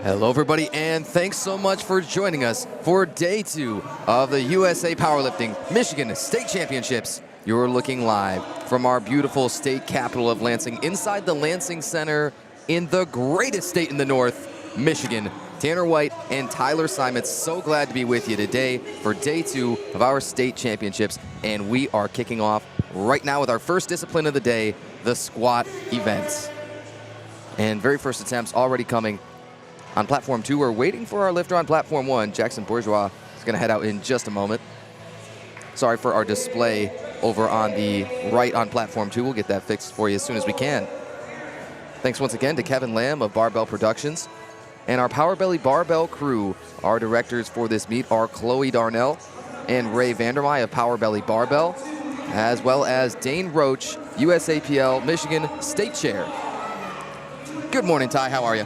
Hello, everybody, and thanks so much for joining us for day 2 of the USA Powerlifting Michigan State Championships. You're looking live from our beautiful state capital of Lansing, inside the Lansing Center in the greatest state in the North, Michigan. Tanner White and Tyler Simons, so glad to be with you today for day 2 of our state championships, and we are kicking off right now with our first discipline of the day, the squat events. And very first attempts already coming on platform 2. We're waiting for our lifter on platform 1. Jackson Bourgeois is going to head out in just a moment. Sorry for our display over on the right on platform 2. We'll get that fixed for you as soon as we can. Thanks once again to Kevin Lamb of Barbell Productions. And our Power Belly Barbell crew, our directors for this meet are Chloe Darnell and Ray Vandermeer of Power Belly Barbell, as well as Dane Roach, USAPL Michigan State Chair. Good morning, Ty. How are you?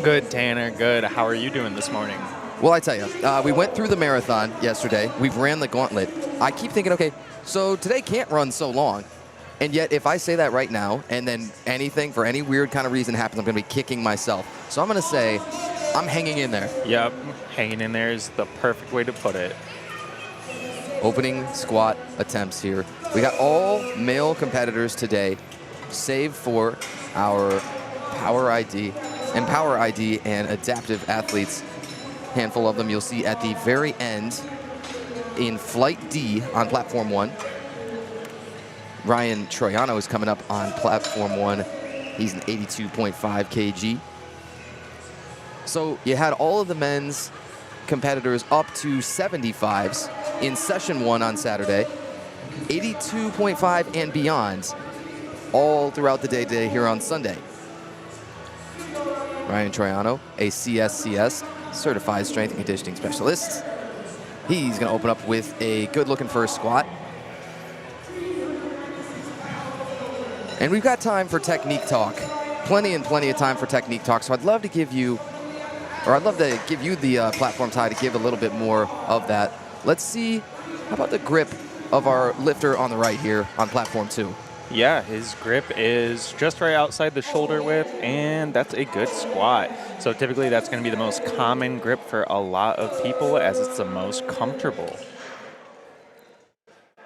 Good, Tanner. Good. How are you doing this morning? Well, I tell you, we went through the marathon yesterday. We ran the gauntlet. I keep thinking, okay, so today can't run so long. And yet, if I say that right now, and then anything, for any weird kind of reason happens, I'm going to be kicking myself. So I'm going to say I'm hanging in there. Yep. Hanging in there is the perfect way to put it. Opening squat attempts here. We got all male competitors today, save for our Power ID and adaptive athletes. Handful of them you'll see at the very end in Flight D on platform 1. Ryan Troiano is coming up on platform 1. He's an 82.5 kg. So you had all of the men's competitors up to 75s in session 1 on Saturday, 82.5 and beyond all throughout the day today here on Sunday. Ryan Troiano, a CSCS, Certified Strength and Conditioning Specialist. He's going to open up with a good-looking first squat. And we've got time for technique talk. Plenty of time for technique talk. So I'd love to give you the platform, Ty, to give a little bit more of that. Let's see, how about the grip of our lifter on the right here on platform 2? Yeah, his grip is just right outside the shoulder width, and that's a good squat. So typically that's going to be the most common grip for a lot of people, as it's the most comfortable.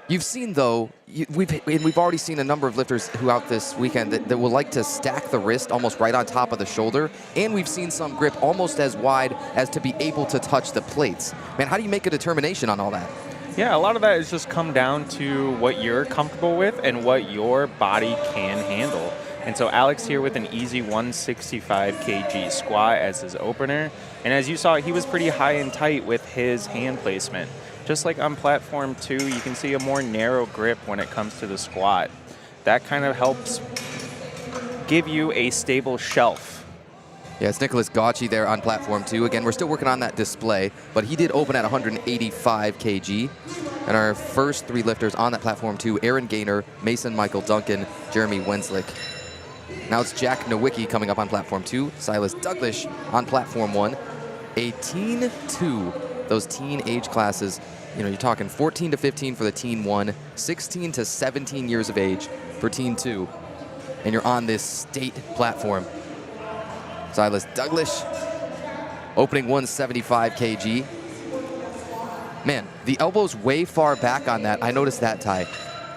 You've seen, though, we've already seen a number of lifters throughout this weekend that will like to stack the wrist almost right on top of the shoulder, and we've seen some grip almost as wide as to be able to touch the plates. Man, how do you make a determination on all that? Yeah, a lot of that is just come down to what you're comfortable with and what your body can handle. And so Alex here with an easy 165 kg squat as his opener. And as you saw, he was pretty high and tight with his hand placement. Just like on platform 2, you can see a more narrow grip when it comes to the squat. That kind of helps give you a stable shelf. Yeah, it's Nicholas Gauci there on platform 2. Again, we're still working on that display, but he did open at 185 kg. And our first 3 lifters on that platform 2, Aaron Gaynor, Mason Michael Duncan, Jeremy Wenslick. Now it's Jack Nowicki coming up on platform 2, Silas Douglas on platform 1. A teen 2, those teen age classes, you know, you're talking 14 to 15 for the teen 1, 16 to 17 years of age for teen 2. And you're on this state platform. Silas Douglas, opening 175 kg. Man, the elbow's way far back on that. I noticed that, Ty.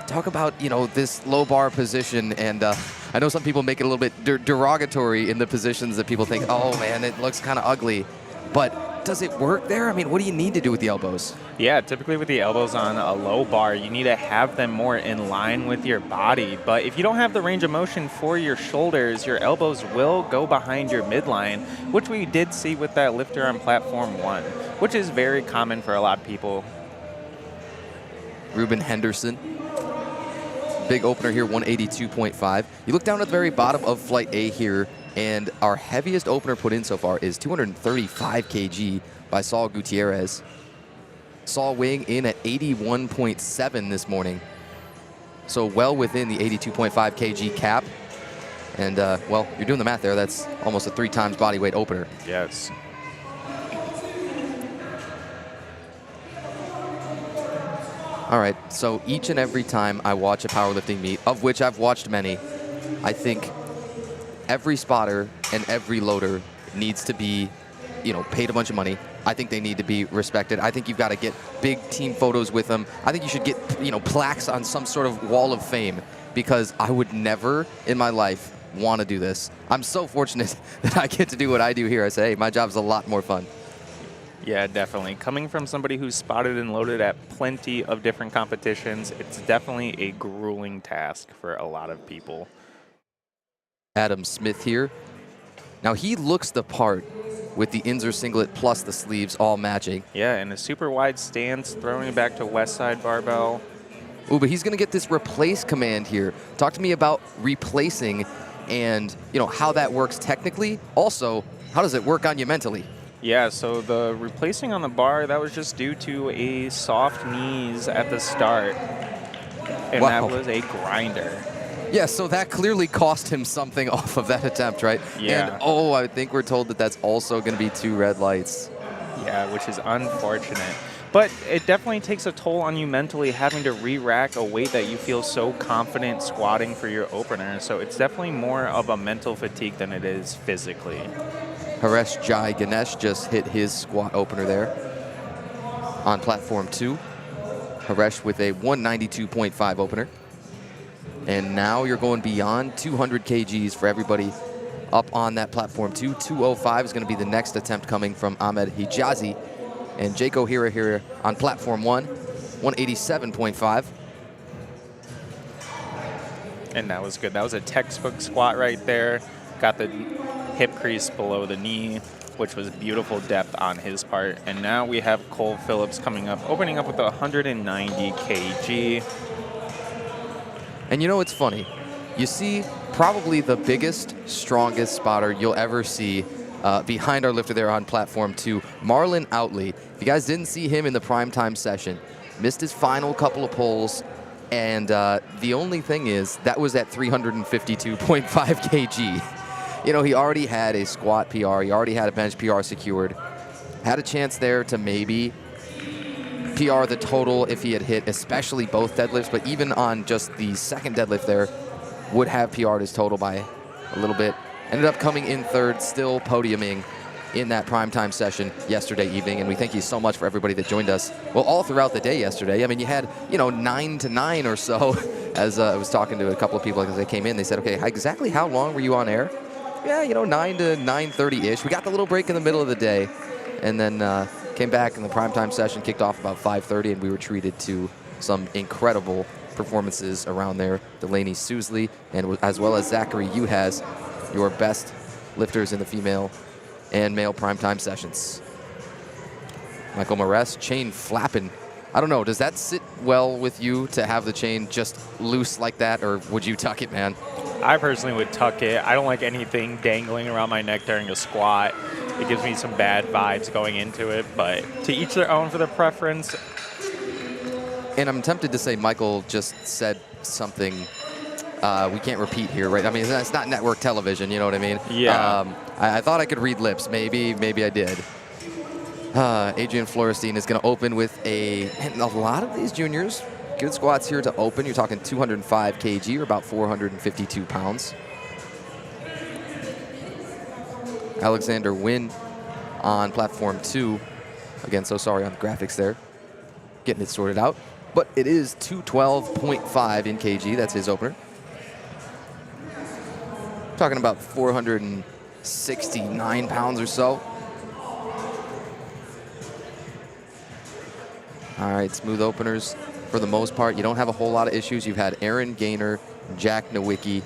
Talk about, you know, this low bar position, and I know some people make it a little bit derogatory in the positions that people think, oh man, it looks kind of ugly. But does it work there? I mean, what do you need to do with the elbows? Yeah, typically with the elbows on a low bar, you need to have them more in line with your body. But if you don't have the range of motion for your shoulders, your elbows will go behind your midline, which we did see with that lifter on platform 1, which is very common for a lot of people. Ruben Henderson, big opener here, 182.5. You look down at the very bottom of Flight A here, and our heaviest opener put in so far is 235 kg by Saul Gutierrez. Saul weighing in at 81.7 this morning. So well within the 82.5 kg cap. And, well, you're doing the math there. That's almost a 3 times body weight opener. Yes. All right, so each and every time I watch a powerlifting meet, of which I've watched many, I think every spotter and every loader needs to be paid a bunch of money. I think they need to be respected. I think you've got to get big team photos with them. I think you should get, plaques on some sort of wall of fame, because I would never in my life want to do this. I'm so fortunate that I get to do what I do here. I say, hey, my job's a lot more fun. Yeah, definitely. Coming from somebody who's spotted and loaded at plenty of different competitions, it's definitely a grueling task for a lot of people. Adam Smith here. Now he looks the part with the Inzer singlet plus the sleeves all matching. Yeah, and a super wide stance, throwing it back to west side barbell. Ooh, but he's going to get this replace command here. Talk to me about replacing and, how that works technically. Also, how does it work on you mentally? Yeah, so the replacing on the bar, that was just due to a soft knees at the start. And Wow. that was a grinder. Yeah, so that clearly cost him something off of that attempt, right? Yeah. And, I think we're told that that's also going to be 2 red lights. Yeah, which is unfortunate. But it definitely takes a toll on you mentally, having to re-rack a weight that you feel so confident squatting for your opener. So it's definitely more of a mental fatigue than it is physically. Haresh Jai Ganesh just hit his squat opener there on platform 2. Haresh with a 192.5 opener. And now you're going beyond 200 kgs for everybody up on that platform 2. 205 is going to be the next attempt coming from Ahmed Hijazi. And Jake O'Hara here on platform 1, 187.5. And that was good. That was a textbook squat right there. Got the hip crease below the knee, which was beautiful depth on his part. And now we have Cole Phillips coming up, opening up with 190 kg. And it's funny. You see probably the biggest, strongest spotter you'll ever see behind our lifter there on platform 2, Marlon Outley. If you guys didn't see him in the primetime session, missed his final couple of pulls, and the only thing is that was at 352.5 kg. He already had a squat PR, he already had a bench PR secured, had a chance there to maybe PR the total if he had hit, especially both deadlifts, but even on just the second deadlift there, would have PR'd his total by a little bit. Ended up coming in third, still podiuming in that primetime session yesterday evening, and we thank you so much for everybody that joined us, well, all throughout the day yesterday. I mean, you had, 9 to 9 or so, as I was talking to a couple of people as they came in. They said, okay, exactly how long were you on air? Yeah, 9 to 9:30-ish. We got the little break in the middle of the day, and then came back, and the primetime session kicked off about 5:30, and we were treated to some incredible performances around there. Delaney Sousley, and as well as Zachary Uhas, your best lifters in the female and male primetime sessions. Michael Moretz, chain flapping. I don't know, does that sit well with you to have the chain just loose like that, or would you tuck it, man? I personally would tuck it. I don't like anything dangling around my neck during a squat. It gives me some bad vibes going into it, but to each their own for their preference. And I'm tempted to say Michael just said something we can't repeat here, right? I mean, it's not network television, you know what I mean? Yeah. I thought I could read lips. Maybe I did. Adrian Florenstein is going to open with a lot of these juniors. Good squats here to open. You're talking 205 kg or about 452 pounds. Alexander Wynn on platform 2. Again, so sorry on the graphics there. Getting it sorted out. But it is 212.5 in kg. That's his opener. Talking about 469 pounds or so. All right, smooth openers for the most part. You don't have a whole lot of issues. You've had Aaron Gaynor, Jack Nowicki,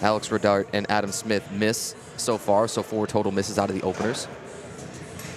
Alex Rodart, and Adam Smith miss so far, so 4 total misses out of the openers.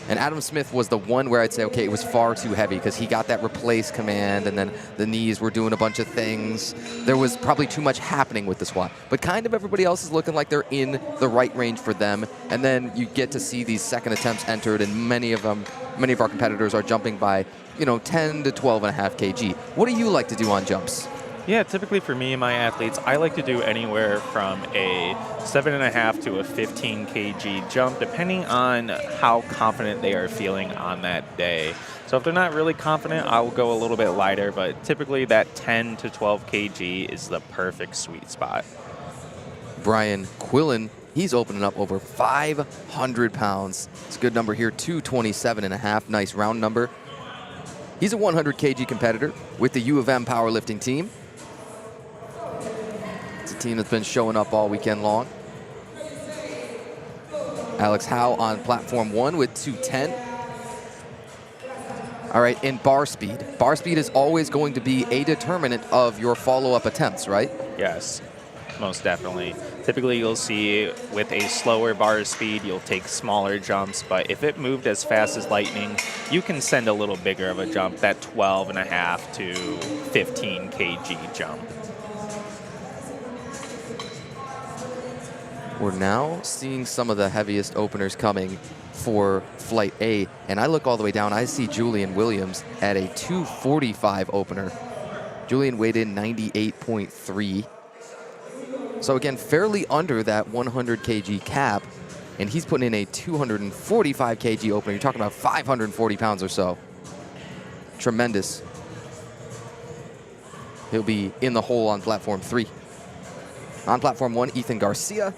And Adam Smith was the one where I'd say, okay, it was far too heavy because he got that replace command and then the knees were doing a bunch of things. There was probably too much happening with the squat. But kind of everybody else is looking like they're in the right range for them. And then you get to see these second attempts entered, and many of our competitors are jumping by, 10 to 12.5 kg. What do you like to do on jumps? Yeah, typically for me and my athletes, I like to do anywhere from a 7.5 to a 15 kg jump, depending on how confident they are feeling on that day. So if they're not really confident, I'll go a little bit lighter, but typically that 10 to 12 kg is the perfect sweet spot. Brian Quillen He's opening up over 500 pounds. It's a good number here, 227.5. Nice round number. He's a 100 kg competitor with the U of M powerlifting team. It's a team that's been showing up all weekend long. Alex Howe on platform 1 with 210. All right, in bar speed. Bar speed is always going to be a determinant of your follow-up attempts, right? Yes, most definitely. Typically, you'll see with a slower bar speed, you'll take smaller jumps, but if it moved as fast as lightning, you can send a little bigger of a jump, that 12.5 to 15 kg jump. We're now seeing some of the heaviest openers coming for Flight A, and I look all the way down, I see Julian Williams at a 245 opener. Julian weighed in 98.3. So again, fairly under that 100 kg cap, and he's putting in a 245 kg opener. You're talking about 540 pounds or so. Tremendous. He'll be in the hole on platform 3. On platform 1, Ethan Garcia,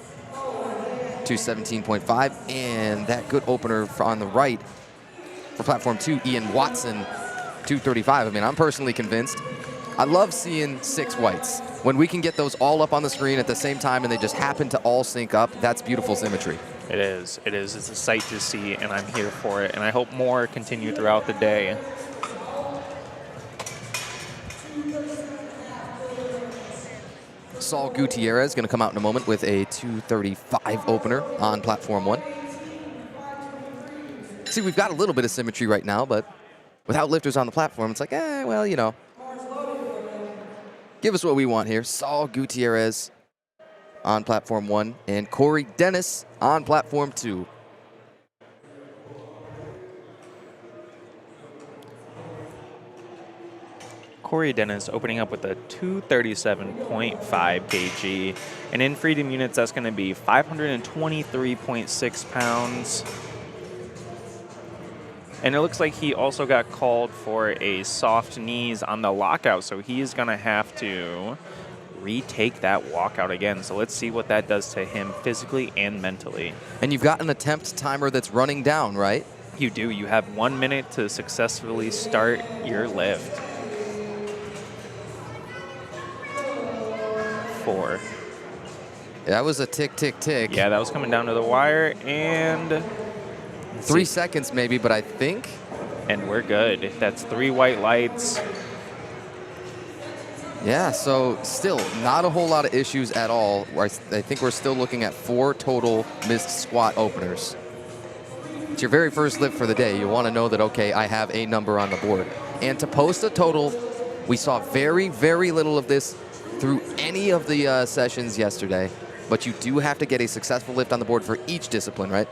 217.5, and that good opener on the right for platform 2, Ian Watson, 235. I mean, I'm personally convinced. I love seeing 6 whites. When we can get those all up on the screen at the same time and they just happen to all sync up, that's beautiful symmetry. It is. It is. It's a sight to see, and I'm here for it. And I hope more continue throughout the day. Saul Gutierrez going to come out in a moment with a 235 opener on platform 1. See, we've got a little bit of symmetry right now, but without lifters on the platform, it's like, well, you know. Give us what we want here. Saul Gutierrez on platform 1 and Corey Dennis on platform 2. Corey Dennis opening up with a 237.5 kg. And in freedom units, that's going to be 523.6 pounds. And it looks like he also got called for a soft knees on the lockout, so he is going to have to retake that walkout again. So let's see what that does to him physically and mentally. And you've got an attempt timer that's running down, right? You do. You have 1 minute to successfully start your lift. 4. That was a tick, tick, tick. Yeah, that was coming down to the wire, and 3 seconds maybe, but I think. And we're good. That's 3 white lights. Yeah, so still not a whole lot of issues at all. I think we're still looking at 4 total missed squat openers. It's your very first lift for the day. You want to know that, okay, I have a number on the board. And to post a total, we saw very, very little of this through any of the sessions yesterday, but you do have to get a successful lift on the board for each discipline, right?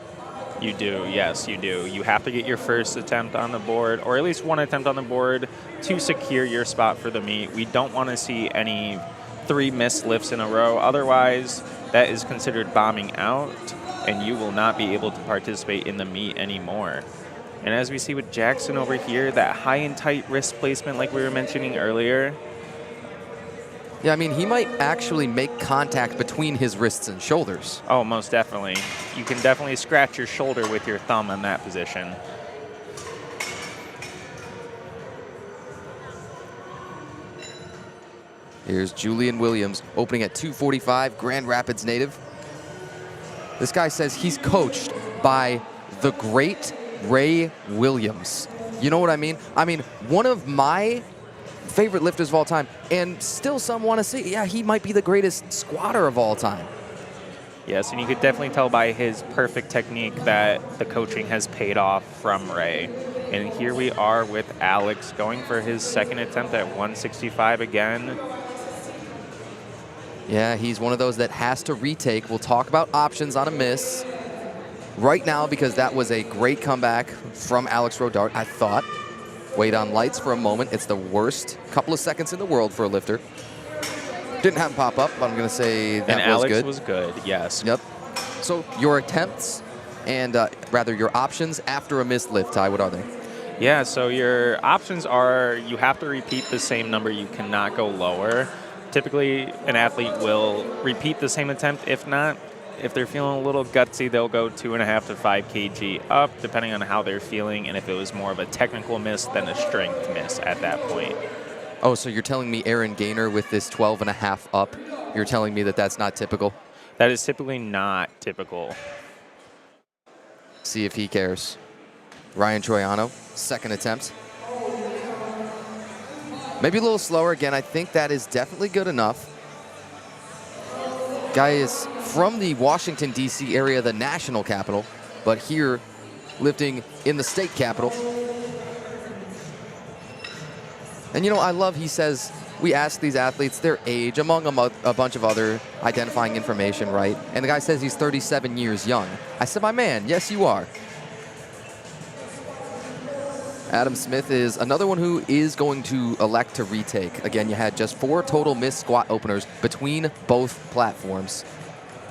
You do, yes, you do. You have to get your first attempt on the board, or at least 1 attempt on the board to secure your spot for the meet. We don't want to see any 3 missed lifts in a row. Otherwise, that is considered bombing out, and you will not be able to participate in the meet anymore. And as we see with Jackson over here, that high and tight wrist placement like we were mentioning earlier. Yeah, I mean, he might actually make contact between his wrists and shoulders. Oh, most definitely. You can definitely scratch your shoulder with your thumb in that position. Here's Julian Williams opening at 245, Grand Rapids native. This guy says he's coached by the great Ray Williams. You know what I mean? I mean, one of my favorite lifters of all time, and still some want to say, yeah, he might be the greatest squatter of all time. Yes, and you could definitely tell by his perfect technique that the coaching has paid off from Ray. And here we are with Alex going for his second attempt at 165 again. Yeah, he's one of those that has to retake. We'll talk about options on a miss right now because that was a great comeback from Alex Rodart, I thought. Wait on lights for a moment. It's the worst couple of seconds in the world for a lifter. Didn't have him pop up, but I'm going to say that was Alex good. was good, yes. Yep. So your attempts and rather your options after a missed lift, Ty, what are they? Yeah, so your options are you have to repeat the same number. You cannot go lower. Typically, an athlete will repeat the same attempt. If not, If they're feeling a little gutsy, they'll go 2.5 to 5 kg up, depending on how they're feeling, and if it was more of a technical miss than a strength miss at that point. Oh, so you're telling me Aaron Gaynor with this 12.5 up, you're telling me that that's not typical? That is typically not typical. See if he cares. Ryan Troiano, second attempt. Maybe a little slower. Again, I think that is definitely good enough. Guy is from the Washington, D.C. area, the national capital, but here lifting in the state capital. And you know, I love, he says, we ask these athletes their age, among a bunch of other identifying information, right? And the guy says he's 37 years young. I said, my man, yes, you are. Adam Smith is another one who is going to elect to retake. Again, you had just 4 total missed squat openers between both platforms.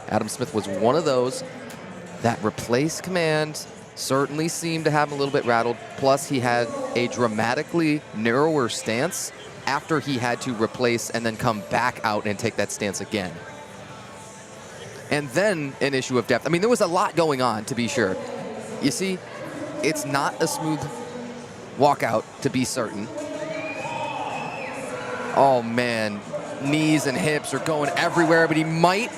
Adam Smith was one of those. That replace command certainly seemed to have him a little bit rattled. Plus, he had a dramatically narrower stance after he had to replace and then come back out and take that stance again. And then an issue of depth. I mean, there was a lot going on, to be sure. You see, it's not a smooth walkout, to be certain. Oh, man. Knees and hips are going everywhere, but he might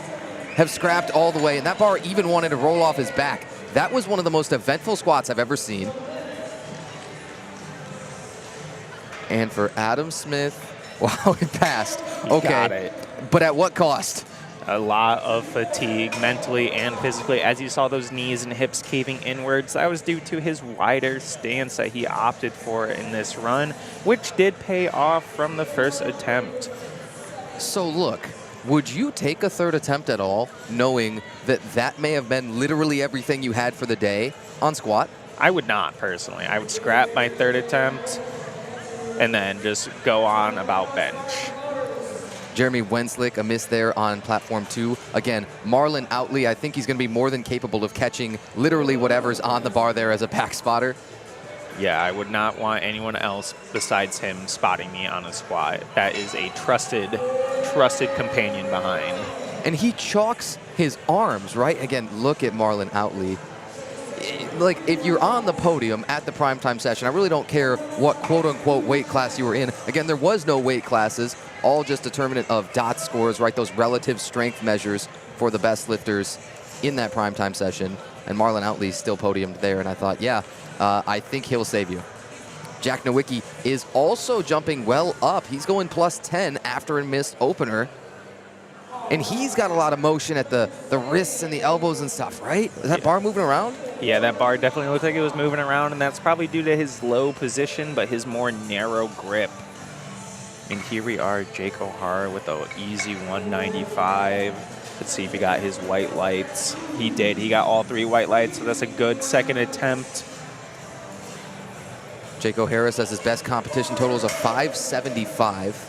have scrapped all the way. And that bar even wanted to roll off his back. That was one of the most eventful squats I've ever seen. And for Adam Smith, wow, it passed. You got it. But at what cost? A lot of fatigue mentally and physically. As you saw those knees and hips caving inwards, that was due to his wider stance that he opted for in this run, which did pay off from the first attempt. So look, would you take a third attempt at all, knowing that that may have been literally everything you had for the day on squat? I would not, personally. I would scrap my third attempt and then just go on about bench. Jeremy Wenslick, a miss there on platform 2. Again, Marlon Outley, I think he's going to be more than capable of catching literally whatever's on the bar there as a back spotter. Yeah, I would not want anyone else besides him spotting me on a squat. That is a trusted companion behind. And he chalks his arms, right? Again, look at Marlon Outley. Like, if you're on the podium at the primetime session, I really don't care what quote-unquote weight class you were in. Again, there was no weight classes, all just determinant of dot scores, right? Those relative strength measures for the best lifters in that primetime session. And Marlon Outley still podiumed there, and I thought, yeah, I think he'll save you. Jack Nowicki is also jumping well up. He's going plus 10 after a missed opener. And he's got a lot of motion at the wrists and the elbows and stuff, right? Is that bar moving around? Yeah, that bar definitely looked like it was moving around, and that's probably due to his low position, but his more narrow grip. And here we are, Jake O'Hara with the easy 195. Let's see if he got his white lights. He did. He got all 3 white lights, so that's a good second attempt. Jake O'Hara says his best competition total is a 575.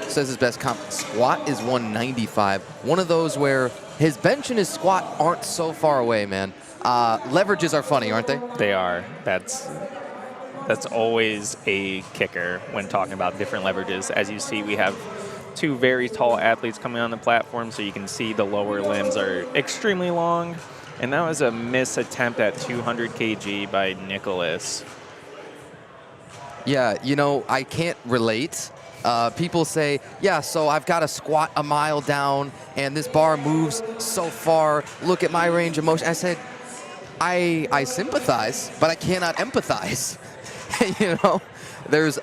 Says his best squat is 195. One of those where his bench and his squat aren't so far away, man. Leverages are funny, aren't they? They are. That's always a kicker when talking about different leverages. As you see, we have 2 very tall athletes coming on the platform, so you can see the lower limbs are extremely long. And that was a miss attempt at 200 kg by Nicholas. Yeah, you know, I can't relate. People say, yeah, so I've got to squat a mile down and this bar moves so far. Look at my range of motion. I said, I sympathize, but I cannot empathize. You know,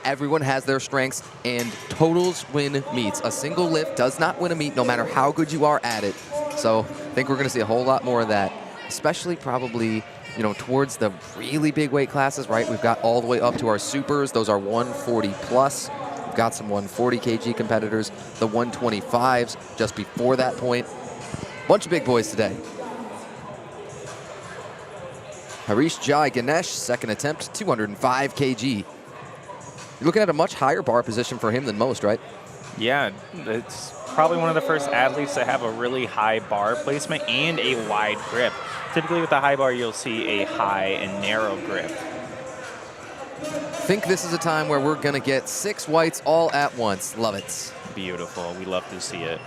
everyone has their strengths, and totals win meets. A single lift does not win a meet, no matter how good you are at it. So I think we're going to see a whole lot more of that, especially probably, you know, towards the really big weight classes, right? We've got all the way up to our supers. Those are 140 plus. We've got some 140 kg competitors, the 125s just before that point. Bunch of big boys today. Harish Jai Ganesh, second attempt, 205 kg. You're looking at a much higher bar position for him than most, right? Yeah, it's probably one of the first athletes to have a really high bar placement and a wide grip. Typically with the high bar, you'll see a high and narrow grip. Think this is a time where we're going to get 6 whites all at once. Love it. Beautiful. We love to see it.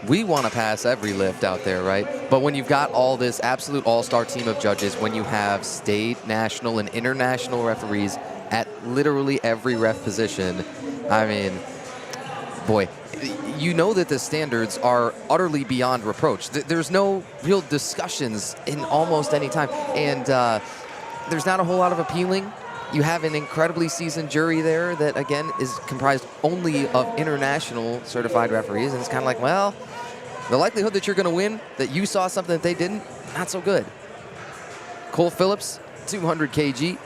we want to pass every lift out there, right? But when you've got all this absolute all-star team of judges, when you have state, national, and international referees at literally every ref position, I mean, boy, you know that the standards are utterly beyond reproach. There's no real discussions in almost any time. And there's not a whole lot of appealing. You have an incredibly seasoned jury there that, again, is comprised only of international certified referees. And it's kind of like, well, the likelihood that you're going to win, that you saw something that they didn't, not so good. Cole Phillips, 200 kg.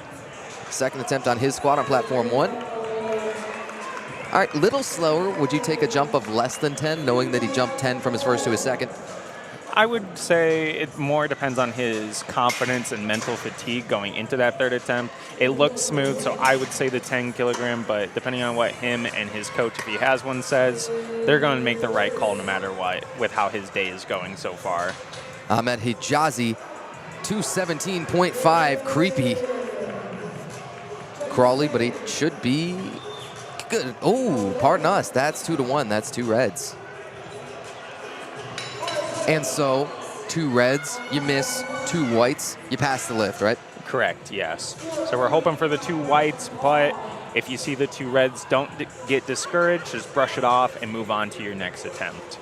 Second attempt on his squat on platform 1. All right, little slower. Would you take a jump of less than 10, knowing that he jumped 10 from his first to his second? I would say it more depends on his confidence and mental fatigue going into that third attempt. It looked smooth, so I would say the 10 kilogram, but depending on what him and his coach, if he has one, says, they're going to make the right call no matter what with how his day is going so far. Ahmed Hijazi, 217.5, creepy. Crawley, but he should be good. Oh, pardon us. That's 2-1. That's 2 reds. And so, 2 reds, you miss, 2 whites, you pass the lift, right? Correct, yes. So we're hoping for the 2 whites, but if you see the 2 reds, don't get discouraged. Just brush it off and move on to your next attempt.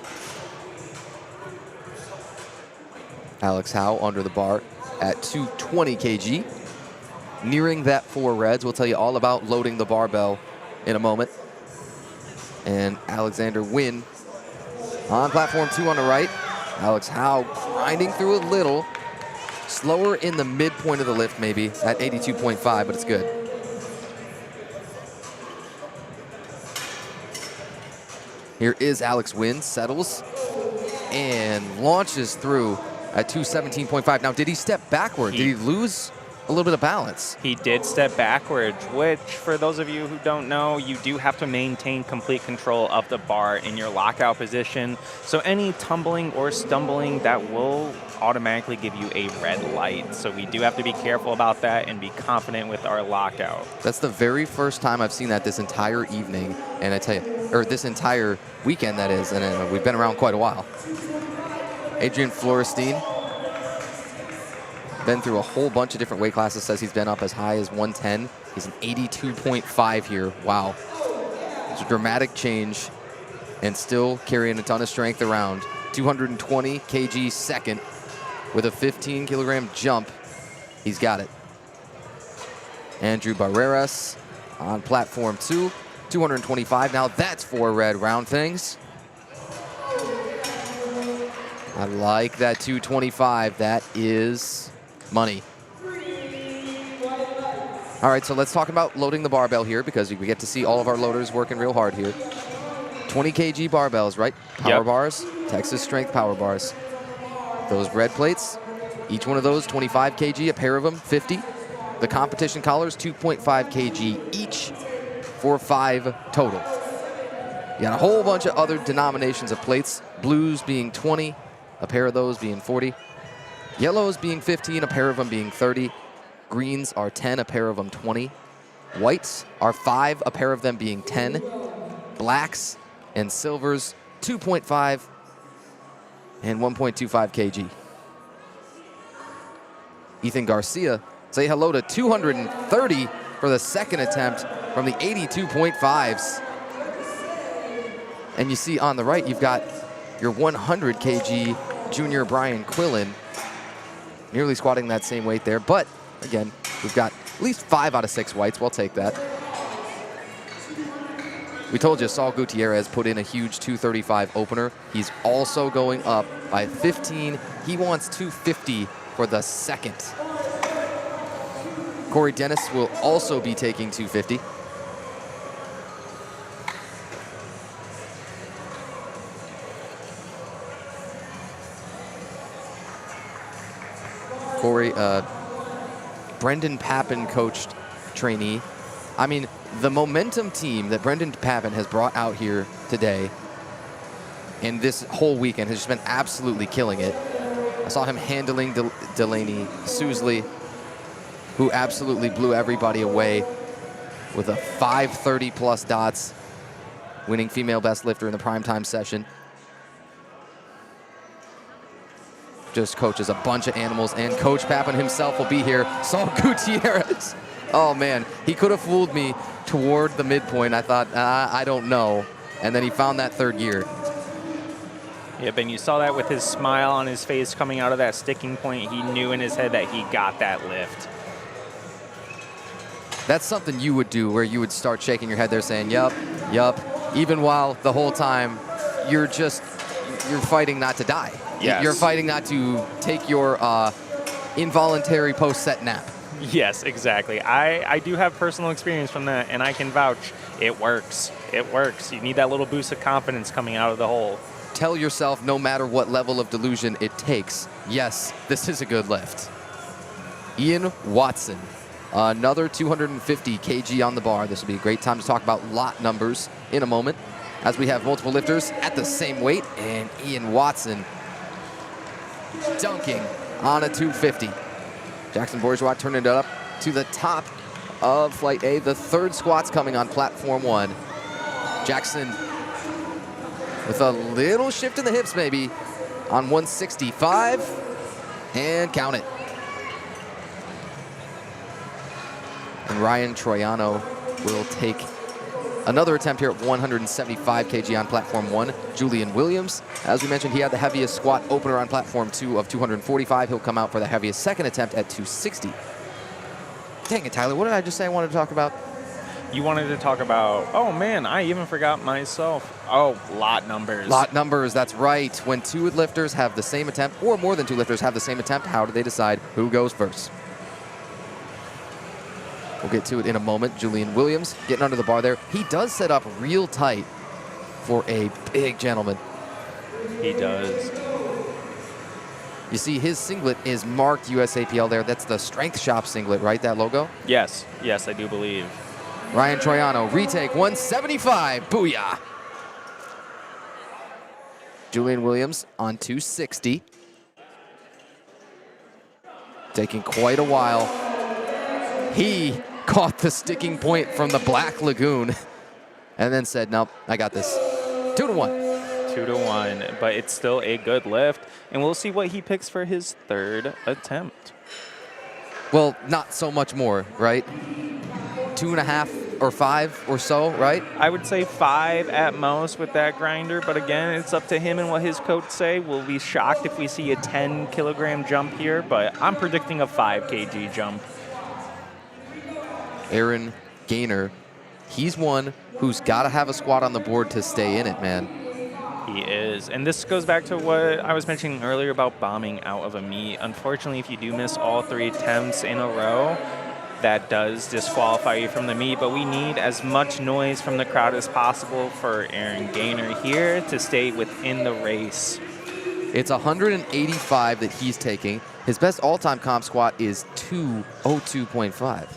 Alex Howe under the bar at 220 kg. Nearing that 4 reds. We'll tell you all about loading the barbell in a moment. And Alexander Wynn on platform 2 on the right. Alex Howe grinding through a little. Slower in the midpoint of the lift maybe at 82.5, but it's good. Here is Alex Wynn, settles, and launches through at 217.5. Now, did he step backward? Did he lose a little bit of balance? He did step backwards, which, for those of you who don't know, you do have to maintain complete control of the bar in your lockout position. So any tumbling or stumbling, that will automatically give you a red light. So we do have to be careful about that and be confident with our lockout. That's the very first time I've seen that this entire evening, and I tell you, or this entire weekend, that is, and we've been around quite a while. Adrian Florenstein, been through a whole bunch of different weight classes, says he's been up as high as 110. He's an 82.5 here. Wow. It's a dramatic change and still carrying a ton of strength around. 220 kg second with a 15 kilogram jump. He's got it. Andrew Barreras on platform 2, 225. Now that's 4 red round things. I like that 225. That is money. All right, so let's talk about loading the barbell here because we get to see all of our loaders working real hard here. 20 kg barbells, right? Power bars, Texas Strength power bars. Those red plates, each one of those 25 kg, a pair of them, 50. The competition collars, 2.5 kg each for 5 total. You got a whole bunch of other denominations of plates, blues being 20, a pair of those being 40. Yellows being 15, a pair of them being 30. Greens are 10, a pair of them 20. Whites are 5, a pair of them being 10. Blacks and silvers, 2.5 and 1.25 kg. Ethan Garcia, say hello to 230 for the second attempt from the 82.5s. And you see on the right, you've got your 100 kg junior Brian Quillen, nearly squatting that same weight there. But again, we've got at least 5 out of 6 whites. We'll take that. We told you Saul Gutierrez put in a huge 235 opener. He's also going up by 15. He wants 250 for the second. Corey Dennis will also be taking 250. Corey, Brendan Pappen coached trainee. I mean, the momentum team that Brendan Pappen has brought out here today and this whole weekend has just been absolutely killing it. I saw him handling Delaney Sousley, who absolutely blew everybody away with a 530 plus dots, winning female best lifter in the primetime session. just coaches a bunch of animals, and Coach Papin himself will be here. Saul Gutierrez. Oh, man. He could have fooled me toward the midpoint. I thought, I don't know. And then he found that third gear. Yep, and you saw that with his smile on his face coming out of that sticking point. He knew in his head that he got that lift. That's something you would do, where you would start shaking your head there saying, yup, yup, even while the whole time you're fighting not to die. Yes. You're fighting not to take your involuntary post-set nap. Yes, exactly. I do have personal experience from that, and I can vouch. It works. It works. You need that little boost of confidence coming out of the hole. Tell yourself, no matter what level of delusion it takes, yes, this is a good lift. Ian Watson, another 250 kg on the bar. This will be a great time to talk about lot numbers in a moment, as we have multiple lifters at the same weight, and Ian Watson dunking on a 250. Jackson Bourgeois turning it up to the top of Flight A. The third squat's coming on platform 1. Jackson with a little shift in the hips maybe on 165, and count it. And Ryan Troiano will take another attempt here at 175 kg on platform 1. Julian Williams, as we mentioned, he had the heaviest squat opener on platform 2 of 245. He'll come out for the heaviest second attempt at 260. Dang it, Tyler, what did I just say I wanted to talk about? You wanted to talk about, oh man, I even forgot myself. Oh, lot numbers. Lot numbers, that's right. When two lifters have the same attempt, or more than two lifters have the same attempt, how do they decide who goes first? We'll get to it in a moment. Julian Williams getting under the bar there. He does set up real tight for a big gentleman. He does. You see his singlet is marked USAPL there. That's the Strength Shop singlet, right? That logo? Yes, yes, I do believe. Ryan Troiano, retake 175, booyah. Julian Williams on 260. Taking quite a while. He caught the sticking point from the Black Lagoon and then said, nope, I got this. 2-1. 2-1, but it's still a good lift, and we'll see what he picks for his third attempt. Well, not so much more, right? 2.5 or 5 or so, right? I would say 5 at most with that grinder, but again, it's up to him and what his coach say. We'll be shocked if we see a 10-kilogram jump here, but I'm predicting a 5 kg jump. Aaron Gaynor, he's one who's got to have a squat on the board to stay in it, man. He is, and this goes back to what I was mentioning earlier about bombing out of a meet. Unfortunately, if you do miss all 3 attempts in a row, that does disqualify you from the meet, but we need as much noise from the crowd as possible for Aaron Gaynor here to stay within the race. It's 185 that he's taking. His best all-time comp squat is 202.5.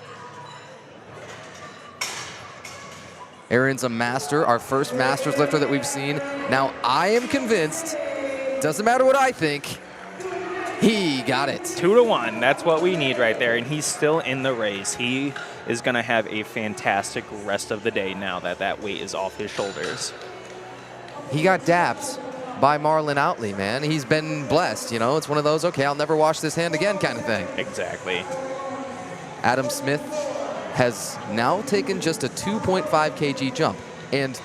Aaron's a master, our first Masters lifter that we've seen. Now, I am convinced, doesn't matter what I think, he got it. 2-1, that's what we need right there, and he's still in the race. He is gonna have a fantastic rest of the day now that that weight is off his shoulders. He got dapped by Marlon Outley, man. He's been blessed, you know? It's one of those, okay, I'll never wash this hand again kind of thing. Exactly. Adam Smith has now taken just a 2.5 kg jump, and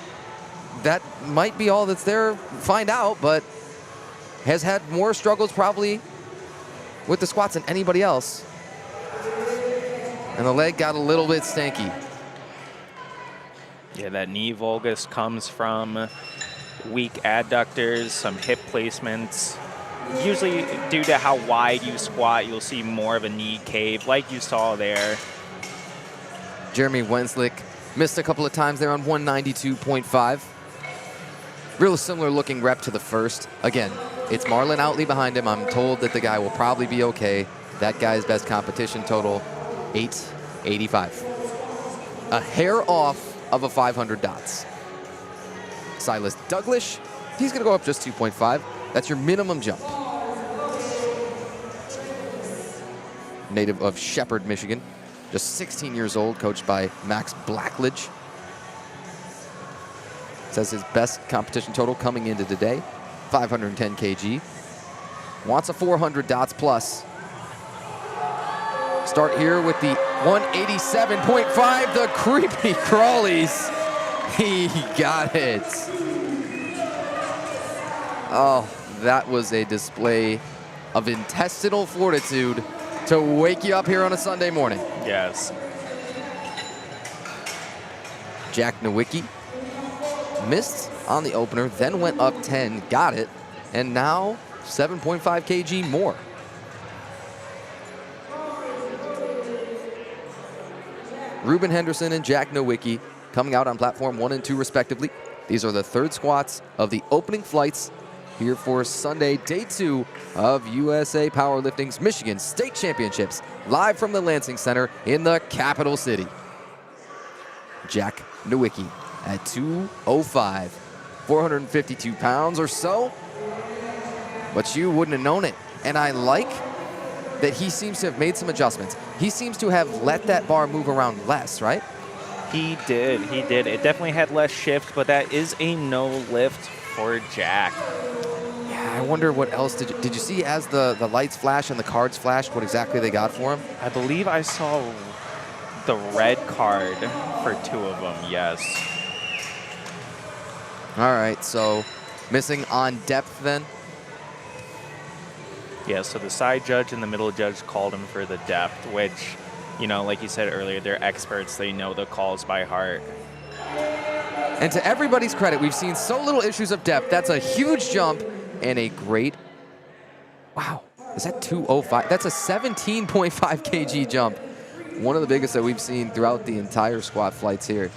that might be all that's there, find out, but has had more struggles probably with the squats than anybody else. And the leg got a little bit stanky. Yeah, that knee vulgus comes from weak adductors, some hip placements. Usually due to how wide you squat, you'll see more of a knee cave like you saw there. Jeremy Wenslick missed a couple of times there on 192.5. Real similar looking rep to the first. Again, it's Marlon Outley behind him. I'm told that the guy will probably be okay. That guy's best competition total, 885. A hair off of a 500 dots. Silas Douglas, he's gonna go up just 2.5. That's your minimum jump. Native of Shepherd, Michigan. Just 16 years old, coached by Max Blackledge. Says his best competition total coming into today, 510 kg. wants a 400 dots plus. Start here with the 187.5, the creepy crawlies. He got it. Oh, that was a display of intestinal fortitude to wake you up here on a Sunday morning. Yes. Jack Nowicki missed on the opener, then went up 10, got it, and now 7.5 kg more. Ruben Henderson and Jack Nowicki coming out on platform 1 and 2 respectively. These are the third squats of the opening flights here for Sunday, day 2 of USA Powerlifting's Michigan State Championships, live from the Lansing Center in the capital city. Jack Nowicki at 205, 452 pounds or so, but you wouldn't have known it. And I like that he seems to have made some adjustments. He seems to have let that bar move around less, right? He did. It definitely had less shift, but that is a no lift for Jack. Yeah, I wonder what else did you see as the lights flash and the cards flashed, what exactly they got for him? I believe I saw the red card for 2 of them, yes. All right, so missing on depth then? Yeah, so the side judge and the middle judge called him for the depth, which, you know, like you said earlier, they're experts. They know the calls by heart. And to everybody's credit, we've seen so little issues of depth. That's a huge jump and a great, wow, is that 205? That's a 17.5 kg jump. One of the biggest that we've seen throughout the entire squat flights here.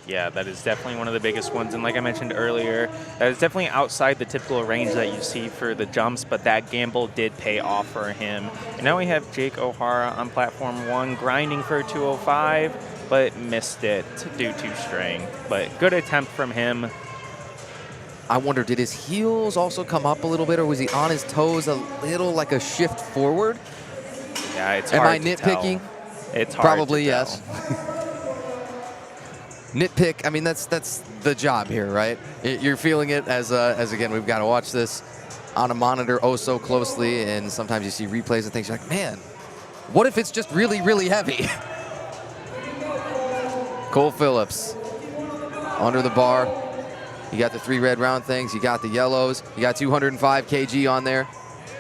Yeah, that is definitely one of the biggest ones. And like I mentioned earlier, that is definitely outside the typical range that you see for the jumps, but that gamble did pay off for him. And now we have Jake O'Hara on platform 1, grinding for 205, but missed it due to strength. But good attempt from him. I wonder, did his heels also come up a little bit, or was he on his toes a little, like a shift forward? Yeah, it's Am hard I nitpicking? to tell. It's hard Probably to tell. yes. Nitpick, I mean, that's the job here, right? You're feeling it as again, we've got to watch this on a monitor oh so closely, and sometimes you see replays and things, you're like, man, what if it's just really, really heavy? Cole Phillips under the bar. You got the 3 red round things, you got the yellows, you got 205 kg on there.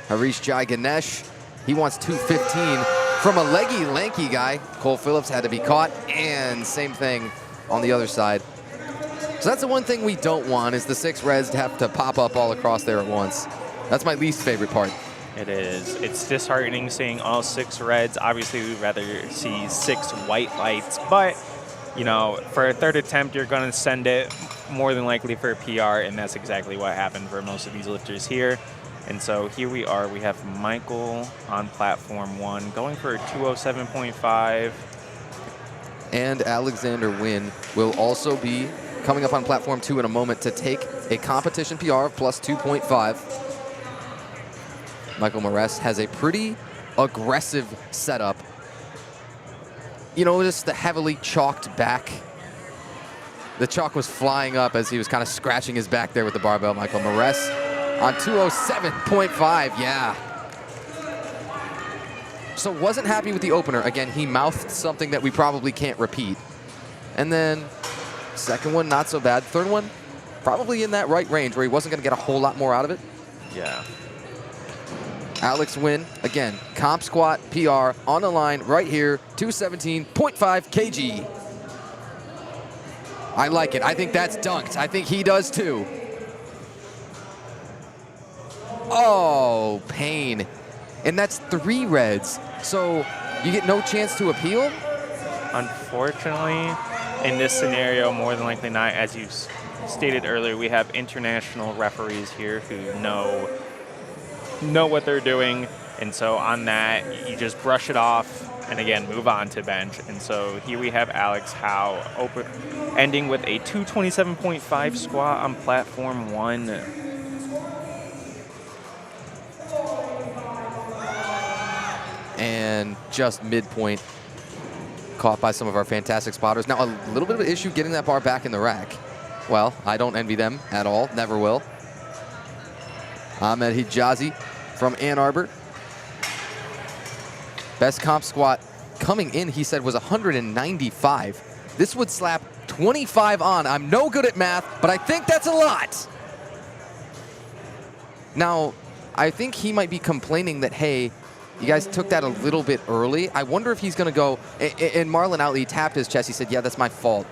Harish Jai Ganesh, he wants 215 from a leggy, lanky guy. Cole Phillips had to be caught, and same thing on the other side. So that's the one thing we don't want, is the 6 reds to have to pop up all across there at once. That's my least favorite part. It is. It's disheartening seeing all 6 reds. Obviously, we'd rather see 6 white lights, but you know, for a third attempt, you're going to send it more than likely for a PR, and that's exactly what happened for most of these lifters here. And so here we are. We have Michael on platform 1 going for a 207.5. And Alexander Wynn will also be coming up on platform 2 in a moment to take a competition PR of plus 2.5. Michael Moraes has a pretty aggressive setup. You know, just the heavily chalked back. The chalk was flying up as he was kind of scratching his back there with the barbell. Michael Moraes on 207.5, yeah. So wasn't happy with the opener. Again, he mouthed something that we probably can't repeat. And then second one, not so bad. Third one, probably in that right range where he wasn't going to get a whole lot more out of it. Yeah. Alex Wynn, again, comp squat, PR, on the line right here, 217.5 kg. I like it. I think that's dunked. I think he does too. Oh, pain. And that's 3 reds. So you get no chance to appeal? Unfortunately, in this scenario, more than likely not, as you stated earlier, we have international referees here who know what they're doing. And so on that, you just brush it off and again, move on to bench. And so here we have Alex Howe ending with a 227.5 squat on platform 1. And just midpoint, caught by some of our fantastic spotters. Now, a little bit of an issue getting that bar back in the rack. Well, I don't envy them at all, never will. Ahmed Hijazi from Ann Arbor. Best comp squat coming in, he said, was 195. This would slap 25 on. I'm no good at math, but I think that's a lot. Now, I think he might be complaining that, hey, you guys took that a little bit early. I wonder if he's going to go, and Marlon Outley tapped his chest. He said, yeah, that's my fault.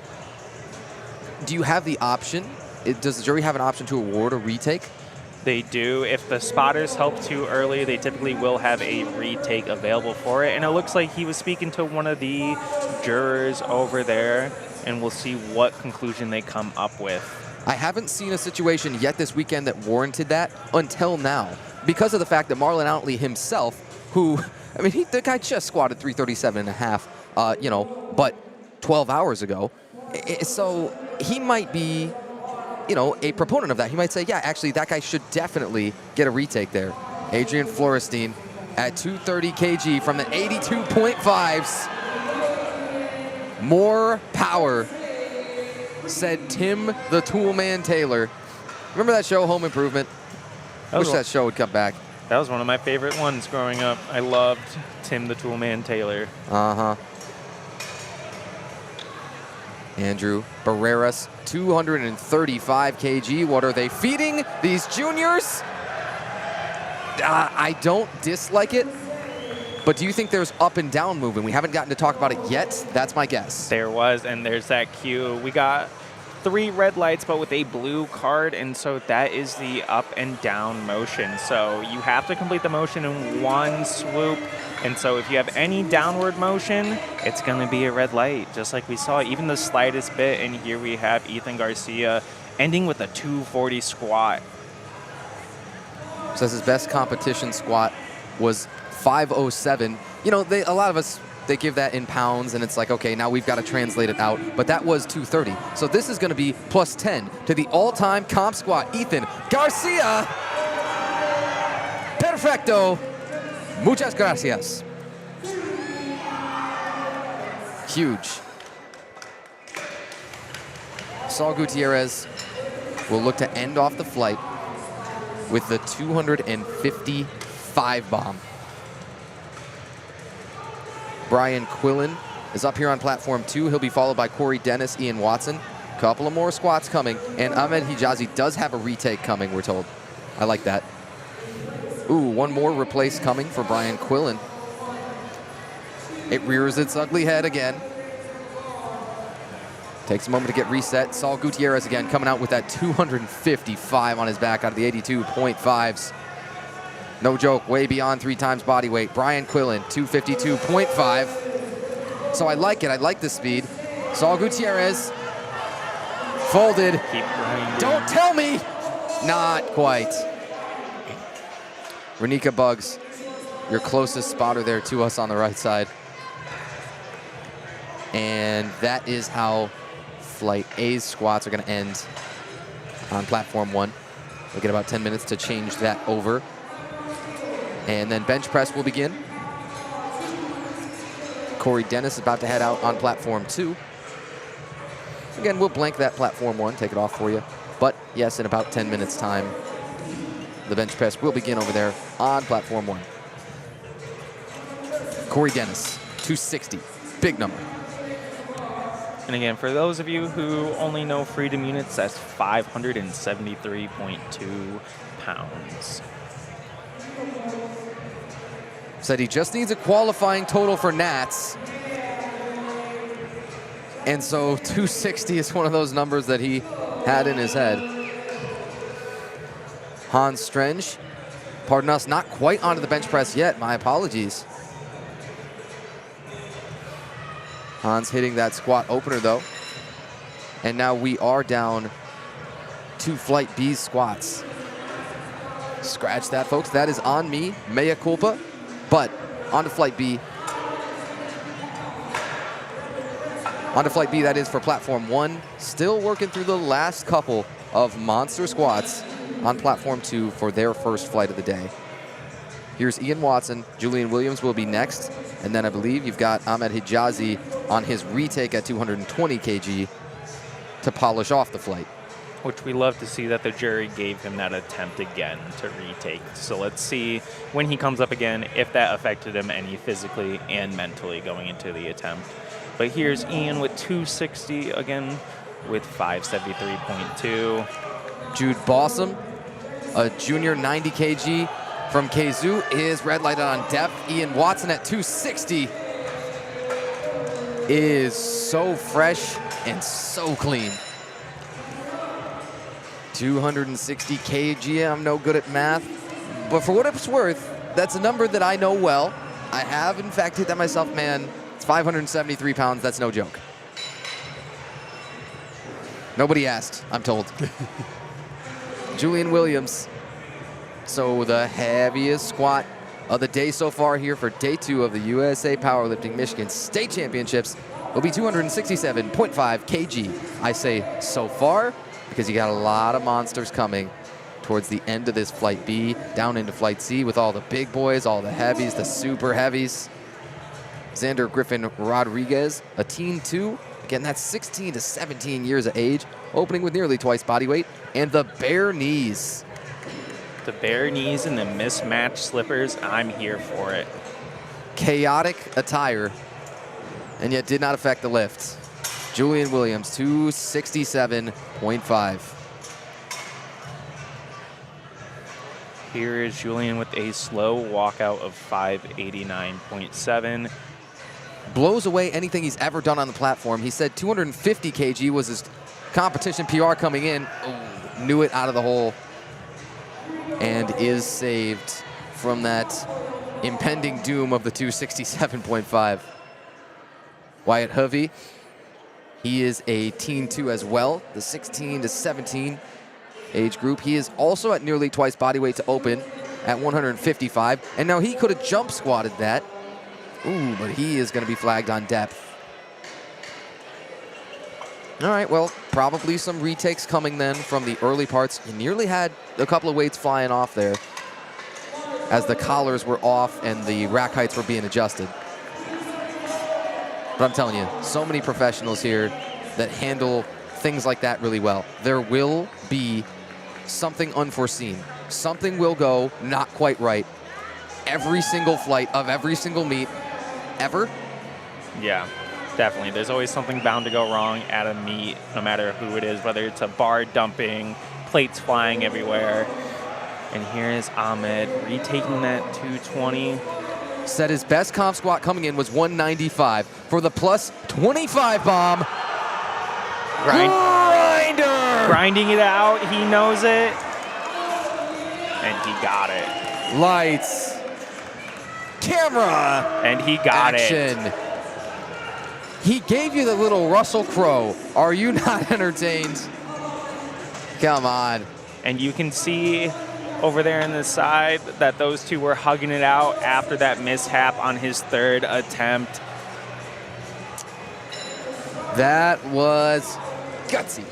Do you have the option? Does the jury have an option to award a retake? They do. If the spotters help too early, they typically will have a retake available for it. And it looks like he was speaking to one of the jurors over there, and we'll see what conclusion they come up with. I haven't seen a situation yet this weekend that warranted that until now, because of the fact that Marlon Outley himself, who, I mean, the guy just squatted 337 and a half, but 12 hours ago. So he might be, a proponent of that. He might say, yeah, actually, that guy should definitely get a retake there. Adrian Florenstein at 230 kg from the 82.5s. More power, said Tim the Toolman Taylor. Remember that show, Home Improvement? Wish that show would come back. That was one of my favorite ones growing up. I loved Tim the Toolman Taylor. Uh-huh. Andrew Barreras, 235 kg. What are they feeding these juniors? I don't dislike it, but do you think there's up and down movement? We haven't gotten to talk about it yet. That's my guess. There was, and there's that cue. We got 3 red lights, but with a blue card, and so that is the up and down motion. So you have to complete the motion in one swoop, and so if you have any downward motion, it's going to be a red light, just like we saw, even the slightest bit. And here we have Ethan Garcia ending with a 240 squat. Says his best competition squat was 507. A lot of us, they give that in pounds, and it's like, okay, now we've got to translate it out. But that was 230. So this is going to be plus 10 to the all-time comp squat. Ethan Garcia. Perfecto. Muchas gracias. Huge. Saul Gutierrez will look to end off the flight with the 255 bomb. Brian Quillen is up here on platform 2. He'll be followed by Corey Dennis, Ian Watson. Couple of more squats coming, and Ahmed Hijazi does have a retake coming, we're told. I like that. Ooh, one more replace coming for Brian Quillen. It rears its ugly head again. Takes a moment to get reset. Saul Gutierrez again coming out with that 255 on his back out of the 82.5s. No joke, way beyond 3 times body weight. Brian Quillen, 252.5. So I like it. I like the speed. Saul Gutierrez, folded. Keep grinding. Don't tell me. Not quite. Renika Bugs, your closest spotter there to us on the right side. And that is how Flight A's squats are going to end on platform 1. We'll get about 10 minutes to change that over. And then bench press will begin. Corey Dennis is about to head out on platform 2. Again, we'll blank that platform 1, take it off for you. But yes, in about 10 minutes time, the bench press will begin over there on platform 1. Corey Dennis, 260, big number. And again, for those of you who only know freedom units, that's 573.2 pounds. Said he just needs a qualifying total for Nats. And so 260 is one of those numbers that he had in his head. Hans Strenge, pardon us, not quite onto the bench press yet. My apologies. Hans hitting that squat opener, though. And now we are down to Flight B's squats. Scratch that, folks. That is on me. Mea culpa. But on to Flight B. On to Flight B, that is for platform 1. Still working through the last couple of monster squats on platform 2 for their first flight of the day. Here's Ian Watson. Julian Williams will be next. And then I believe you've got Ahmed Hijazi on his retake at 220 kg to polish off the flight. which we love to see that the jury gave him that attempt again to retake. So let's see when he comes up again if that affected him any physically and mentally going into the attempt. But here's Ian with 260 again with 573.2. Jude Bossum, a junior 90 kg from KZoo, is red lighted on depth. Ian Watson at 260 is so fresh and so clean. 260 kg, I'm no good at math, but for what it's worth, that's a number that I know well. I have, in fact, hit that myself, man. It's 573 pounds, that's no joke. Nobody asked, I'm told. Julian Williams. So the heaviest squat of the day so far here for day 2 of the USA Powerlifting Michigan State Championships will be 267.5 kg. I say so far because you got a lot of monsters coming towards the end of this Flight B, down into Flight C with all the big boys, all the heavies, the super heavies. Xander Griffin Rodriguez, a teen 2. Again, that's 16 to 17 years of age, opening with nearly twice body weight, and the bare knees. The bare knees and the mismatched slippers, I'm here for it. Chaotic attire, and yet did not affect the lift. Julian Williams, 267.5. Here is Julian with a slow walkout of 589.7. Blows away anything he's ever done on the platform. He said 250 kg was his competition PR coming in. Ooh, knew it out of the hole and is saved from that impending doom of the 267.5. Wyatt Hovey, he is a teen 2 as well, the 16 to 17 age group. He is also at nearly twice body weight to open at 155, and now he could have jump squatted that. Ooh, but he is going to be flagged on depth. All right, well, probably some retakes coming then from the early parts. You nearly had a couple of weights flying off there as the collars were off and the rack heights were being adjusted. But I'm telling you, so many professionals here that handle things like that really well. There will be something unforeseen. Something will go not quite right every single flight of every single meet ever. Yeah, definitely. There's always something bound to go wrong at a meet, no matter who it is, whether it's a bar dumping, plates flying everywhere. And here is Ahmed retaking that 220. Said his best comp squat coming in was 195 for the plus 25 bomb. Grinder! Grinding it out. He knows it. And he got it. Lights. Camera. And he got action. it. He gave you the little Russell Crowe. Are you not entertained? Come on. And you can see over there on the side that those two were hugging it out after that mishap on his 3rd attempt. That was gutsy.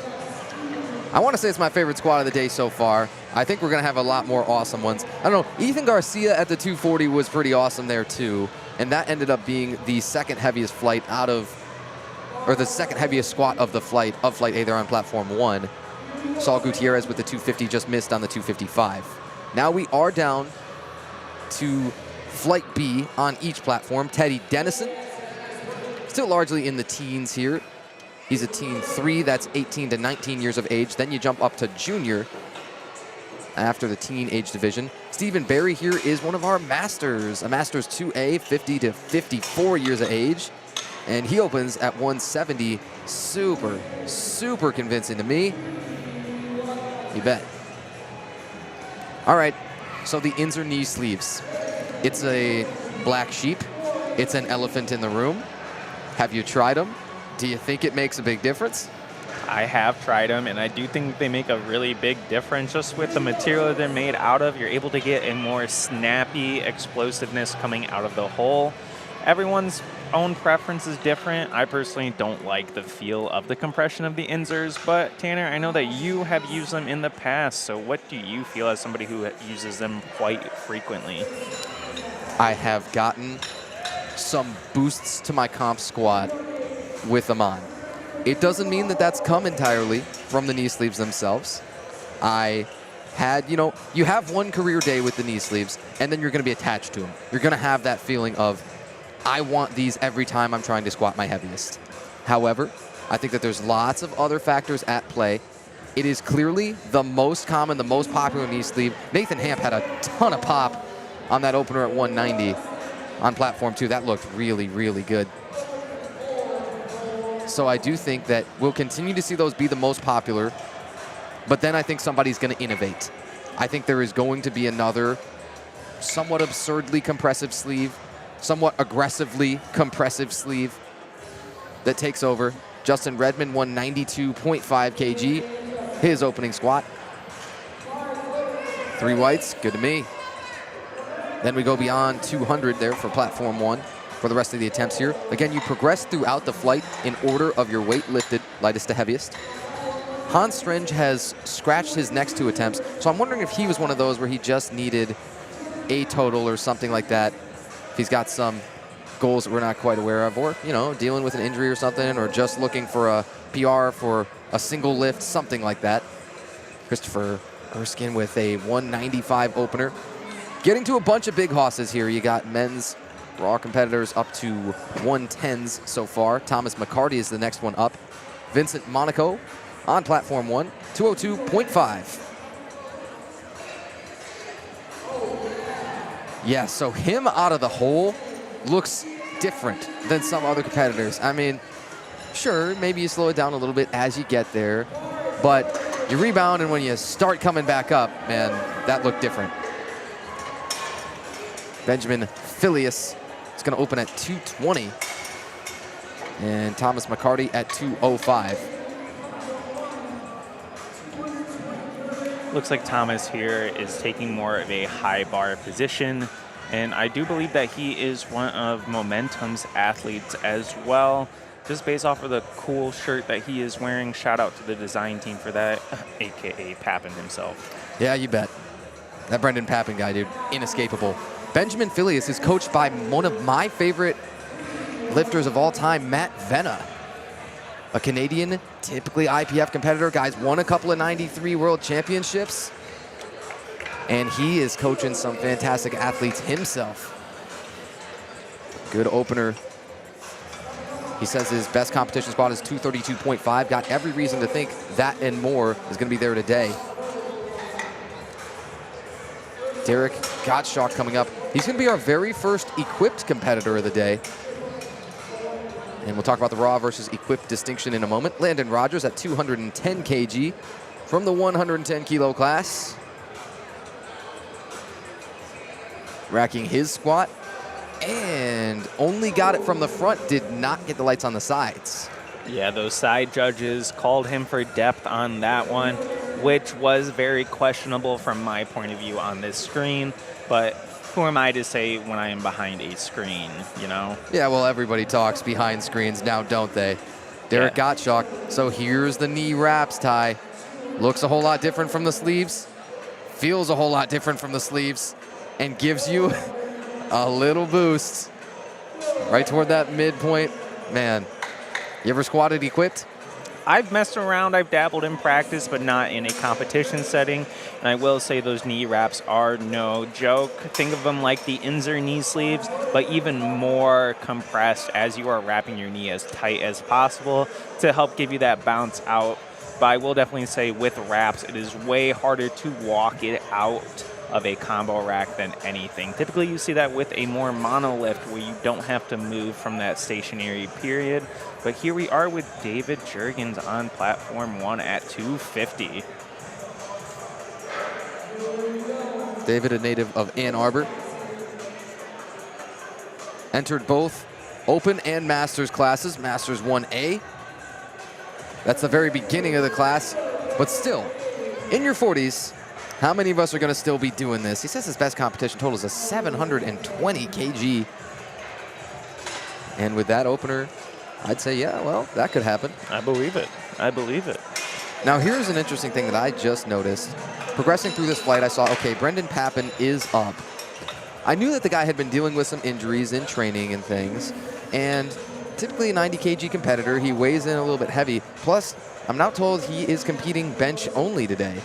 I want to say it's my favorite squat of the day so far. I think we're going to have a lot more awesome ones. I don't know, Ethan Garcia at the 240 was pretty awesome there too. And that ended up being the second heaviest flight out of, or the second heaviest squat of the flight, of Flight A there on platform 1. Saul Gutierrez with the 250 just missed on the 255. Now we are down to Flight B on each platform. Teddy Dennison, still largely in the teens here. He's a teen 3, that's 18 to 19 years of age. Then you jump up to junior after the teen age division. Stephen Barry here is one of our masters, a Masters 2A, 50 to 54 years of age. And he opens at 170. Super, super convincing to me. You bet. All right, so the ins or knee sleeves. It's a black sheep. It's an elephant in the room. Have you tried them? Do you think it makes a big difference? I have tried them, and I do think they make a really big difference. Just with the material that they're made out of, you're able to get a more snappy explosiveness coming out of the hole. Everyone's own preference is different. I personally don't like the feel of the compression of the Inzers, but Tanner, I know that you have used them in the past, so what do you feel as somebody who uses them quite frequently? I have gotten some boosts to my comp squat with them on. It doesn't mean that that's come entirely from the knee sleeves themselves. I had, you have one career day with the knee sleeves, and then you're going to be attached to them. You're going to have that feeling of, I want these every time I'm trying to squat my heaviest. However, I think that there's lots of other factors at play. It is clearly the most common, the most popular knee sleeve. Nathan Hamp had a ton of pop on that opener at 190 on platform 2. That looked really, really good. So I do think that we'll continue to see those be the most popular, but then I think somebody's going to innovate. I think there is going to be another somewhat absurdly compressive sleeve, somewhat aggressively compressive sleeve that takes over. Justin Redmond, 192.5 kg, his opening squat. 3 whites, good to me. Then we go beyond 200 there for platform 1 for the rest of the attempts here. Again, you progress throughout the flight in order of your weight lifted, lightest to heaviest. Hans Strenge has scratched his next 2 attempts, so I'm wondering if he was one of those where he just needed a total or something like that. If he's got some goals that we're not quite aware of, or, dealing with an injury or something, or just looking for a PR for a single lift, something like that. Christopher Erskine with a 195 opener. Getting to a bunch of big hosses here. You got men's raw competitors up to 110s so far. Thomas McCarty is the next one up. Vincent Monaco on platform 1, 202.5. Yeah, so him out of the hole looks different than some other competitors. I mean, sure, maybe you slow it down a little bit as you get there, but you rebound, and when you start coming back up, man, that looked different. Benjamin Filius is going to open at 220, and Thomas McCarty at 205. Looks like Thomas here is taking more of a high bar position, and I do believe that he is one of Momentum's athletes as well, just based off of the cool shirt that he is wearing. Shout out to the design team for that, aka Papin himself. Yeah, you bet. That Brendan Papin guy, dude, inescapable. Benjamin Filius is coached by one of my favorite lifters of all time, Matt Venna. A Canadian, typically IPF competitor. Guy's won a couple of 93 world championships. And he is coaching some fantastic athletes himself. Good opener. He says his best competition squat is 232.5. Got every reason to think that and more is going to be there today. Derek Gottschalk coming up. He's going to be our very first equipped competitor of the day. And we'll talk about the raw versus equipped distinction in a moment. Landon Rogers at 210 kg from the 110 kilo class. Racking his squat. And only got it from the front, did not get the lights on the sides. Yeah, those side judges called him for depth on that one, which was very questionable from my point of view on this screen. But who am I to say when I am behind a screen, Yeah, well, everybody talks behind screens now, don't they? Derek Gottschalk. So here's the knee wraps, Ty. Looks a whole lot different from the sleeves. Feels a whole lot different from the sleeves. And gives you a little boost right toward that midpoint. Man, you ever squatted equipped? I've messed around, I've dabbled in practice, but not in a competition setting. And I will say those knee wraps are no joke. Think of them like the Inzer knee sleeves, but even more compressed as you are wrapping your knee as tight as possible to help give you that bounce out. But I will definitely say with wraps, it is way harder to walk it out of a combo rack than anything. Typically you see that with a more monolift where you don't have to move from that stationary period. But here we are with David Jurgens on platform 1 at 250. David, a native of Ann Arbor. Entered both Open and Masters classes, Masters 1A. That's the very beginning of the class, but still, in your 40s, how many of us are going to still be doing this? He says his best competition total is a 720 kg. And with that opener, I'd say, yeah, well, that could happen. I believe it. I believe it. Now, here's an interesting thing that I just noticed. Progressing through this flight, I saw, okay, Brendan Papin is up. I knew that the guy had been dealing with some injuries in training and things. And typically a 90 kg competitor. He weighs in a little bit heavy. Plus, I'm now told he is competing bench only today.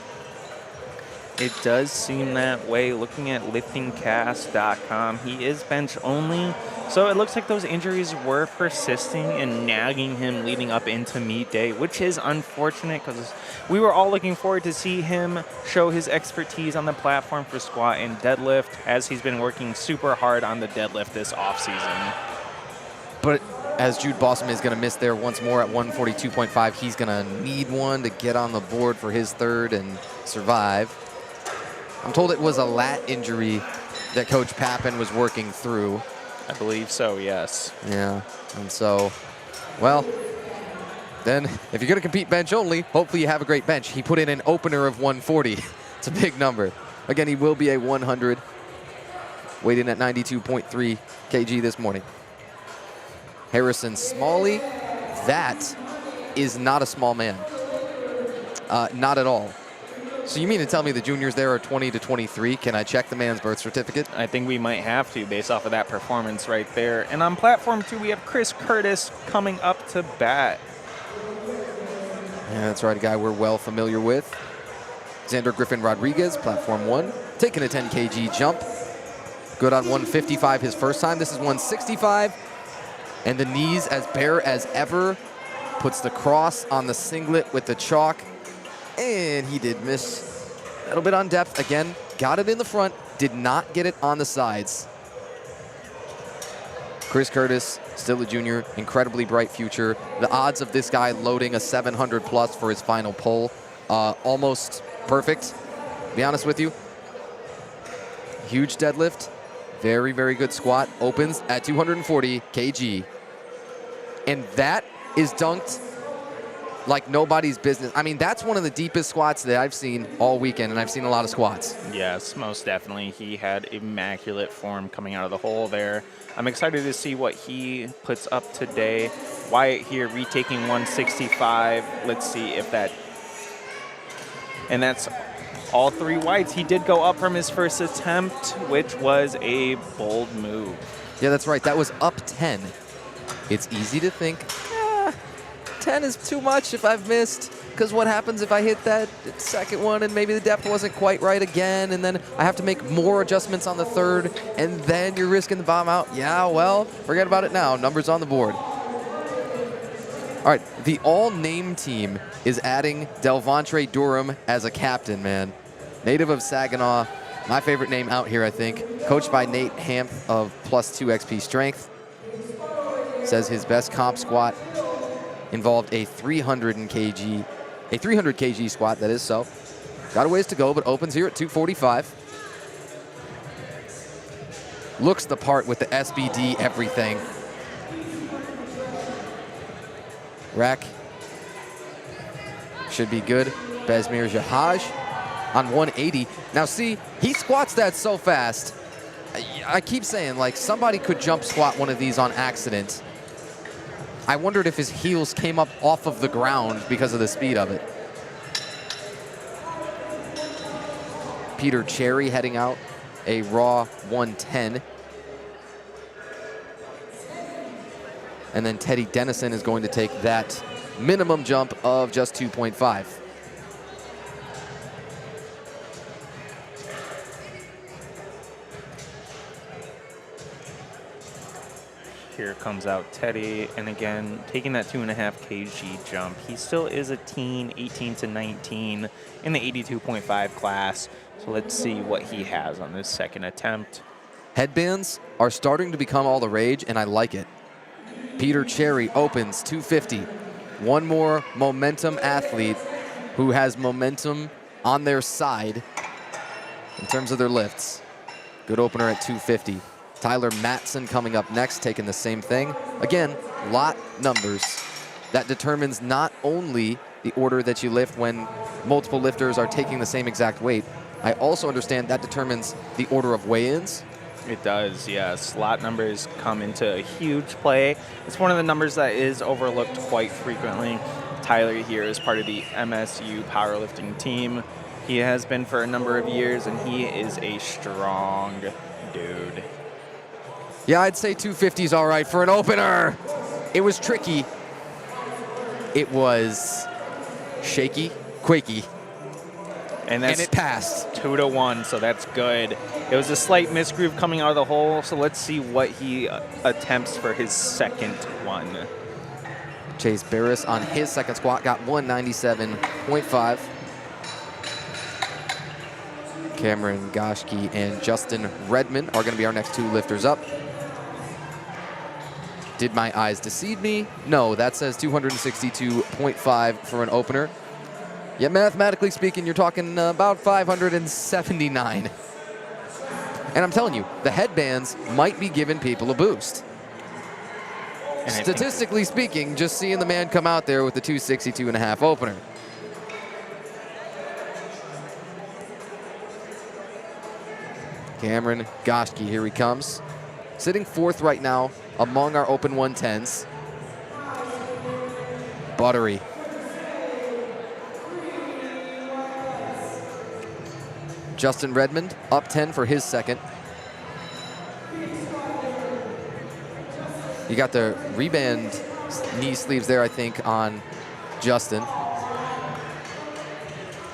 It does seem that way. Looking at liftingcast.com, he is bench only. So it looks like those injuries were persisting and nagging him leading up into meet day, which is unfortunate because we were all looking forward to see him show his expertise on the platform for squat and deadlift, as he's been working super hard on the deadlift this offseason. But as Jude Bossum is going to miss there once more at 142.5, he's going to need one to get on the board for his third and survive. I'm told it was a lat injury that Coach Pappen was working through. I believe so, yes. Yeah, and so, well, then if you're going to compete bench only, hopefully you have a great bench. He put in an opener of 140. It's a big number. Again, he will be a 100, weighed in at 92.3 kg this morning. Harrison Smalley, that is not a small man. Not at all. So you mean to tell me the juniors there are 20 to 23? Can I check the man's birth certificate? I think we might have to based off of that performance right there. And on platform 2, we have Chris Curtis coming up to bat. Yeah, that's right, a guy we're well familiar with. Xander Griffin Rodriguez, platform 1, taking a 10 kg jump. Good on 155 his first time. This is 165. And the knees as bare as ever. Puts the cross on the singlet with the chalk. And he did miss a little bit on depth. Again, got it in the front, did not get it on the sides. Chris Curtis, still a junior, incredibly bright future. The odds of this guy loading a 700 plus for his final pull, almost perfect, to be honest with you. Huge deadlift, very, very good squat. Opens at 240 kg. And that is dunked like nobody's business. I mean, that's one of the deepest squats that I've seen all weekend, and I've seen a lot of squats. Yes, most definitely. He had immaculate form coming out of the hole there. I'm excited to see what he puts up today. Wyatt here retaking 165. Let's see if that... And that's all 3 whites. He did go up from his first attempt, which was a bold move. Yeah, that's right. That was up 10. It's easy to think, 10 is too much if I've missed, because what happens if I hit that second one and maybe the depth wasn't quite right again, and then I have to make more adjustments on the third, and then you're risking the bomb out? Yeah, well, forget about it now. Numbers on the board. All right, the all-name team is adding Delvantre Durham as a captain, man. Native of Saginaw, my favorite name out here, I think. Coached by Nate Hamp of +2 XP Strength. Says his best comp squat involved a 300 kg squat, that is so. Got a ways to go, but opens here at 245. Looks the part with the SBD everything. Rack should be good. Besmir Jahaj on 180. Now see, he squats that so fast. I keep saying, like, somebody could jump squat one of these on accident. I wondered if his heels came up off of the ground because of the speed of it. Peter Cherry heading out, a raw 110. And then Teddy Dennison is going to take that minimum jump of just 2.5. Here comes out Teddy, and again, taking that 2.5 kg jump. He still is a teen, 18 to 19, in the 82.5 class. So let's see what he has on this second attempt. Headbands are starting to become all the rage, and I like it. Peter Cherry opens 250. One more momentum athlete who has momentum on their side in terms of their lifts. Good opener at 250. Tyler Matson coming up next, taking the same thing. Again, lot numbers. That determines not only the order that you lift when multiple lifters are taking the same exact weight. I also understand that determines the order of weigh-ins. It does, yes. Lot numbers come into a huge play. It's one of the numbers that is overlooked quite frequently. Tyler here is part of the MSU powerlifting team. He has been for a number of years, and he is a strong dude. Yeah, I'd say 250 is all right for an opener. It was tricky. It was shaky, quaky, and it passed. 2-1, so that's good. It was a slight misgroove coming out of the hole, so let's see what he attempts for his second one. Chase Barris on his second squat got 197.5. Cameron Goschke and Justin Redmond are going to be our next two lifters up. Did my eyes deceive me? No, that says 262.5 for an opener. Yet mathematically speaking, you're talking about 579. And I'm telling you, the headbands might be giving people a boost. And statistically speaking, just seeing the man come out there with the 262.5 opener. Cameron Goschke, here he comes. Sitting fourth right now among our open 110s. Buttery. Justin Redmond up 10 for his second. You got the reband knee sleeves there, I think, on Justin.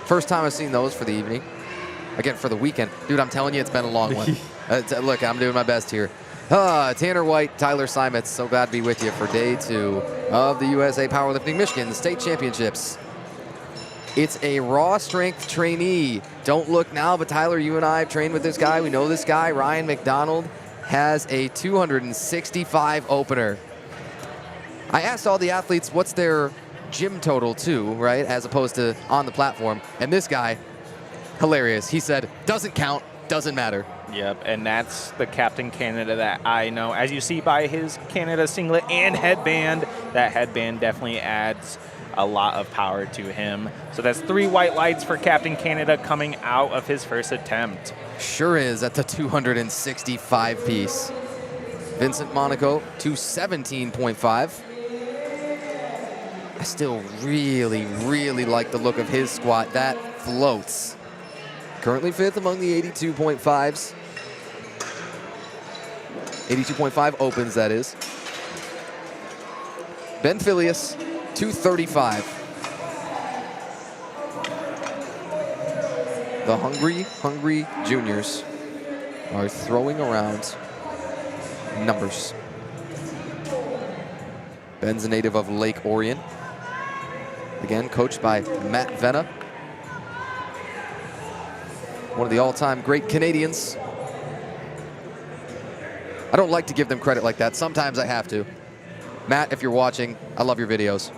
First time I've seen those for the evening. Again, for the weekend. Dude, I'm telling you, it's been a long one. Look, I'm doing my best here. Tanner White, Tyler Simons, so glad to be with you for day 2 of the USA Powerlifting Michigan State Championships. It's a raw strength trainee. Don't look now, but Tyler, you and I have trained with this guy. We know this guy. Ryan McDonald has a 265 opener. I asked all the athletes what's their gym total too, right, as opposed to on the platform. And this guy, hilarious. He said, doesn't count, doesn't matter. Yep, and that's the Captain Canada that I know. As you see by his Canada singlet and headband, that headband definitely adds a lot of power to him. So that's 3 white lights for Captain Canada coming out of his first attempt. Sure is at the 265 piece. Vincent Monaco, 217.5. I still really, really like the look of his squat. That floats. Currently 5th among the 82.5s. 82.5 opens, that is. Ben Filius, 235. The hungry juniors are throwing around numbers. Ben's a native of Lake Orion. Again, coached by Matt Venna. One of the all-time great Canadians. I don't like to give them credit like that. Sometimes I have to. Matt, if you're watching, I love your videos.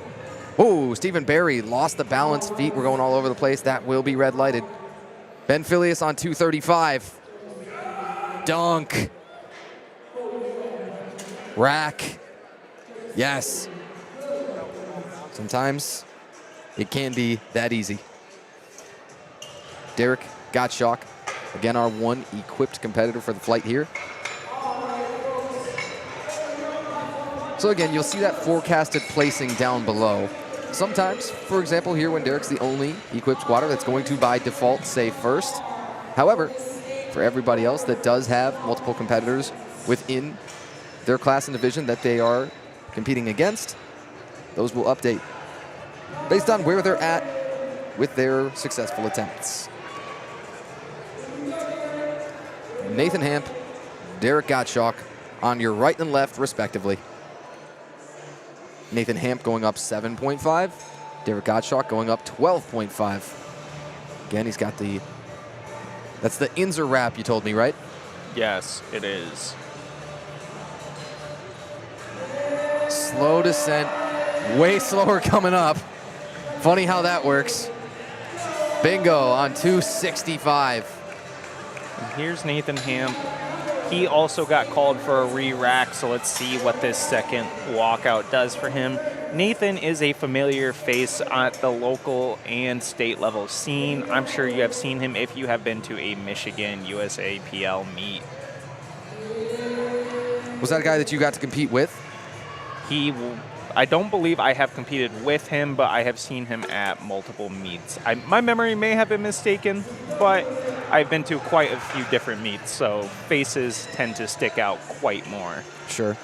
Oh, Stephen Barry lost the balance. Feet were going all over the place. That will be red lighted. Ben Filius on 235. Dunk. Rack. Yes. Sometimes it can be that easy. Derek Gottschalk, again, our one equipped competitor for the flight here. So again, you'll see that forecasted placing down below. Sometimes, for example, here when Derek's the only equipped squatter, that's going to by default say first. However, for everybody else that does have multiple competitors within their class and division that they are competing against, those will update based on where they're at with their successful attempts. Nathan Hamp, Derek Gottschalk on your right and left, respectively. Nathan Hamp going up 7.5. Derek Gottschalk going up 12.5. Again, he's got the, that's the Inzer wrap you told me, right? Yes, it is. Slow descent, way slower coming up. Funny how that works. Bingo on 265. And here's Nathan Hamp. He also got called for a re-rack, so let's see what this second walkout does for him. Nathan is a familiar face at the local and state level scene. I'm sure you have seen him if you have been to a Michigan USAPL meet. Was that a guy that you got to compete with? I don't believe I have competed with him, but I have seen him at multiple meets. My memory may have been mistaken, but I've been to quite a few different meets, so faces tend to stick out quite more. Sure.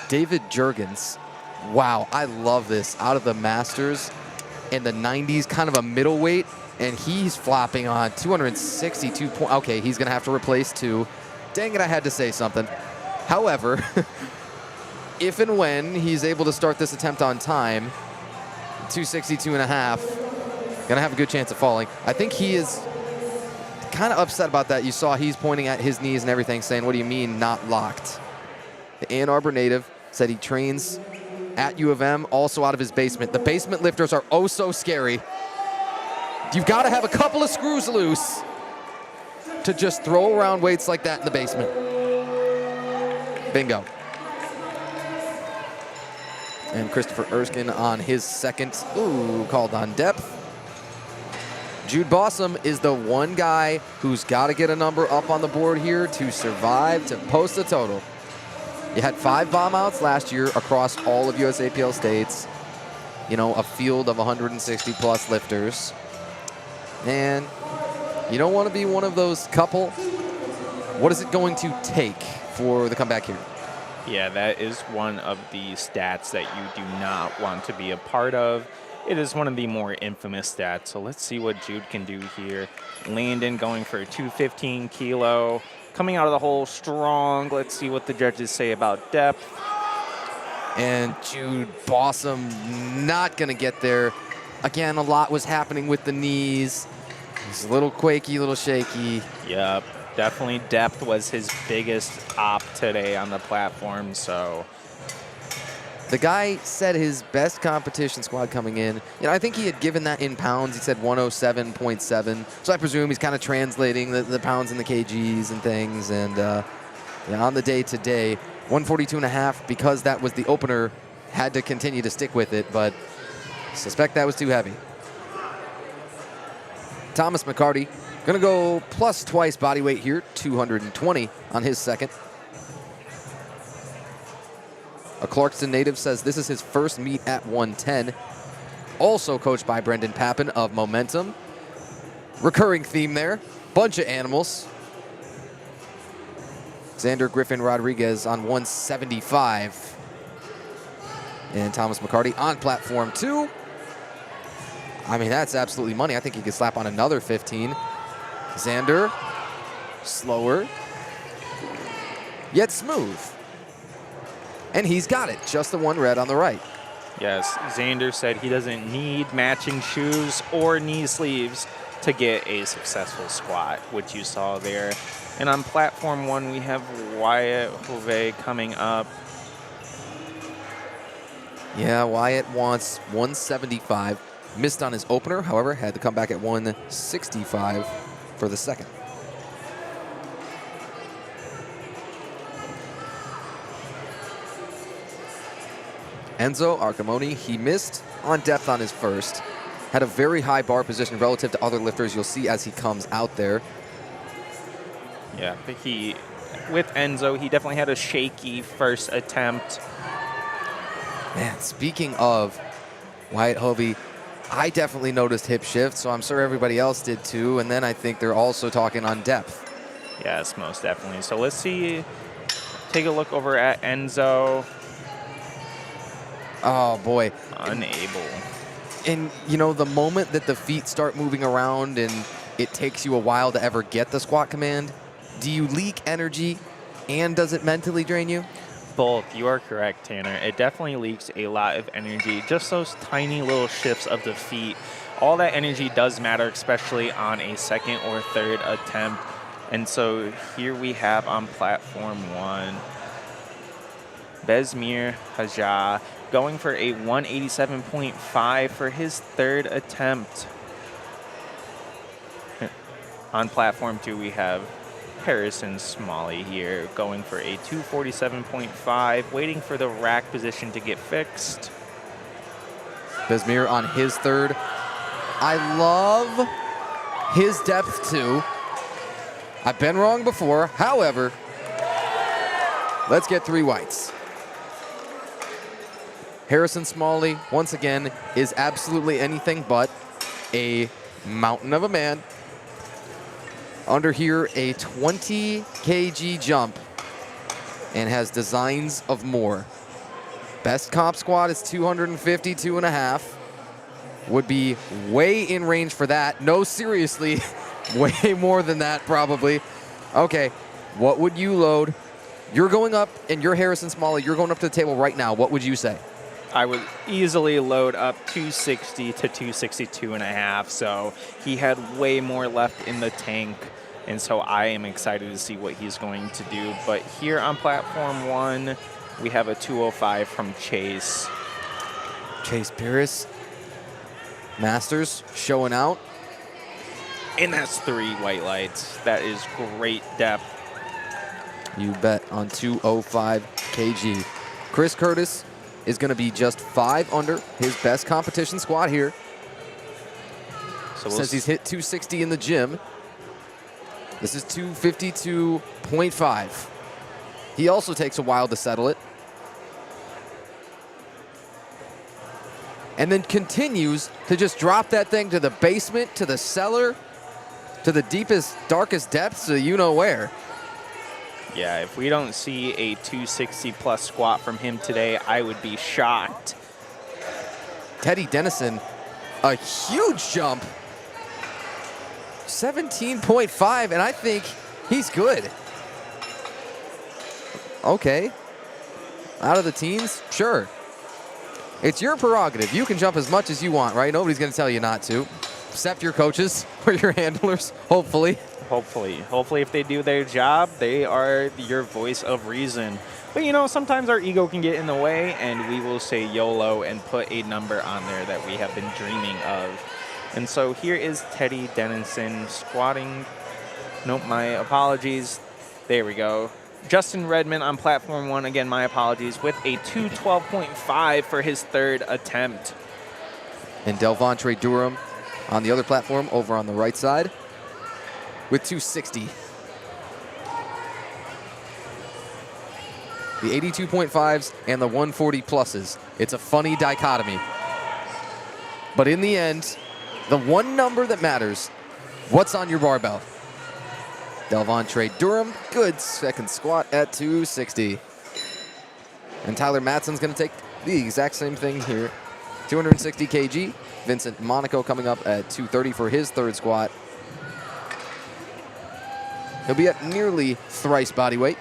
David Jurgens. Wow, I love this. Out of the Masters in the 90s, kind of a middleweight, and he's flopping on 262 points. Okay, he's going to have to replace 2. Dang it, I had to say something. However, if and when he's able to start this attempt on time, 262 and a half, going to have a good chance of falling. I think he is kind of upset about that. You saw he's pointing at his knees and everything, saying, what do you mean not locked? The Ann Arbor native said he trains at U of M, also out of his basement. The basement lifters are oh so scary. You've got to have a couple of screws loose to just throw around weights like that in the basement. Bingo. And Christopher Erskine on his second. Ooh, called on depth. Jude Bossum is the one guy who's got to get a number up on the board here to survive, to post a total. You had 5 bomb outs last year across all of USAPL states. You know, a field of 160 plus lifters. And you don't want to be one of those couple. What is it going to take for the comeback here? Yeah, that is one of the stats that you do not want to be a part of. It is one of the more infamous stats. So let's see what Jude can do here. Landon going for a 215 kilo. Coming out of the hole strong. Let's see what the judges say about depth. And Jude Bossum not going to get there. Again, a lot was happening with the knees. He's a little quaky, a little shaky. Yep, definitely depth was his biggest op today on the platform, so. The guy said his best competition squad coming in, you know, I think he had given that in pounds. He said 107.7. So I presume he's kind of translating the pounds and the kgs and things. And yeah, on the day today, 142.5, because that was the opener, had to continue to stick with it, but suspect that was too heavy. Thomas McCarty gonna go plus twice body weight here, 220 on his second. A Clarkston native says this is his first meet at 110. Also coached by Brendan Pappen of Momentum. Recurring theme there. Bunch of animals. Xander Griffin Rodriguez on 175. And Thomas McCarty on platform 2. I mean, that's absolutely money. I think he could slap on another 15. Xander, slower, yet smooth. And he's got it, just the one red on the right. Yes, Xander said he doesn't need matching shoes or knee sleeves to get a successful squat, which you saw there. And on platform 1, we have Wyatt Hove coming up. Yeah, Wyatt wants 175. Missed on his opener, however, had to come back at 165 for the second. Enzo Arcamoni, he missed on depth on his first. Had a very high bar position relative to other lifters you'll see as he comes out there. Yeah, but with Enzo, he definitely had a shaky first attempt. Man, speaking of Wyatt Hovey, I definitely noticed hip shift, so I'm sure everybody else did too. And then I think they're also talking on depth. Yes, most definitely. So let's see, take a look over at Enzo. Oh boy. Unable. And you know, the moment that the feet start moving around and it takes you a while to ever get the squat command, do you leak energy and does it mentally drain you? Both. You are correct, Tanner. It definitely leaks a lot of energy. Just those tiny little shifts of the feet. All that energy does matter, especially on a second or third attempt. And so here we have on platform 1, Besmir Haja going for a 187.5 for his third attempt. On platform 2, we have Harrison Smalley here going for a 247.5, waiting for the rack position to get fixed. Besmir on his third. I love his depth too. I've been wrong before. However, let's get 3 whites. Harrison Smalley, once again, is absolutely anything but a mountain of a man. Under here, a 20 kg jump and has designs of more. Best comp squat is 252.5. Would be way in range for that. No, seriously, way more than that probably. Okay, what would you load? You're going up, and you're Harrison Smalley. You're going up to the table right now. What would you say? I would easily load up 260 to 262.5. So he had way more left in the tank. And so I am excited to see what he's going to do. But here on platform 1, we have a 205 from Chase. Chase Pierce. Masters showing out. And that's 3 white lights. That is great depth. You bet on 205 kg. Chris Curtis is going to be just 5 under his best competition squat here. So since he's hit 260 in the gym, this is 252.5. He also takes a while to settle it. And then continues to just drop that thing to the basement, to the cellar, to the deepest, darkest depths of you know where. Yeah, if we don't see a 260-plus squat from him today, I would be shocked. Teddy Dennison, a huge jump. 17.5, and I think he's good. Okay. Out of the teens? Sure. It's your prerogative. You can jump as much as you want, right? Nobody's going to tell you not to, except your coaches or your handlers, hopefully. Hopefully if they do their job, they are your voice of reason. But, you know, sometimes our ego can get in the way, and we will say YOLO and put a number on there that we have been dreaming of. And so here is Teddy Dennison squatting. Nope, my apologies. There we go. Justin Redmond on platform 1, again, my apologies, with a 212.5 for his 3rd attempt. And Delvontre Durham on the other platform over on the right side with 260. The 82.5s and the 140 pluses. It's a funny dichotomy. But in the end, the one number that matters, what's on your barbell? Delvontre Durham, good second squat at 260. And Tyler Matson's going to take the exact same thing here. 260 kg. Vincent Monaco coming up at 230 for his 3rd squat. He'll be at nearly thrice body weight.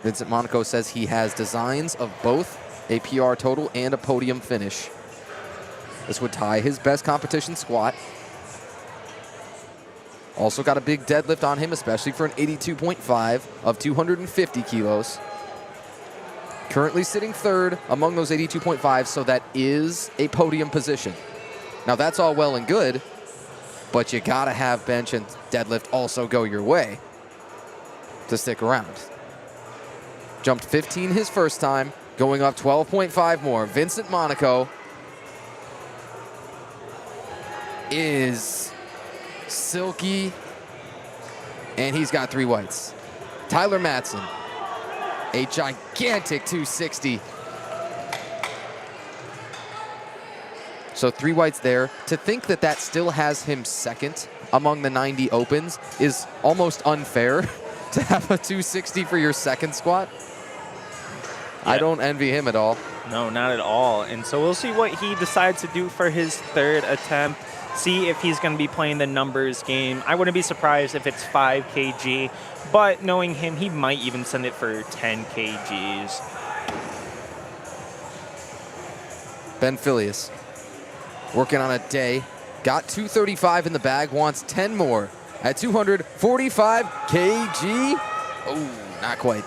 Vincent Monaco says he has designs of both a PR total and a podium finish. This would tie his best competition squat. Also got a big deadlift on him, especially for an 82.5 of 250 kilos. Currently sitting 3rd among those 82.5, so that is a podium position. Now that's all well and good, but you gotta have bench and deadlift also go your way to stick around. Jumped 15 his first time, going up 12.5 more. Vincent Monaco is silky, and he's got 3 whites. Tyler Matson, a gigantic 260. So 3 whites there. To think that that still has him 2nd among the 90 opens is almost unfair to have a 260 for your 2nd squat. Yeah. I don't envy him at all. No, not at all. And so we'll see what he decides to do for his 3rd attempt. See if he's going to be playing the numbers game. I wouldn't be surprised if it's 5 kg, but knowing him, he might even send it for 10 kgs. Ben Filius working on a day. Got 235 in the bag, wants 10 more at 245 kg. Oh, not quite.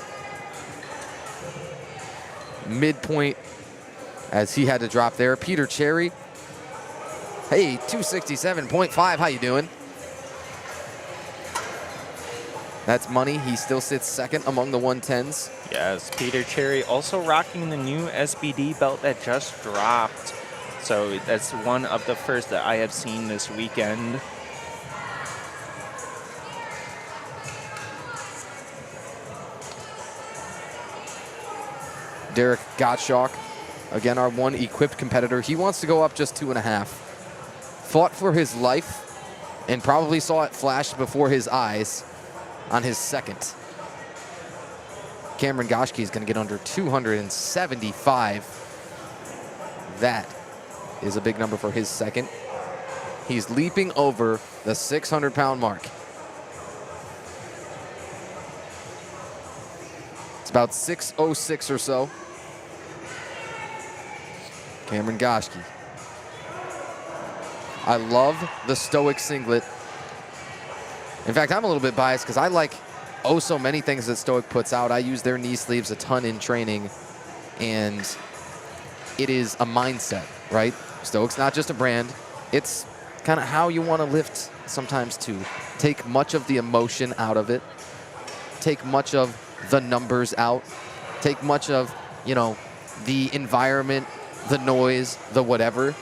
Midpoint as he had to drop there. Peter Cherry. Hey, 267.5, how you doing? That's money. He still sits 2nd among the 110s. Yes, Peter Cherry also rocking the new SBD belt that just dropped. So that's one of the first that I have seen this weekend. Derek Gottschalk, again, our one equipped competitor. He wants to go up just 2.5. Fought for his life and probably saw it flash before his eyes on his second. Cameron Goschke is going to get under 275. That is a big number for his second. He's leaping over the 600-pound mark. It's about 6:06 or so. Cameron Goschke. I love the Stoic singlet. In fact, I'm a little bit biased because I like so many things that Stoic puts out. I use their knee sleeves a ton in training, and it is a mindset, right? Stoic's not just a brand. It's kind of how you want to lift sometimes too. Take much of the emotion out of it. Take much of the numbers out. Take much of, you know, the environment, the noise, the whatever.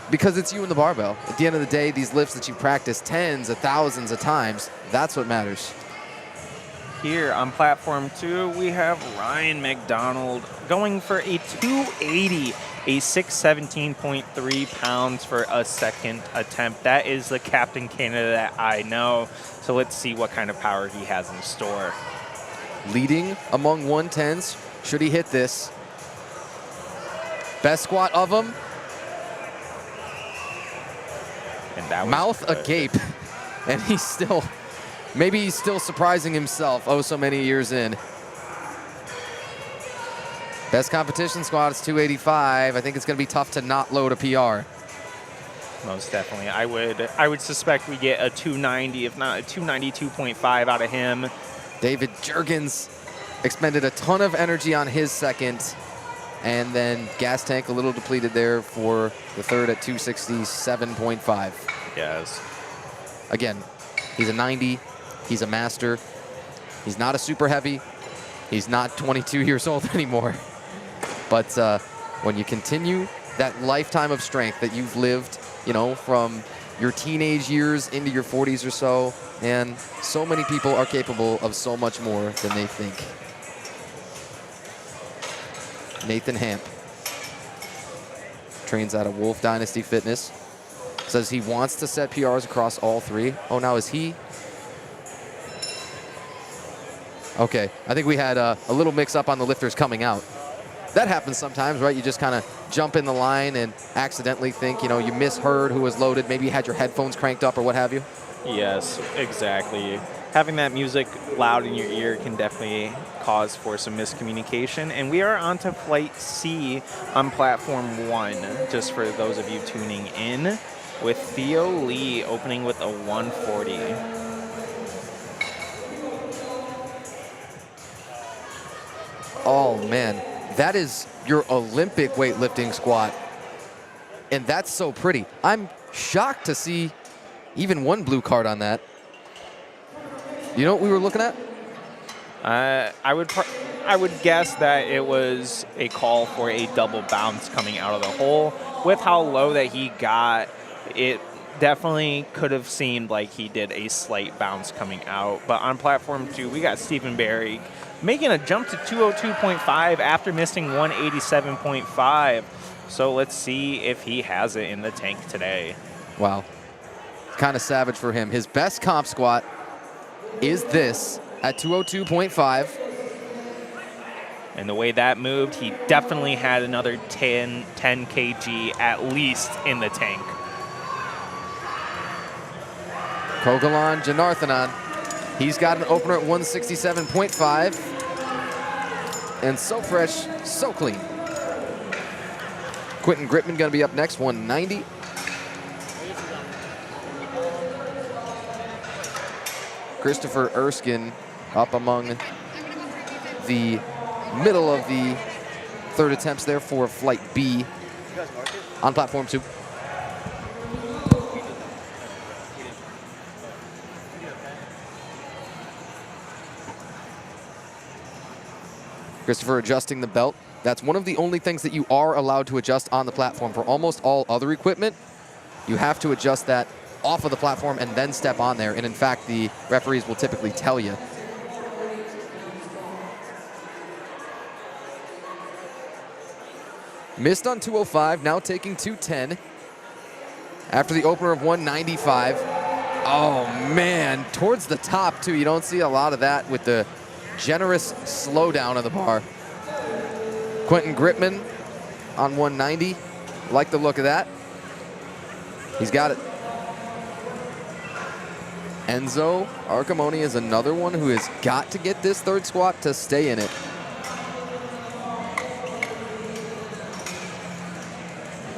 Because it's you and the barbell. At the end of the day, these lifts that you practice tens of thousands of times, that's what matters. Here on platform 2, we have Ryan McDonald going for a 280, a 617.3 pounds for a second attempt. That is the Captain Canada that I know. So let's see what kind of power he has in store. Leading among 110s, should he hit this. Best squat of them. And that was mouth good. agape, and he's still, maybe he's still surprising himself so many years in. Best competition squat is 285. I think it's going to be tough to not load a PR. Most definitely. I would suspect we get a 290, if not a 292.5 out of him. David Juergens expended a ton of energy on his second, and then gas tank a little depleted there for the third at 267.5. Yes. Again, he's a 90. He's a master. He's not a super heavy. He's not 22 years old anymore. But when you continue that lifetime of strength that you've lived, you know, from your teenage years into your 40s or so, and so many people are capable of so much more than they think. Nathan Hamp trains out of Wolf Dynasty Fitness. Says he wants to set PRs across all three. Oh, now is he? Okay, I think we had a little mix up on the lifters coming out. That happens sometimes, right? You just kind of jump in the line and accidentally think, you know, you misheard who was loaded. Maybe you had your headphones cranked up or what have you. Yes, exactly. Having that music loud in your ear can definitely cause for some miscommunication. And we are on to Flight C on Platform 1, just for those of you tuning in, with Theo Lee opening with a 140. Oh, man. That is your Olympic weightlifting squat. And that's so pretty. I'm shocked to see even one blue card on that. You know what we were looking at? I would guess that it was a call for a double bounce coming out of the hole. With how low that he got, it definitely could have seemed like he did a slight bounce coming out. But on Platform 2, we got Stephen Barry making a jump to 202.5 after missing 187.5. So let's see if he has it in the tank today. Wow. Kind of savage for him. His best comp squat is this at 202.5. And the way that moved, he definitely had another 10 kg at least in the tank. Kogalan Janarthanan. He's got an opener at 167.5. And so fresh, so clean. Quentin Gritman going to be up next, 190. Christopher Erskine up among the middle of the third attempts there for Flight B on Platform 2. Christopher adjusting the belt. That's one of the only things that you are allowed to adjust on the platform. For almost all other equipment, you have to adjust that off of the platform and then step on there. And in fact, the referees will typically tell you. Missed on 205, now taking 210 after the opener of 195. Oh, man, towards the top, too. You don't see a lot of that with the generous slowdown of the bar. Quentin Gritman on 190. Like the look of that. He's got it. Enzo Arcamoni is another one who has got to get this third squat to stay in it.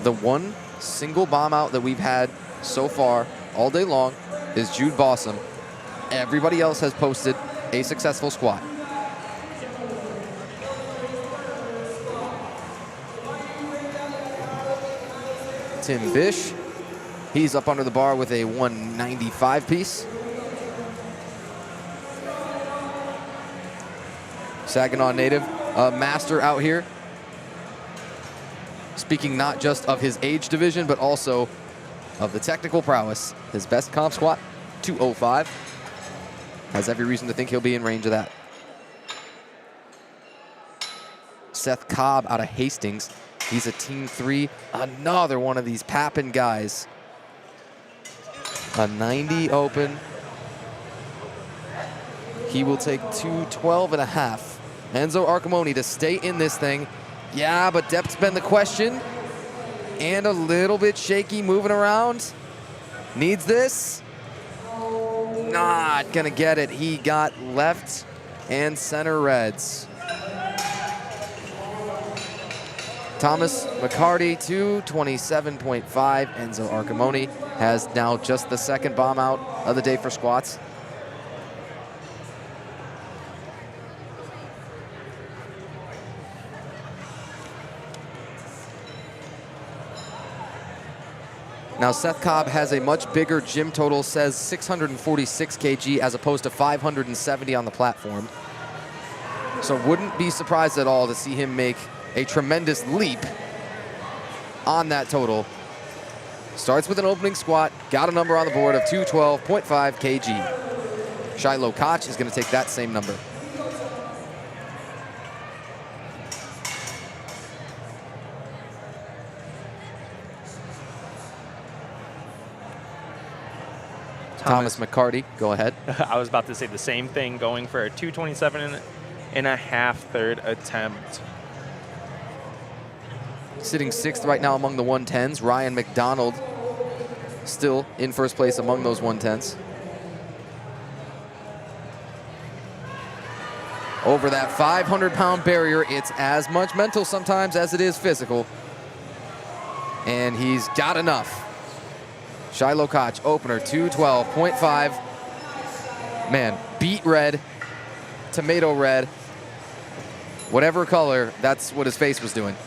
The one single bomb out that we've had so far all day long is Jude Bossum. Everybody else has posted a successful squat. Tim Bish, he's up under the bar with a 195 piece. Saginaw native, a master out here. Speaking not just of his age division, but also of the technical prowess. His best comp squat, 205. Has every reason to think he'll be in range of that. Seth Cobb out of Hastings. He's a Team 3, another one of these Papin guys. A 90 open. He will take 212 and a half. Enzo Arcamoni to stay in this thing. Yeah, but depth's been the question. And a little bit shaky moving around. Needs this. Not gonna get it. He got left and center reds. Thomas McCarty, 227.5. Enzo Arcamoni has now just the second bomb out of the day for squats. Now, Seth Cobb has a much bigger gym total, says 646 kg as opposed to 570 on the platform. So wouldn't be surprised at all to see him make a tremendous leap on that total. Starts with an opening squat, got a number on the board of 212.5 kg. Shiloh Koch is going to take that same number. Thomas McCarty, go ahead. I was about to say the same thing, going for a 227 and a half third attempt. Sitting sixth right now among the 110s. Ryan McDonald still in first place among those 110s. Over that 500-pound barrier, it's as much mental sometimes as it is physical. And he's got enough. Shiloh Koch, opener, 212.5. Man, beet red, tomato red, whatever color, that's what his face was doing.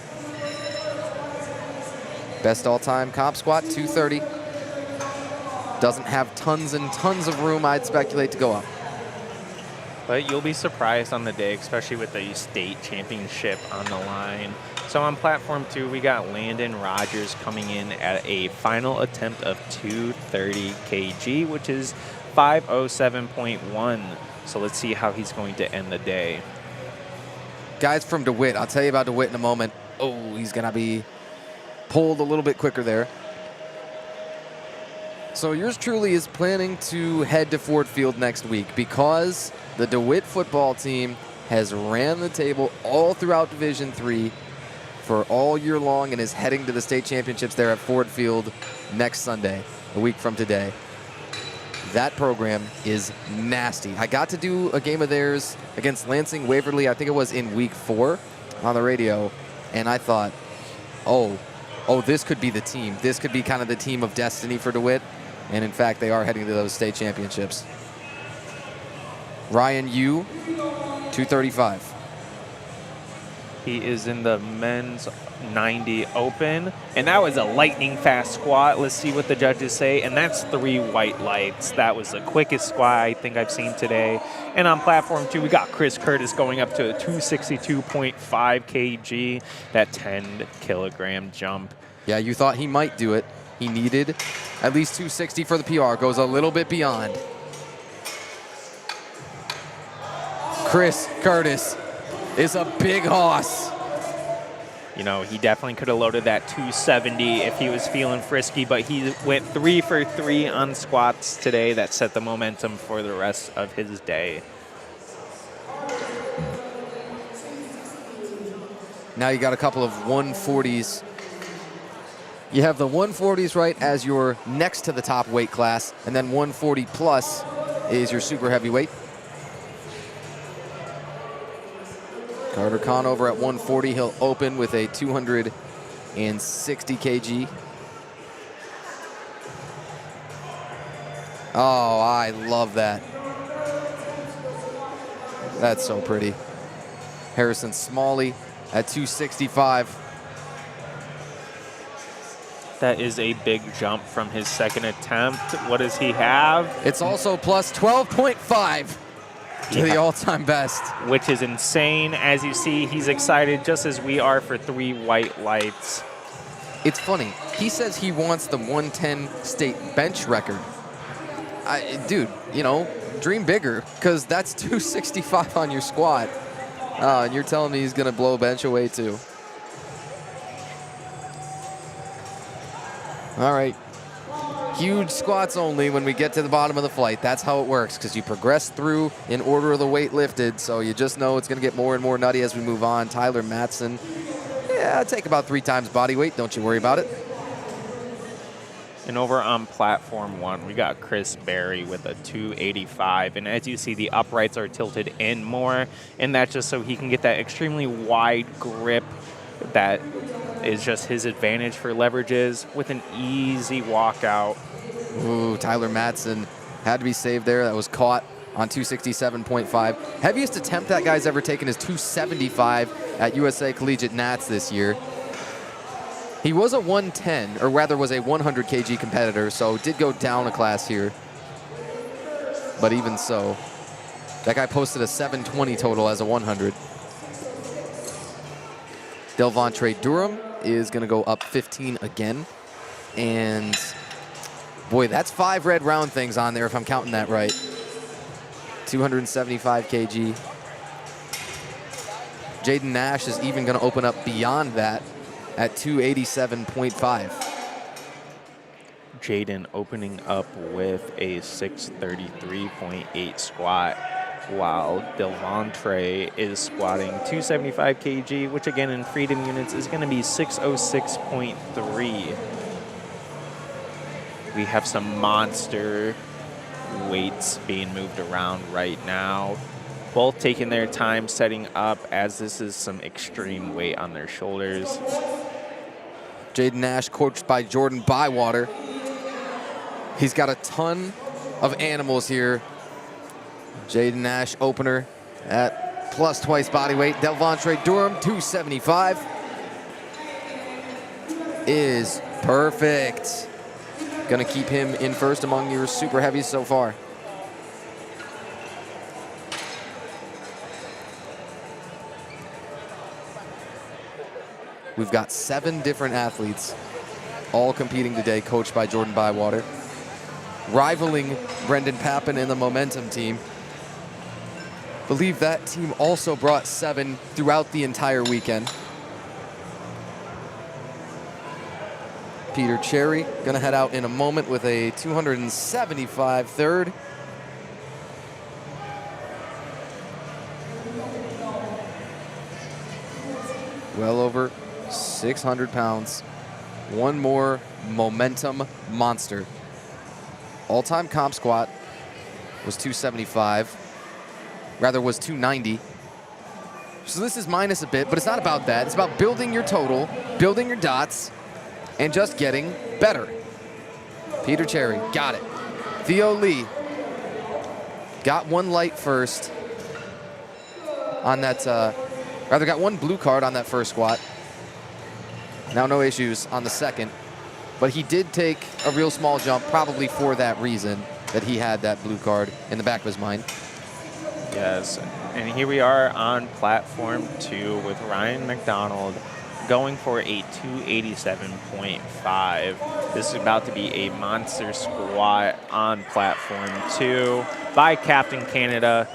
Best all-time comp squat, 230. Doesn't have tons and tons of room, I'd speculate, to go up. But you'll be surprised on the day, especially with the state championship on the line. So on platform 2, we got Landon Rogers coming in at a final attempt of 230 kg, which is 507.1. So let's see how he's going to end the day. Guys from DeWitt, I'll tell you about DeWitt in a moment. Oh, he's going to be pulled a little bit quicker there. So yours truly is planning to head to Ford Field next week because the DeWitt football team has ran the table all throughout Division III for all year long and is heading to the state championships there at Ford Field next Sunday, a week from today. That program is nasty. I got to do a game of theirs against Lansing Waverly, I think it was in week 4 on the radio, and I thought, oh, this could be the team. This could be kind of the team of destiny for DeWitt. And in fact, they are heading to those state championships. Ryan Yu, 235. He is in the men's 90 open. And that was a lightning fast squat. Let's see what the judges say. And that's 3 white lights. That was the quickest squat I think I've seen today. And on platform 2, we got Chris Curtis going up to a 262.5 kg, that 10 kilogram jump. Yeah, you thought he might do it. He needed at least 260 for the PR. Goes a little bit beyond. Chris Curtis is a big hoss. You know, he definitely could have loaded that 270 if he was feeling frisky, but he went 3 for 3 on squats today. That set the momentum for the rest of his day. Now you got a couple of 140s. You have the 140s right as your next to the top weight class, and then 140 plus is your super heavyweight. Carter Conover at 140, he'll open with a 260 kg. Oh, I love that. That's so pretty. Harrison Smalley at 265. That is a big jump from his second attempt. What does he have? It's also plus 12.5 to the all-time best. Which is insane. As you see, he's excited just as we are for 3 white lights. It's funny. He says he wants the 110 state bench record. Dude, you know, dream bigger, because that's 265 on your squat. And you're telling me he's going to blow bench away too. All right. Huge squats only when we get to the bottom of the flight. That's how it works, because you progress through in order of the weight lifted, so you just know it's going to get more and more nutty as we move on. Tyler Matson, yeah, take about 3 times body weight. Don't you worry about it. And over on platform 1, we got Chris Berry with a 285. And as you see, the uprights are tilted in more, and that's just so he can get that extremely wide grip that is just his advantage for leverages with an easy walkout. Ooh, Tyler Matson had to be saved there. That was caught on 267.5. Heaviest attempt that guy's ever taken is 275 at USA Collegiate Nats this year. He was a 110, or rather was a 100 kg competitor, so did go down a class here. But even so, that guy posted a 720 total as a 100. Delvantre Durham is going to go up 15 again. And boy, that's 5 red round things on there if I'm counting that right. 275 kg. Jaden Nash is even going to open up beyond that at 287.5. Jaden opening up with a 633.8 squat, while Delvantre is squatting 275 kg, which again in freedom units is going to be 606.3. We have some monster weights being moved around right now. Both taking their time setting up, as this is some extreme weight on their shoulders. Jaden Nash, coached by Jordan Bywater. He's got a ton of animals here. Jaden Nash, opener at plus twice body weight. Delvantre Durham, 275. Is perfect. Gonna keep him in first among your super heavies so far. We've got 7 different athletes all competing today, coached by Jordan Bywater, rivaling Brendan Pappen and the Momentum team. Believe that team also brought 7 throughout the entire weekend. Peter Cherry gonna head out in a moment with a 275 third. Well over 600 pounds. One more Momentum monster. All-time comp squat was 275. Rather, was 290. So this is minus a bit, but it's not about that. It's about building your total, building your dots, and just getting better. Peter Cherry, got it. Theo Lee got 1 light first on that, rather got 1 blue card on that first squat. Now no issues on the second, but he did take a real small jump, probably for that reason that he had that blue card in the back of his mind. Yes, and here we are on platform 2 with Ryan McDonald going for a 287.5. This is about to be a monster squat on platform 2 by Captain Canada.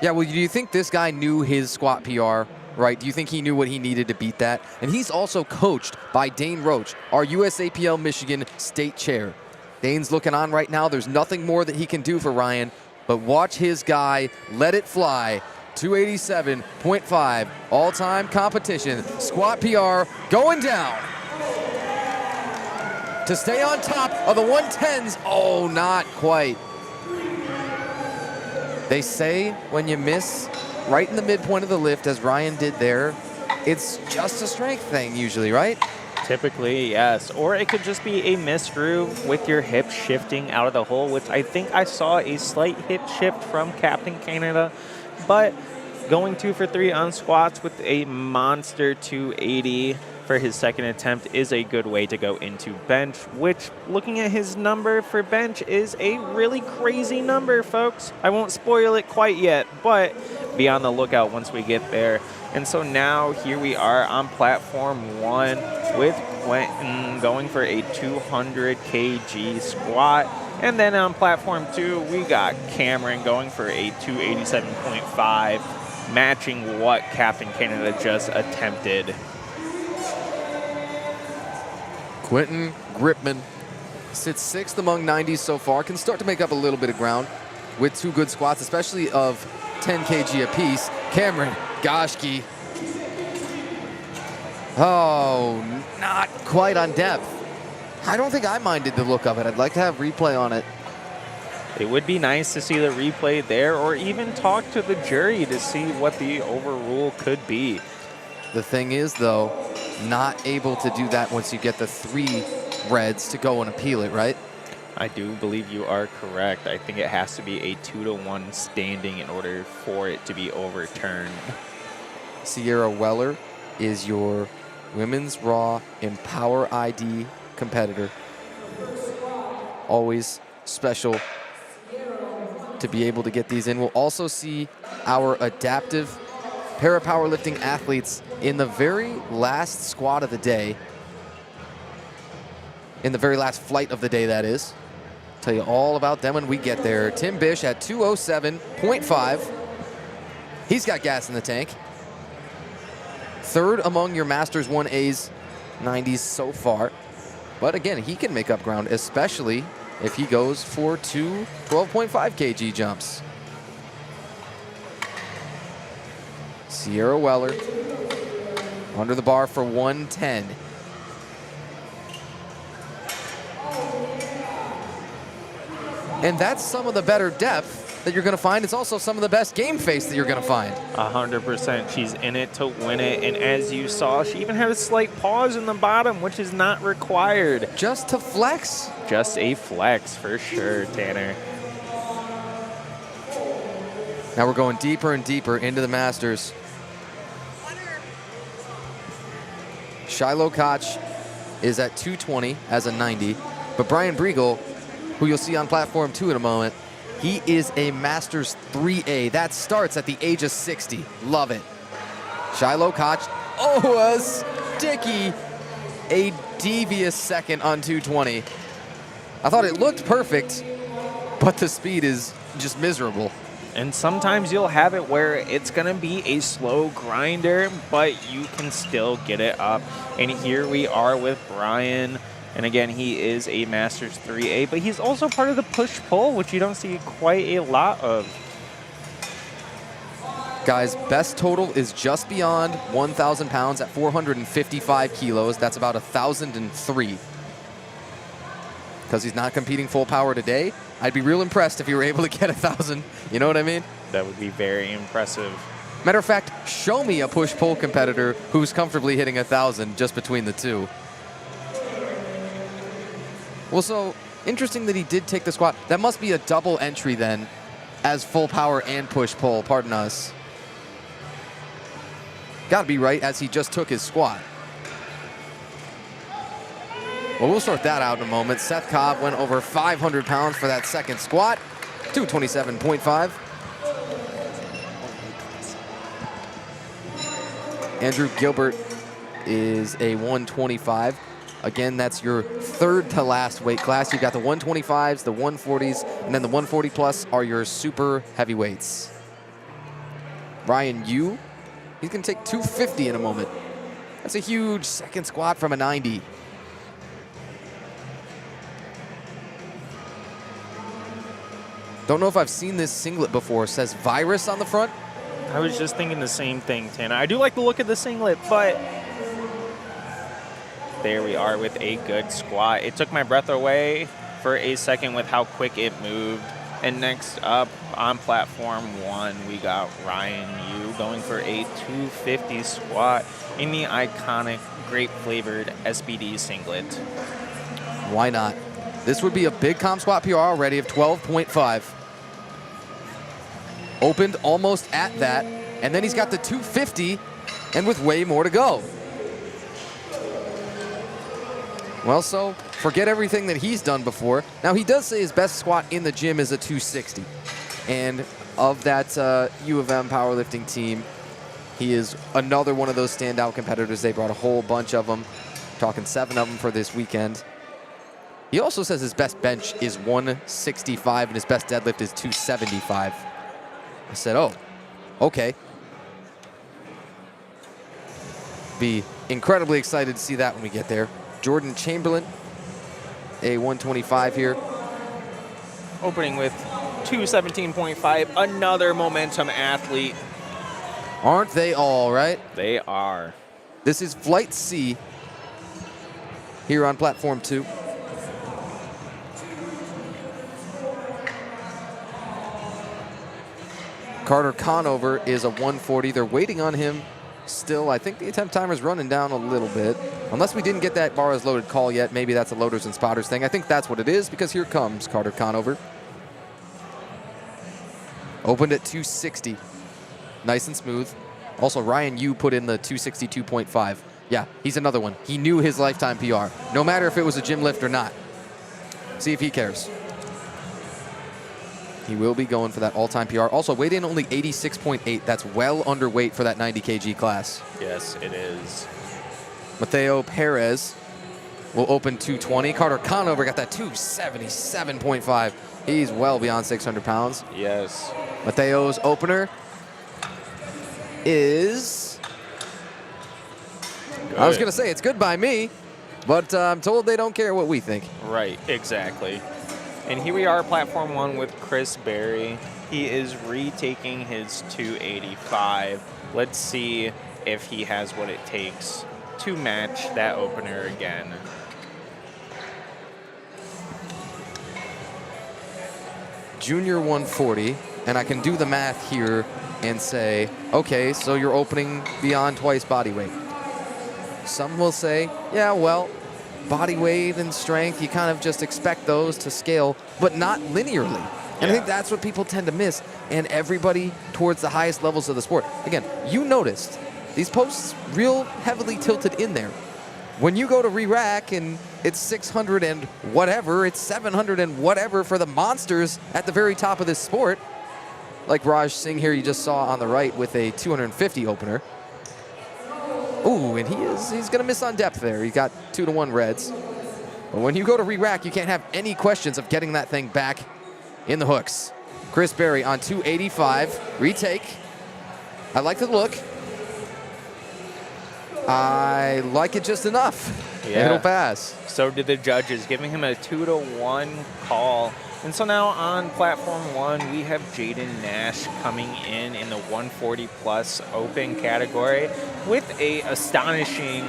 Yeah, well, do you think this guy knew his squat PR right? Do you think he knew what he needed to beat that? And he's also coached by Dane Roach, our USAPL Michigan state chair. Dane's looking on right now. There's nothing more that he can do for Ryan, but watch his guy let it fly. 287.5 all-time competition. Squat PR going down. To stay on top of the 110s. Oh, not quite. They say when you miss right in the midpoint of the lift, as Ryan did there, it's just a strength thing usually, right? Typically, yes. Or it could just be a misgroove with your hip shifting out of the hole, which I think I saw a slight hip shift from Captain Canada. But going 2 for 3 on squats with a monster 280 for his second attempt is a good way to go into bench, which, looking at his number for bench, is a really crazy number, folks. I won't spoil it quite yet, but be on the lookout once we get there. And so now here we are on platform 1 with Quentin going for a 200 kg squat. And then on platform 2, we got Cameron going for a 287.5, matching what Captain Canada just attempted. Quentin Gripman sits 6th among 90s so far, can start to make up a little bit of ground with 2 good squats, especially of 10 kg apiece. Cameron Goshki. Oh, not quite on depth. I don't think I minded the look of it. I'd like to have replay on it. It would be nice to see the replay there, or even talk to the jury to see what the overrule could be. The thing is, though, not able to do that once you get the 3 reds to go and appeal it, right? I do believe you are correct. I think it has to be a 2-to-1 standing in order for it to be overturned. Sierra Weller is your women's Raw Empower ID competitor. Always special to be able to get these in. We'll also see our adaptive para-powerlifting athletes in the very last squat of the day. In the very last flight of the day, that is. Tell you all about them when we get there. Tim Bish at 207.5. He's got gas in the tank. 3rd among your Masters 1As 90s so far. But again, he can make up ground, especially if he goes for 2 12.5 kg jumps. Sierra Weller under the bar for 110. And that's some of the better depth that you're going to find. It's also some of the best game face that you're going to find. 100%. She's in it to win it. And as you saw, she even had a slight pause in the bottom, which is not required. Just to flex. Just a flex for sure, Tanner. Now we're going deeper and deeper into the Masters. Shiloh Koch is at 220 as a 90. But Brian Briegel, who you'll see on platform 2 in a moment, he is a Masters 3A. That starts at the age of 60. Love it. Shiloh Koch, oh, a sticky, a devious second on 220. I thought it looked perfect, but the speed is just miserable. And sometimes you'll have it where it's going to be a slow grinder, but you can still get it up. And here we are with Brian. And again, he is a Masters 3A, but he's also part of the push-pull, which you don't see quite a lot of. Guys, best total is just beyond 1,000 pounds at 455 kilos. That's about 1,003. Because he's not competing full power today, I'd be real impressed if you were able to get 1,000. You know what I mean? That would be very impressive. Matter of fact, show me a push-pull competitor who's comfortably hitting 1,000 just between the two. Well, so interesting that he did take the squat. That must be a double entry then, as full power and push-pull, pardon us. Gotta be right, as he just took his squat. Well, we'll sort that out in a moment. Seth Cobb went over 500 pounds for that second squat, 227.5. Andrew Gilbert is a 125. Again, that's your 3rd to last weight class. You've got the 125s, the 140s, and then the 140 plus are your super heavyweights. Ryan Yu He's going to take 250 in a moment. That's a huge second squat from a 90. Don't know if I've seen this singlet before. It says Virus on the front. I was just thinking the same thing, Tana. I do like the look of the singlet, but there we are with a good squat. It took my breath away for a second with how quick it moved. And next up on platform 1, we got Ryan Yu going for a 250 squat in the iconic grape-flavored SBD singlet. Why not? This would be a big comp squat PR already of 12.5. Opened almost at that, and then he's got the 250, and with way more to go. Well, so forget everything that he's done before. Now, he does say his best squat in the gym is a 260. And of that U of M powerlifting team, he is another one of those standout competitors. They brought a whole bunch of them, talking 7 of them for this weekend. He also says his best bench is 165 and his best deadlift is 275. I said, oh, okay. Be incredibly excited to see that when we get there. Jordan Chamberlain, a 125 here. Opening with 217.5, another momentum athlete. Aren't they all, right? They are. This is Flight C here on platform 2. Carter Conover is a 140. They're waiting on him still. I think the attempt timer's running down a little bit. Unless we didn't get that bar is loaded call yet. Maybe that's a loaders and spotters thing. I think that's what it is, because here comes Carter Conover. Opened at 260. Nice and smooth. Also, Ryan Yu put in the 262.5. Yeah, he's another one. He knew his lifetime PR, no matter if it was a gym lift or not. See if he cares. He will be going for that all-time PR. Also, weighed in only 86.8. That's well underweight for that 90 kg class. Yes, it is. Mateo Perez will open 220. Carter Conover got that 277.5. He's well beyond 600 pounds. Yes. Mateo's opener is... Good. I was going to say it's good by me, but I'm told they don't care what we think. Right, exactly. And here we are, platform 1 with Chris Berry. He is retaking his 285. Let's see if he has what it takes to match that opener again. Junior 140, and I can do the math here and say, okay, so you're opening beyond twice body weight. Some will say, yeah, well, body weight and strength, you kind of just expect those to scale, but not linearly. And I think that's what people tend to miss, and everybody towards the highest levels of the sport. Again, you noticed these posts real heavily tilted in there. When you go to re-rack and it's 600 and whatever, it's 700 and whatever for the monsters at the very top of this sport, like Raj Singh here you just saw on the right with a 250 opener. Ooh, and he's going to miss on depth there. He got 2-to-1 reds. But when you go to re-rack, you can't have any questions of getting that thing back in the hooks. Chris Berry on 285. Retake. I like the look. I like it just enough. Yeah. It'll pass. So did the judges, giving him a 2-to-1 call. And so now on platform 1, we have Jaden Nash coming in the 140-plus open category with a astonishing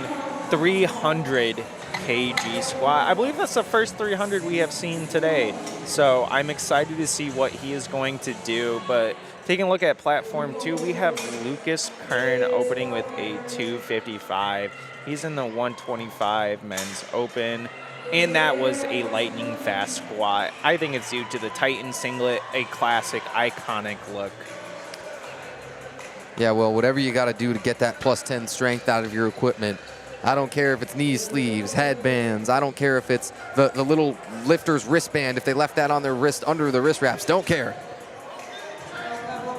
300 kg squat. I believe that's the first 300 we have seen today. So I'm excited to see what he is going to do. But taking a look at platform 2, we have Lucas Kern opening with a 255. He's in the 125 men's open. And that was a lightning fast squat. I think it's due to the Titan singlet, a classic, iconic look. Yeah, well, whatever you got to do to get that plus 10 strength out of your equipment. I don't care if it's knee sleeves, headbands. I don't care if it's the little lifter's wristband, if they left that on their wrist under the wrist wraps. Don't care.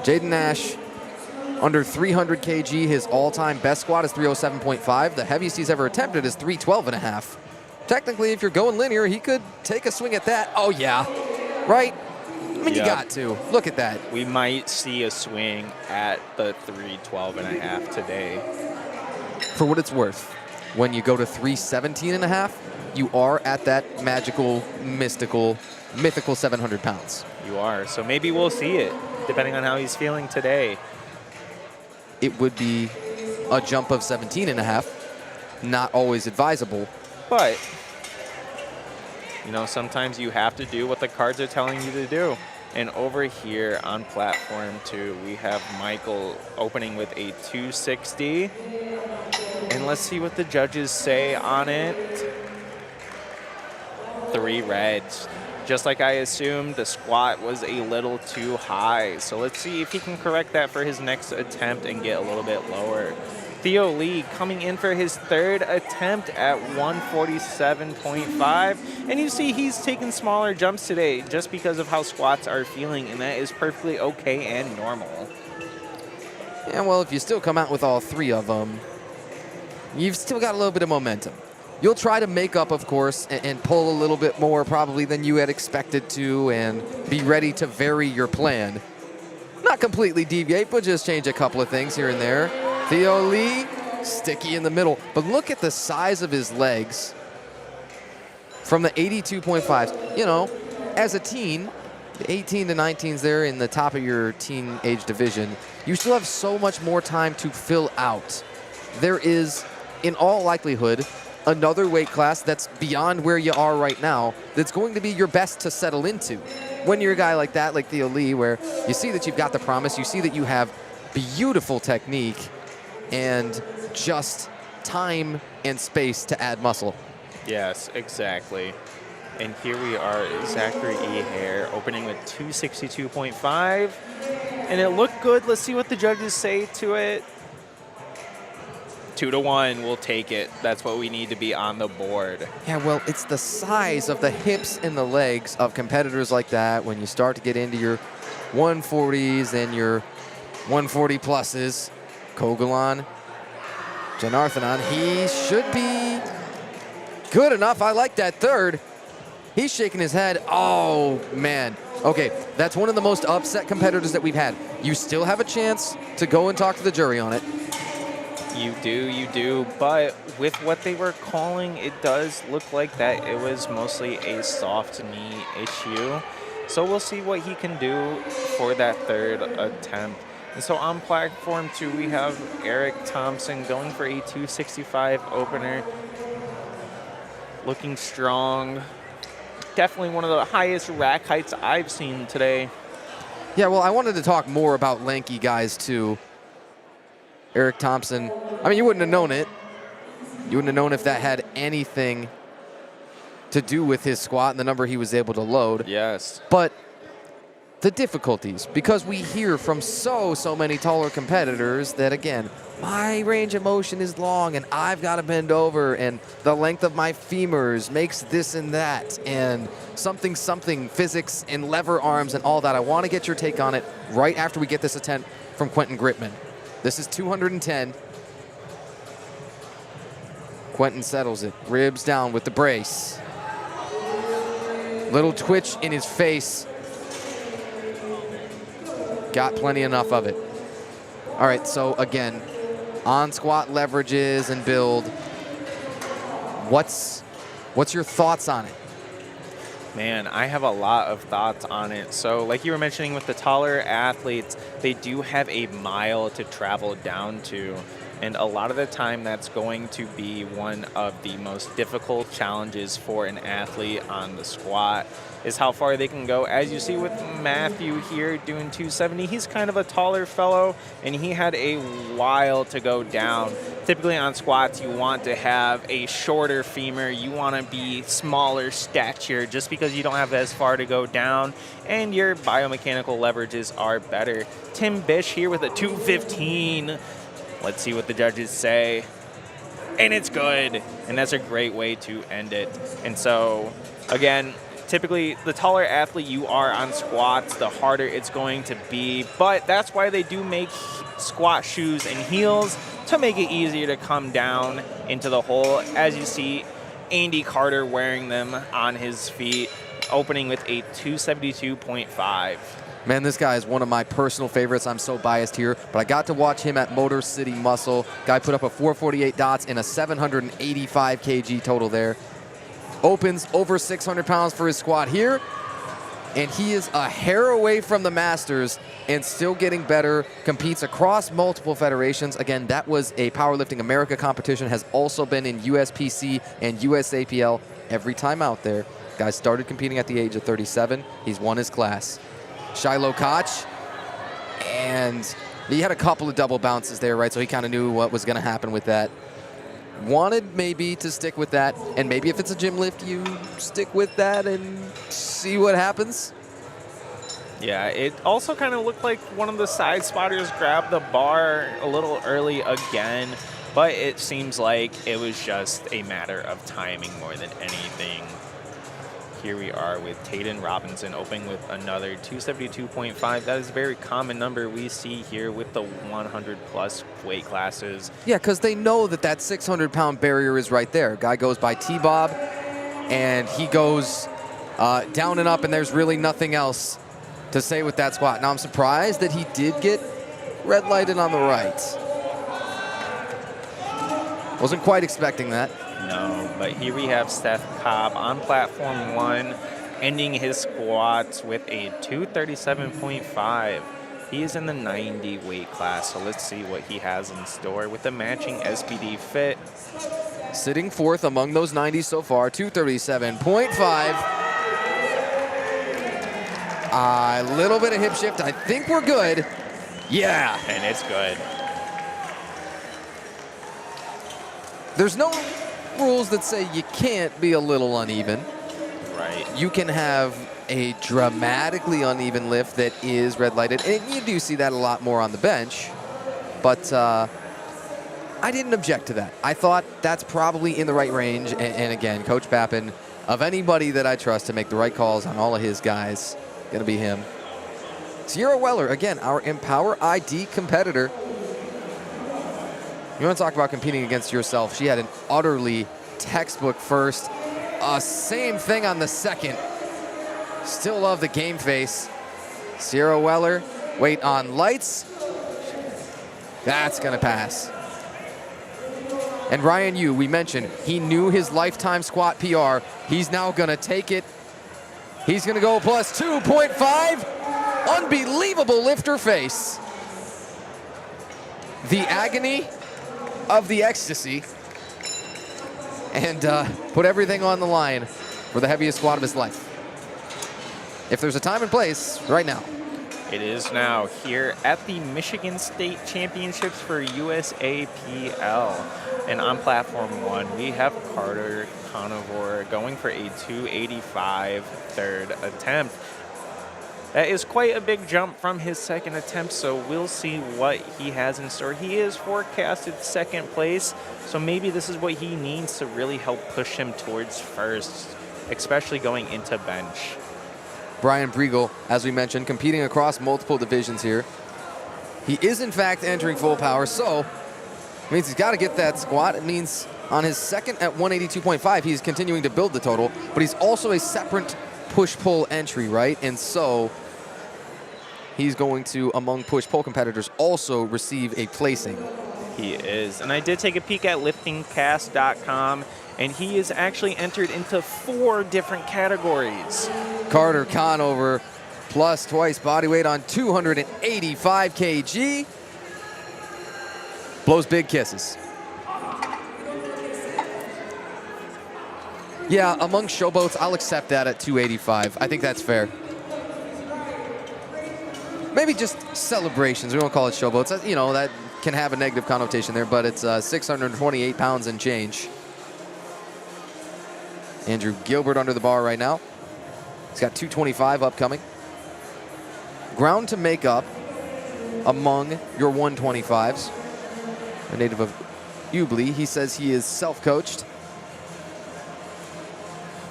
Jaden Nash, under 300 kg. His all-time best squat is 307.5. The heaviest he's ever attempted is 312.5. Technically, if you're going linear, he could take a swing at that. Oh, yeah. Right? I mean, you got to. Look at that. We might see a swing at the 312.5 today. For what it's worth, when you go to 317.5, you are at that magical, mythical 700 pounds. You are. So maybe we'll see it, depending on how he's feeling today. It would be a jump of 17.5, not always advisable. But, you know, sometimes you have to do what the cards are telling you to do. And over here on platform 2, we have Michael opening with a 260. And let's see what the judges say on it. 3 reds. Just like I assumed, the squat was a little too high. So let's see if he can correct that for his next attempt and get a little bit lower. Theo Lee coming in for his 3rd attempt at 147.5. And you see he's taking smaller jumps today just because of how squats are feeling, and that is perfectly okay and normal. Yeah, well, if you still come out with all 3 of them, you've still got a little bit of momentum. You'll try to make up, of course, and pull a little bit more probably than you had expected to and be ready to vary your plan. Not completely deviate, but just change a couple of things here and there. Theo Lee, sticky in the middle. But look at the size of his legs from the 82.5s. You know, as a teen, the 18 to 19s there in the top of your teenage division, you still have so much more time to fill out. There is, in all likelihood, another weight class that's beyond where you are right now that's going to be your best to settle into. When you're a guy like that, like Theo Lee, where you see that you've got the promise, you see that you have beautiful technique and just time and space to add muscle. Yes, exactly. And here we are, Zachary E. Hare opening with 262.5. And it looked good. Let's see what the judges say to it. 2-1, we'll take it. That's what we need to be on the board. Yeah, well, it's the size of the hips and the legs of competitors like that when you start to get into your 140s and your 140 pluses. Kogalan, Janarthanan, he should be good enough. I like that 3rd. He's shaking his head. Oh, man. Okay, that's one of the most upset competitors that we've had. You still have a chance to go and talk to the jury on it. You do, but with what they were calling, it does look like that it was mostly a soft knee issue. So we'll see what he can do for that 3rd attempt. And so on platform 2, we have Eric Thompson going for a 265 opener. Looking strong. Definitely one of the highest rack heights I've seen today. Yeah, well, I wanted to talk more about lanky guys, too. Eric Thompson, I mean, you wouldn't have known it. You wouldn't have known if that had anything to do with his squat and the number he was able to load. Yes. But the difficulties, because we hear from so many taller competitors that, again, my range of motion is long and I've got to bend over and the length of my femurs makes this and that and something physics and lever arms and all that. I want to get your take on it right after we get this attempt from Quentin Gritman. This is 210. Quentin settles it, ribs down with the brace. Little twitch in his face. Got plenty enough of it. All right, so again, on squat leverages and build. What's your thoughts on it? Man, I have a lot of thoughts on it. So like you were mentioning with the taller athletes, they do have a mile to travel down to. And a lot of the time that's going to be one of the most difficult challenges for an athlete on the squat is how far they can go. As you see with Matthew here doing 270, he's kind of a taller fellow and he had a while to go down. Typically on squats, you want to have a shorter femur. You want to be smaller stature just because you don't have as far to go down and your biomechanical leverages are better. Tim Bish here with a 215. Let's see what the judges say. And it's good. And that's a great way to end it. And so, again, typically the taller athlete you are on squats, the harder it's going to be. But that's why they do make squat shoes and heels to make it easier to come down into the hole. As you see, Andy Carter wearing them on his feet, opening with a 272.5. Man, this guy is one of my personal favorites. I'm so biased here, but I got to watch him at Motor City Muscle. Guy put up a 448 dots and a 785 kg total there. Opens over 600 pounds for his squat here, and he is a hair away from the Masters and still getting better, competes across multiple federations. Again, that was a Powerlifting America competition, has also been in USPC and USAPL every time out there. Guy started competing at the age of 37. He's won his class. Shiloh Koch, and he had a couple of double bounces there, right? So he kind of knew what was going to happen with that. Wanted maybe to stick with that, and maybe if it's a gym lift, you stick with that and see what happens. Yeah, it also kind of looked like one of the side spotters grabbed the bar a little early again, but it seems like it was just a matter of timing more than anything. Here we are with Taden Robinson opening with another 272.5. That is a very common number we see here with the 100-plus weight classes. Yeah, because they know that that 600-pound barrier is right there. Guy goes by T-Bob, and he goes down and up, and there's really nothing else to say with that squat. Now, I'm surprised that he did get red lighted on the right. Wasn't quite expecting that. No, but here we have Seth Cobb on platform 1, ending his squats with a 237.5. He is in the 90 weight class, so let's see what he has in store with the matching SPD fit. Sitting fourth among those 90s so far, 237.5. A little bit of hip shift. I think we're good. Yeah. And it's good. There's no rules that say you can't be a little uneven. Right. You can have a dramatically uneven lift that is red lighted, and you do see that a lot more on the bench, but I didn't object to that. I thought that's probably in the right range, and again, Coach Pappin, of anybody that I trust to make the right calls on all of his guys, gonna be him. Sierra Weller, again, our Empower ID competitor. You want to talk about competing against yourself? She had an utterly textbook first. Same thing on the second. Still love the game face. Sierra Weller, wait on lights. That's going to pass. And Ryan Yu, we mentioned, he knew his lifetime squat PR. He's now going to take it. He's going to go plus 2.5. Unbelievable lifter face. The agony of the ecstasy, and put everything on the line for the heaviest squat of his life. If there's a time and place, right now. It is now here at the Michigan State Championships for USAPL. And on platform 1, we have Carter Conovore going for a 285 third attempt. That is quite a big jump from his second attempt, so we'll see what he has in store. He is forecasted second place, so maybe this is what he needs to really help push him towards first, especially going into bench. Brian Briegel, as we mentioned, competing across multiple divisions here. He is, in fact, entering full power, so it means he's got to get that squat. It means on his second at 182.5, he's continuing to build the total, but he's also a separate push-pull entry, right? And so he's going to, among push-pull competitors, also receive a placing. He is. And I did take a peek at liftingcast.com, and he is actually entered into 4 different categories. Carter Conover, plus twice body weight on 285 kg. Blows big kisses. Yeah, among showboats, I'll accept that at 285. I think that's fair. Maybe just celebrations. We won't call it showboats. You know, that can have a negative connotation there, but it's 628 pounds and change. Andrew Gilbert under the bar right now. He's got 225 upcoming. Ground to make up among your 125s. A native of Ubly. He says he is self-coached.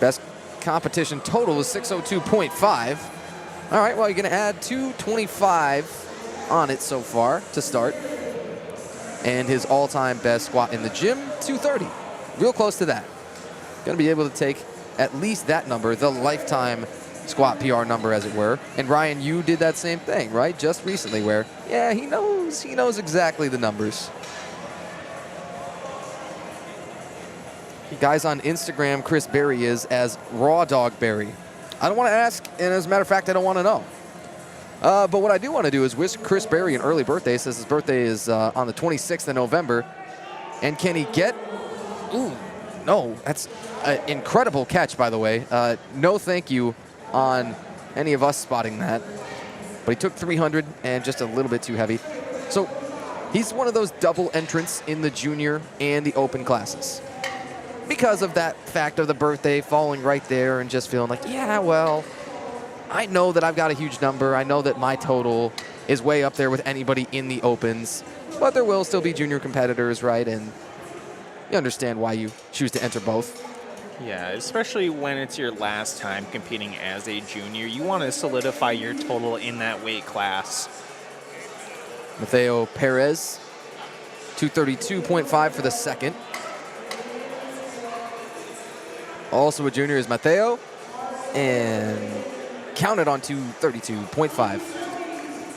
Best competition total is 602.5. All right, well, you're going to add 225 on it so far to start. And his all-time best squat in the gym, 230. Real close to that. going to be able to take at least that number, the lifetime squat PR number, as it were. And Ryan, you did that same thing, right? Just recently, where, yeah, he knows exactly the numbers. Guys on Instagram, Chris Berry is as Raw Dog Berry. I don't want to ask, and as a matter of fact, I don't want to know. But what I do want to do is wish Chris Berry an early birthday. Says his birthday is on the 26th of November. And can he get... Ooh, no, that's an incredible catch, by the way. No thank you on any of us spotting that. But he took 300 and just a little bit too heavy. So he's one of those double entrants in the junior and the open classes. Because of that fact of the birthday falling right there and just feeling like, yeah, well, I know that I've got a huge number. I know that my total is way up there with anybody in the opens. But there will still be junior competitors, right? And you understand why you choose to enter both. Yeah, especially when it's your last time competing as a junior. You want to solidify your total in that weight class. Mateo Perez, 232.5 for the second. Also a junior is Mateo, and counted on 232.5.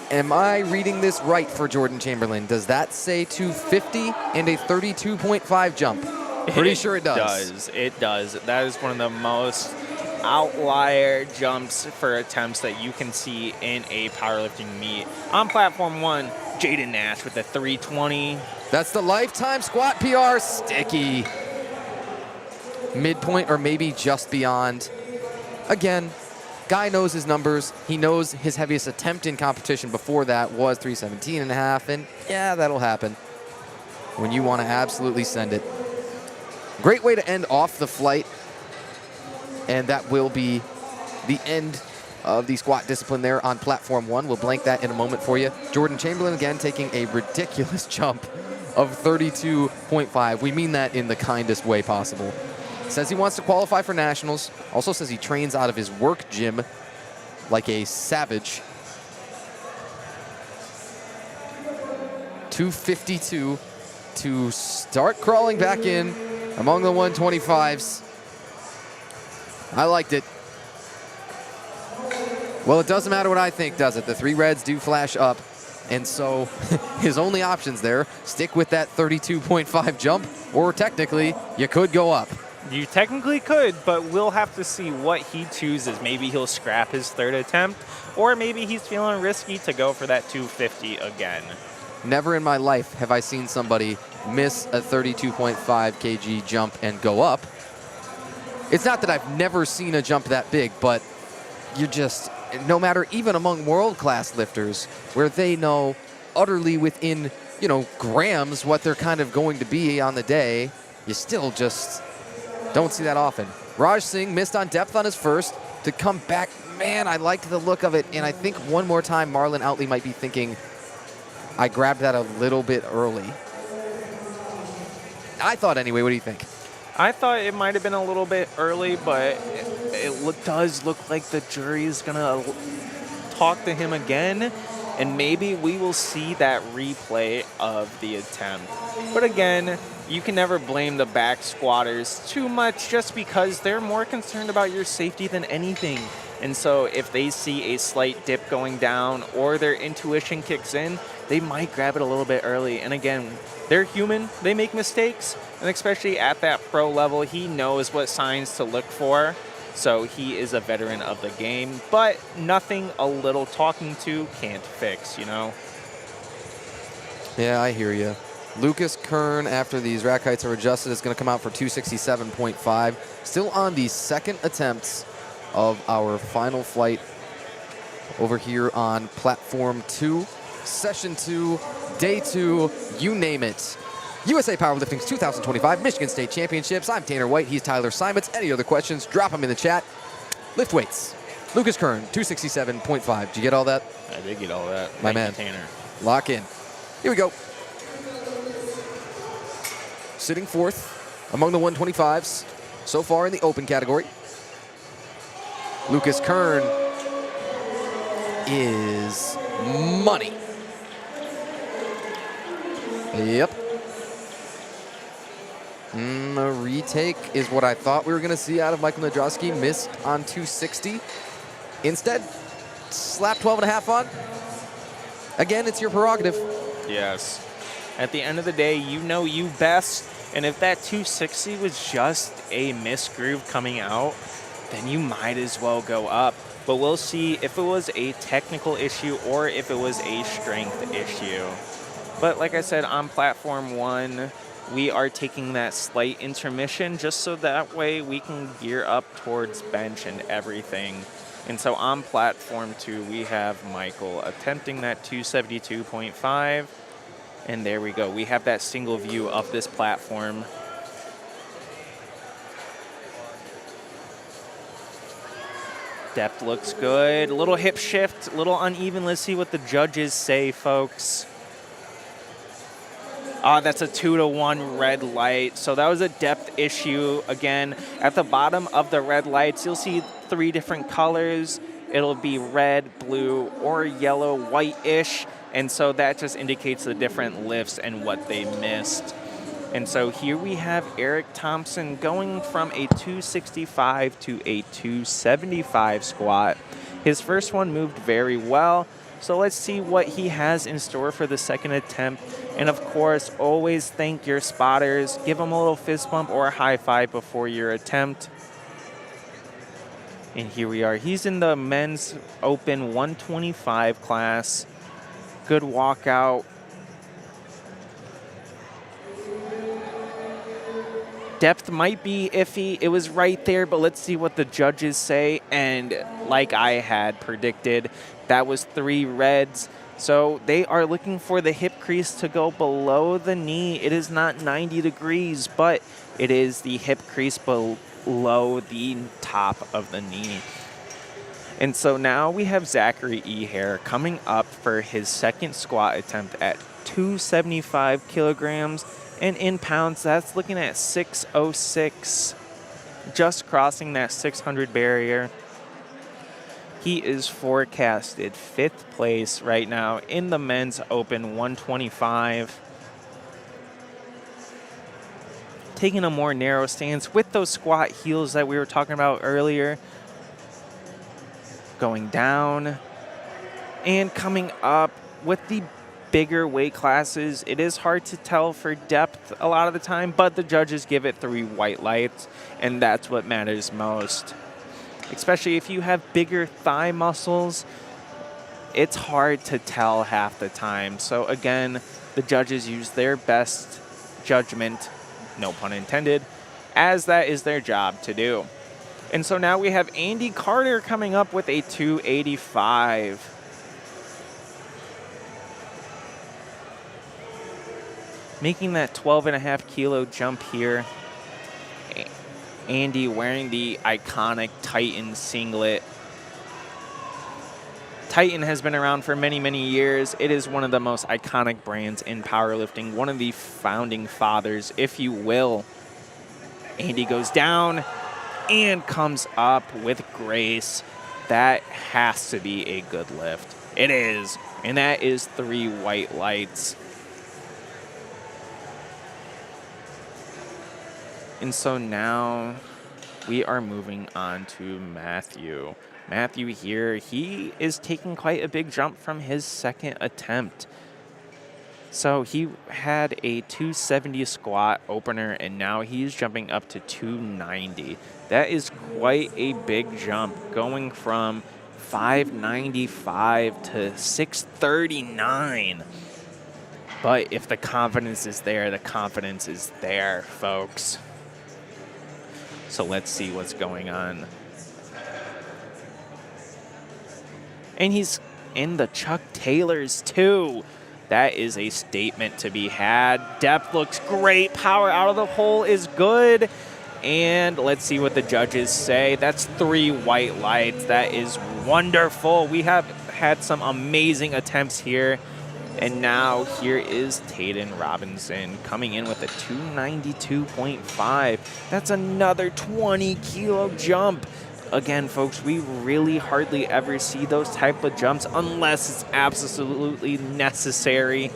Am I reading this right for Jordan Chamberlain? Does that say 250 and a 32.5 jump? Pretty sure it does. It does. That is one of the most outlier jumps for attempts that you can see in a powerlifting meet. On platform 1, Jaden Nash with the 320. That's the lifetime squat PR, sticky. Midpoint or maybe just beyond. Again, guy knows his numbers. He knows his heaviest attempt in competition before that was 317.5, and yeah, that'll happen when you want to absolutely send it. Great way to end off the flight, and that will be the end of the squat discipline there on platform 1. We'll blank that in a moment for you. Jordan Chamberlain again taking a ridiculous jump of 32.5. We mean that in the kindest way possible. Says he wants to qualify for nationals. Also says he trains out of his work gym like a savage. 252 to start crawling back in among the 125s. I liked it. Well, it doesn't matter what I think, does it? The 3 reds do flash up. And so his only options there, stick with that 32.5 jump, or technically you could go up. You technically could, but we'll have to see what he chooses. Maybe he'll scrap his 3rd attempt, or maybe he's feeling risky to go for that 250 again. Never in my life have I seen somebody miss a 32.5 kg jump and go up. It's not that I've never seen a jump that big, but you're just, no matter, even among world-class lifters, where they know utterly within, grams what they're kind of going to be on the day, you still just don't see that often. Raj Singh missed on depth on his first. To come back, man, I liked the look of it. And I think one more time, Marlon Outley might be thinking, I grabbed that a little bit early. I thought anyway. What do you think? I thought it might have been a little bit early, but it does look like the jury is going to talk to him again. And maybe we will see that replay of the attempt. But again, you can never blame the back squatters too much just because they're more concerned about your safety than anything. And so if they see a slight dip going down or their intuition kicks in, they might grab it a little bit early. And again, they're human, they make mistakes, and especially at that pro level, he knows what signs to look for. So he is a veteran of the game, but nothing a little talking to can't fix, Yeah, I hear you. Lucas Kern, after these rack heights are adjusted, is going to come out for 267.5. Still on the second attempts of our final flight over here on platform 2. Session 2, day 2, you name it. USA Powerlifting's 2025 Michigan State Championships. I'm Tanner White. He's Tyler Simons. Any other questions, drop them in the chat. Lift weights. Lucas Kern, 267.5. Did you get all that? I did get all that. My man. Tanner. Lock in. Here we go. Sitting fourth among the 125s so far in the open category. Lucas Kern is money. Yep. A retake is what I thought we were going to see out of Michael Nadrowski. Missed on 260. Instead, slap 12.5 on. Again, it's your prerogative. Yes. At the end of the day, you know you best. And if that 260 was just a misgroove coming out, then you might as well go up. But we'll see if it was a technical issue or if it was a strength issue. But like I said, on platform 1, we are taking that slight intermission just so that way we can gear up towards bench and everything. And so on platform 2, we have Michael attempting that 272.5. And there we go. We have that single view of this platform. Depth looks good. Little hip shift, little uneven. Let's see what the judges say, folks. That's a 2-to-1 red light. So that was a depth issue. Again, at the bottom of the red lights, you'll see 3 different colors. It'll be red, blue, or yellow, white-ish. And so that just indicates the different lifts and what they missed. And so here we have Eric Thompson going from a 265 to a 275 squat. His first one moved very well. So let's see what he has in store for the second attempt. And of course, always thank your spotters. Give them a little fist bump or a high five before your attempt. And here we are. He's in the men's open 125 class. Good walkout. Depth might be iffy. It was right there, but let's see what the judges say. And like I had predicted, that was 3 reds. So they are looking for the hip crease to go below the knee. It is not 90 degrees, but it is the hip crease below the top of the knee. And so now we have Zachary E. Hare coming up for his second squat attempt at 275 kilograms. And in pounds, that's looking at 606, just crossing that 600 barrier. He is forecasted 5th place right now in the men's open 125. Taking a more narrow stance with those squat heels that we were talking about earlier. Going down and coming up with the bigger weight classes. It is hard to tell for depth a lot of the time, but the judges give it 3 white lights, and that's what matters most. Especially if you have bigger thigh muscles, it's hard to tell half the time. So again, the judges use their best judgment, no pun intended, as that is their job to do. And so now we have Andy Carter coming up with a 285. Making that 12.5 kilo jump here. Andy wearing the iconic Titan singlet. Titan has been around for many, many years. It is one of the most iconic brands in powerlifting, one of the founding fathers, if you will. Andy goes down and comes up with grace. That has to be a good lift. It is. And that is 3 white lights. And so now we are moving on to Matthew. Matthew here, he is taking quite a big jump from his second attempt. So he had a 270 squat opener, and now he's jumping up to 290. That is quite a big jump, going from 595 to 639. But if the confidence is there, the confidence is there, folks. So let's see what's going on. And he's in the Chuck Taylors too. That is a statement to be had. Depth looks great. Power out of the hole is good. And let's see what the judges say. That's 3 white lights. That is wonderful. We have had some amazing attempts here. And now here is Taden Robinson coming in with a 292.5. That's another 20 kilo jump. Again, folks, we really hardly ever see those type of jumps unless it's absolutely necessary.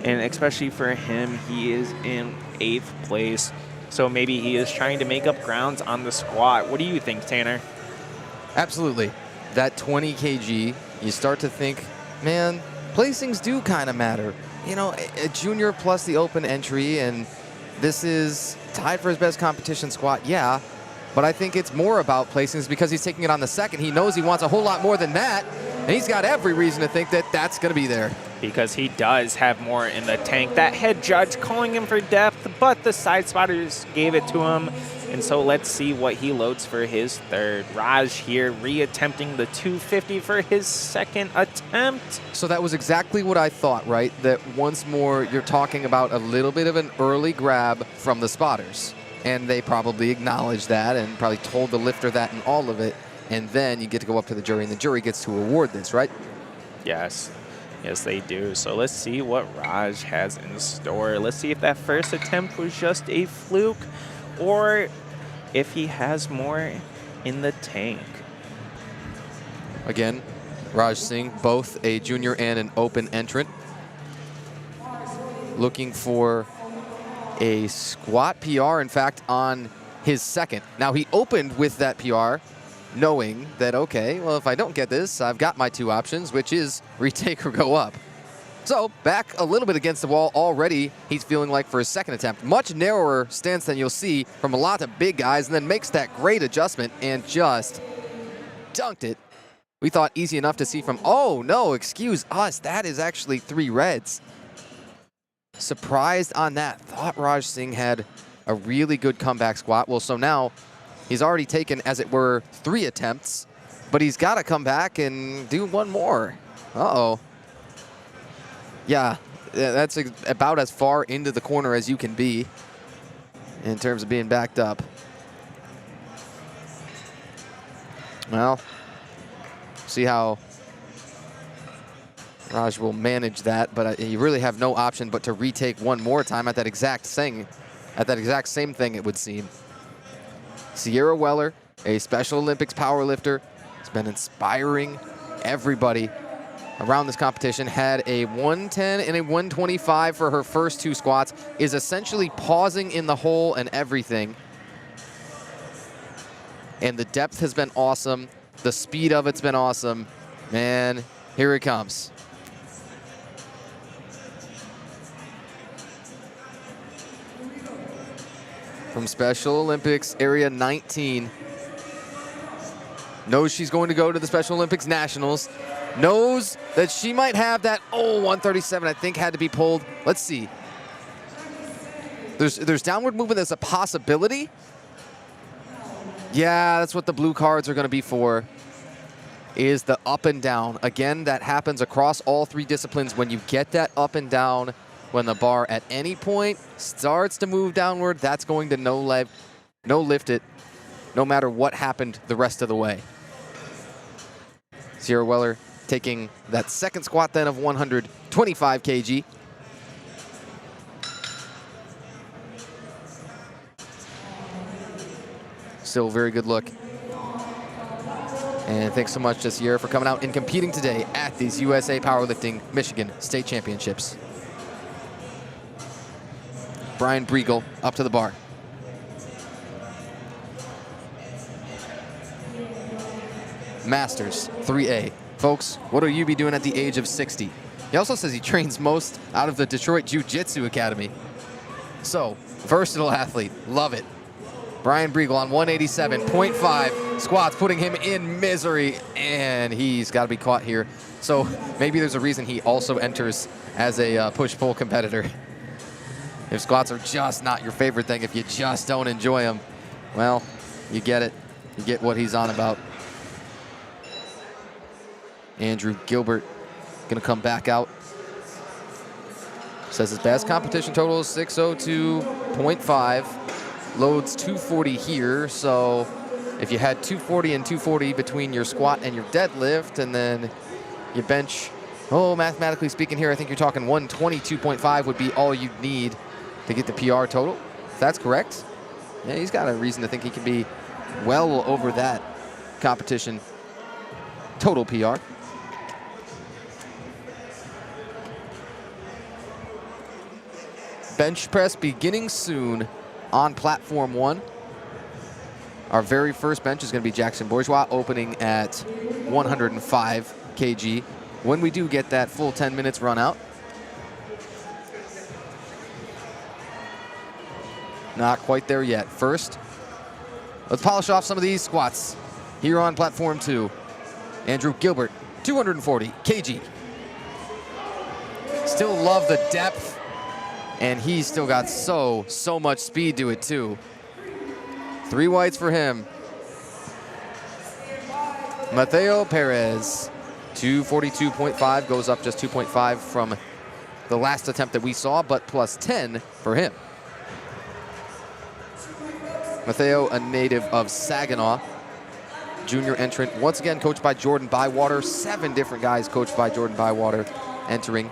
And especially for him, he is in 8th place. So maybe he is trying to make up grounds on the squat. What do you think, Tanner? Absolutely. That 20 kg, you start to think, man, placings do kind of matter. You know, a junior plus the open entry, and this is tied for his best competition squat, yeah. But I think it's more about placings because he's taking it on the second. He knows he wants a whole lot more than that, and he's got every reason to think that that's going to be there. Because he does have more in the tank. That head judge calling him for depth, but the side spotters gave it to him. And so let's see what he loads for his third. Raj here reattempting the 250 for his second attempt. So that was exactly what I thought, right? That once more you're talking about a little bit of an early grab from the spotters. And they probably acknowledged that and probably told the lifter that in all of it. And then you get to go up to the jury, and the jury gets to award this, right? Yes. Yes, they do. So let's see what Raj has in store. Let's see if that first attempt was just a fluke or if he has more in the tank. Again, Raj Singh, both a junior and an open entrant. Looking for a squat PR, in fact, on his second. Now, he opened with that PR, knowing that, okay, well, if I don't get this, I've got my two options, which is retake or go up. So back a little bit against the wall already, he's feeling like for his second attempt. Much narrower stance than you'll see from a lot of big guys, and then makes that great adjustment and just dunked it. We thought easy enough to see from, oh no, excuse us, that is actually 3 reds. Surprised on that. Thought Raj Singh had a really good comeback squat. Well, so now he's already taken, as it were, 3 attempts, but he's got to come back and do one more. Uh-oh. Yeah, that's about as far into the corner as you can be in terms of being backed up. Well, see how Raj will manage that, but you really have no option but to retake one more time at that exact same thing, it would seem. Sierra Weller, a Special Olympics powerlifter, has been inspiring everybody around this competition. Had a 110 and a 125 for her first 2 squats, is essentially pausing in the hole and everything. And the depth has been awesome. The speed of it's been awesome. Man, here it comes. From Special Olympics Area 19. Knows she's going to go to the Special Olympics Nationals. Knows that she might have that, 137 I think had to be pulled. Let's see. There's downward movement as a possibility. Yeah, that's what the blue cards are going to be for, is the up and down. Again, that happens across all 3 disciplines. When you get that up and down, when the bar at any point starts to move downward, that's going to no lift it, no matter what happened the rest of the way. Sierra Weller taking that second squat then of 125 kg. Still a very good look. And thanks so much to Sierra for coming out and competing today at these USA Powerlifting Michigan State Championships. Brian Briegel up to the bar. Masters 3A. Folks, what will you be doing at the age of 60? He also says he trains most out of the Detroit Jiu-Jitsu Academy. So, versatile athlete, love it. Brian Briegel on 187.5 squats, putting him in misery, and he's got to be caught here. So maybe there's a reason he also enters as a push-pull competitor. If squats are just not your favorite thing, if you just don't enjoy them, well, you get it. You get what he's on about. Andrew Gilbert going to come back out. Says his best competition total is 602.5. Loads 240 here, so if you had 240 and 240 between your squat and your deadlift, and then you bench, mathematically speaking here, I think you're talking 122.5 would be all you'd need to get the PR total. If that's correct, yeah, he's got a reason to think he can be well over that competition total PR. Bench press beginning soon On platform 1, our very first bench is going to be Jackson Bourgeois, opening at 105 kg. When we do get that full 10 minutes run out. Not quite there yet. First, let's polish off some of these squats. Here on platform 2, Andrew Gilbert, 240 kg. Still love the depth, and he's still got so much speed to it too. 3 whites for him. Mateo Perez, 242.5, goes up just 2.5 from the last attempt that we saw, but plus 10 for him. Mateo, a native of Saginaw, junior entrant, once again coached by Jordan Bywater. 7 different guys coached by Jordan Bywater entering.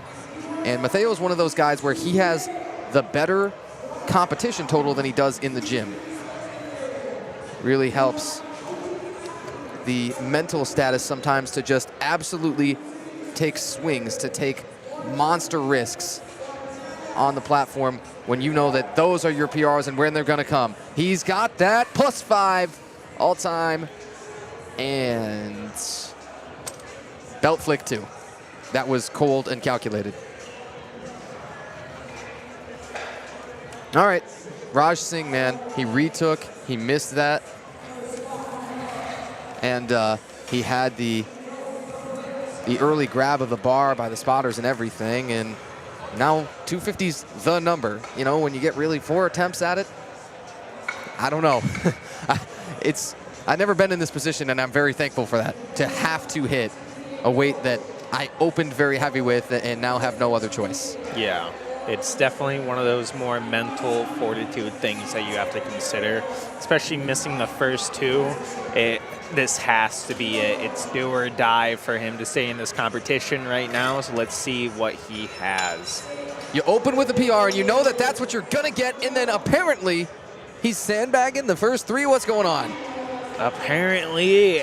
And Mateo is one of those guys where he has the better competition total than he does in the gym. Really helps the mental status sometimes to just absolutely take swings, to take monster risks on the platform when you know that those are your PRs and when they're going to come. He's got that +5 all time, and belt flick 2. That was cold and calculated. All right, Raj Singh, man, he retook, he missed that, and he had the early grab of the bar by the spotters and everything, and now 250's the number. You know, when you get really 4 attempts at it, I don't know. I've never been in this position, and I'm very thankful for that, to have to hit a weight that I opened very heavy with and now have no other choice. Yeah. It's definitely one of those more mental fortitude things that you have to consider, especially missing the first 2. This has to be it. It's do or die for him to stay in this competition right now, so let's see what he has. You open with a PR, and you know that that's what you're going to get, and then apparently he's sandbagging the first 3. What's going on? Apparently,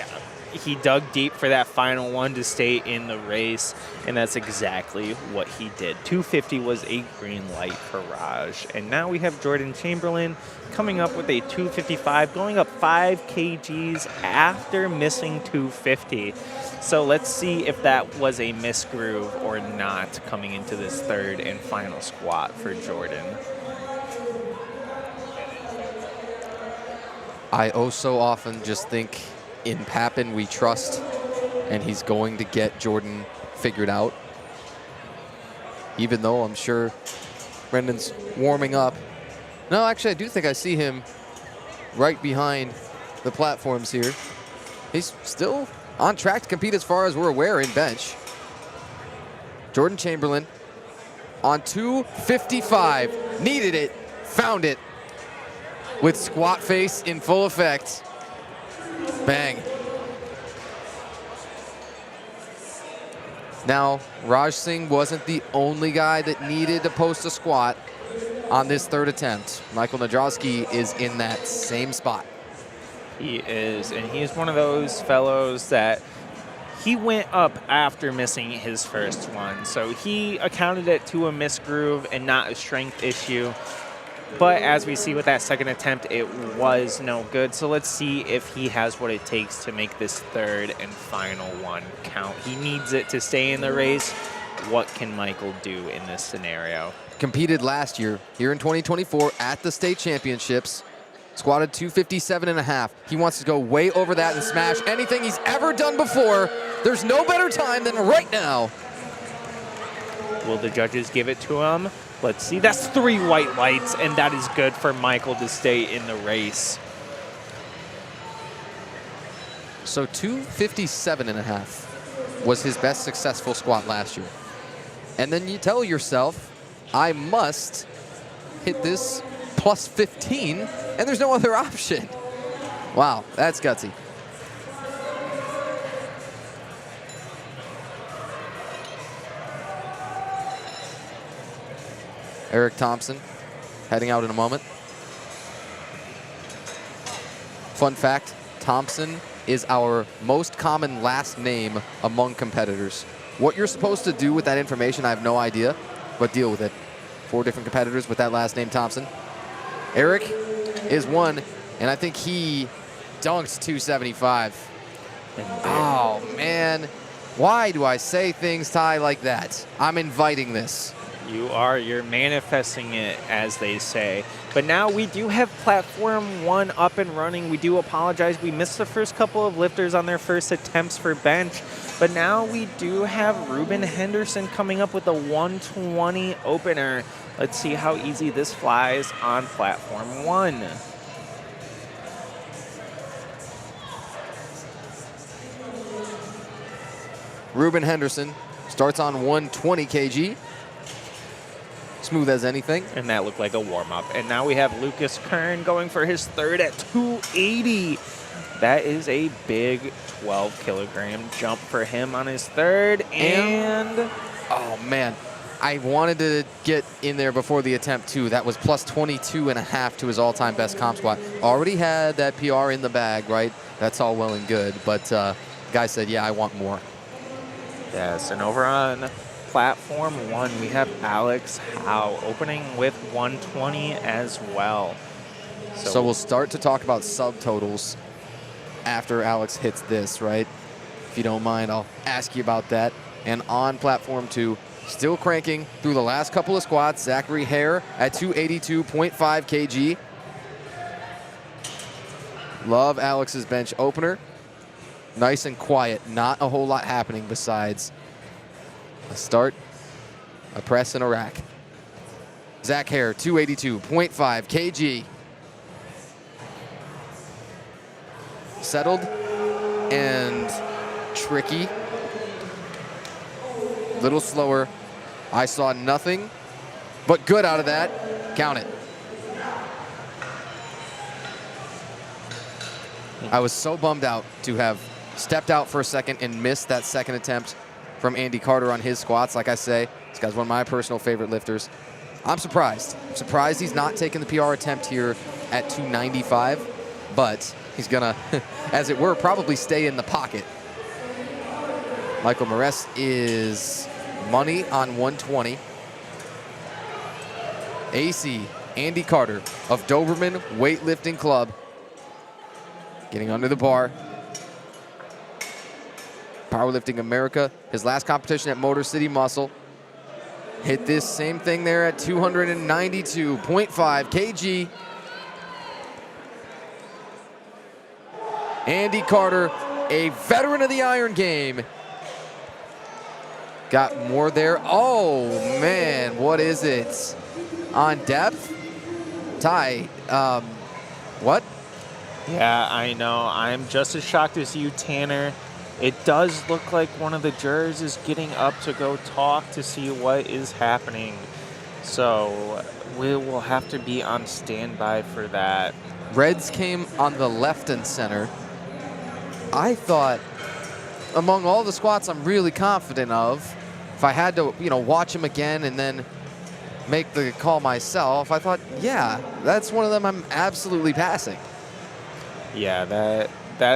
he dug deep for that final one to stay in the race, and that's exactly what he did. 250 was a green light for Raj. And now we have Jordan Chamberlain coming up with a 255, going up 5 kgs after missing 250. So let's see if that was a misgroove or not coming into this third and final squat for Jordan. I so often just think in Papin we trust, and he's going to get Jordan figured out. Even though I'm sure Brendan's warming up. No, actually, I do think I see him right behind the platforms here. He's still on track to compete as far as we're aware in bench. Jordan Chamberlain on 255. Needed it, found it, with squat face in full effect. Bang. Now, Raj Singh wasn't the only guy that needed to post a squat on this third attempt. Michael Nadrowski is in that same spot. He is, and he's one of those fellows that he went up after missing his first one. So he accounted it to a misgroove and not a strength issue. But as we see with that second attempt, it was no good. So let's see if he has what it takes to make this third and final one count. He needs it to stay in the race. What can Michael do in this scenario? Competed last year here in 2024 at the state championships. Squatted 257.5. He wants to go way over that and smash anything he's ever done before. There's no better time than right now. Will the judges give it to him? Let's see. That's 3 white lights, and that is good for Michael to stay in the race. So 257.5 was his best successful squat last year. And then you tell yourself, I must hit this plus 15, and there's no other option. Wow, that's gutsy. Eric Thompson heading out in a moment. Fun fact, Thompson is our most common last name among competitors. What you're supposed to do with that information, I have no idea, but deal with it. 4 different competitors with that last name, Thompson. Eric is one, and I think he dunked 275. Oh, man. Why do I say things, Ty, like that? I'm inviting this. You're manifesting it, as they say. But now we do have platform 1 up and running. We do apologize. We missed the first couple of lifters on their first attempts for bench. But now we do have Ruben Henderson coming up with a 120 opener. Let's see how easy this flies on platform 1. Ruben Henderson starts on 120 kg. Smooth as anything. And that looked like a warm-up. And now we have Lucas Kern going for his third at 280. That is a big 12-kilogram jump for him on his third. And oh, man. I wanted to get in there before the attempt, too. That was plus 22.5 to his all-time best comp squat. Already had that PR in the bag, right? That's all well and good. But guy said, yeah, I want more. Yes, and over on platform 1, we have Alex Howe opening with 120 as well. So we'll start to talk about subtotals after Alex hits this, right? If you don't mind, I'll ask you about that. And on platform 2, still cranking through the last couple of squats, Zachary Hare at 282.5 kg. Love Alex's bench opener. Nice and quiet, not a whole lot happening besides a start, a press, and a rack. Zach Hare, 282.5 kg. Settled and tricky. Little slower. I saw nothing but good out of that. Count it. I was so bummed out to have stepped out for a second and missed that second attempt from Andy Carter on his squats. Like I say, this guy's one of my personal favorite lifters. I'm surprised. I'm surprised he's not taking the PR attempt here at 295, but he's gonna, as it were, probably stay in the pocket. Michael Mares is money on 120. AC Andy Carter of Doberman Weightlifting Club getting under the bar. Powerlifting America, his last competition at Motor City Muscle. Hit this same thing there at 292.5 kg. Andy Carter, a veteran of the iron game. Got more there. Oh, man, what is it? On depth? Ty, what? Yeah, I know. I'm just as shocked as you, Tanner. It does look like one of the jurors is getting up to go talk to see what is happening. So we will have to be on standby for that. Reds came on the left and center. I thought among all the squats I'm really confident of, if I had to, watch him again and then make the call myself, I thought, yeah, that's one of them I'm absolutely passing. Yeah, that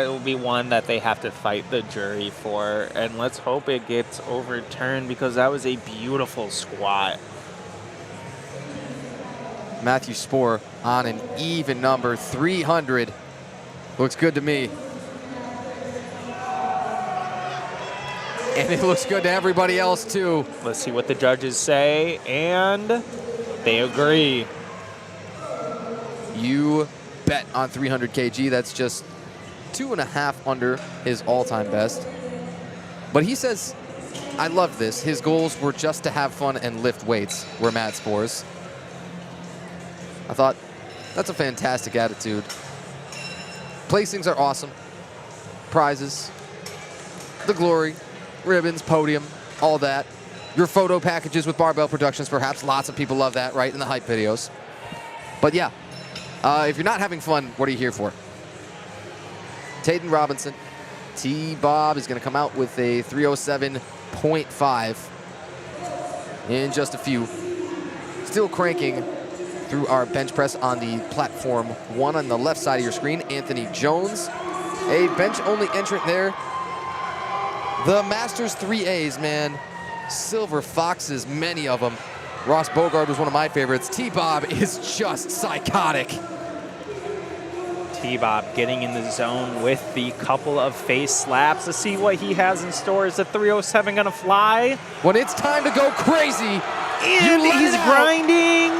will be one that they have to fight the jury for, and let's hope it gets overturned because that was a beautiful squat. Matthew Spohr on an even number, 300. Looks good to me. And it looks good to everybody else, too. Let's see what the judges say, and they agree. You bet on 300 kg. That's just 2.5 under his all-time best. But he says, I love this. His goals were just to have fun and lift weights, were Matt Spohr's. I thought, that's a fantastic attitude. Placings are awesome. Prizes, the glory, ribbons, podium, all that. Your photo packages with Barbell Productions, perhaps. Lots of people love that, right, in the hype videos. But yeah, if you're not having fun, what are you here for? Taden Robinson, T-Bob is going to come out with a 307.5 in just a few. Still cranking through our bench press on the platform 1 on the left side of your screen. Anthony Jones, a bench-only entrant there. The Masters 3As, man. Silver Foxes, many of them. Ross Bogard was one of my favorites. T-Bob is just psychotic. T-Bob getting in the zone with the couple of face slaps to see what he has in store. Is the 307 going to fly? When it's time to go crazy, And he's grinding.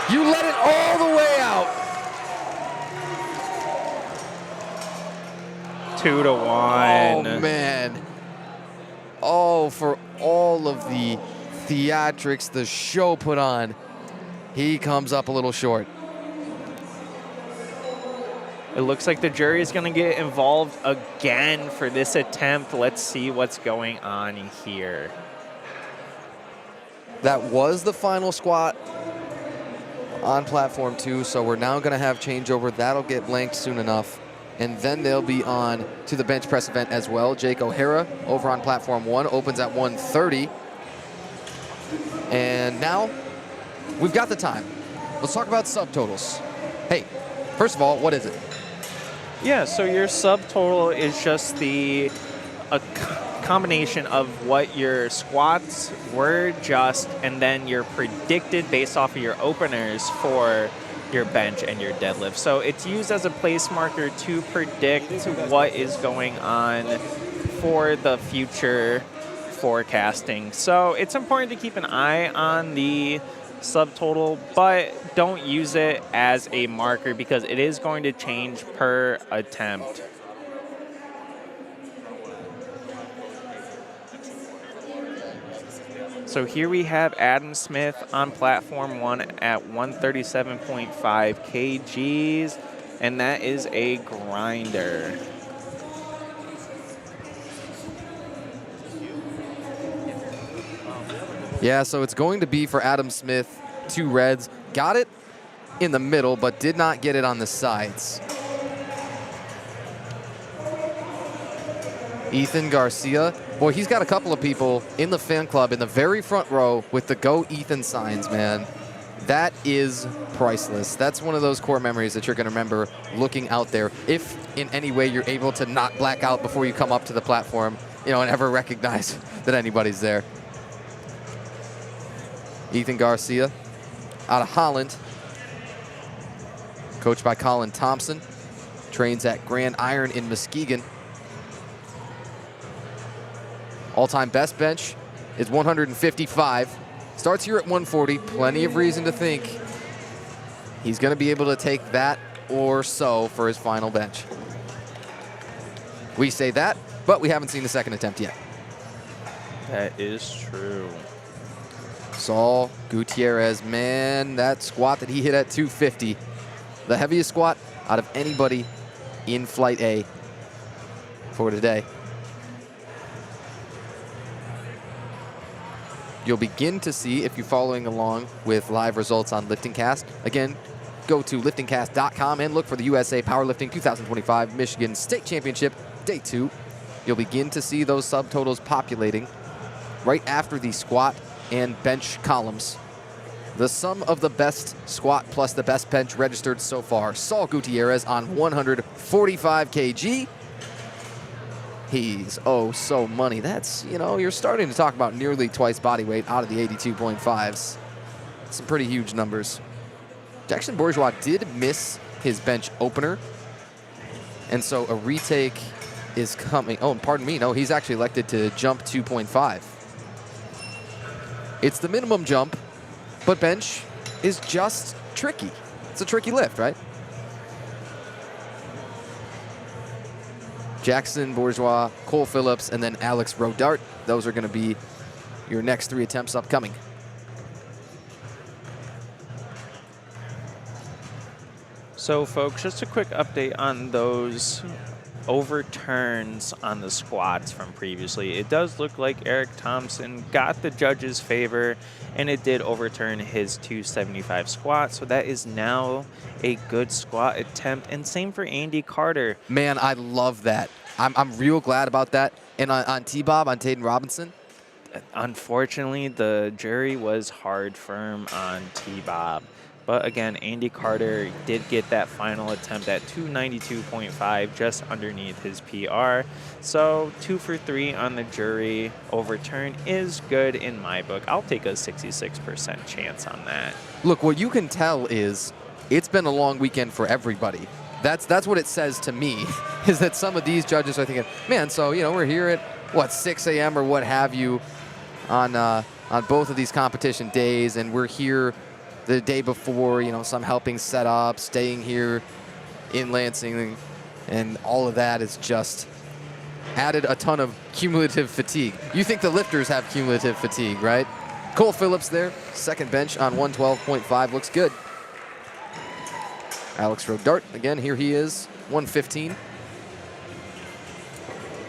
You let it all the way out. 2-1. Oh, man. Oh, for all of the theatrics the show put on, he comes up a little short. It looks like the jury is going to get involved again for this attempt. Let's see what's going on here. That was the final squat on platform 2, so we're now going to have changeover. That'll get blanked soon enough. And then they'll be on to the bench press event as well. Jake O'Hara over on platform 1 opens at 1:30. And now we've got the time. Let's talk about subtotals. Hey, first of all, what is it? Yeah, so your subtotal is just a combination of what your squats were just, and then you're predicted based off of your openers for your bench and your deadlift. So it's used as a place marker to predict what is going on for the future forecasting. So it's important to keep an eye on the subtotal, but don't use it as a marker because it is going to change per attempt. So here we have Adam Smith on platform 1 at 137.5 kgs, and that is a grinder. Yeah, so it's going to be for Adam Smith, 2 reds. Got it in the middle, but did not get it on the sides. Ethan Garcia. Boy, he's got a couple of people in the fan club in the very front row with the Go Ethan signs, man. That is priceless. That's one of those core memories that you're going to remember looking out there. If in any way you're able to not black out before you come up to the platform, you know, and ever recognize that anybody's there. Ethan Garcia out of Holland, coached by Colin Thompson, trains at Grand Iron in Muskegon. All-time best bench is 155. Starts here at 140. Plenty of reason to think he's going to be able to take that or so for his final bench. We say that, but we haven't seen the second attempt yet. That is true. Saul Gutierrez, man, that squat that he hit at 250, the heaviest squat out of anybody in Flight A for today. You'll begin to see, if you're following along with live results on LiftingCast, again, go to liftingcast.com and look for the USA Powerlifting 2025 Michigan State Championship Day 2. You'll begin to see those subtotals populating right after the squat and bench columns. The sum of the best squat plus the best bench registered so far. Saul Gutierrez on 145 kg. He's oh so money. That's, you know, you're starting to talk about nearly twice body weight out of the 82.5s. Some pretty huge numbers. Jackson Bourgeois did miss his bench opener, and so a retake is coming. Oh, pardon me. No, he's actually elected to jump 2.5. It's the minimum jump, but bench is just tricky. It's a tricky lift, right? Jackson Bourgeois, Cole Phillips, and then Alex Rodart. Those are going to be your next 3 attempts upcoming. So, folks, just a quick update on those overturns on the squats from previously. It does look like Eric Thompson got the judge's favor, and it did overturn his 275 squat. So that is now a good squat attempt, and same for Andy Carter. Man, I love that. I'm real glad about that. And on T-Bob, on Taden Robinson? Unfortunately, the jury was hard firm on T-Bob. But again, Andy Carter did get that final attempt at 292.5, just underneath his PR. So 2 for 3 on the jury overturn is good in my book. I'll take a 66% chance on that. Look, what you can tell is it's been a long weekend for everybody. That's what it says to me, is that some of these judges are thinking, man, so, we're here at, 6 a.m. or what have you on both of these competition days, and we're here the day before, some helping set up, staying here in Lansing, and all of that is just added a ton of cumulative fatigue. You think the lifters have cumulative fatigue, right? Cole Phillips there, second bench on 112.5, looks good. Alex Rodart, again, here he is, 115.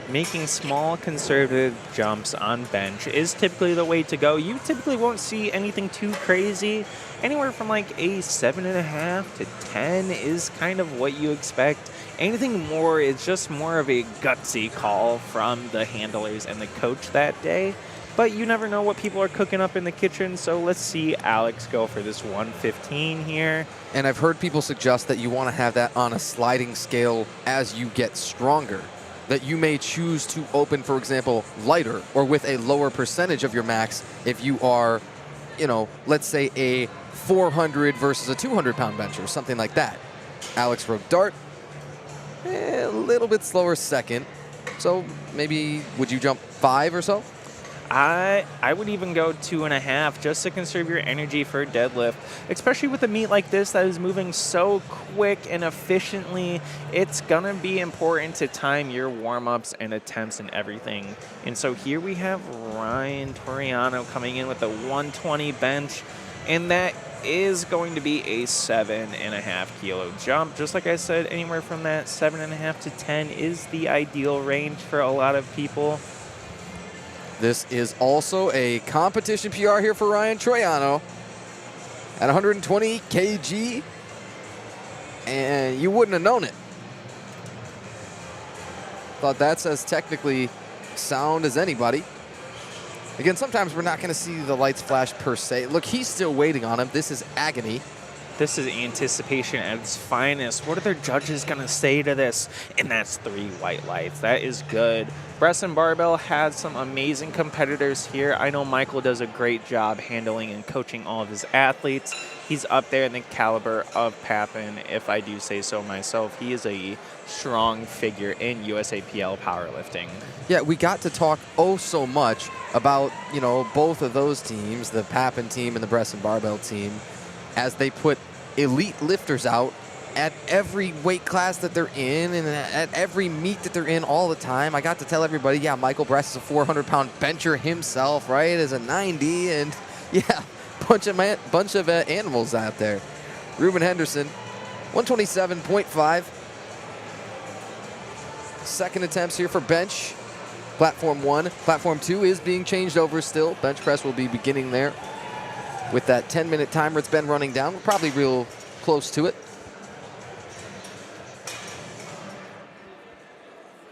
Making small conservative jumps on bench is typically the way to go. You typically won't see anything too crazy. Anywhere from like a 7.5 to 10 is kind of what you expect. Anything more is just more of a gutsy call from the handlers and the coach that day. But you never know what people are cooking up in the kitchen, so let's see Alex go for this 115 here. And I've heard people suggest that you want to have that on a sliding scale as you get stronger. That you may choose to open, for example, lighter or with a lower percentage of your max if you are, let's say a 400 versus a 200-pound bench or something like that. Alex Rodart, a little bit slower second. So maybe, would you jump 5 or so? I would even go 2.5 just to conserve your energy for a deadlift, especially with a meet like this that is moving so quick and efficiently. It's gonna be important to time your warm-ups and attempts and everything. And so here we have Ryan Toriano coming in with a 120 bench, and that is going to be a 7.5 kilo jump. Just like I said, anywhere from that 7.5 to 10 is the ideal range for a lot of people. This is also a competition PR here for Ryan Troiano at 120 kg, and you wouldn't have known it. Thought that's as technically sound as anybody. Again, sometimes we're not going to see the lights flash per se. Look, he's still waiting on him. This is agony. This is anticipation at its finest. What are their judges going to say to this? And that's 3 white lights. That is good. Breast and Barbell had some amazing competitors here. I know Michael does a great job handling and coaching all of his athletes. He's up there in the caliber of Papin, if I do say so myself. He is a strong figure in USAPL powerlifting. Yeah, we got to talk so much about, both of those teams, the Papin team and the Breast and Barbell team, as they put elite lifters out at every weight class that they're in and at every meet that they're in all the time. I got to tell everybody, yeah, Michael Bress is a 400-pound bencher himself, right, as a 90, and yeah, bunch of animals out there. Ruben Henderson, 127.5. Second attempts here for bench. Platform 1. Platform 2 is being changed over still. Bench press will be beginning there. With that 10-minute timer it's been running down, we're probably real close to it.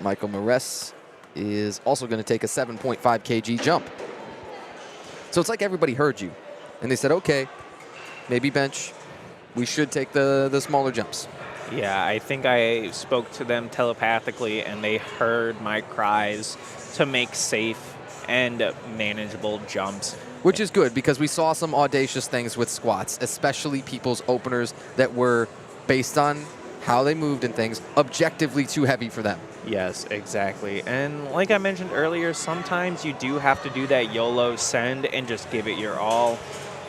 Michael Mares is also going to take a 7.5 kg jump. So it's like everybody heard you, and they said, okay, maybe bench. We should take the smaller jumps. Yeah, I think I spoke to them telepathically, and they heard my cries to make safe and manageable jumps. Which is good, because we saw some audacious things with squats, especially people's openers that were based on how they moved and things, objectively too heavy for them. Yes, exactly. And like I mentioned earlier, sometimes you do have to do that YOLO send and just give it your all.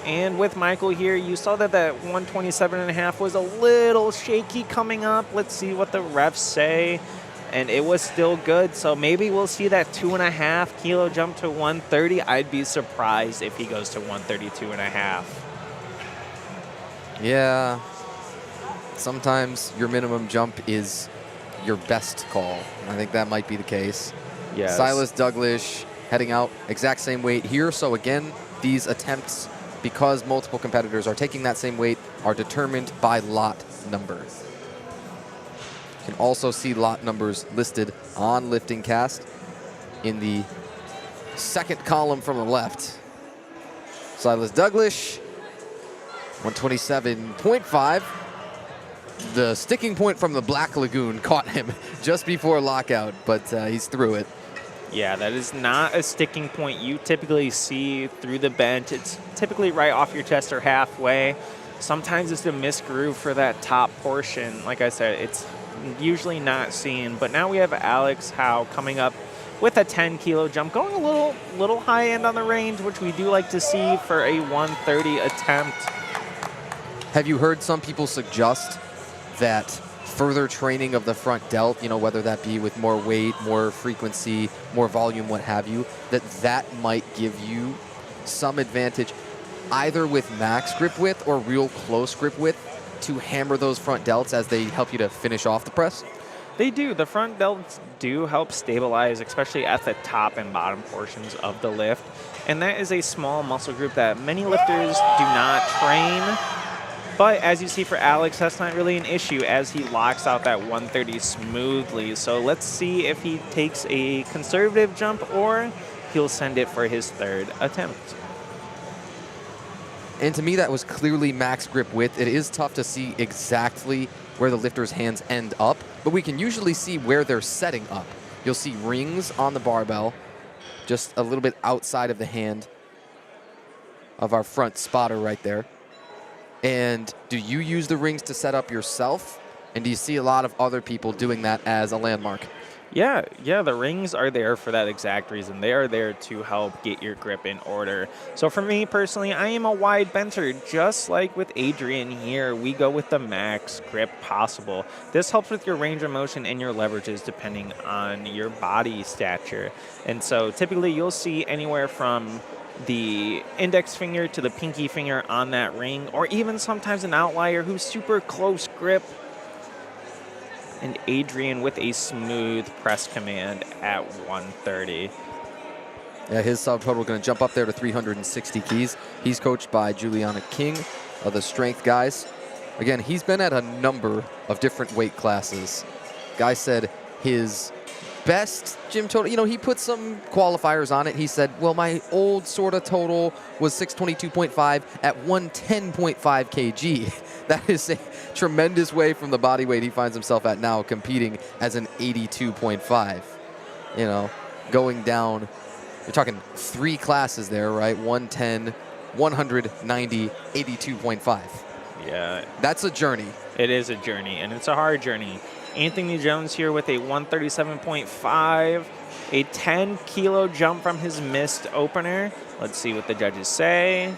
And with Michael here, you saw that 127.5 was a little shaky coming up. Let's see what the refs say. And it was still good, so maybe we'll see that 2.5 kilo jump to 130. I'd be surprised if he goes to 132.5. Yeah, sometimes your minimum jump is your best call. I think that might be the case. Yes. Silas Douglas heading out exact same weight here. So again, these attempts, because multiple competitors are taking that same weight, are determined by lot number. You can also see lot numbers listed on Lifting Cast in the second column from the left. Silas Douglas, 127.5. The sticking point from the Black Lagoon caught him just before lockout, but he's through it. Yeah, that is not a sticking point you typically see through the bench. It's typically right off your chest or halfway. Sometimes it's a missed groove for that top portion. Like I said, it's usually not seen. But now we have Alex Howe coming up with a 10-kilo jump, going a little high end on the range, which we do like to see for a 130 attempt. Have you heard some people suggest that further training of the front delt, you know, whether that be with more weight, more frequency, more volume, what have you, that might give you some advantage either with max grip width or real close grip width to hammer those front delts as they help you to finish off the press? They do. The front delts do help stabilize, especially at the top and bottom portions of the lift. And that is a small muscle group that many lifters do not train. But as you see for Alex, that's not really an issue as he locks out that 130 smoothly. So let's see if he takes a conservative jump or he'll send it for his third attempt. And to me, that was clearly max grip width. It is tough to see exactly where the lifter's hands end up, but we can usually see where they're setting up. You'll see rings on the barbell, just a little bit outside of the hand of our front spotter right there. And do you use the rings to set up yourself? And do you see a lot of other people doing that as a landmark? Yeah, the rings are there for that exact reason. They are there to help get your grip in order. So for me personally, I am a wide bencher. Just like with Adrian here, we go with the max grip possible. This helps with your range of motion and your leverages depending on your body stature. And so typically you'll see anywhere from the index finger to the pinky finger on that ring, or even sometimes an outlier who's super close grip. And Adrian with a smooth press command at 130. Yeah, his subtotal going to jump up there to 360 keys. He's coached by Juliana King of the Strength Guys. Again, he's been at a number of different weight classes. Guy said his best gym total, you know, he put some qualifiers on it. He said, well, my old sort of total was 622.5 at 110.5 kg. That is a tremendous way from the body weight he finds himself at now, competing as an 82.5. You know, going down, you're talking 3 classes there, right? 110, 190, 82.5. Yeah. That's a journey. It is a journey, and it's a hard journey. Anthony Jones here with a 137.5, a 10-kilo jump from his missed opener. Let's see what the judges say.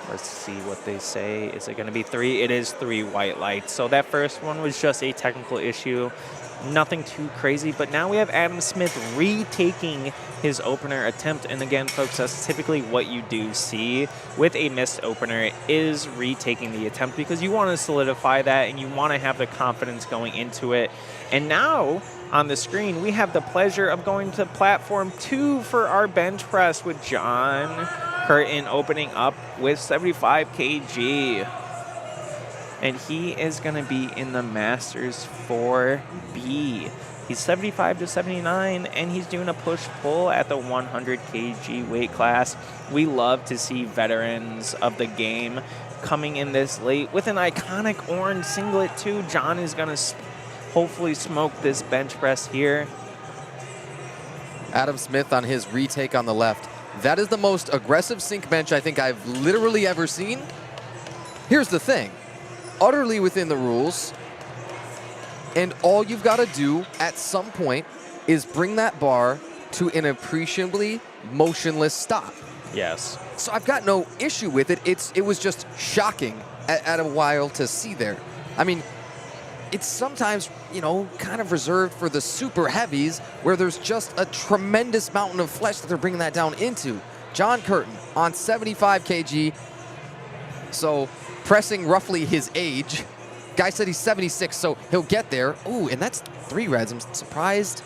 Let's see what they say. Is it going to be 3? It is 3 white lights. So that first one was just a technical issue. Nothing too crazy. But now we have Adam Smith retaking his opener attempt. And again, folks, that's typically what you do see with a missed opener is retaking the attempt because you want to solidify that and you want to have the confidence going into it. And now on the screen, we have the pleasure of going to platform 2 for our bench press with John Curtin opening up with 75 kg. And he is going to be in the Masters 4B. He's 75 to 79, and he's doing a push-pull at the 100 kg weight class. We love to see veterans of the game coming in this late with an iconic orange singlet, too. John is going to hopefully smoke this bench press here. Adam Smith on his retake on the left. That is the most aggressive sink bench I think I've literally ever seen. Here's the thing. Utterly within the rules. And all you've got to do at some point is bring that bar to an appreciably motionless stop. Yes. So I've got no issue with it. It was just shocking at a while to see there. I mean, it's sometimes, you know, kind of reserved for the super heavies where there's just a tremendous mountain of flesh that they're bringing that down into. John Curtin on 75 kg. So pressing roughly his age. Guy said he's 76, so he'll get there. Ooh, and that's 3 reds. I'm surprised.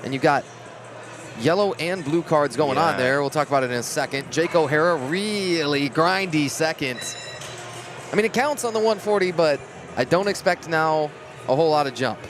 And you've got yellow and blue cards going on there. We'll talk about it in a second. Jake O'Hara, really grindy second. I mean, it counts on the 140, but I don't expect now a whole lot of jump.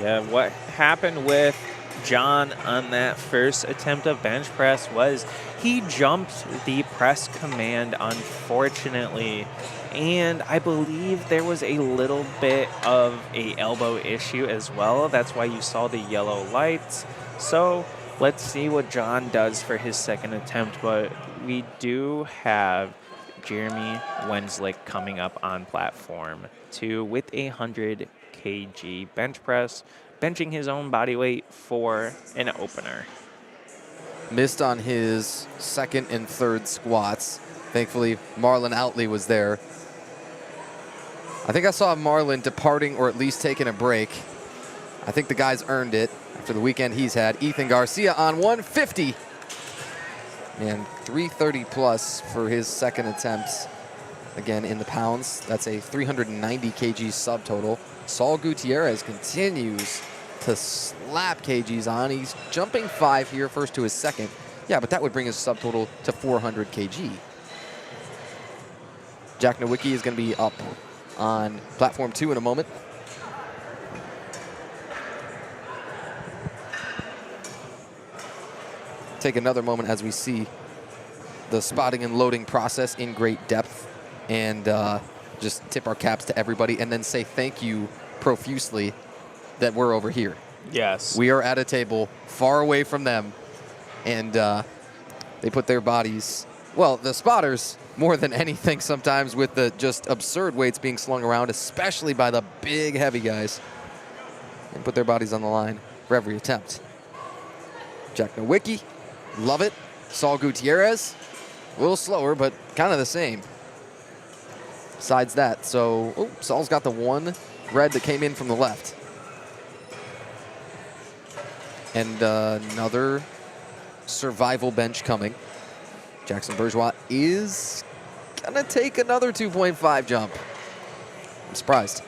Yeah, what happened with John on that first attempt of bench press was he jumped the press command, unfortunately. And I believe there was a little bit of a elbow issue as well. That's why you saw the yellow lights. So let's see what John does for his second attempt. But we do have Jeremy Wenslick coming up on platform 2 with a 100 kg bench press, benching his own body weight for an opener. Missed on his second and third squats. Thankfully, Marlon Outley was there. I think I saw Marlon departing or at least taking a break. I think the guy's earned it after the weekend he's had. Ethan Garcia on 150. And 330 plus for his second attempt. Again, in the pounds, that's a 390 kg subtotal. Saul Gutierrez continues to slap kgs on. He's jumping 5 here, first to his second. Yeah, but that would bring his subtotal to 400 kg. Jack Nowicki is going to be up on platform 2 in a moment. Take another moment as we see the spotting and loading process in great depth, and just tip our caps to everybody and then say thank you profusely that we're over here. Yes. We are at a table far away from them, and they put their bodies, well, the spotters more than anything sometimes, with the just absurd weights being slung around, especially by the big heavy guys, and put their bodies on the line for every attempt. Jack Nowicki, love it. Saul Gutierrez, a little slower, but kind of the same. Besides that, so Saul's got the one red that came in from the left. And another survival bench coming. Jackson Bourgeois is gonna take another 2.5 jump. I'm surprised.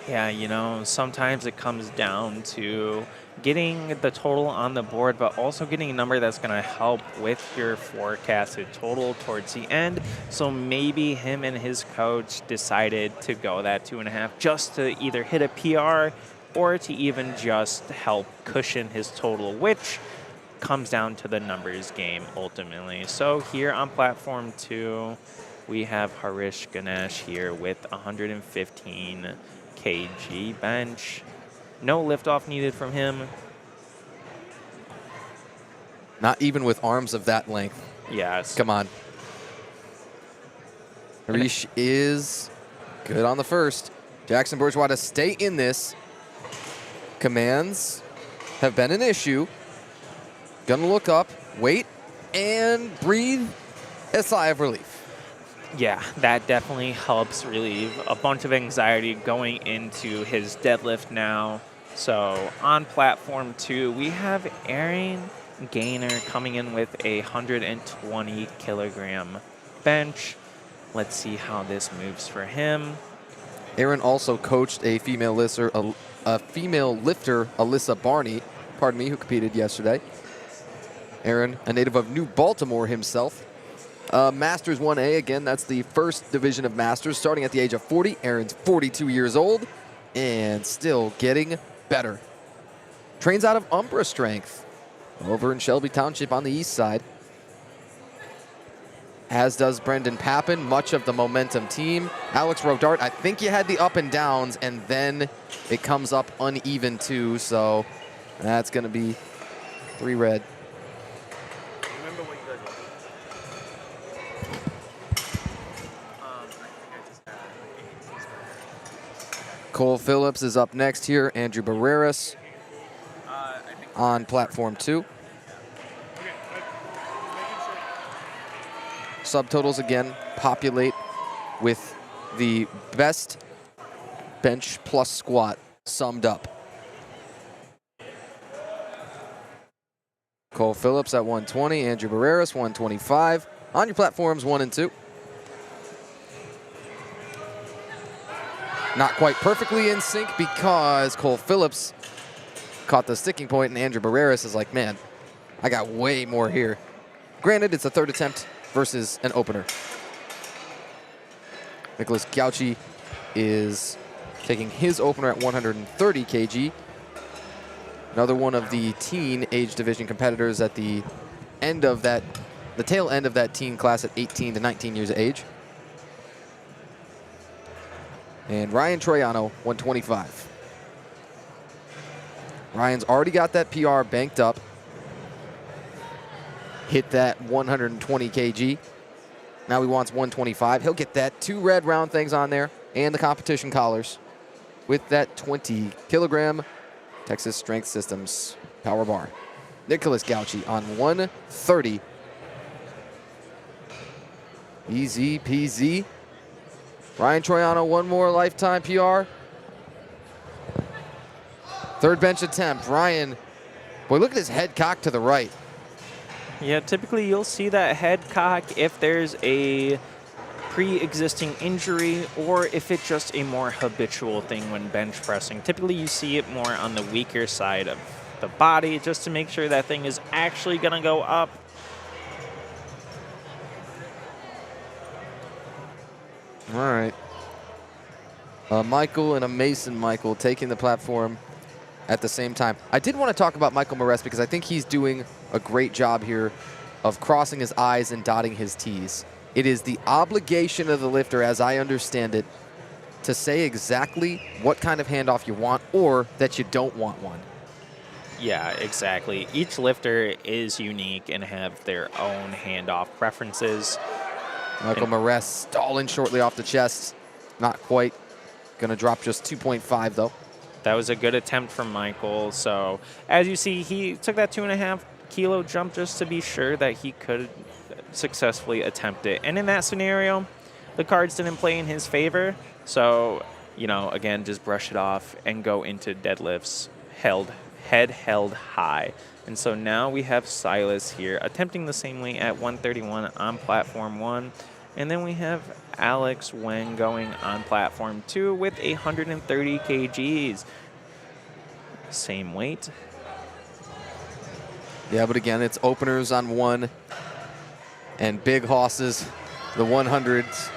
Yeah, you know, sometimes it comes down to getting the total on the board, but also getting a number that's going to help with your forecasted total towards the end. So maybe him and his coach decided to go that 2.5 just to either hit a PR or to even just help cushion his total, which comes down to the numbers game ultimately. So here on platform 2, we have Harish Ganesh here with 115 kg bench. No liftoff needed from him. Not even with arms of that length. Yes. Come on. Harish is good on the first. Jackson Bourgeois to stay in this. Commands have been an issue. Gonna look up, wait, and breathe a sigh of relief. Yeah, that definitely helps relieve a bunch of anxiety going into his deadlift now. So on platform 2, we have Aaron Gaynor coming in with a 120 kilogram bench. Let's see how this moves for him. Aaron also coached a female lifter, Alyssa Barney, who competed yesterday. Aaron, a native of New Baltimore himself. Masters 1A, again, that's the first division of Masters, starting at the age of 40. Aaron's 42 years old and still getting better. Trains out of Umbra Strength over in Shelby Township on the east side. As does Brendan Pappen, much of the Momentum team. Alex Rodart, I think you had the up and downs, and then it comes up uneven too, so that's going to be 3 red. Cole Phillips is up next here. Andrew Barreras on platform 2. Subtotals again populate with the best bench plus squat summed up. Cole Phillips at 120, Andrew Barreras 125. On your platforms 1 and 2. Not quite perfectly in sync because Cole Phillips caught the sticking point, and Andrew Barreras is like, man, I got way more here. Granted, it's a third attempt versus an opener. Nicholas Gauchi is taking his opener at 130 kg. Another one of the teen age division competitors at the end of that, the tail end of that teen class at 18 to 19 years of age. And Ryan Troiano, 125. Ryan's already got that PR banked up. Hit that 120 kg. Now he wants 125. He'll get that. 2 red round things on there and the competition collars with that 20 kilogram Texas Strength Systems power bar. Nicholas Gauchi on 130. Easy peasy. Ryan Troiano, one more lifetime PR. Third bench attempt. Ryan, boy, look at his head cock to the right. Yeah, typically you'll see that head cock if there's a pre-existing injury or if it's just a more habitual thing when bench pressing. Typically you see it more on the weaker side of the body just to make sure that thing is actually going to go up. All right. Michael and a Mason Michael taking the platform at the same time. I did want to talk about Michael Moretz because I think he's doing a great job here of crossing his I's and dotting his T's. It is the obligation of the lifter, as I understand it, to say exactly what kind of handoff you want or that you don't want one. Yeah, exactly. Each lifter is unique and have their own handoff preferences. Michael Moretz stalling shortly off the chest. Not quite. Going to drop just 2.5, though. That was a good attempt from Michael. So as you see, he took that 2.5 kilo jump just to be sure that he could successfully attempt it. And in that scenario, the cards didn't play in his favor. So, you know, again, just brush it off and go into deadlifts head held high. And so now we have Silas here attempting the same weight at 131 on platform 1. And then we have Alex Wang going on platform 2 with 130 kgs. Same weight. Yeah, but again, it's openers on 1 and big hosses, the 100s.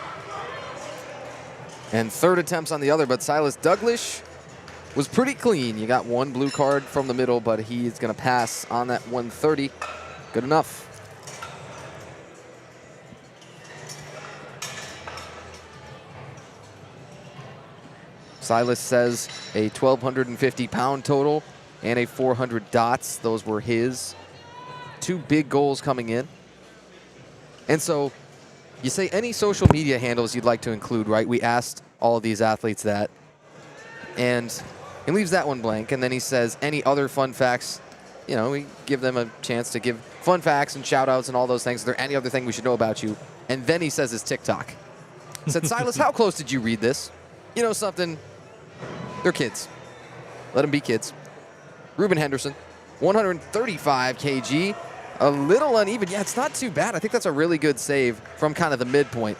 And third attempts on the other, but Silas Douglas was pretty clean. You got 1 blue card from the middle, but he's going to pass on that 130. Good enough. Silas says a 1,250 pound total and a 400 dots. Those were his 2 big goals coming in. And so you say any social media handles you'd like to include, right? We asked all of these athletes that. And he leaves that one blank. And then he says any other fun facts. You know, we give them a chance to give fun facts and shout outs and all those things. Is there any other thing we should know about you? And then he says his TikTok. He said, Silas, how close did you read this? You know something? They're kids. Let them be kids. Ruben Henderson, 135 kg. A little uneven. Yeah, it's not too bad. I think that's a really good save from kind of the midpoint.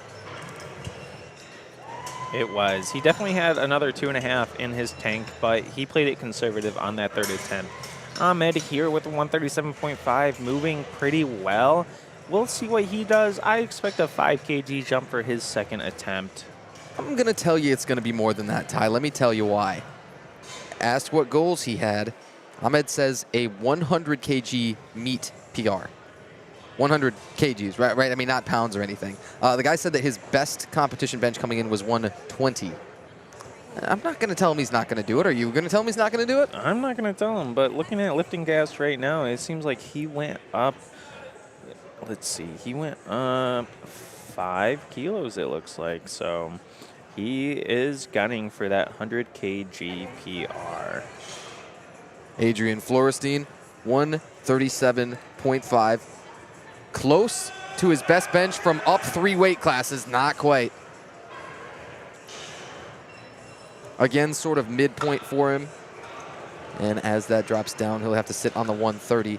It was. He definitely had another 2.5 in his tank, but he played it conservative on that third attempt. Ahmed here with a 137.5, moving pretty well. We'll see what he does. I expect a 5 kg jump for his second attempt. I'm going to tell you it's going to be more than that, Ty. Let me tell you why. Asked what goals he had. Ahmed says a 100 kg meet PR. 100 kgs, right? I mean, not pounds or anything. The guy said that his best competition bench coming in was 120. I'm not going to tell him he's not going to do it. Are you going to tell him he's not going to do it? I'm not going to tell him, but looking at lifting gas right now, it seems like he went up, let's see, he went up 5 kilos, it looks like. So he is gunning for that 100 kg PR. Adrian Florestein, 137.5. Close to his best bench from up 3 weight classes, not quite. Again, sort of midpoint for him. And as that drops down, he'll have to sit on the 130.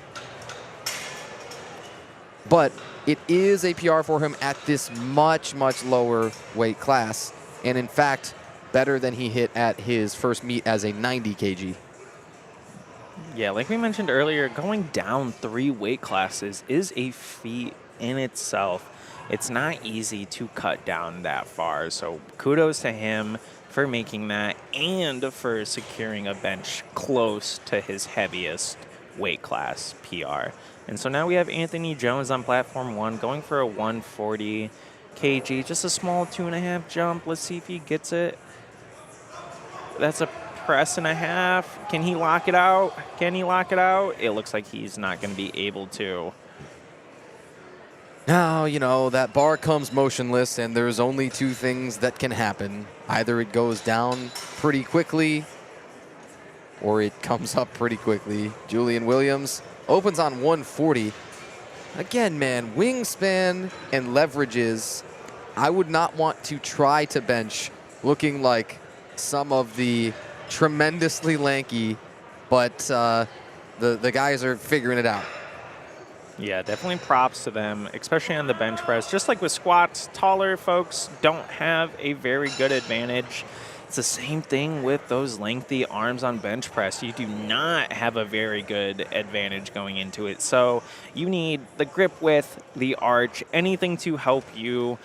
But it is a PR for him at this much, much lower weight class. And in fact, better than he hit at his first meet as a 90 kg. Yeah, like we mentioned earlier, going down 3 weight classes is a feat in itself. It's not easy to cut down that far. So kudos to him for making that and for securing a bench close to his heaviest weight class PR. And so now we have Anthony Jones on platform 1 going for a 140 kg, just a small 2.5 jump. Let's see if he gets it. That's a press and a half. Can he lock it out? Can he lock it out? It looks like he's not going to be able to. Now, you know, that bar comes motionless, and there's only two things that can happen. Either it goes down pretty quickly, or it comes up pretty quickly. Julian Williams opens on 140. Again, man, wingspan and leverages, I would not want to try to bench looking like some of the tremendously lanky, but the guys are figuring it out. Yeah, definitely props to them, especially on the bench press. Just like with squats, taller folks don't have a very good advantage. It's the same thing with those lengthy arms on bench press. You do not have a very good advantage going into it. So you need the grip width, the arch, anything to help you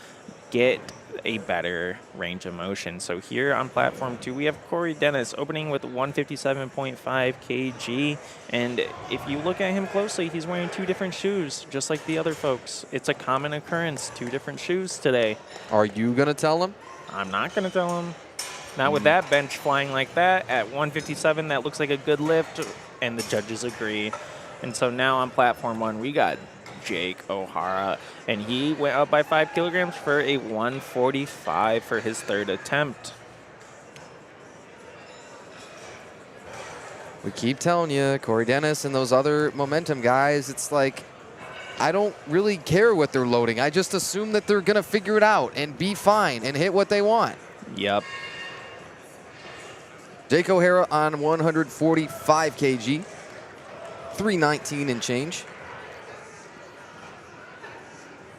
get a better range of motion. So here on platform 2, we have Corey Dennis opening with 157.5 kg. And if you look at him closely, he's wearing 2 different shoes, just like the other folks. It's a common occurrence, 2 different shoes today. Are you going to tell him? I'm not going to tell him. Not with that bench flying like that at 157, that looks like a good lift, and the judges agree. And so now on platform 1, we got Jake O'Hara, and he went up by 5 kilograms for a 145 for his 3rd attempt. We keep telling you, Corey Dennis and those other momentum guys, it's like, I don't really care what they're loading. I just assume that they're going to figure it out and be fine and hit what they want. Yep. Jake O'Hara on 145 kg, 319 and change.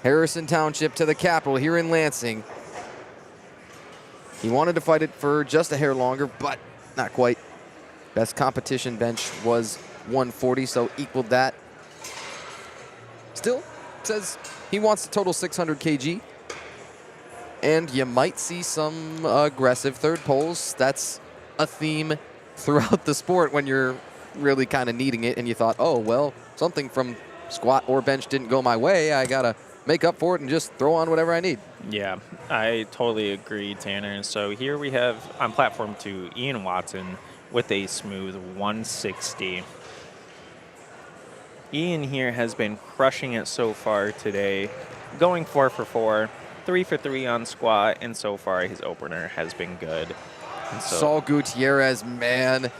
Harrison Township to the Capitol here in Lansing. He wanted to fight it for just a hair longer, but not quite. Best competition bench was 140, so equaled that. Still says he wants to total 600 kg. And you might see some aggressive third pulls. That's a theme throughout the sport when you're really kind of needing it and you thought, oh, well, something from squat or bench didn't go my way. I got to make up for it and just throw on whatever I need. Yeah, I totally agree, Tanner. So here we have on platform 2, Ian Watson with a smooth 160. Ian here has been crushing it so far today, going 4 for 4, 3 for 3 on squat, and so far his opener has been good. Saul Gutierrez, man.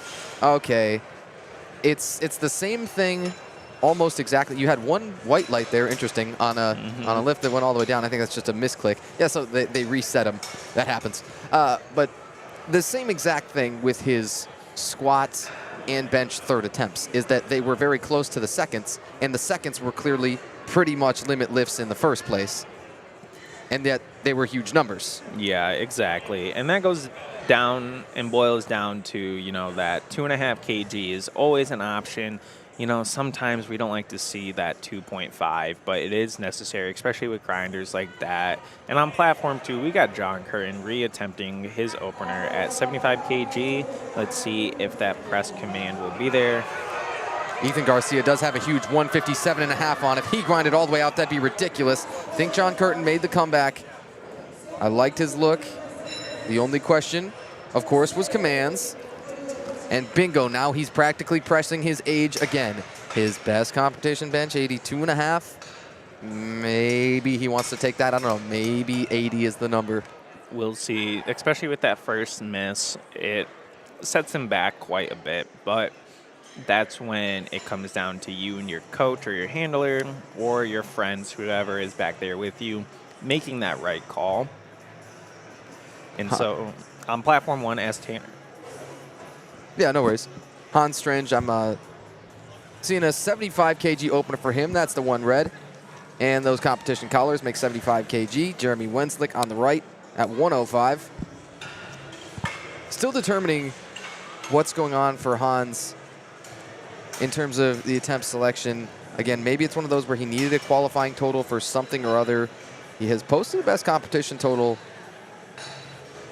Okay. It's the same thing almost exactly. You had one white light there, interesting, on a lift that went all the way down. I think that's just a misclick. Yeah, so they reset him. That happens. But the same exact thing with his squats and bench 3rd attempts is that they were very close to the seconds, and the seconds were clearly pretty much limit lifts in the first place, and yet they were huge numbers. Yeah, exactly. And that goes down and boils down to, you know, that 2.5 kg is always an option. You know, sometimes we don't like to see that 2.5, but it is necessary, especially with grinders like that. And on platform 2, we got John Curtin re-attempting his opener at 75 kg. Let's see if that press command will be there. Ethan Garcia does have a huge 157.5 on. If he grinded all the way out, that'd be ridiculous. I think John Curtin made the comeback. I liked his look. The only question, of course, was commands. And bingo, now he's practically pressing his age again. His best competition bench, 82.5. Maybe he wants to take that. I don't know. Maybe 80 is the number. We'll see. Especially with that first miss, it sets him back quite a bit. But that's when it comes down to you and your coach or your handler or your friends, whoever is back there with you, making that right call. And so on platform 1, as Tanner. Yeah, no worries. Hans Strange, I'm seeing a 75 kg opener for him. That's the one red. And those competition collars make 75 kg. Jeremy Wenslick on the right at 105. Still determining what's going on for Hans in terms of the attempt selection. Again, maybe it's one of those where he needed a qualifying total for something or other. He has posted the best competition total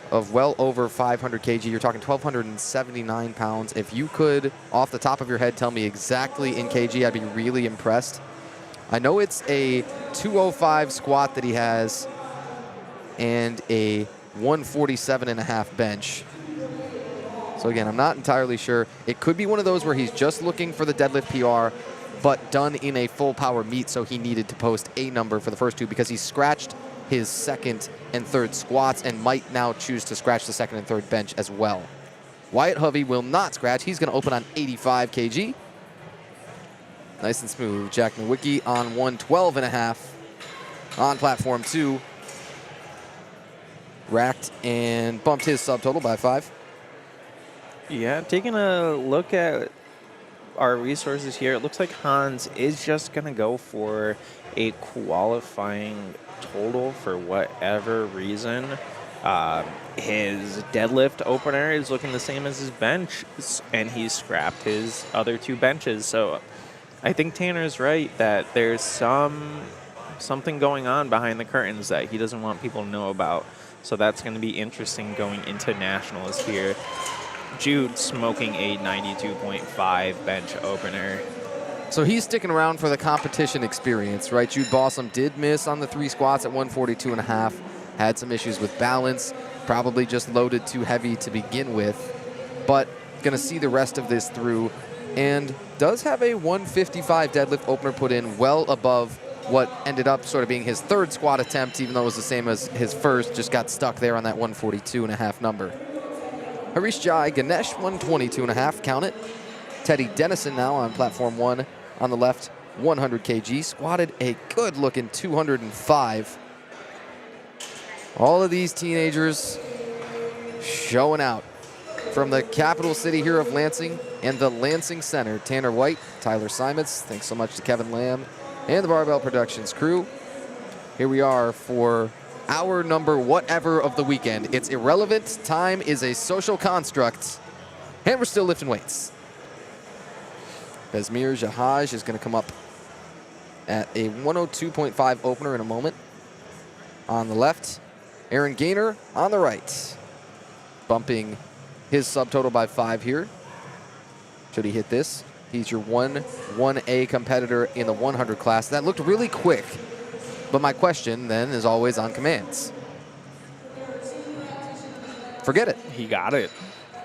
of well over 500 kg. You're talking 1,279 pounds. If you could, off the top of your head, tell me exactly in kg, I'd be really impressed. I know it's a 205 squat that he has and a 147.5 bench. So again, I'm not entirely sure. It could be one of those where he's just looking for the deadlift PR, but done in a full power meet, so he needed to post a number for the first two because he scratched his second and third squats and might now choose to scratch the second and third bench as well. Wyatt Hovey will not scratch. He's going to open on 85 kg. Nice and smooth. Jack Nowicki on 112.5 on platform 2. Racked and bumped his subtotal by 5. Yeah, taking a look at our resources here, it looks like Hans is just going to go for a qualifying total for whatever reason. His deadlift opener is looking the same as his bench, and he scrapped his other 2 benches. So I think Tanner's right that there's something going on behind the curtains that he doesn't want people to know about. So that's going to be interesting going into nationals here. Jude smoking a 92.5 bench opener. So he's sticking around for the competition experience, right? Jude Bossum did miss on the 3 squats at 142.5. Had some issues with balance. Probably just loaded too heavy to begin with. But going to see the rest of this through. And does have a 155 deadlift opener put in, well above what ended up sort of being his 3rd squat attempt, even though it was the same as his first. Just got stuck there on that 142.5 number. Harish Jai Ganesh, 122.5, count it. Teddy Dennison now on platform 1 on the left, 100 kg. Squatted a good-looking 205. All of these teenagers showing out. From the capital city here of Lansing and the Lansing Center, Tanner White, Tyler Simons, thanks so much to Kevin Lamb and the Barbell Productions crew. Here we are for our number whatever of the weekend. It's irrelevant. Time is a social construct. And we're still lifting weights. Besmir Jahaj is going to come up at a 102.5 opener in a moment. On the left, Aaron Gaynor on the right. Bumping his subtotal by 5 here. Should he hit this? He's your 1A competitor in the 100 class. That looked really quick. But my question then is always on commands. Forget it. He got it.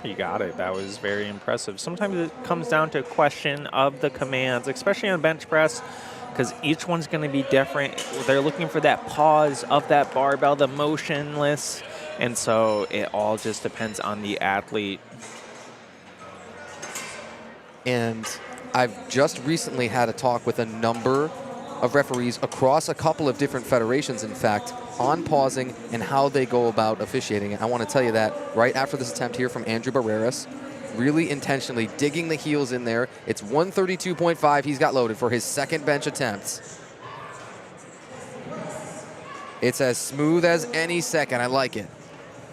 He got it. That was very impressive. Sometimes it comes down to a question of the commands, especially on bench press, because each one's going to be different. They're looking for that pause of that barbell, the motionless, and so it all just depends on the athlete. And I've just recently had a talk with a number of referees across a couple of different federations, in fact, on pausing and how they go about officiating. I want to tell you that right after this attempt here from Andrew Barreras, really intentionally digging the heels in there. It's 132.5 he's got loaded for his 2nd bench attempt. It's as smooth as any second. I like it.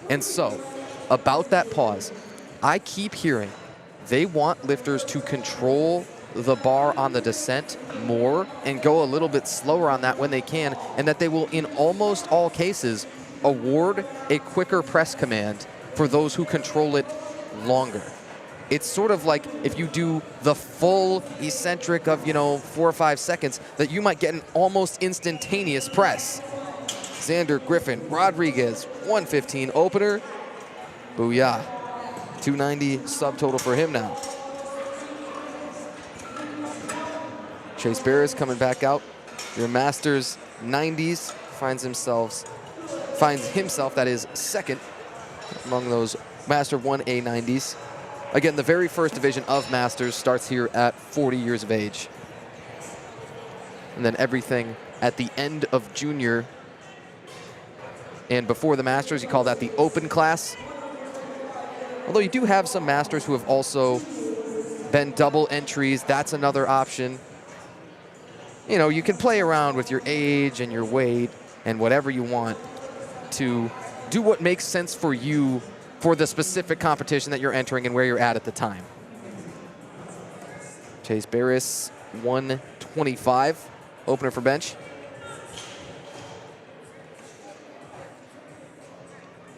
And so, about that pause, I keep hearing they want lifters to control the bar on the descent more and go a little bit slower on that when they can, and that they will, in almost all cases, award a quicker press command for those who control it longer. It's sort of like if you do the full eccentric of, 4 or 5 seconds, that you might get an almost instantaneous press. Xander Griffin Rodriguez, 115 opener. Booyah. 290 subtotal for him now. Chase Barris coming back out. Your Masters 90s finds himself, that is, 2nd among those Master 1A 90s. Again, the very first division of Masters starts here at 40 years of age. And then everything at the end of junior and before the Masters, you call that the open class. Although you do have some Masters who have also been double entries. That's another option. You can play around with your age and your weight and whatever you want to do what makes sense for you for the specific competition that you're entering and where you're at the time. Chase Barris, 125, opener for bench.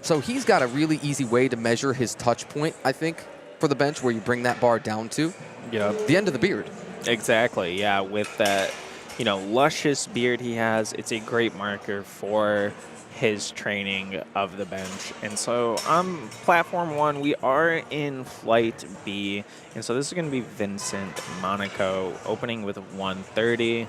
So he's got a really easy way to measure his touch point, I think, for the bench, where you bring that bar down to. Yeah. The end of the beard. Exactly, with that, luscious beard he has, it's a great marker for his training of the bench. And so on platform 1, we are in flight B. And so this is going to be Vincent Monaco opening with 130.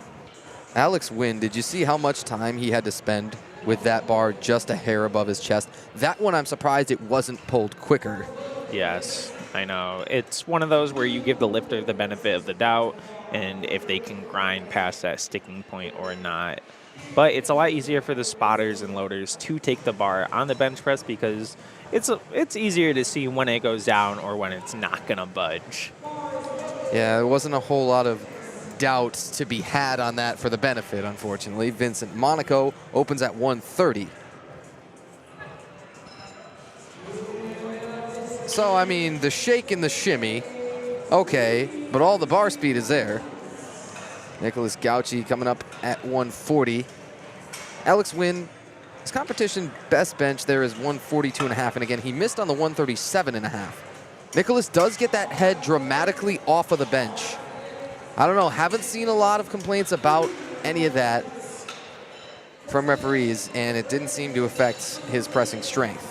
Alex Wynn, did you see how much time he had to spend with that bar just a hair above his chest? That one, I'm surprised it wasn't pulled quicker. Yes, I know. It's one of those where you give the lifter the benefit of the doubt, and if they can grind past that sticking point or not. But it's a lot easier for the spotters and loaders to take the bar on the bench press because it's easier to see when it goes down or when it's not going to budge. Yeah, there wasn't a whole lot of doubts to be had on that for the benefit, unfortunately. Vincent Monaco opens at 130. So, I mean, the shake and the shimmy, okay, but all the bar speed is there. Nicholas Gauchi coming up at 140. Alex Wynn, his competition best bench there is 142.5, and again, he missed on the 137.5. Nicholas does get that head dramatically off of the bench. I don't know, haven't seen a lot of complaints about any of that from referees, and it didn't seem to affect his pressing strength.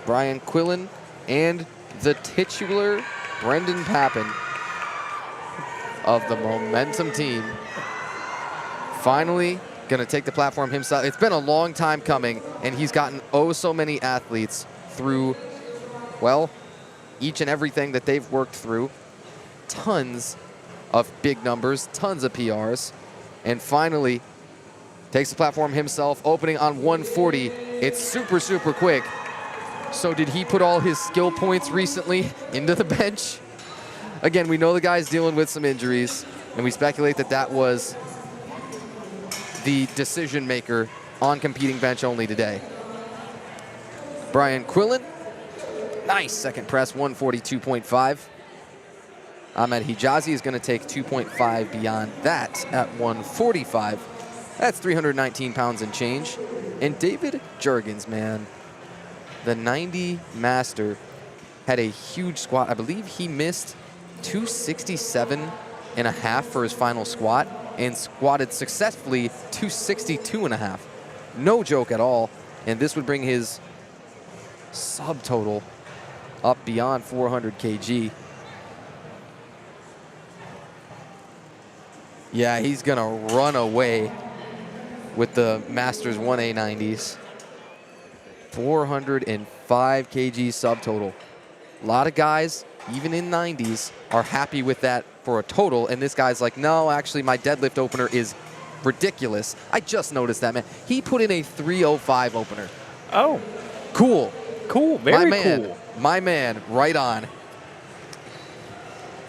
Brian Quillen and the titular Brendan Papin of the Momentum team finally gonna take the platform himself. It's been a long time coming, and he's gotten oh so many athletes through, well, each and everything that they've worked through. Tons of big numbers, tons of PRs, and finally takes the platform himself, opening on 140. It's super, super quick. So did he put all his skill points recently into the bench? Again, we know the guy's dealing with some injuries, and we speculate that that was the decision maker on competing bench only today. Brian Quillen, nice second press, 142.5. Ahmed Hijazi is going to take 2.5 beyond that at 145. That's 319 pounds and change. And David Jurgens, man, the 90 master, had a huge squat. I believe he missed 267.5 for his final squat and squatted successfully 262.5. No joke at all. And this would bring his subtotal up beyond 400 kg. Yeah, he's gonna run away with the Masters 1A90s. 405 kg subtotal. A lot of guys, even in 90s, are happy with that for a total, and this guy's like, no, actually, my deadlift opener is ridiculous. I just noticed that, man. He put in a 305 opener. Oh. Cool. Cool, very cool. My man, right on.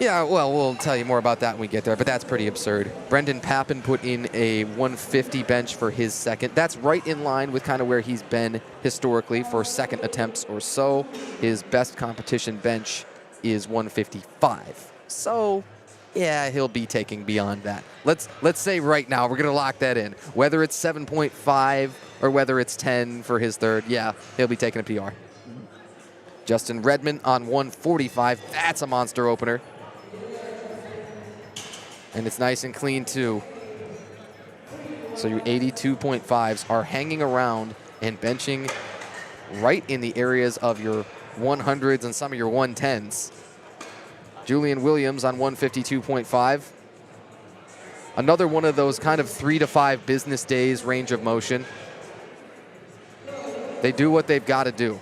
Yeah, well, we'll tell you more about that when we get there, but that's pretty absurd. Brendan Papin put in a 150 bench for his second. That's right in line with kind of where he's been historically for second attempts or so. His best competition bench is 155. So, yeah, he'll be taking beyond that. Let's say right now, we're going to lock that in. Whether it's 7.5 or whether it's 10 for his third, yeah, he'll be taking a PR. Justin Redmond on 145. That's a monster opener. And it's nice and clean, too. So your 82.5s are hanging around and benching right in the areas of your 100s and some of your 110s. Julian Williams on 152.5. Another one of those kind of 3 to 5 business days range of motion. They do what they've got to do.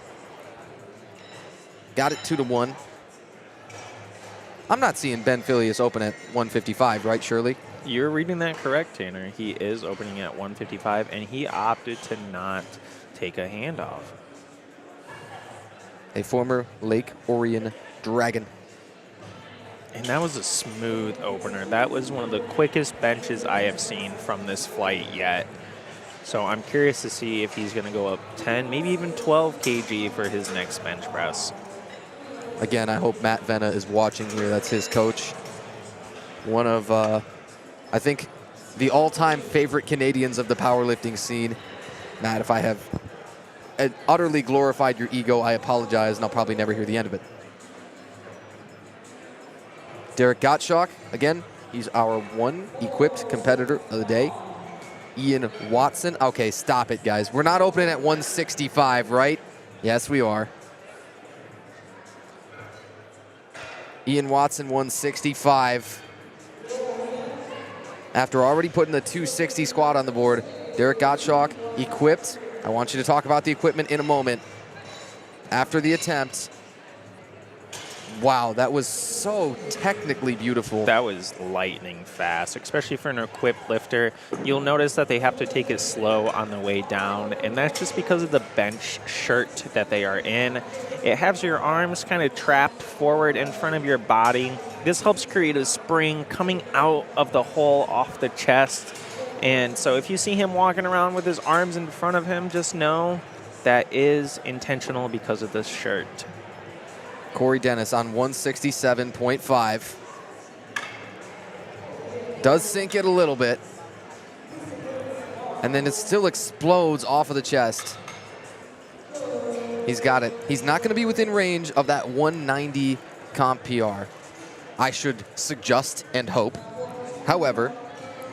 Got it 2-1. I'm not seeing Ben Filius open at 155, right, Shirley? You're reading that correct, Tanner. He is opening at 155, and he opted to not take a handoff. A former Lake Orion Dragon. And that was a smooth opener. That was one of the quickest benches I have seen from this flight yet. So I'm curious to see if he's going to go up 10, maybe even 12 kg for his next bench press. Again, I hope Matt Venna is watching here. That's his coach. One of, I think, the all-time favorite Canadians of the powerlifting scene. Matt, if I have utterly glorified your ego, I apologize, and I'll probably never hear the end of it. Derek Gottschalk, again, he's our one equipped competitor of the day. Ian Watson. Okay, stop it, guys. We're not opening at 165, right? Yes, we are. Ian Watson, 165. After already putting the 260 squat on the board, Derek Gottschalk equipped. I want you to talk about the equipment in a moment. After the attempt, wow, that was so technically beautiful. That was lightning fast, especially for an equipped lifter. You'll notice that they have to take it slow on the way down, and that's just because of the bench shirt that they are in. It has your arms kind of trapped forward in front of your body. This helps create a spring coming out of the hole off the chest. And so if you see him walking around with his arms in front of him, just know that is intentional because of this shirt. Corey Dennis on 167.5. Does sink it a little bit. And then it still explodes off of the chest. He's got it. He's not going to be within range of that 190 comp PR. I should suggest and hope. However,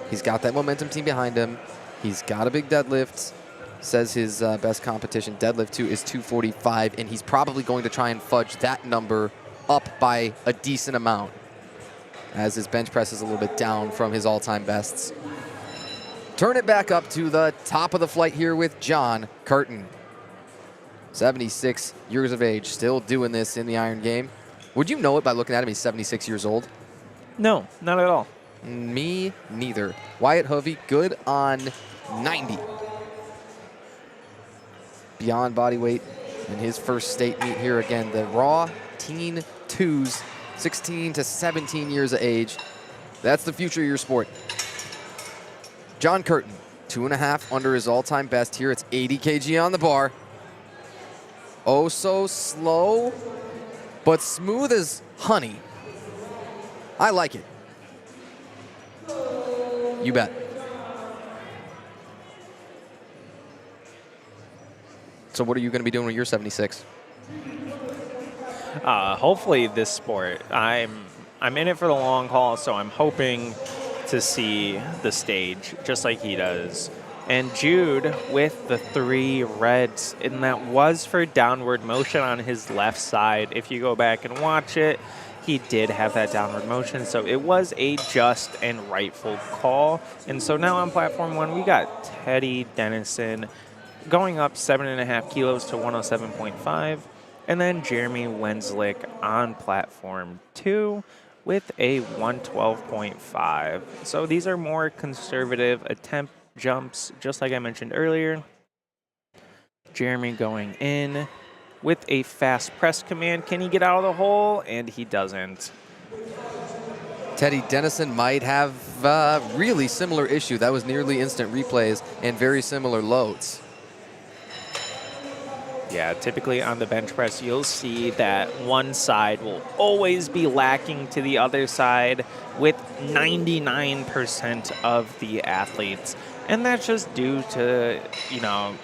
he's got that momentum team behind him. He's got a big deadlift. Says his best competition deadlift too is 245, and he's probably going to try and fudge that number up by a decent amount, as his bench press is a little bit down from his all-time bests. Turn it back up to the top of the flight here with John Curtin. 76 years of age, still doing this in the iron game. Would you know it by looking at him? He's 76 years old. No, not at all. Me neither. Wyatt Hovey, good on 90. Beyond body weight in his first state meet here again. The raw teen twos, 16 to 17 years of age. That's the future of your sport. John Curtin, 2.5 under his all-time best here. It's 80 kg on the bar. Oh, so slow, but smooth as honey. I like it. You bet. So what are you going to be doing when you're 76? Hopefully this sport. I'm in it for the long haul, so I'm hoping to see the stage just like he does. And Jude with the 3 reds, and that was for downward motion on his left side. If you go back and watch it, he did have that downward motion, so it was a just and rightful call. And so now on platform 1, we got Teddy Dennison going up 7.5 kilos to 107.5, and then Jeremy Wenslick on platform 2 with a 112.5. So these are more conservative attempt jumps, just like I mentioned earlier. Jeremy going in with a fast press command. Can he get out of the hole? And he doesn't. Teddy Dennison might have a really similar issue. That was nearly instant replays and very similar loads. Yeah, typically on the bench press, you'll see that one side will always be lacking to the other side with 99% of the athletes. And that's just due to, you know,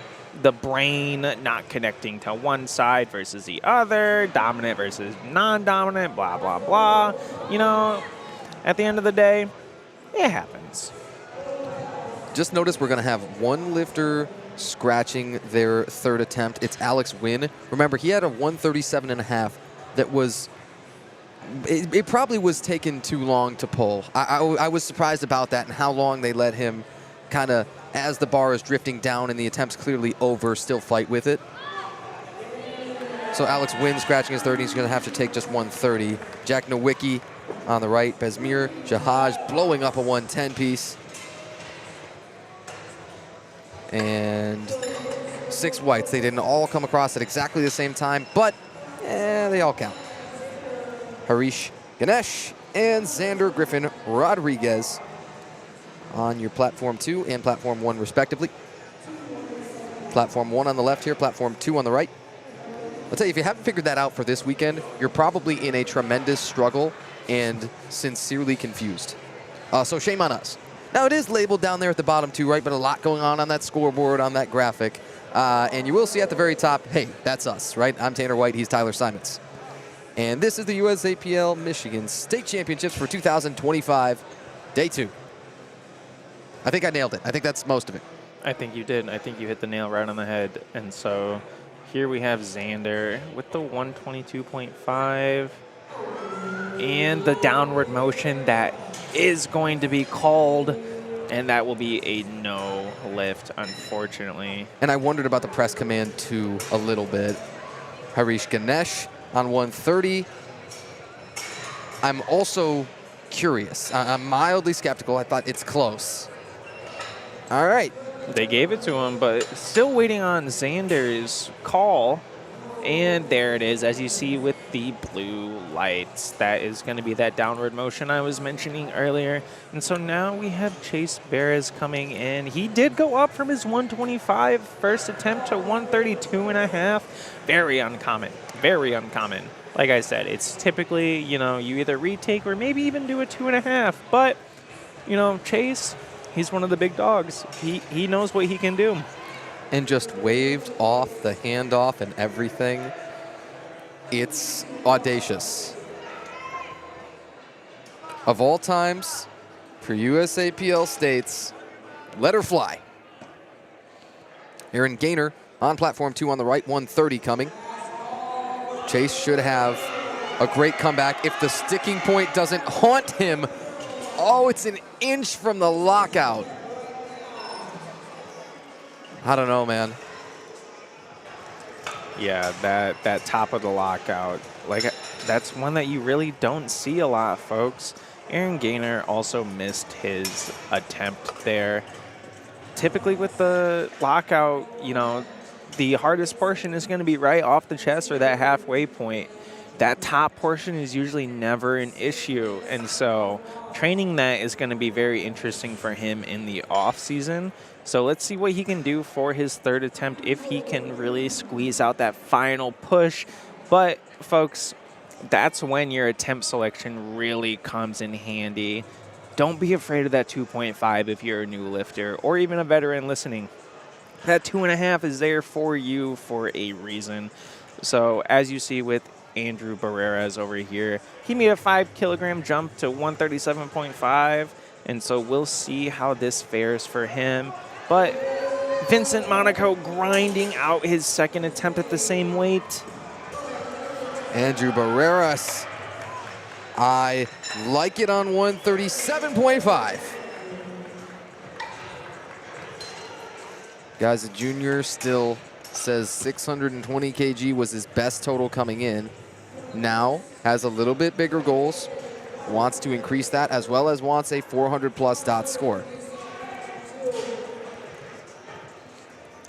the brain not connecting to one side versus the other, dominant versus non-dominant, blah, blah, blah. You know, at the end of the day, it happens. Just notice we're going to have one lifter scratching their third attempt. It's Alex Wynn. Remember, he had a 137.5 that was, it probably was taken too long to pull. I was surprised about that and how long they let him kind of, as the bar is drifting down and the attempt's clearly over, still fight with it. So Alex Wynn scratching his 30. He's going to have to take just 130. Jack Nowicki on the right. Besmir Jahaj blowing up a 110 piece. And 6 whites. They didn't all come across at exactly the same time, but they all count. Harish Ganesh and Xander Griffin Rodriguez on your platform 2 and platform 1 respectively. Platform 1 on the left here, platform 2 on the right. I'll tell you, if you haven't figured that out for this weekend, you're probably in a tremendous struggle and sincerely confused. So shame on us. Now, it is labeled down there at the bottom too, right? But a lot going on that scoreboard, on that graphic. And you will see at the very top, hey, that's us, right? I'm Tanner White. He's Tyler Simons. And this is the USAPL Michigan State Championships for 2025, Day 2. I think I nailed it. I think that's most of it. I think you did. I think you hit the nail right on the head. And so here we have Xander with the 122.5 and the downward motion that is going to be called, and that will be a no lift, unfortunately. And I wondered about the press command too a little bit. Harish Ganesh on 130. I'm also curious. I'm mildly skeptical. I thought it's close. All right. They gave it to him, but still waiting on Xander's call. And there it is, as you see with the blue lights. That is going to be that downward motion I was mentioning earlier. And so now we have Chase Beres coming in. He did go up from his 125 first attempt to 132.5. Very uncommon. Very uncommon. Like I said, it's typically, you either retake or maybe even do a 2.5. But, Chase, he's one of the big dogs. He knows what he can do. And just waved off the handoff and everything. It's audacious. Of all times, for USAPL states, let her fly. Aaron Gaynor on platform 2 on the right, 130 coming. Chase should have a great comeback if the sticking point doesn't haunt him. Oh, it's an inch from the lockout. I don't know, man. Yeah, that top of the lockout, that's one that you really don't see a lot, folks. Aaron Gaynor also missed his attempt there. Typically with the lockout, the hardest portion is going to be right off the chest or that halfway point. That top portion is usually never an issue. And so training that is going to be very interesting for him in the off season. So let's see what he can do for his third attempt, if he can really squeeze out that final push. But, folks, that's when your attempt selection really comes in handy. Don't be afraid of that 2.5 if you're a new lifter or even a veteran listening. That 2.5 is there for you for a reason. So, as you see with Andrew Barreras over here, he made a 5-kilogram jump to 137.5. And so we'll see how this fares for him. But Vincent Monaco grinding out his second attempt at the same weight. Andrew Barreras, I like it on 137.5. Guys, the junior still says 620 kg was his best total coming in. Now has a little bit bigger goals, wants to increase that, as well as wants a 400-plus dot score.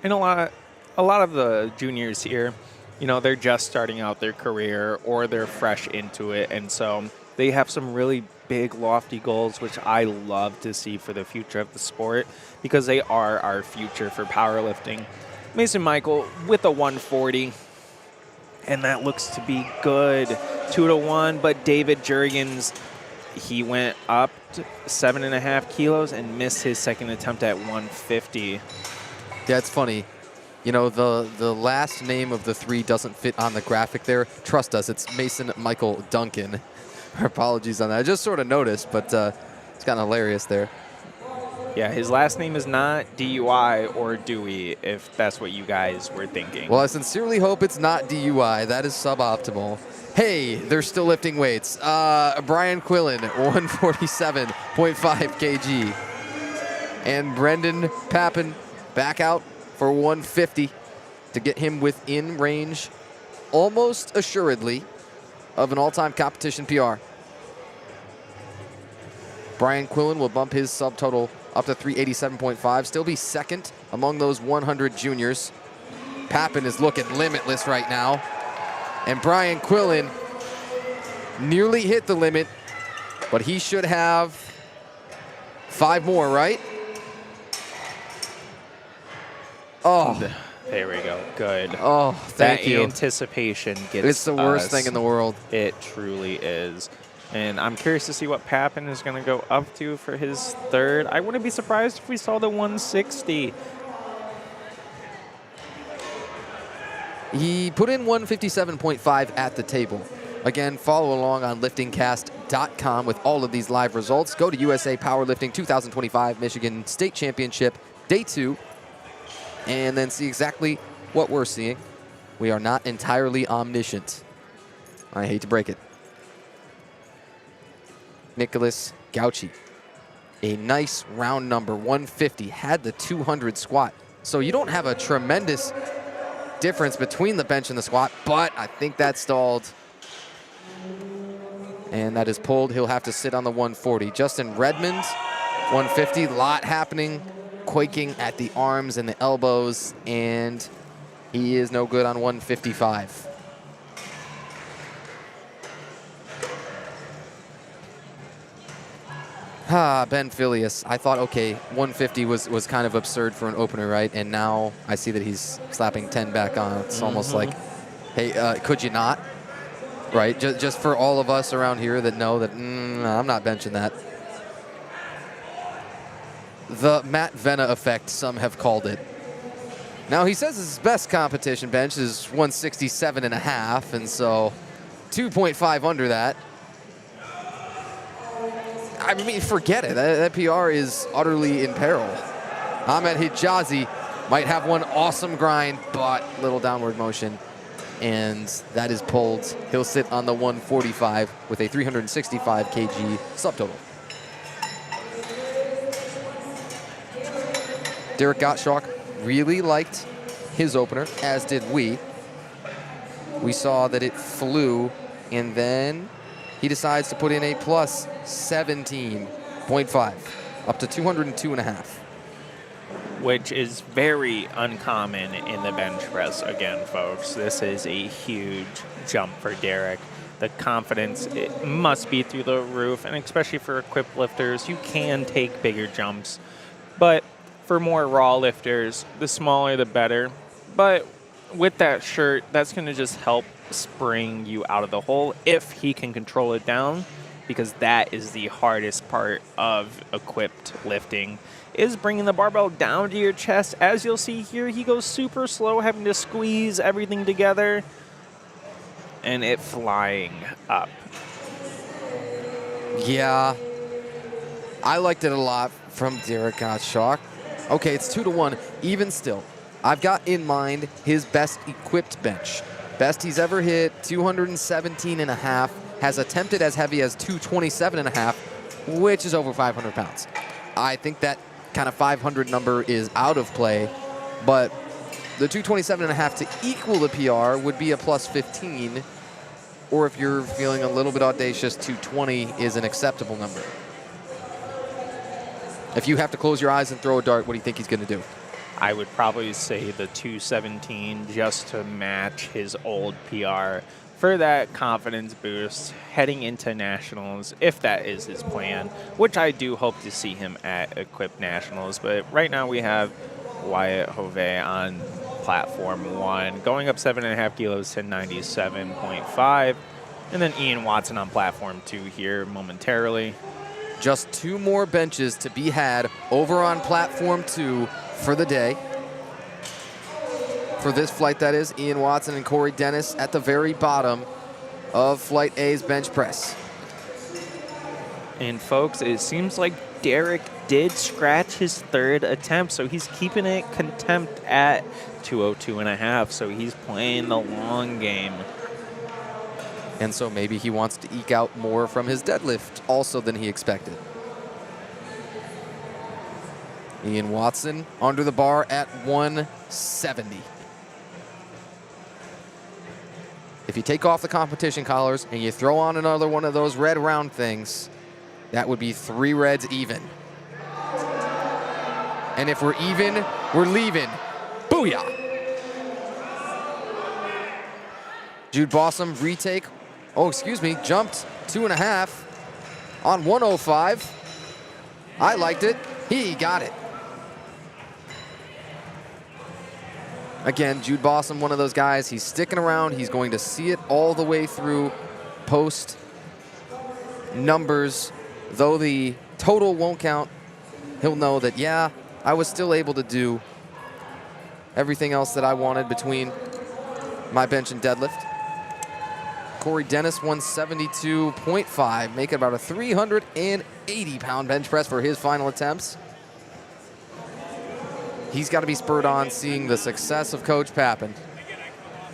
And a lot of the juniors here, they're just starting out their career or they're fresh into it. And so they have some really big, lofty goals, which I love to see for the future of the sport because they are our future for powerlifting. Mason Michael with a 140, and that looks to be good. 2-1, but David Jurgens, he went up to 7.5 kilos and missed his second attempt at 150. Yeah, it's funny. The last name of the three doesn't fit on the graphic there. Trust us, it's Mason Michael Duncan. Our apologies on that. I just sort of noticed, but it's kind of hilarious there. Yeah, his last name is not DUI or Dewey, if that's what you guys were thinking. Well, I sincerely hope it's not DUI. That is suboptimal. Hey, they're still lifting weights. Brian Quillen, 147.5 kg. And Brendan Pappen back out for 150 to get him within range, almost assuredly, of an all-time competition PR. Brian Quillen will bump his subtotal up to 387.5, still be second among those 100 juniors. Pappen is looking limitless right now. And Brian Quillen nearly hit the limit, but he should have 5 more, right? Oh, there we go. Good. Oh, thank you. That anticipation gets It's the worst us. thing in the world. It truly is. And I'm curious to see what Pappen is going to go up to for his third. I wouldn't be surprised if we saw the 160. He put in 157.5 at the table. Again, follow along on liftingcast.com. USAPowerlifting.com with all of these live results. Go to USA Powerlifting 2025 Michigan State Championship, Day 2, and then see exactly what we're seeing. We are not entirely omniscient. I hate to break it. Nicholas Gauchi, a nice round number, 150, had the 200 squat. So you don't have a tremendous difference between the bench and the squat, but I think that stalled. And that is pulled. He'll have to sit on the 140. Justin Redmond, 150, lot happening, quaking at the arms and the elbows, and he is no good on 155. Ben Filius. I thought, okay, 150 was kind of absurd for an opener, right? And now I see that he's slapping 10 back on. It's almost like, hey, could you not? Right? Just for all of us around here that know that I'm not benching that. The Matt Venna effect, some have called it. Now, he says his best competition bench is 167.5, and so 2.5 under that. I mean, forget it. That PR is utterly in peril. Ahmed Hijazi might have one awesome grind, but little downward motion, and that is pulled. He'll sit on the 145 with a 365 kg subtotal. Derek Gottschalk really liked his opener, as did we. We saw that it flew, and then he decides to put in a plus 17.5, up to 202.5. Which is very uncommon in the bench press again, folks. This is a huge jump for Derek. The confidence, it must be through the roof, and especially for equipped lifters, you can take bigger jumps. But for more raw lifters, the smaller the better. But with that shirt, that's going to just help spring you out of the hole if he can control it down, because that is the hardest part of equipped lifting, is bringing the barbell down to your chest. As you'll see here, he goes super slow, having to squeeze everything together, and it flying up. Yeah, I liked it a lot from Derek Gottschalk. Okay, it's 2-1, even still. I've got in mind his best equipped bench. Best he's ever hit, 217.5, has attempted as heavy as 227.5, which is over 500 pounds. I think that kind of 500 number is out of play, but the 227.5 to equal the PR would be a plus 15, or if you're feeling a little bit audacious, 220 is an acceptable number. If you have to close your eyes and throw a dart, what do you think he's going to do? I would probably say the 217 just to match his old PR for that confidence boost heading into nationals, if that is his plan, which I do hope to see him at Equipped Nationals. But right now we have Wyatt Hove on platform 1, going up 7.5 kilos to 97.5, and then Ian Watson on platform 2 here momentarily. Just 2 more benches to be had over on platform 2 for the day. For this flight, that is, Ian Watson and Corey Dennis at the very bottom of Flight A's bench press. And folks, it seems like Derek did scratch his 3rd attempt, so he's keeping it contempt at 202.5, so he's playing the long game. And so maybe he wants to eke out more from his deadlift also than he expected. Ian Watson under the bar at 170. If you take off the competition collars and you throw on another one of those red round things, that would be 3 reds even. And if we're even, we're leaving. Booyah! Jude Bossum retake. Oh, excuse me, jumped 2.5 on 105. I liked it. He got it. Again, Jude Bossum, one of those guys, he's sticking around. He's going to see it all the way through post numbers. Though the total won't count, he'll know that, yeah, I was still able to do everything else that I wanted between my bench and deadlift. Corey Dennis, 172.5, make it about a 380-pound bench press for his final attempts. He's got to be spurred on seeing the success of Coach Pappen.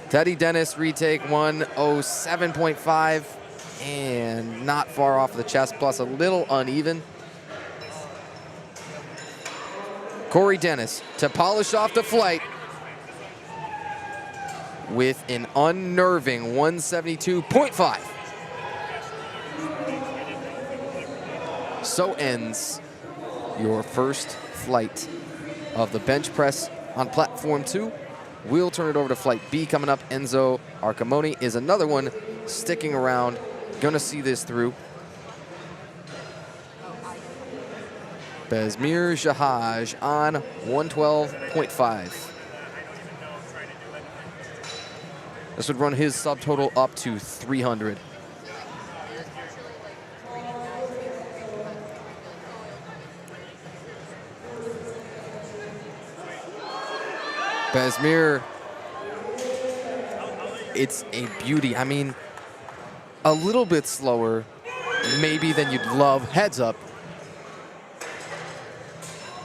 Teddy Dennis, retake 107.5, and not far off the chest, plus a little uneven. Corey Dennis to polish off the flight with an unnerving 172.5. So ends your first flight of the bench press on platform 2. We'll turn it over to flight B coming up. Enzo Arcamoni is another one sticking around, gonna see this through. Bezmir Jahaj on 112.5. This would run his subtotal up to 300. Bezmir, it's a beauty. I mean, a little bit slower maybe than you'd love. Heads up.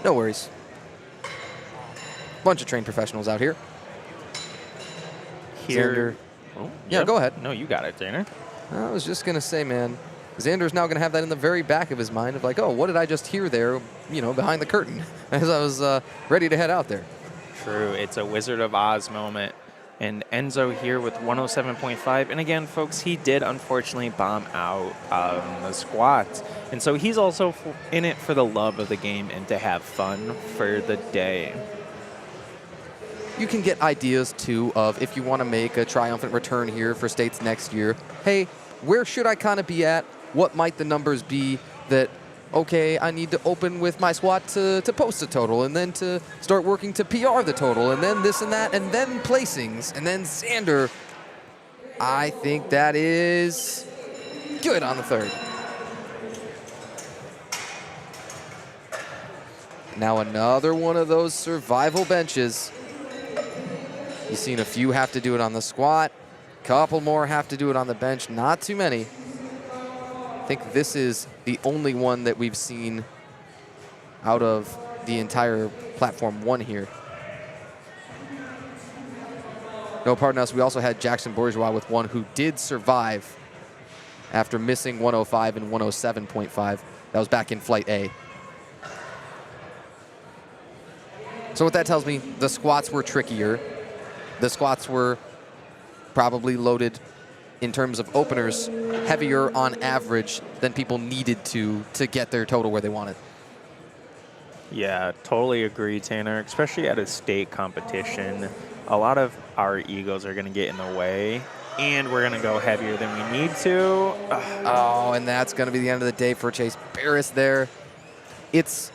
No worries. Bunch of trained professionals out here. Xander. Oh, yeah, go ahead. No, you got it, Tanner. I was just going to say, man, Xander's now going to have that in the very back of his mind of like, oh, what did I just hear there, you know, behind the curtain as I was ready to head out there. True. It's a Wizard of Oz moment. And Enzo here with 107.5. And again, folks, he did unfortunately bomb out on the squats. And so he's also in it for the love of the game and to have fun for the day. You can get ideas, too, of if you want to make a triumphant return here for states next year. Hey, where should I kind of be at? What might the numbers be that, okay, I need to open with my squat to post a total, and then to start working to PR the total, and then this and that, and then placings, and then Xander. I think that is good on the third. Now another one of those survival benches. You've seen a few have to do it on the squat. Couple more have to do it on the bench. Not too many. I think this is the only one that we've seen out of the entire platform 1 here. No, pardon us. We also had Jackson Bourgeois with one who did survive after missing 105 and 107.5. That was back in flight A. So what that tells me, the squats were trickier. The squats were probably loaded in terms of openers heavier on average than people needed to get their total where they wanted. Yeah, totally agree, Tanner, especially at a state competition. A lot of our egos are going to get in the way, and we're going to go heavier than we need to. Oh, and that's going to be the end of the day for Chase Barris there. It's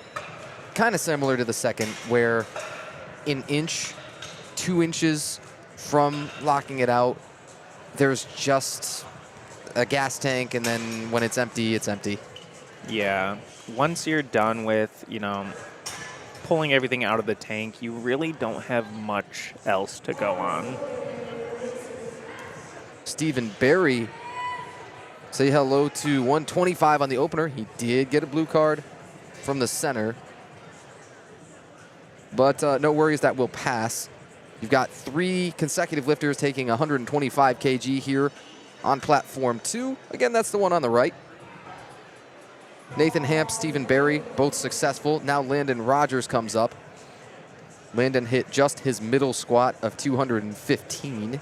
kind of similar to the second, where an inch, 2 inches from locking it out, there's just a gas tank, and then when it's empty, it's empty. Yeah. Once you're done with, you know, pulling everything out of the tank, you really don't have much else to go on. Stephen Barry, say hello to 125 on the opener. He did get a blue card from the center. But no worries, that will pass. You've got 3 consecutive lifters taking 125 kg here on platform 2. Again, that's the one on the right. Nathan Hamp, Stephen Barry, both successful. Now Landon Rogers comes up. Landon hit just his middle squat of 215.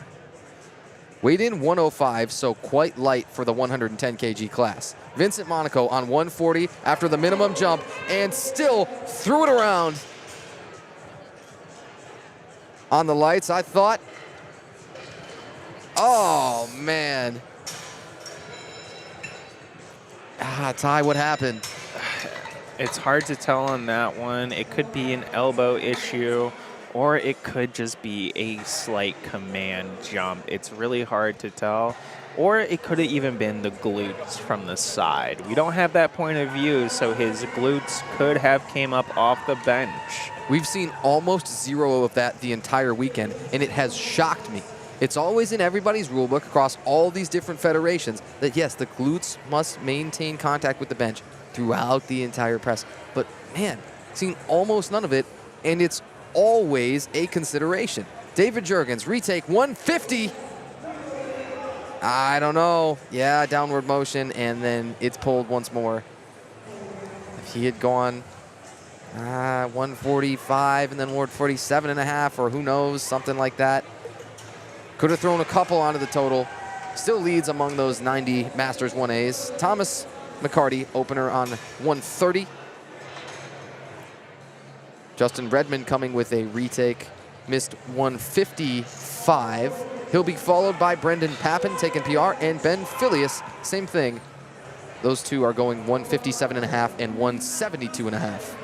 Weighed in 105, so quite light for the 110 kg class. Vincent Monaco on 140 after the minimum jump and still threw it around. On the lights, I thought, oh man. Ty, what happened? It's hard to tell on that one. It could be an elbow issue, or it could just be a slight command jump. It's really hard to tell. Or it could have even been the glutes from the side. We don't have that point of view, so his glutes could have came up off the bench. We've seen almost 0 of that the entire weekend, and it has shocked me. It's always in everybody's rulebook across all these different federations that, yes, the glutes must maintain contact with the bench throughout the entire press. But, man, seen almost none of it, and it's always a consideration. David Jurgens, retake 150. I don't know. Yeah, downward motion, and then it's pulled once more. If he had gone 145 and then 147.5, or who knows, something like that. Could have thrown a couple onto the total. Still leads among those 90 Masters 1As. Thomas McCarty, opener on 130. Justin Redmond coming with a retake, missed 155. He'll be followed by Brendan Pappen, taking PR, and Ben Filius, same thing. Those two are going 157.5 and 172.5.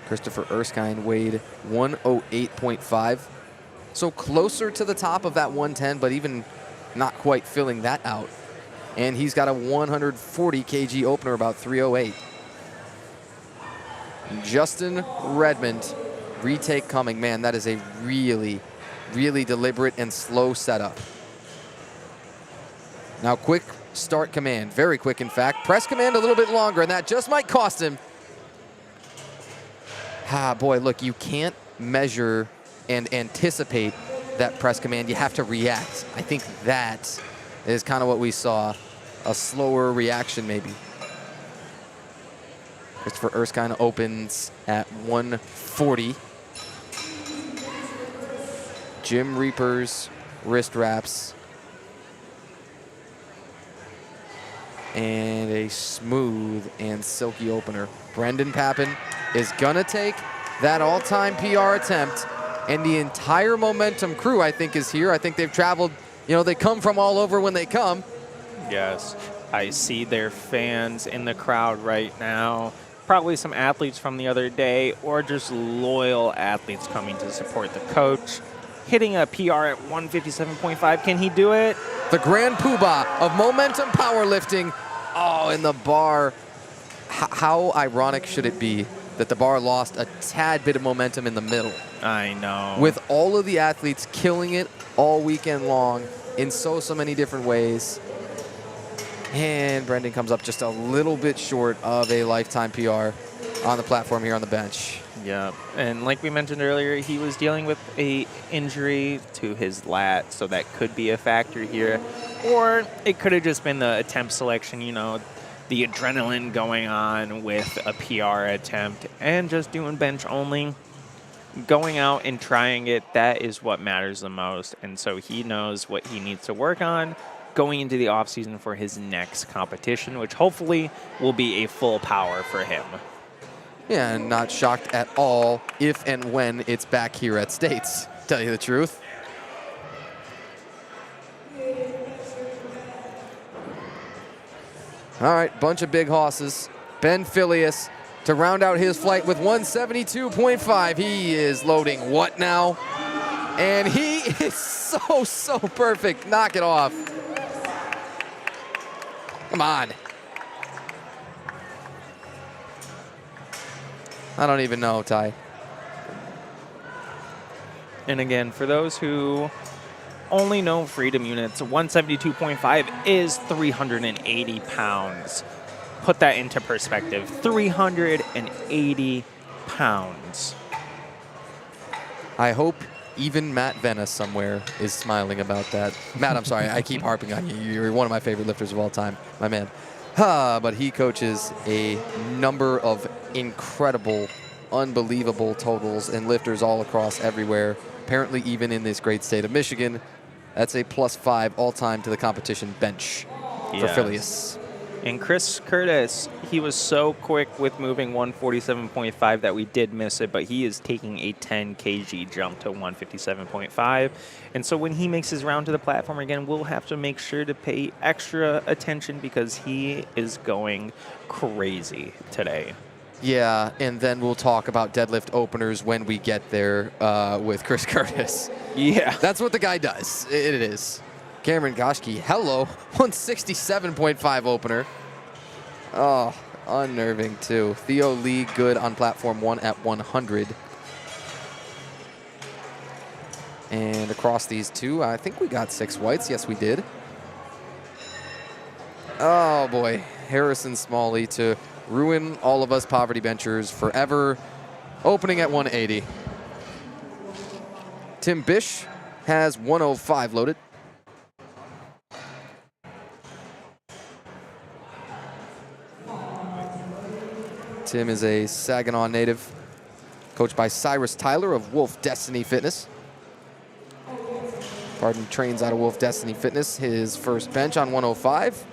Christopher Erskine weighed 108.5. So closer to the top of that 110, but even not quite filling that out. And he's got a 140 kg opener, about 308. Justin Redmond, retake coming. Man, that is a really, really deliberate and slow setup. Now, quick start command. Very quick, in fact. Press command a little bit longer, and that just might cost him. Boy, look, you can't measure and anticipate that press command. You have to react. I think that is kind of what we saw. A slower reaction, maybe. Christopher Erskine opens at 140. Jim Reaper's wrist wraps. And a smooth and silky opener. Brendan Pappen is gonna take that all-time PR attempt, and the entire Momentum crew, I think, is here. I think they've traveled, you know, they come from all over when they come. Yes, I see their fans in the crowd right now. Probably some athletes from the other day, or just loyal athletes coming to support the coach. Hitting a PR at 157.5, can he do it? The grand poobah of Momentum Powerlifting. Oh, and the bar. How ironic should it be that the bar lost a tad bit of momentum in the middle? I know. With all of the athletes killing it all weekend long in so many different ways. And Brendan comes up just a little bit short of a lifetime PR on the platform here on the bench. Yeah, and like we mentioned earlier, he was dealing with a injury to his lat, so that could be a factor here. Or it could have just been the attempt selection, you know, the adrenaline going on with a PR attempt and just doing bench only. Going out and trying it, that is what matters the most. And so he knows what he needs to work on going into the offseason for his next competition, which hopefully will be a full power for him. Yeah, and not shocked at all if and when it's back here at States, tell you the truth. All right, bunch of big hosses. Ben Filius to round out his flight with 172.5. He is loading what now? And he is so perfect. Knock it off. Come on. I don't even know, Ty. And again, for those who only know freedom units, 172.5 is 380 pounds. Put that into perspective, 380 pounds. I hope even Matt Venice somewhere is smiling about that. Matt, I'm sorry, I keep harping on you. You're one of my favorite lifters of all time, my man. But he coaches a number of incredible, unbelievable totals and lifters all across everywhere, apparently even in this great state of Michigan. That's a +5 all-time to the competition bench for Filius. And Chris Curtis, he was so quick with moving 147.5 that we did miss it, but he is taking a 10 kg jump to 157.5. And so when he makes his round to the platform again, we'll have to make sure to pay extra attention because he is going crazy today. Yeah, and then we'll talk about deadlift openers when we get there with Chris Curtis. Yeah. That's what the guy does. It is. Cameron Goschke, hello, 167.5 opener. Oh, unnerving too. Theo Lee, good on platform 1 at 100. And across these two, I think we got 6 whites. Yes, we did. Oh boy, Harrison Smalley to ruin all of us poverty benchers forever. Opening at 180. Tim Bish has 105 loaded. Tim is a Saginaw native, coached by Cyrus Tyler of Wolf Destiny Fitness. Pardon, trains out of Wolf Destiny Fitness. His first bench on 105,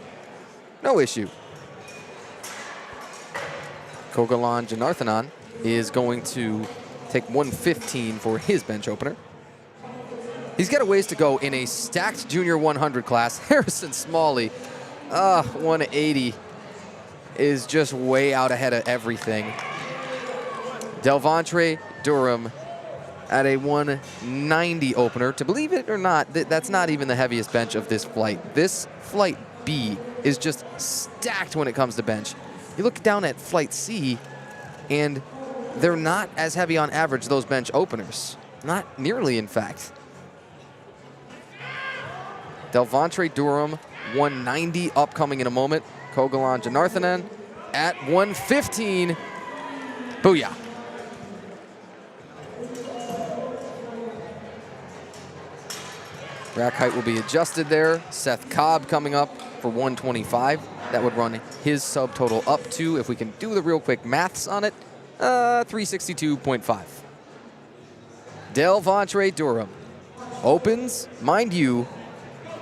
no issue. Kogalan Janarthanan is going to take 115 for his bench opener. He's got a ways to go in a stacked junior 100 class. Harrison Smalley, 180 is just way out ahead of everything. Delvantre Durham at a 190 opener. To believe it or not, that's not even the heaviest bench of this flight. This flight B is just stacked when it comes to bench. You look down at flight C, and they're not as heavy on average, those bench openers. Not nearly, in fact. Delvantre Durham, 190 upcoming in a moment. Kogalan Janarthanan at 115. Booyah. Rack height will be adjusted there. Seth Cobb coming up for 125. That would run his subtotal up to, if we can do the real quick maths on it, 362.5. Delvantre Durham opens, mind you,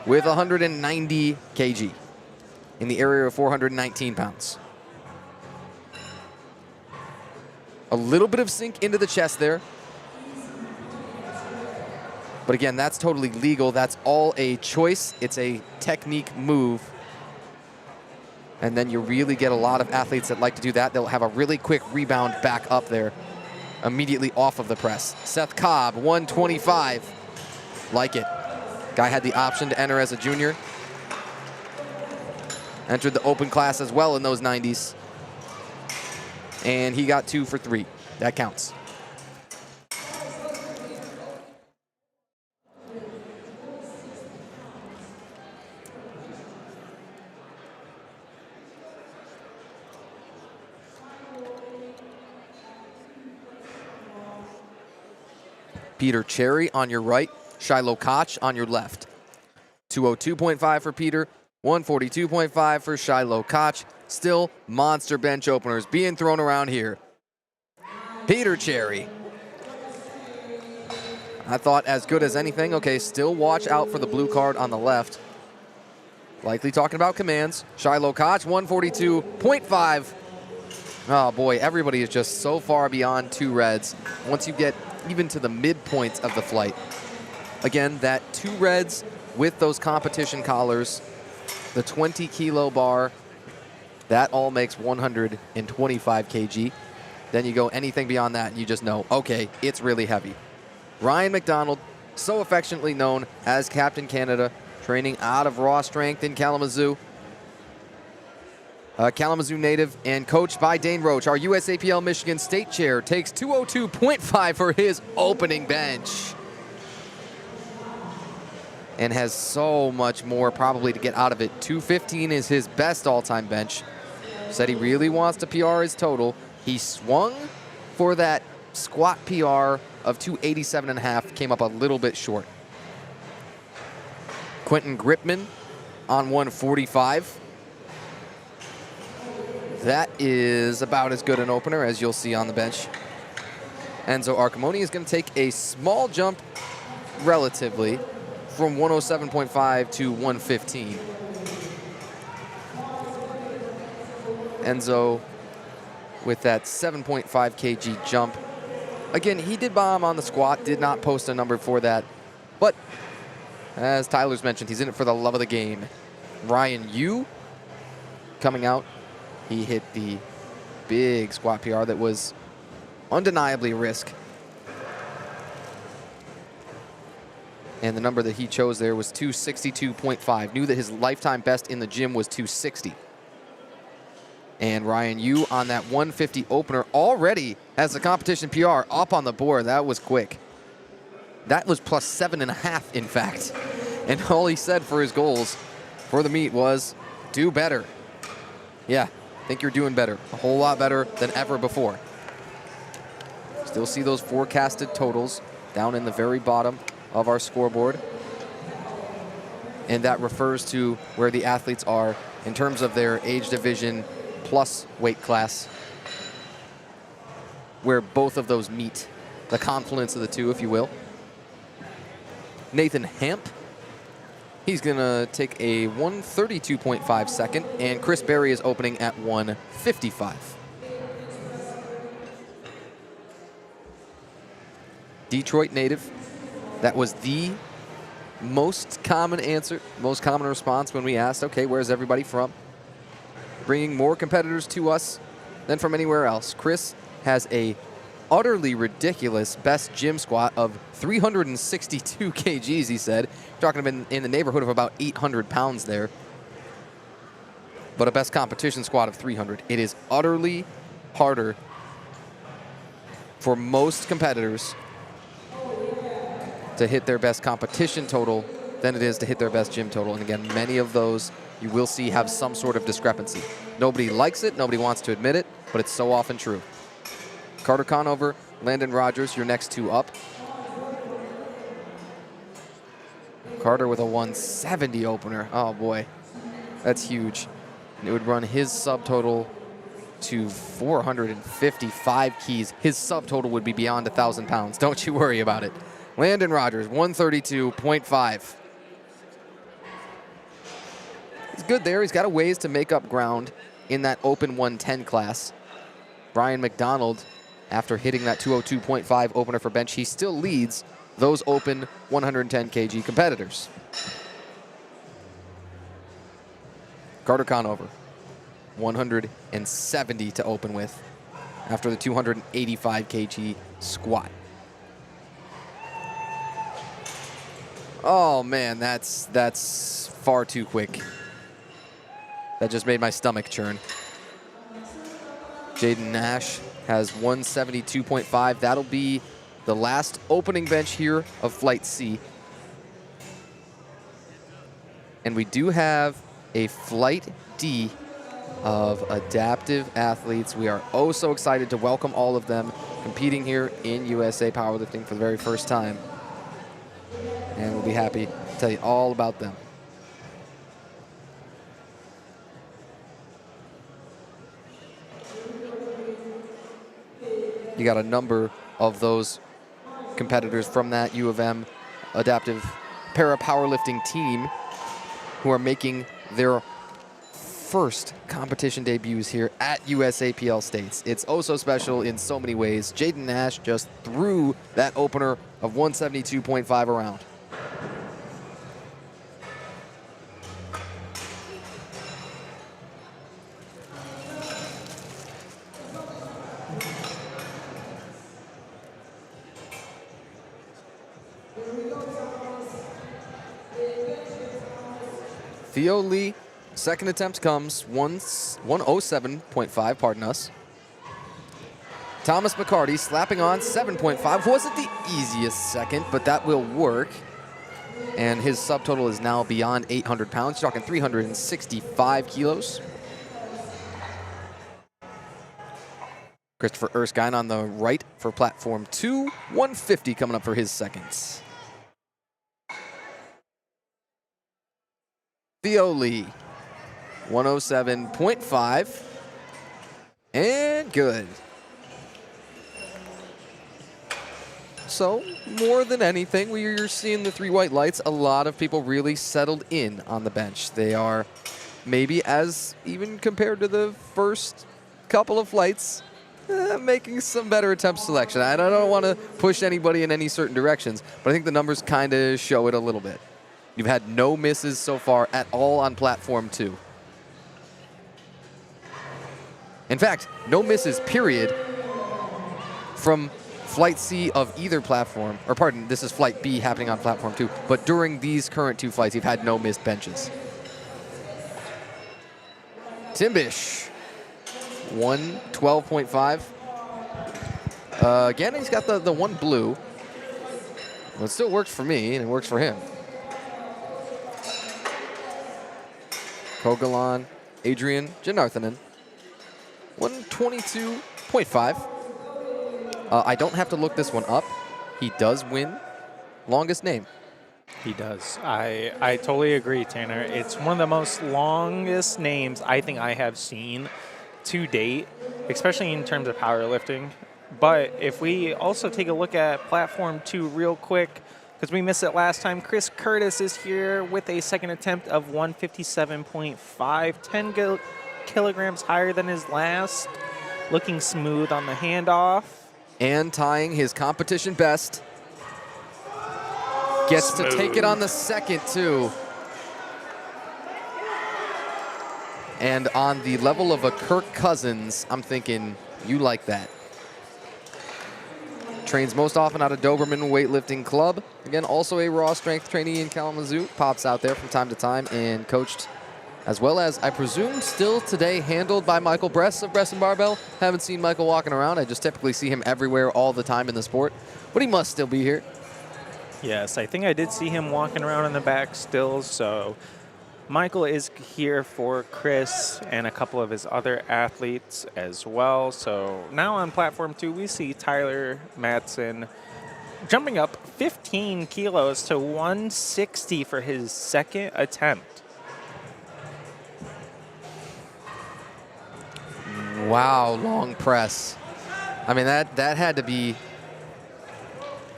with 190 kg in the area of 419 pounds. A little bit of sink into the chest there. But again, that's totally legal. That's all a choice. It's a technique move. And then you really get a lot of athletes that like to do that. They'll have a really quick rebound back up there immediately off of the press. Seth Cobb, 125. Like it. Guy had the option to enter as a junior. Entered the open class as well in those 90s. And he got 2 for 3. That counts. Peter Cherry on your right, Shiloh Koch on your left. 202.5 for Peter, 142.5 for Shiloh Koch. Still monster bench openers being thrown around here. Peter Cherry. I thought as good as anything. Okay, still watch out for the blue card on the left. Likely talking about commands. Shiloh Koch, 142.5. Oh boy, everybody is just so far beyond 2 reds. Once you get even to the midpoint of the flight. Again, that 2 reds with those competition collars, the 20 kilo bar, that all makes 125 kg. Then you go anything beyond that and you just know, okay, it's really heavy. Ryan McDonald, so affectionately known as Captain Canada, training out of Raw Strength in Kalamazoo. Kalamazoo native and coached by Dane Roach, our USAPL Michigan State Chair, takes 202.5 for his opening bench. And has so much more probably to get out of it. 215 is his best all-time bench. Said he really wants to PR his total. He swung for that squat PR of 287.5, came up a little bit short. Quentin Gripman on 145. That is about as good an opener as you'll see on the bench. Enzo Arcamoni is going to take a small jump, relatively, from 107.5 to 115. Enzo with that 7.5 kg jump. Again, he did bomb on the squat, did not post a number for that. But as Tyler's mentioned, he's in it for the love of the game. Ryan Yu coming out. He hit the big squat PR that was undeniably a risk. And the number that he chose there was 262.5. Knew that his lifetime best in the gym was 260. And Ryan Yu on that 150 opener already has the competition PR up on the board. That was quick. That was plus 7.5, in fact. And all he said for his goals for the meet was, do better. Yeah, I think you're doing better. A whole lot better than ever before. Still see those forecasted totals down in the very bottom of our scoreboard. And that refers to where the athletes are in terms of their age division plus weight class, where both of those meet, the confluence of the two, if you will. Nathan Hamp, he's going to take a 132.5 second, and Chris Berry is opening at 155. Detroit native, that was the most common answer, most common response when we asked, okay, where's everybody from? Bringing more competitors to us than from anywhere else. Chris has a utterly ridiculous best gym squat of 362 kgs, he said. Talking about in the neighborhood of about 800 pounds there. But a best competition squat of 300. It is utterly harder for most competitors to hit their best competition total than it is to hit their best gym total. And again, many of those you will see have some sort of discrepancy. Nobody likes it, nobody wants to admit it, but it's so often true. Carter Conover, Landon Rogers, your next two up. Carter with a 170 opener. Oh boy, that's huge. And it would run his subtotal to 455 keys. His subtotal would be beyond 1,000 pounds. Don't you worry about it. Landon Rogers, 132.5. He's good there. He's got a ways to make up ground in that open 110 class. Brian McDonald, after hitting that 202.5 opener for bench, he still leads those open 110 kg competitors. Carter Conover, 170 to open with after the 285 kg squat. Oh man, that's far too quick. That just made my stomach churn. Jaden Nash has 172.5. That'll be the last opening bench here of Flight C. And we do have a Flight D of adaptive athletes. We are oh so excited to welcome all of them competing here in USA Powerlifting for the very first time. And we'll be happy to tell you all about them. You got a number of those competitors from that U of M adaptive para powerlifting team who are making their first competition debuts here at USAPL States. It's oh so special in so many ways. Jaden Nash just threw that opener of 172.5 around. Theo Lee, second attempt comes, 107.5, pardon us. Thomas McCarty slapping on 7.5. Wasn't the easiest second, but that will work. And his subtotal is now beyond 800 pounds, talking 365 kilos. Christopher Erskine on the right for platform 2, 150 coming up for his seconds. Theo Lee, 107.5, and good. So, more than anything, we're seeing the three white lights. A lot of people really settled in on the bench. They are maybe, as even compared to the first couple of flights, making some better attempt selection. I don't want to push anybody in any certain directions, but I think the numbers kind of show it a little bit. You've had no misses so far at all on platform 2. In fact, no misses, period, from Flight C of either platform, or pardon, this is Flight B happening on platform 2, but during these current two flights, you've had no missed benches. Timbish, 112.5. Again, he's got the one blue. Well, it still works for me, and it works for him. Kogalan, Adrian Janarthanan, 122.5. I don't have to look this one up. He does win longest name. He does. I totally agree, Tanner. It's one of the most longest names I think I have seen to date, especially in terms of powerlifting. But if we also take a look at Platform 2 real quick, because we missed it last time, Chris Curtis is here with a second attempt of 157.5, 10 kilograms higher than his last, looking smooth on the handoff. And tying his competition best. Gets to take it on the second, too. And on the level of a Kirk Cousins, I'm thinking you like that. Trains most often out of Doberman Weightlifting Club. Again, also a raw strength trainee in Kalamazoo. Pops out there from time to time and coached, as well as, I presume, still today handled by Michael Bress of Bress and Barbell. Haven't seen Michael walking around. I just typically see him everywhere all the time in the sport. But he must still be here. Yes, I think I did see him walking around in the back still, so Michael is here for Chris and a couple of his other athletes as well. So now on Platform 2, we see Tyler Madsen jumping up 15 kilos to 160 for his second attempt. Wow, long press. I mean, that had to be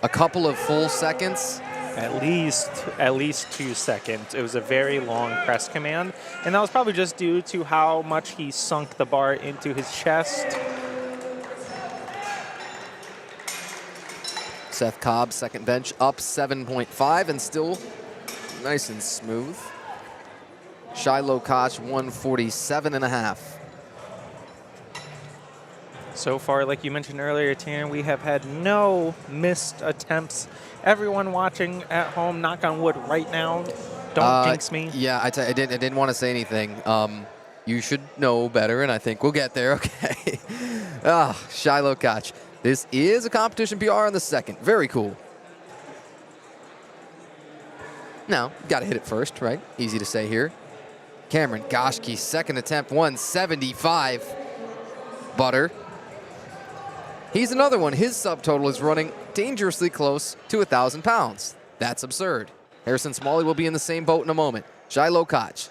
a couple of full seconds. At least 2 seconds. It was a very long press command, and that was probably just due to how much he sunk the bar into his chest. Seth Cobb, second bench, up 7.5 and still nice and smooth. Shiloh Koch, 147.5. So far, like you mentioned earlier, Tanner, we have had no missed attempts. Everyone watching at home, knock on wood right now, don't jinx me. Yeah, I didn't want to say anything. You should know better, and I think we'll get there, okay? Shiloh Koch. This is a competition PR on the second. Very cool. Now, got to hit it first, right? Easy to say here. Cameron Goschke, second attempt, 175. Butter. He's another one. His subtotal is running dangerously close to 1,000 pounds. That's absurd. Harrison Smalley will be in the same boat in a moment. Shiloh Koch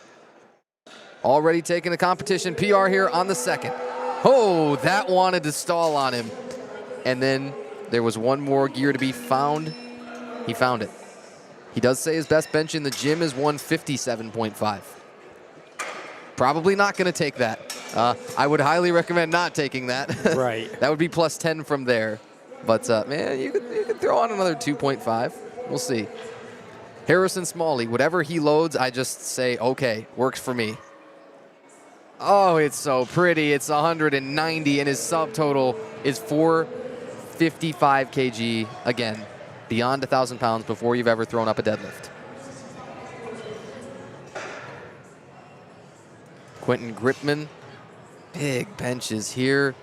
already taking a competition PR here on the second. Oh, that wanted to stall on him. And then there was one more gear to be found. He found it. He does say his best bench in the gym is 157.5. Probably not going to take that. I would highly recommend not taking that. Right. That would be plus 10 from there. But, man, you could throw on another 2.5. We'll see. Harrison Smalley, whatever he loads, I just say, okay, works for me. Oh, it's so pretty. It's 190, and his subtotal is 455 kg. Again, beyond 1,000 pounds before you've ever thrown up a deadlift. Quentin Gripman, big benches here.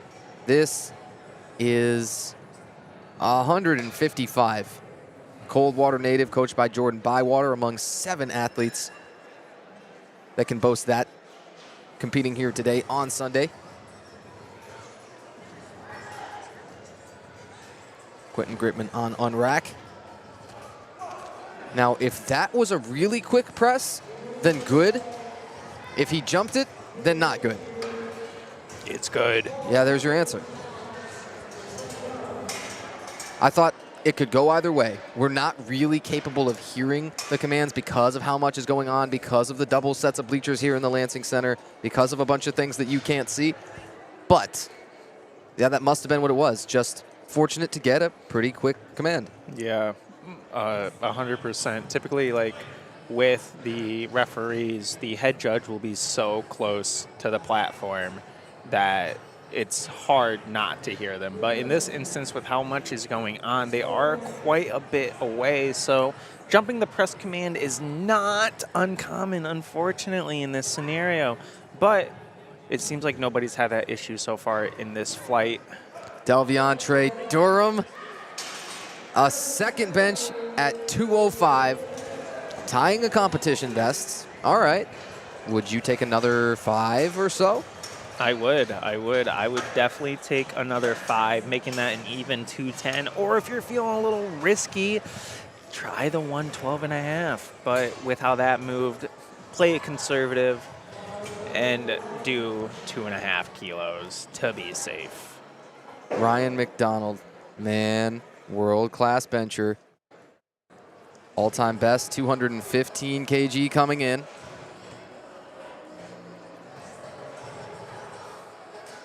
This is 155. Coldwater native, coached by Jordan Bywater, among 7 athletes that can boast that, competing here today on Sunday. Quentin Gripman on unrack. Now, if that was a really quick press, then good. If he jumped it, then not good. It's good. Yeah, there's your answer. I thought it could go either way. We're not really capable of hearing the commands because of how much is going on, because of the double sets of bleachers here in the Lansing Center, because of a bunch of things that you can't see. But, yeah, that must have been what it was. Just fortunate to get a pretty quick command. Yeah, 100%. Typically, like, with the referees, the head judge will be so close to the platform that it's hard not to hear them. But in this instance, with how much is going on, they are quite a bit away. So jumping the press command is not uncommon, unfortunately, in this scenario. But it seems like nobody's had that issue so far in this flight. Delviantre Durham, a second bench at 205, tying a competition best. All right. Would you take another 5 or so? I would definitely take another 5, making that an even 210. Or if you're feeling a little risky, try the 112.5. But with how that moved, play it conservative and do 2.5 kilos to be safe. Ryan McDonald, man, world-class bencher. All-time best, 215 kg coming in.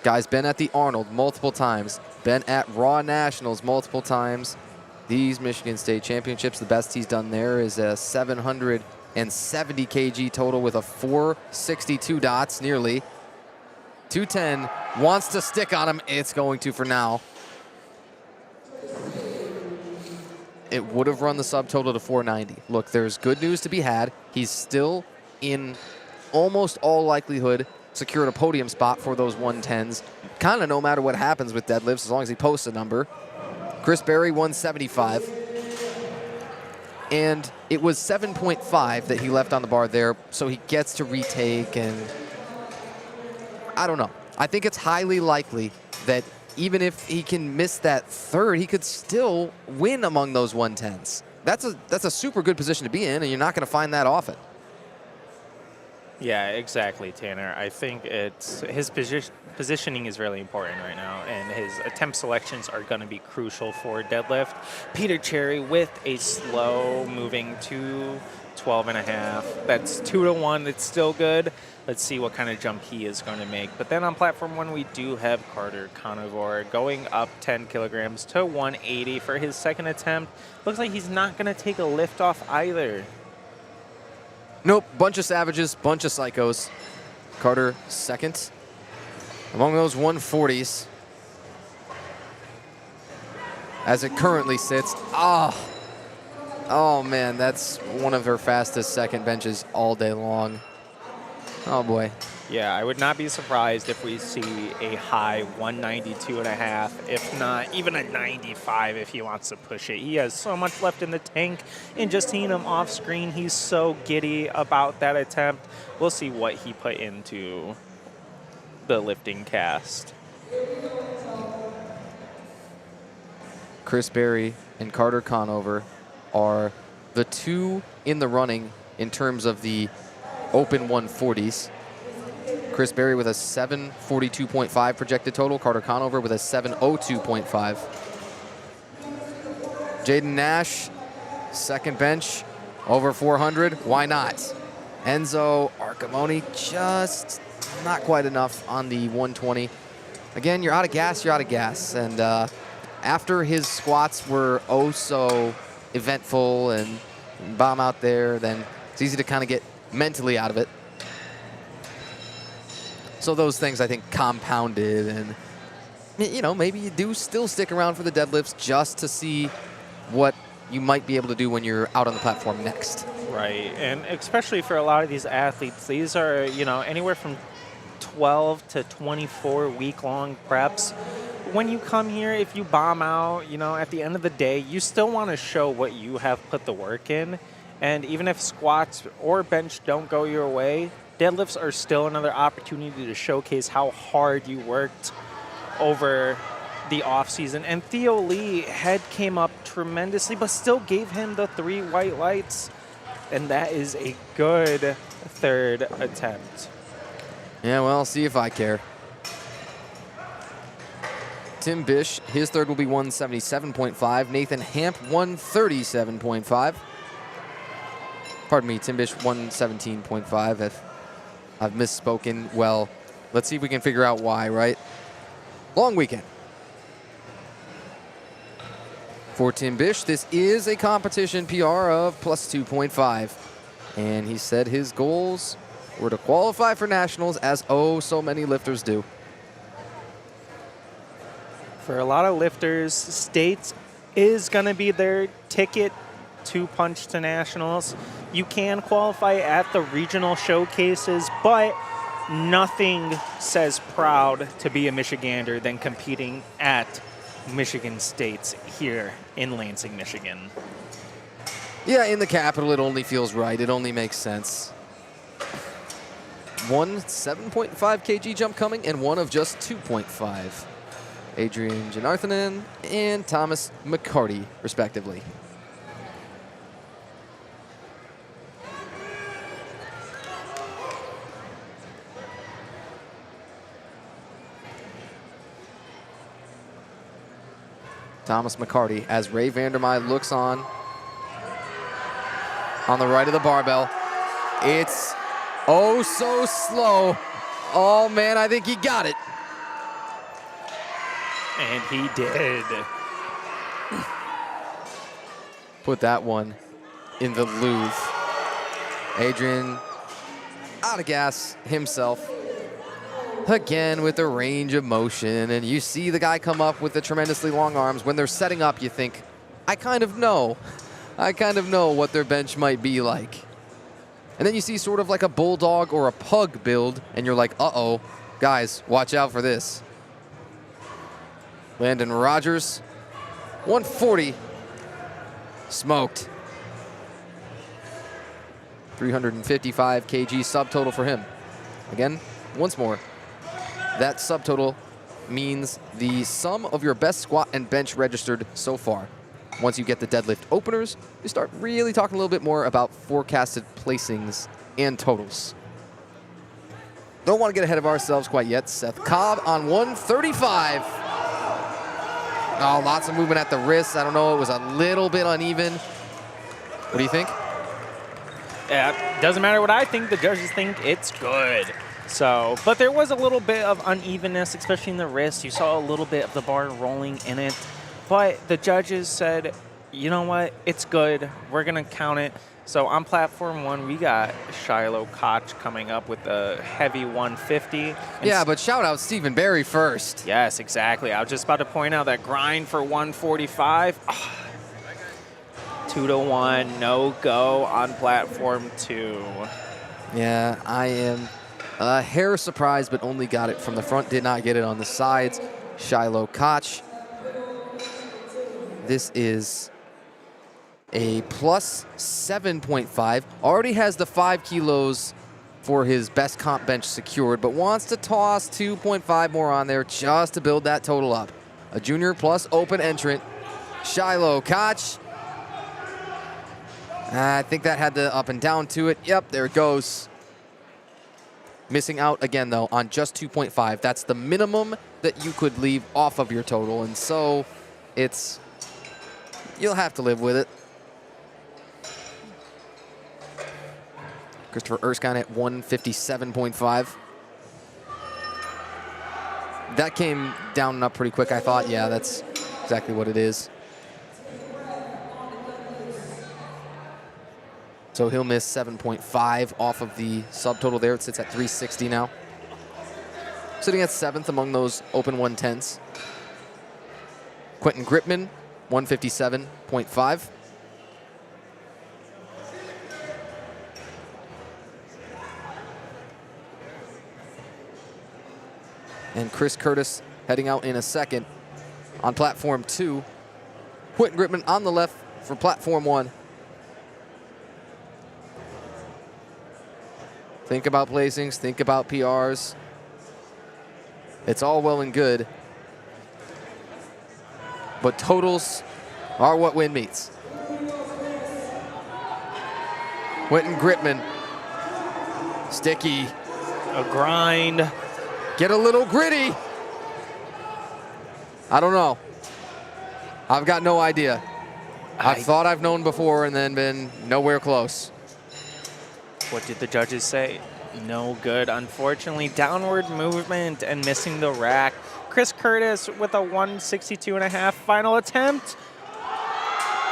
Guy's been at the Arnold multiple times, been at Raw Nationals multiple times. These Michigan State Championships, the best he's done there is a 770 kg total with a 462 dots, nearly. 210, wants to stick on him. It's going to for now. It would have run the subtotal to 490. Look, there's good news to be had. He's still, in almost all likelihood, secured a podium spot for those 110s. Kind of no matter what happens with deadlifts, as long as he posts a number. Chris Berry, 175. And it was 7.5 that he left on the bar there, so he gets to retake, and I don't know. I think it's highly likely that even if he can miss that third, he could still win among those 110s. That's a super good position to be in, and you're not going to find that often. Yeah, exactly, Tanner. I think it's his positioning is really important right now, and his attempt selections are going to be crucial for deadlift. Peter Cherry with a slow moving 212.5. That's 2-1. It's still good. Let's see what kind of jump he is going to make. But then on platform 1, we do have Carter Conover going up 10 kilograms to 180 for his second attempt. Looks like he's not going to take a lift off either. Nope, bunch of savages, bunch of psychos. Carter second among those 140s. As it currently sits, oh man, that's one of her fastest second benches all day long. Oh boy. Yeah, I would not be surprised if we see a high 192.5, if not even a 95 if he wants to push it. He has so much left in the tank, and just seeing him off screen, he's so giddy about that attempt. We'll see what he put into the lifting cast. Chris Berry and Carter Conover are the two in the running in terms of the open 140s. Chris Berry with a 742.5 projected total. Carter Conover with a 702.5. Jaden Nash, second bench, over 400. Why not? Enzo Arcamoni, just not quite enough on the 120. Again, you're out of gas, you're out of gas. And after his squats were oh so eventful and bomb out there, then it's easy to kind of get mentally out of it. So those things, I think, compounded, and you know, maybe you do still stick around for the deadlifts just to see what you might be able to do when you're out on the platform next. Right, and especially for a lot of these athletes, these are, you know, anywhere from 12 to 24 week-long preps. When you come here, if you bomb out, you know, at the end of the day, you still want to show what you have put the work in. And even if squats or bench don't go your way, deadlifts are still another opportunity to showcase how hard you worked over the offseason. And Theo Lee, head came up tremendously, but still gave him the 3 white lights. And that is a good third attempt. Yeah, well, see if I care. Tim Bish, his third will be 177.5. Nathan Hamp, 137.5. Pardon me, Tim Bish, 117.5. If I've misspoken, well, let's see if we can figure out why, right? Long weekend. For Tim Bish, this is a competition PR of plus 2.5. And he said his goals were to qualify for nationals, as oh so many lifters do. For a lot of lifters, states is going to be their ticket to punch to nationals. You can qualify at the regional showcases, but nothing says proud to be a Michigander than competing at Michigan State's here in Lansing, Michigan. Yeah, in the capital, it only feels right. It only makes sense. One 7.5 kg jump coming and one of just 2.5. Adrian Janarthanan and Thomas McCarty, respectively. Thomas McCarty as Ray Vandermeer looks on the right of the barbell. It's oh so slow. Oh man, I think he got it. And he did. Put that one in the Louvre. Adrian out of gas himself. Again with the range of motion, and you see the guy come up with the tremendously long arms. When they're setting up, you think, I kind of know what their bench might be like. And then you see sort of like a bulldog or a pug build, and you're like, uh-oh, guys, watch out for this. Landon Rogers, 140, smoked. 355 kg subtotal for him. Again, once more, that subtotal means the sum of your best squat and bench registered so far. Once you get the deadlift openers, you start really talking a little bit more about forecasted placings and totals. Don't want to get ahead of ourselves quite yet. Seth Cobb on 135. Oh, lots of movement at the wrists. I don't know, it was a little bit uneven. What do you think? Yeah, doesn't matter what I think. The judges think it's good. So, but there was a little bit of unevenness, especially in the wrist. You saw a little bit of the bar rolling in it. But the judges said, you know what, it's good. We're going to count it. So on platform 1, we got Shiloh Koch coming up with a heavy 150. Yeah, but shout out Stephen Barry first. Yes, exactly. I was just about to point out that grind for 145. 2-1, no go on platform 2. Yeah, I am a hair surprised, but only got it from the front. Did not get it on the sides. Shiloh Koch. This is a plus 7.5. Already has the 5 kilos for his best comp bench secured, but wants to toss 2.5 more on there just to build that total up. A junior plus open entrant, Shiloh Koch. I think that had the up and down to it. Yep, there it goes. Missing out again, though, on just 2.5. That's the minimum that you could leave off of your total, and so it's... you'll have to live with it. Christopher Erskine at 157.5. That came down and up pretty quick, I thought. Yeah, that's exactly what it is. So he'll miss 7.5 off of the subtotal there. It sits at 360 now. Sitting at 7th among those open 110s. Quentin Gripman, 157.5. And Chris Curtis heading out in a second on platform 2. Quentin Gripman on the left for platform 1. Think about placings, think about PRs. It's all well and good, but totals are what win meets. Quentin Gripman, sticky. A grind. Get a little gritty. I don't know. I've got no idea. I've thought I've known before and then been nowhere close. What did the judges say? No good, unfortunately. Downward movement and missing the rack. Chris Curtis with a 162.5 final attempt.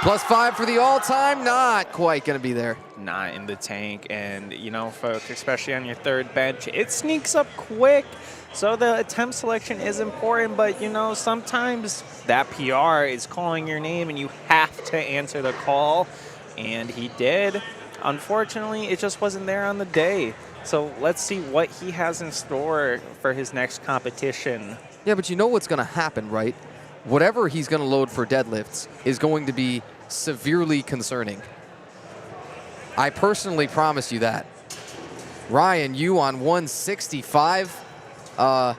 +5 for the all-time, not quite gonna be there. Not in the tank, and you know, folks, especially on your third bench, it sneaks up quick. So the attempt selection is important, but you know, sometimes that PR is calling your name and you have to answer the call, and he did. Unfortunately, it just wasn't there on the day. So let's see what he has in store for his next competition. Yeah, but you know what's going to happen, right? Whatever he's going to load for deadlifts is going to be severely concerning. I personally promise you that. Ryan, you on 165. I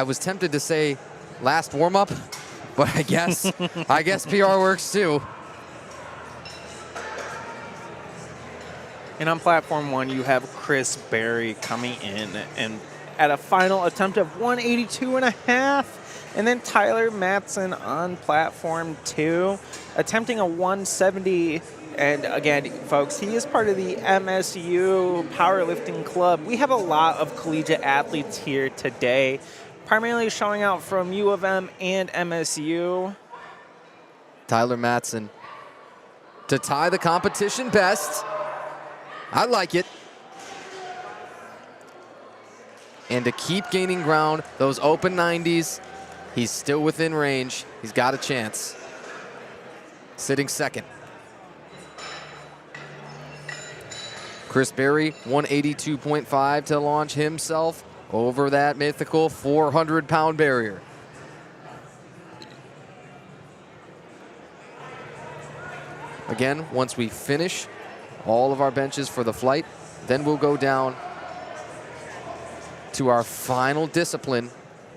was tempted to say last warm-up, but I guess PR works too. And on platform 1, you have Chris Berry coming in and at a final attempt of 182.5. And then Tyler Matson on platform 2, attempting a 170. And again, folks, he is part of the MSU Powerlifting Club. We have a lot of collegiate athletes here today, primarily showing out from U of M and MSU. Tyler Matson to tie the competition best. I like it. And to keep gaining ground, those open 90s, he's still within range. He's got a chance. Sitting second. Chris Berry, 182.5 to launch himself over that mythical 400-pound barrier. Again, once we finish all of our benches for the flight, then we'll go down to our final discipline.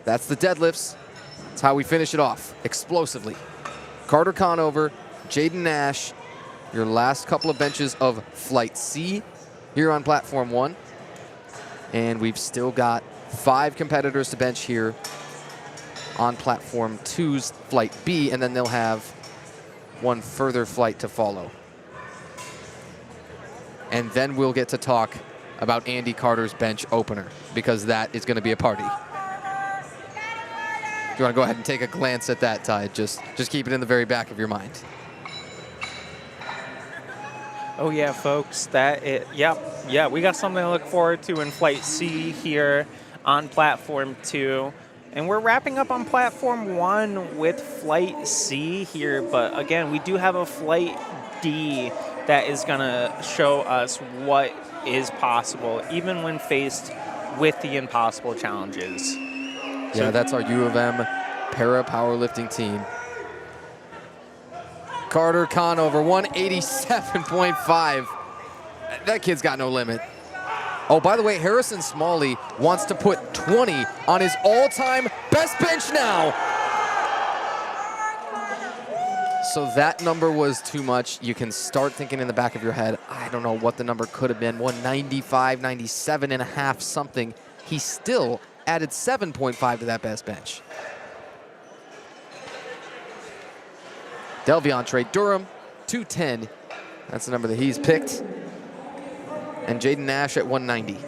That's the deadlifts. That's how we finish it off, explosively. Carter Conover, Jaden Nash, your last couple of benches of Flight C here on Platform 1. And we've still got 5 competitors to bench here on Platform 2's Flight B, and then they'll have one further flight to follow. And then we'll get to talk about Andy Carter's bench opener, because that is going to be a party. You want to go ahead and take a glance at that, Ty? Just keep it in the very back of your mind. Oh yeah, folks, yeah, we got something to look forward to in Flight C here on Platform 2. And we're wrapping up on Platform 1 with Flight C here, but again, we do have a Flight D that is going to show us what is possible, even when faced with the impossible challenges. Yeah, that's our U of M para powerlifting team. Carter Conover, 187.5. That kid's got no limit. Oh, by the way, Harrison Smalley wants to put 20 on his all-time best bench now. So that number was too much. You can start thinking in the back of your head, I don't know what the number could have been, 195, 97 and a half something. He still added 7.5 to that best bench. Delvion Trey Durham, 210. That's the number that he's picked. And Jaden Nash at 190.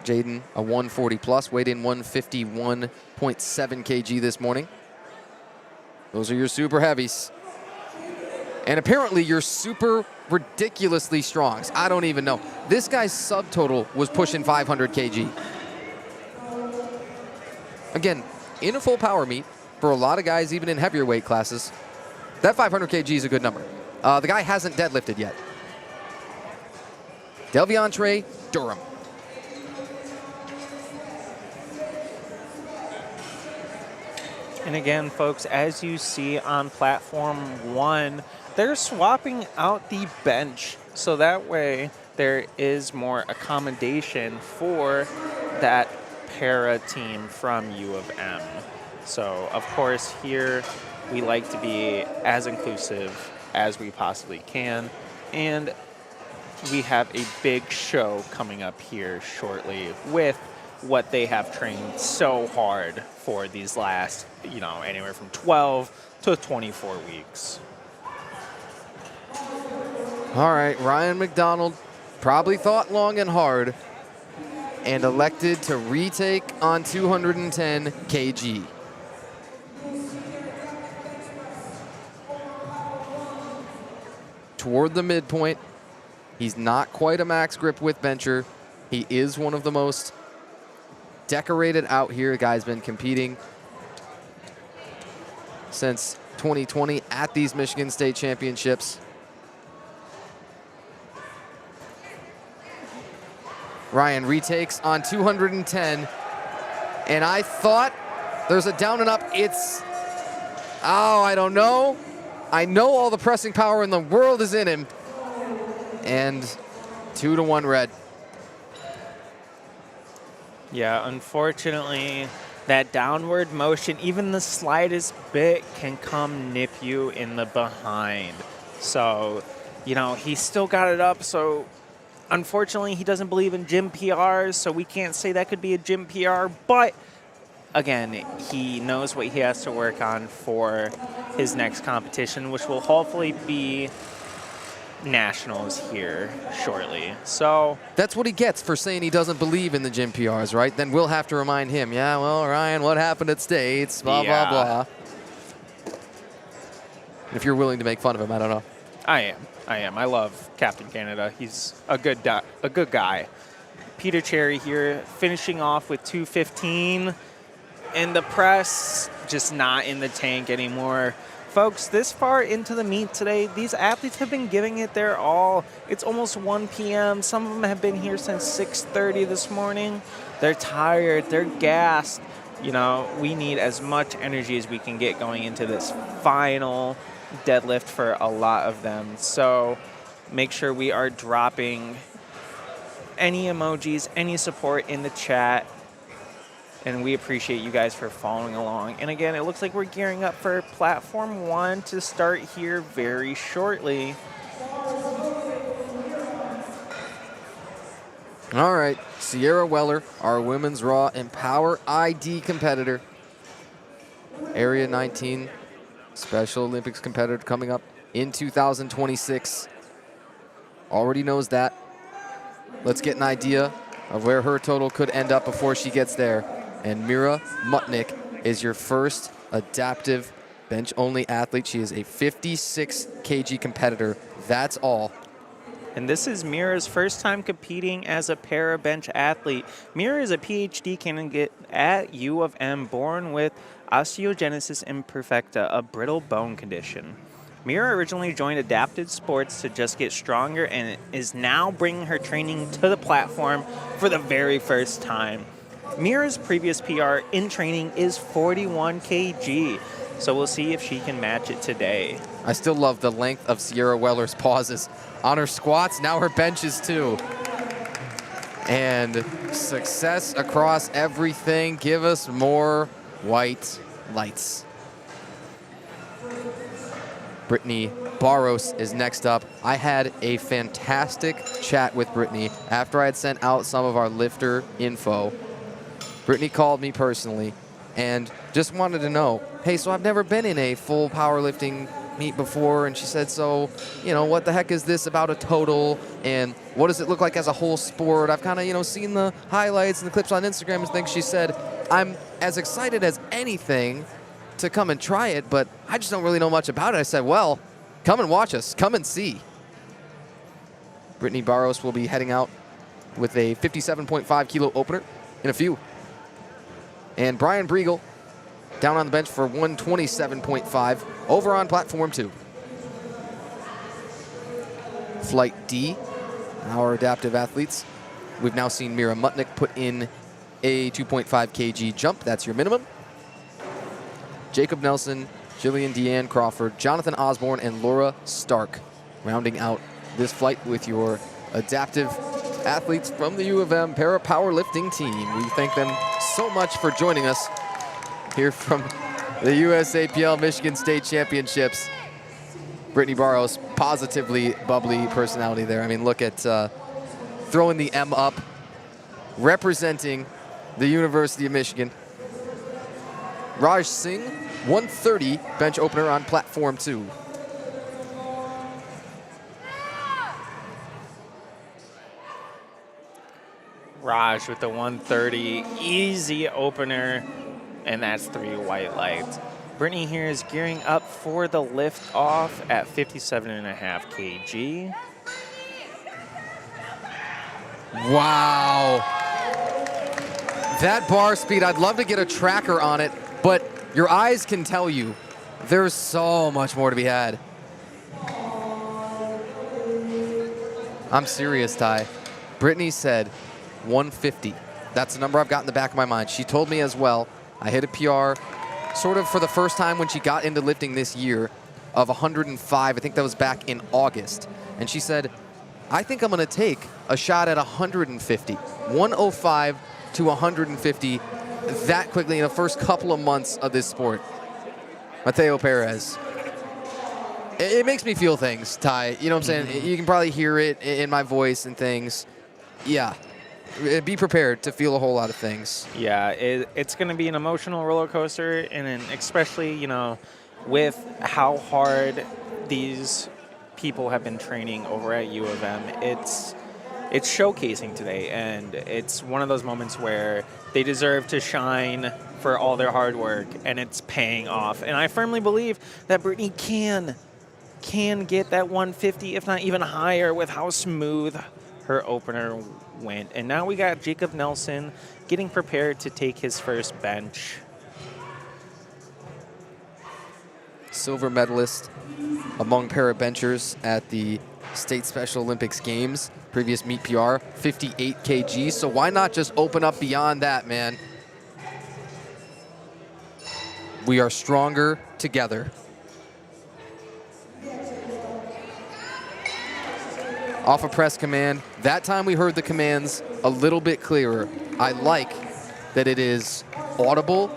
Jaden, a 140 plus, weighed in 151.7 kg this morning. Those are your super heavies. And apparently you're super ridiculously strong. I don't even know. This guy's subtotal was pushing 500 kg. Again, in a full power meet, for a lot of guys, even in heavier weight classes, that 500 kg is a good number. The guy hasn't deadlifted yet. Delvion Trey Durham. And again, folks, as you see on Platform 1, they're swapping out the bench, so that way there is more accommodation for that para team from U of M. So, of course, here we like to be as inclusive as we possibly can, and we have a big show coming up here shortly with what they have trained so hard for these last, anywhere from 12 to 24 weeks. All right, Ryan McDonald probably thought long and hard and elected to retake on 210 kg. Toward the midpoint, he's not quite a max grip with bencher. He is one of the most decorated out here. The guy's been competing since 2020 at these Michigan State Championships. Ryan retakes on 210, and I thought There's a down and up. It's, oh, I don't know. I know all the pressing power in the world is in him. And 2-1 red. Yeah, unfortunately, that downward motion, even the slightest bit, can come nip you in the behind. So, you know, he still got it up. So, unfortunately, he doesn't believe in gym PRs, so we can't say that could be a gym PR. But, again, he knows what he has to work on for his next competition, which will hopefully be nationals here shortly. So that's what he gets for saying he doesn't believe in the gym PRs, right? Then we'll have to remind him, yeah, well, Ryan, what happened at States, blah, blah, blah. If you're willing to make fun of him, I don't know. I am. I love Captain Canada. He's a good guy. Peter Cherry here finishing off with 2:15. And the press just not in the tank anymore. Folks, this far into the meet today, these athletes have been giving it their all. It's almost 1 p.m. Some of them have been here since 6:30 this morning. They're tired. They're gassed. You know, we need as much energy as we can get going into this final deadlift for a lot of them. So make sure we are dropping any emojis, any support in the chat. And we appreciate you guys for following along. And again, it looks like we're gearing up for Platform 1 to start here very shortly. All right, Sierra Weller, our women's Raw and Power ID competitor. Area 19 Special Olympics competitor coming up in 2026. Already knows that. Let's get an idea of where her total could end up before she gets there. And Mira Mutnik is your first adaptive bench-only athlete. She is a 56 kg competitor. That's all. And this is Mira's first time competing as a para-bench athlete. Mira is a PhD candidate at U of M, born with osteogenesis imperfecta, a brittle bone condition. Mira originally joined adaptive sports to just get stronger and is now bringing her training to the platform for the very first time. Mira's previous PR in training is 41 kg, so we'll see if she can match it today. I still love the length of Sierra Weller's pauses on her squats, now her benches too. And success across everything. Give us more white lights. Brittany Barros is next up. I had a fantastic chat with Brittany after I had sent out some of our lifter info. Brittany called me personally and just wanted to know, hey, so I've never been in a full powerlifting meet before. And she said, so, you know, what the heck is this about a total? And what does it look like as a whole sport? I've kind of, you know, seen the highlights and the clips on Instagram and things. She said, I'm as excited as anything to come and try it, but I just don't really know much about it. I said, well, come and watch us. Come and see. Brittany Barros will be heading out with a 57.5 kilo opener in a few. And Brian Briegel down on the bench for 127.5 over on platform 2. Flight D, our adaptive athletes. We've now seen Mira Mutnik put in a 2.5 kg jump. That's your minimum. Jacob Nelson, Jillian Deanne Crawford, Jonathan Osborne, and Laura Stark rounding out this flight with your adaptive athletes from the U of M para powerlifting team. We thank them so much for joining us here from the USAPL Michigan State Championships. Brittany Barros, positively bubbly personality there. I mean, look at throwing the M up, representing the University of Michigan. Raj Singh, 130 bench opener on platform 2. Raj with the 130, easy opener, and that's 3 white lights. Brittany here is gearing up for the lift off at 57.5 kg. Wow. That bar speed, I'd love to get a tracker on it, but your eyes can tell you there's so much more to be had. I'm serious, Ty. Brittany said 150. That's the number I've got in the back of my mind. She told me as well I hit a PR sort of for the first time when she got into lifting this year of 105. I think that was back in August. And she said, I think I'm going to take a shot at 150. 105 to 150 that quickly in the first couple of months of this sport. Mateo Perez. It makes me feel things, Ty. You know what I'm saying? You can probably hear it in my voice and things. Yeah. Be prepared to feel a whole lot of things. Yeah, it's going to be an emotional roller coaster, and then especially, you know, with how hard these people have been training over at U of M. It's showcasing today, and it's one of those moments where they deserve to shine for all their hard work, and it's paying off. And I firmly believe that Brittany can get that 150, if not even higher, with how smooth her opener went. And now we got Jacob Nelson getting prepared to take his first bench. Silver medalist among parabenchers at the State Special Olympics Games. Previous meet PR, 58 kg. So why not just open up beyond that, man? We are stronger together. Off a press command. That time we heard the commands a little bit clearer. I like that it is audible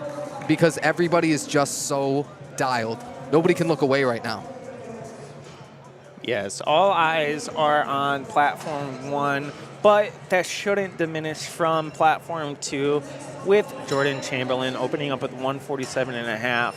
because everybody is just so dialed. Nobody can look away right now. Yes, all eyes are on platform 1, but that shouldn't diminish from platform 2 with Jordan Chamberlain opening up with 147.5.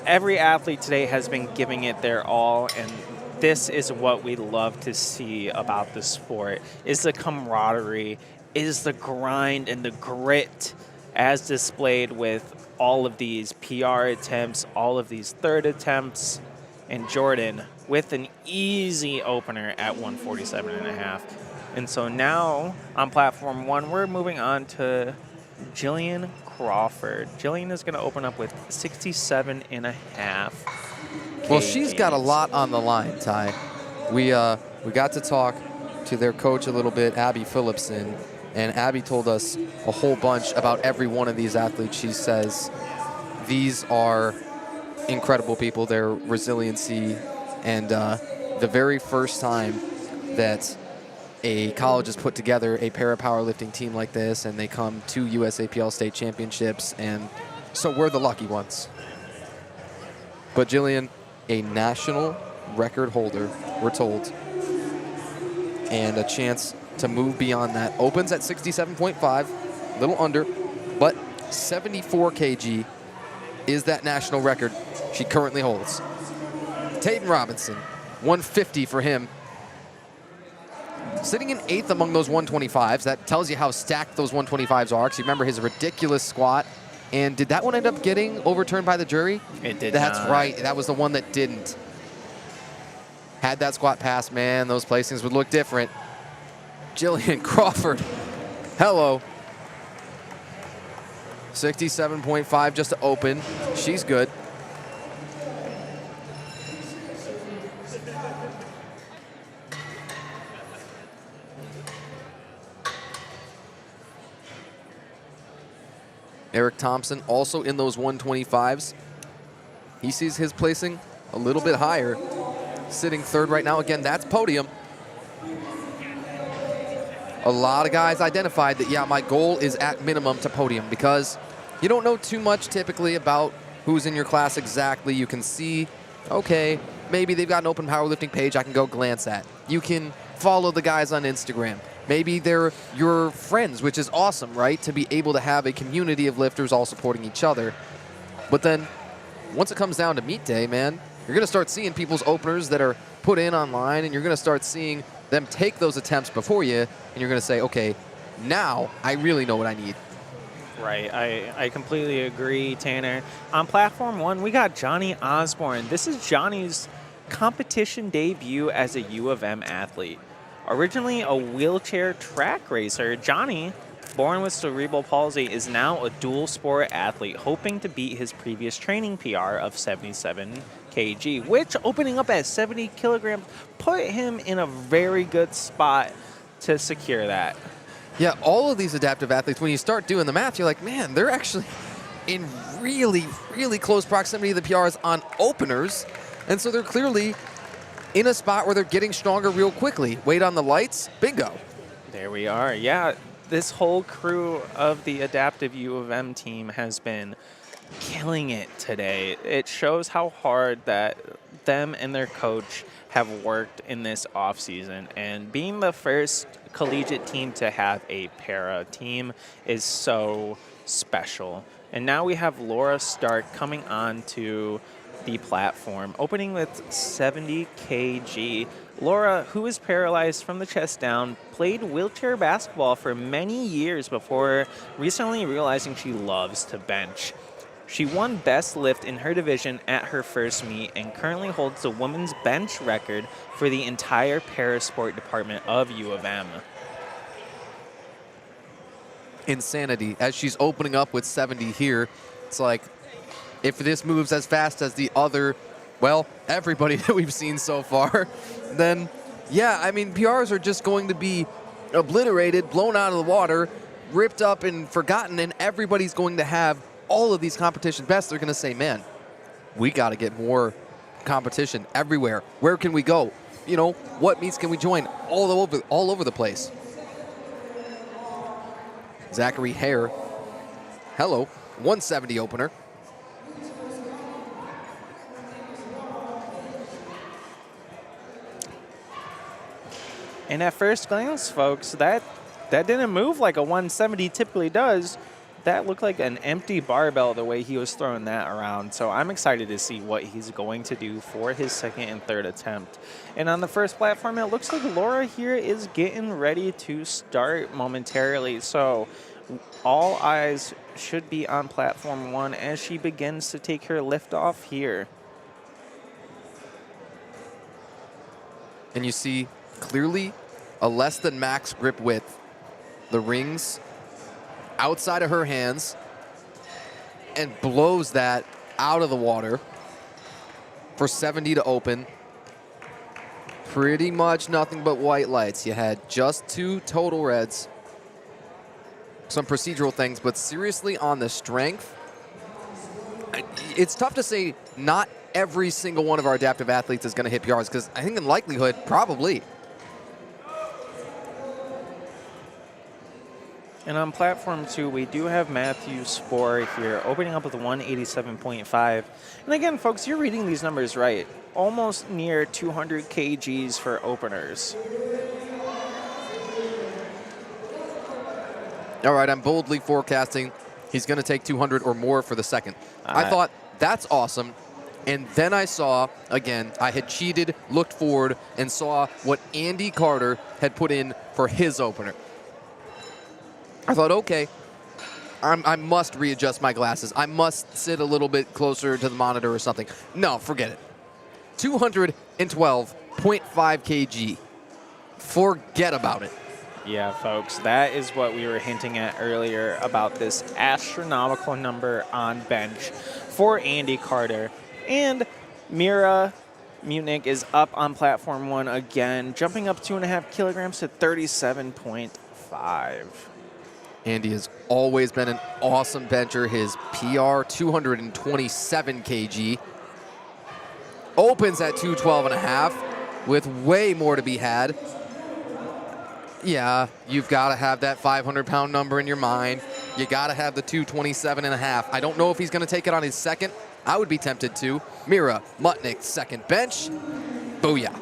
Every athlete today has been giving it their all, and this is what we love to see about the sport, is the camaraderie, is the grind and the grit as displayed with all of these PR attempts, all of these third attempts, and Jordan with an easy opener at 147.5. And so now on platform 1, we're moving on to Jillian Crawford. Jillian is going to open up with 67.5. Well, she's got a lot on the line, Ty. We got to talk to their coach a little bit, Abby Phillipson, and Abby told us a whole bunch about every one of these athletes. She says these are incredible people, their resiliency, and the very first time that a college has put together a para-powerlifting team like this and they come to USAPL state championships, and so we're the lucky ones. But Jillian, a national record holder, we're told, and a chance to move beyond that. Opens at 67.5, a little under, but 74 kg is that national record she currently holds. Tatum Robinson, 150 for him. Sitting in 8th among those 125s. That tells you how stacked those 125s are, because you remember his ridiculous squat. And did that one end up getting overturned by the jury? It did That's not. right. That was the one that didn't. Had that squat passed, man, those placings would look different. Jillian Crawford, hello. 67.5 just to open. She's good. Eric Thompson also in those 125s. He sees his placing a little bit higher. Sitting 3rd right now. Again, that's podium. A lot of guys identified that, yeah, my goal is at minimum to podium, because you don't know too much typically about who's in your class exactly. You can see, okay, maybe they've got an open powerlifting page I can go glance at. You can follow the guys on Instagram. Maybe they're your friends, which is awesome, right? To be able to have a community of lifters all supporting each other. But then once it comes down to meet day, man, you're going to start seeing people's openers that are put in online, and you're going to start seeing them take those attempts before you, and you're going to say, okay, now I really know what I need. Right, I completely agree, Tanner. On platform 1, we got Johnny Osborne. This is Johnny's competition debut as a U of M athlete. Originally a wheelchair track racer, Johnny, born with cerebral palsy, is now a dual sport athlete, hoping to beat his previous training PR of 77 kg, which, opening up at 70 kilograms, put him in a very good spot to secure that. Yeah, all of these adaptive athletes, when you start doing the math, you're like, man, they're actually in really, really close proximity to the PRs on openers. And so they're clearly in a spot where they're getting stronger real quickly. Wait on the lights, bingo. There we are. Yeah, this whole crew of the Adaptive U of M team has been killing it today. It shows how hard that them and their coach have worked in this offseason. And being the first collegiate team to have a para team is so special. And now we have Laura Stark coming on to the platform, opening with 70 kg. Laura, who is paralyzed from the chest down, played wheelchair basketball for many years before recently realizing she loves to bench. She won best lift in her division at her first meet and currently holds the women's bench record for the entire parasport department of U of M. Insanity. As she's opening up with 70 here, it's like, if this moves as fast as the other, well, everybody that we've seen so far, then yeah, I mean, PRs are just going to be obliterated, blown out of the water, ripped up and forgotten, and everybody's going to have all of these competition bests. They're going to say, man, we got to get more competition everywhere. Where can we go? You know, what meets can we join? All over the place. Zachary Hare, hello, 170 opener. And at first glance, folks, that didn't move like a 170 typically does. That looked like an empty barbell the way he was throwing that around. So I'm excited to see what he's going to do for his second and third attempt. And on the first platform, it looks like Laura here is getting ready to start momentarily. So all eyes should be on platform 1 as she begins to take her lift off here. And you see clearly a less than max grip width. The rings outside of her hands and blows that out of the water for 70 to open. Pretty much nothing but white lights. You had just 2 total reds. Some procedural things, but seriously on the strength, it's tough to say not every single one of our adaptive athletes is going to hit PRs, because I think in likelihood, probably. And on platform 2, we do have Matthew Spohr here, opening up with a 187.5. And again, folks, you're reading these numbers right. Almost near 200 kgs for openers. All right, I'm boldly forecasting he's going to take 200 or more for the second. I thought, that's awesome. And then I saw, again, I had cheated, looked forward, and saw what Andy Carter had put in for his opener. I thought, okay, I must readjust my glasses. I must sit a little bit closer to the monitor or something. No, forget it. 212.5 kg. Forget about it. Yeah, folks, that is what we were hinting at earlier about this astronomical number on bench for Andy Carter. And Mira Munich is up on platform 1 again, jumping up 2.5 kilograms to 37.5. Andy has always been an awesome bencher. His PR, 227 kg. Opens at 212.5 with way more to be had. Yeah, you've got to have that 500-pound number in your mind. You got to have the 227.5. I don't know if he's going to take it on his second. I would be tempted to. Mira Mutnick, second bench. Booyah.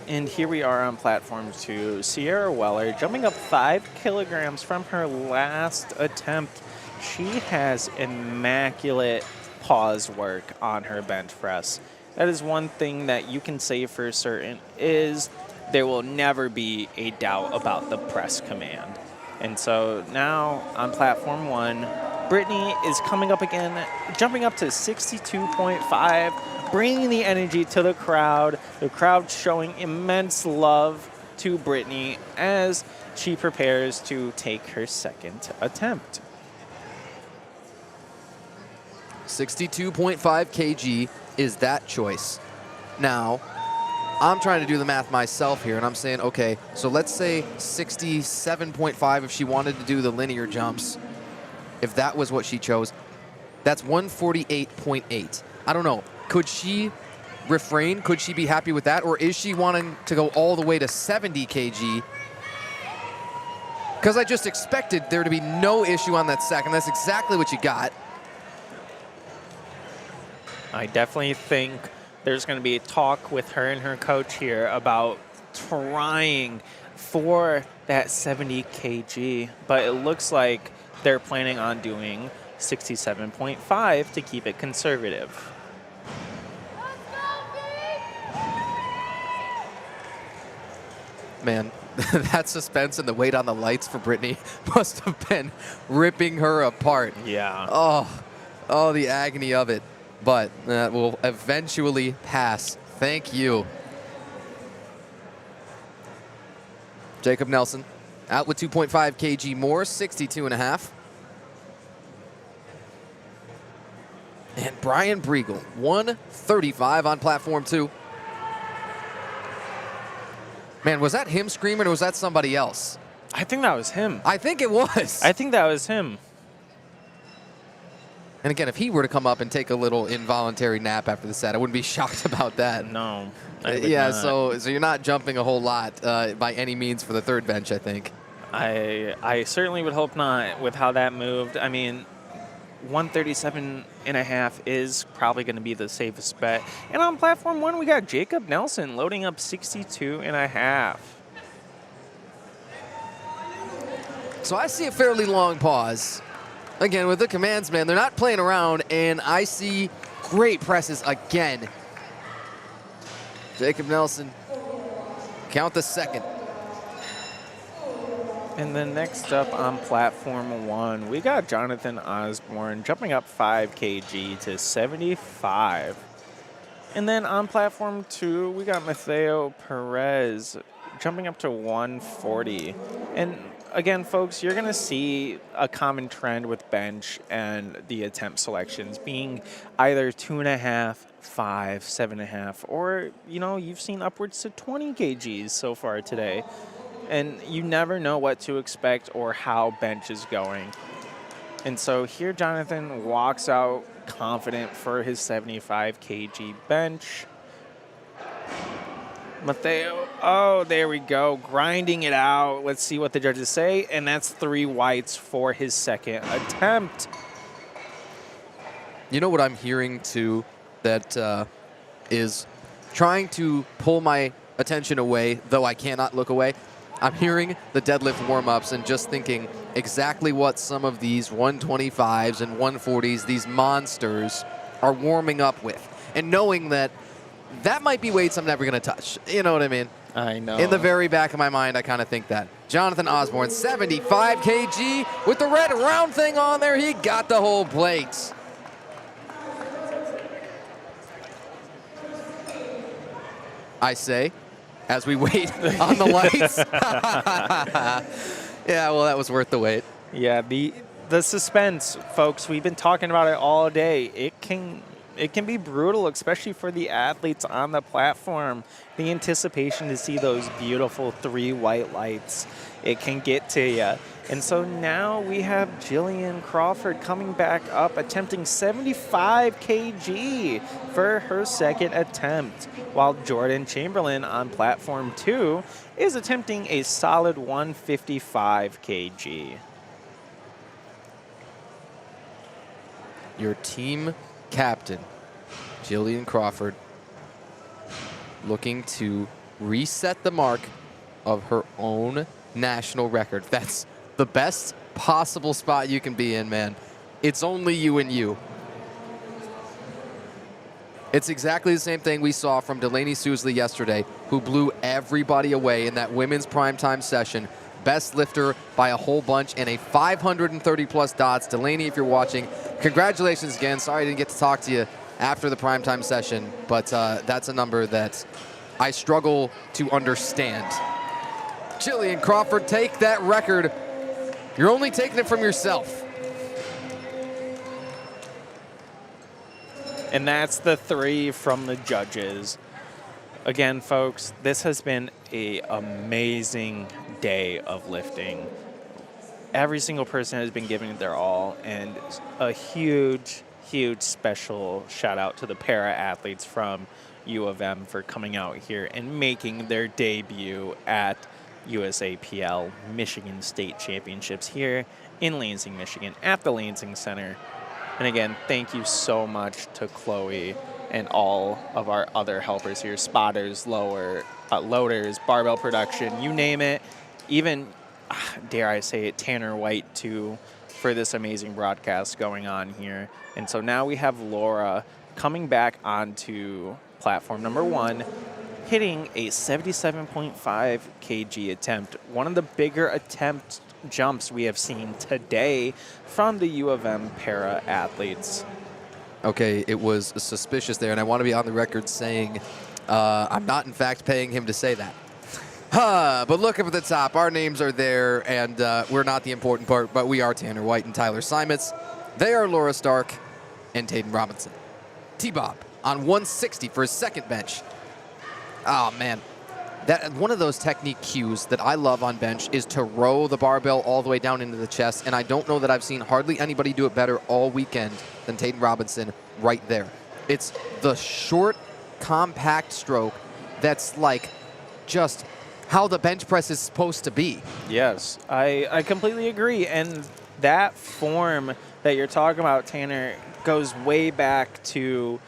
And here we are on platform 2. Sierra Weller jumping up 5 kilograms from her last attempt. She has immaculate pause work on her bench press. That is one thing that you can say for certain is there will never be a doubt about the press command. And so now on platform 1, Brittany is coming up again, jumping up to 62.5, bringing the energy to the crowd showing immense love to Brittany as she prepares to take her second attempt. 62.5 kg is that choice. Now, I'm trying to do the math myself here, and I'm saying, okay, so let's say 67.5 if she wanted to do the linear jumps. If that was what she chose, that's 148.8. I don't know. Could she refrain? Could she be happy with that? Or is she wanting to go all the way to 70 kg? Because I just expected there to be no issue on that second. That's exactly what you got. I definitely think there's going to be a talk with her and her coach here about trying for that 70 kg, but it looks like they're planning on doing 67.5 to keep it conservative. Man, that suspense and the weight on the lights for Brittany must have been ripping her apart. Yeah. Oh, the agony of it. But that will eventually pass. Thank you. Jacob Nelson out with 2.5 kg more, 62.5. And Brian Briegel, 135 on platform 2. Man, was that him screaming or was that somebody else? I think that was him. I think it was. I think that was him. And again, if he were to come up and take a little involuntary nap after the set, I wouldn't be shocked about that. No. Yeah, so you're not jumping a whole lot by any means for the third bench, I think. I certainly would hope not with how that moved. I mean, 137.5 is probably going to be the safest bet. And on platform 1, we got Jacob Nelson loading up 62.5. So I see a fairly long pause. Again, with the commands, man, they're not playing around, and I see great presses again. Jacob Nelson, count the second. And then next up on platform 1, we got Jonathan Osborne jumping up 5 kg to 75. And then on platform 2, we got Mateo Perez jumping up to 140. And again, folks, you're going to see a common trend with bench and the attempt selections being either 2.5, 5, 7.5, or, you know, you've seen upwards to 20 kgs so far today. And you never know what to expect or how bench is going. And so here Jonathan walks out confident for his 75 kg bench. Mateo, oh, there we go, grinding it out. Let's see what the judges say, and that's 3 whites for his second attempt. You know what I'm hearing, too, that is trying to pull my attention away, though I cannot look away? I'm hearing the deadlift warm-ups and just thinking exactly what some of these 125s and 140s, these monsters, are warming up with. And knowing that that might be weights I'm never going to touch. You know what I mean? I know. In the very back of my mind, I kind of think that. Jonathan Osborne, 75 kg with the red round thing on there. He got the whole plate. I say, as we wait on the lights. Yeah, well, that was worth the wait. Yeah, the suspense, folks, we've been talking about it all day. It can be brutal, especially for the athletes on the platform. The anticipation to see those beautiful 3 white lights, it can get to you. And so now we have Jillian Crawford coming back up, attempting 75 kg for her second attempt, while Jordan Chamberlain on platform 2 is attempting a solid 155 kg. Your team captain, Jillian Crawford, looking to reset the mark of her own national record. That's the best possible spot you can be in, man. It's only you and you. It's exactly the same thing we saw from Delaney Sousley yesterday, who blew everybody away in that women's primetime session. Best lifter by a whole bunch and a 530-plus dots. Delaney, if you're watching, congratulations again. Sorry I didn't get to talk to you after the primetime session, but that's a number that I struggle to understand. Jillian Crawford, take that record. You're only taking it from yourself. And that's the 3 from the judges. Again, folks, this has been an amazing day of lifting. Every single person has been giving it their all, and a huge, huge special shout out to the para athletes from U of M for coming out here and making their debut at USAPL Michigan State Championships here in Lansing, Michigan at the Lansing Center. And again, thank you so much to Chloe and all of our other helpers here, spotters, loaders, barbell production, you name it. Even, dare I say it, Tanner White too, for this amazing broadcast going on here. And so now we have Laura coming back onto platform number 1, hitting a 77.5 kg attempt, one of the bigger attempt jumps we have seen today from the U of M para athletes. Okay, it was suspicious there, and I want to be on the record saying I'm not, in fact, paying him to say that. But look up at the top. Our names are there, and we're not the important part, but we are Tanner White and Tyler Simons. They are Laura Stark and Tayden Robinson. T-Bob on 160 for his second bench. Oh, man. That one of those technique cues that I love on bench is to row the barbell all the way down into the chest, and I don't know that I've seen hardly anybody do it better all weekend than Tayden Robinson right there. It's the short, compact stroke that's like just how the bench press is supposed to be. Yes, I completely agree, and that form that you're talking about, Tanner, goes way back to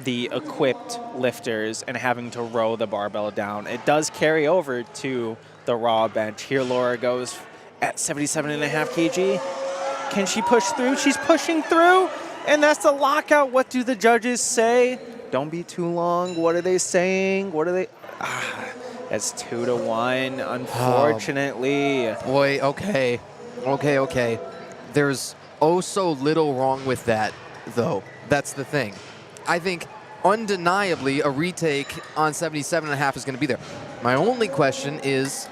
the equipped lifters and having to row the barbell down. It does carry over to the raw bench. Here Laura goes at 77.5 kg. Can she push through? She's pushing through, and that's the lockout. What do the judges say? Don't be too long. What are they saying? What are they? That's 2-1, unfortunately. Boy, okay. There's oh so little wrong with that, though. That's the thing. I think undeniably a retake on 77.5 is going to be there. My only question is,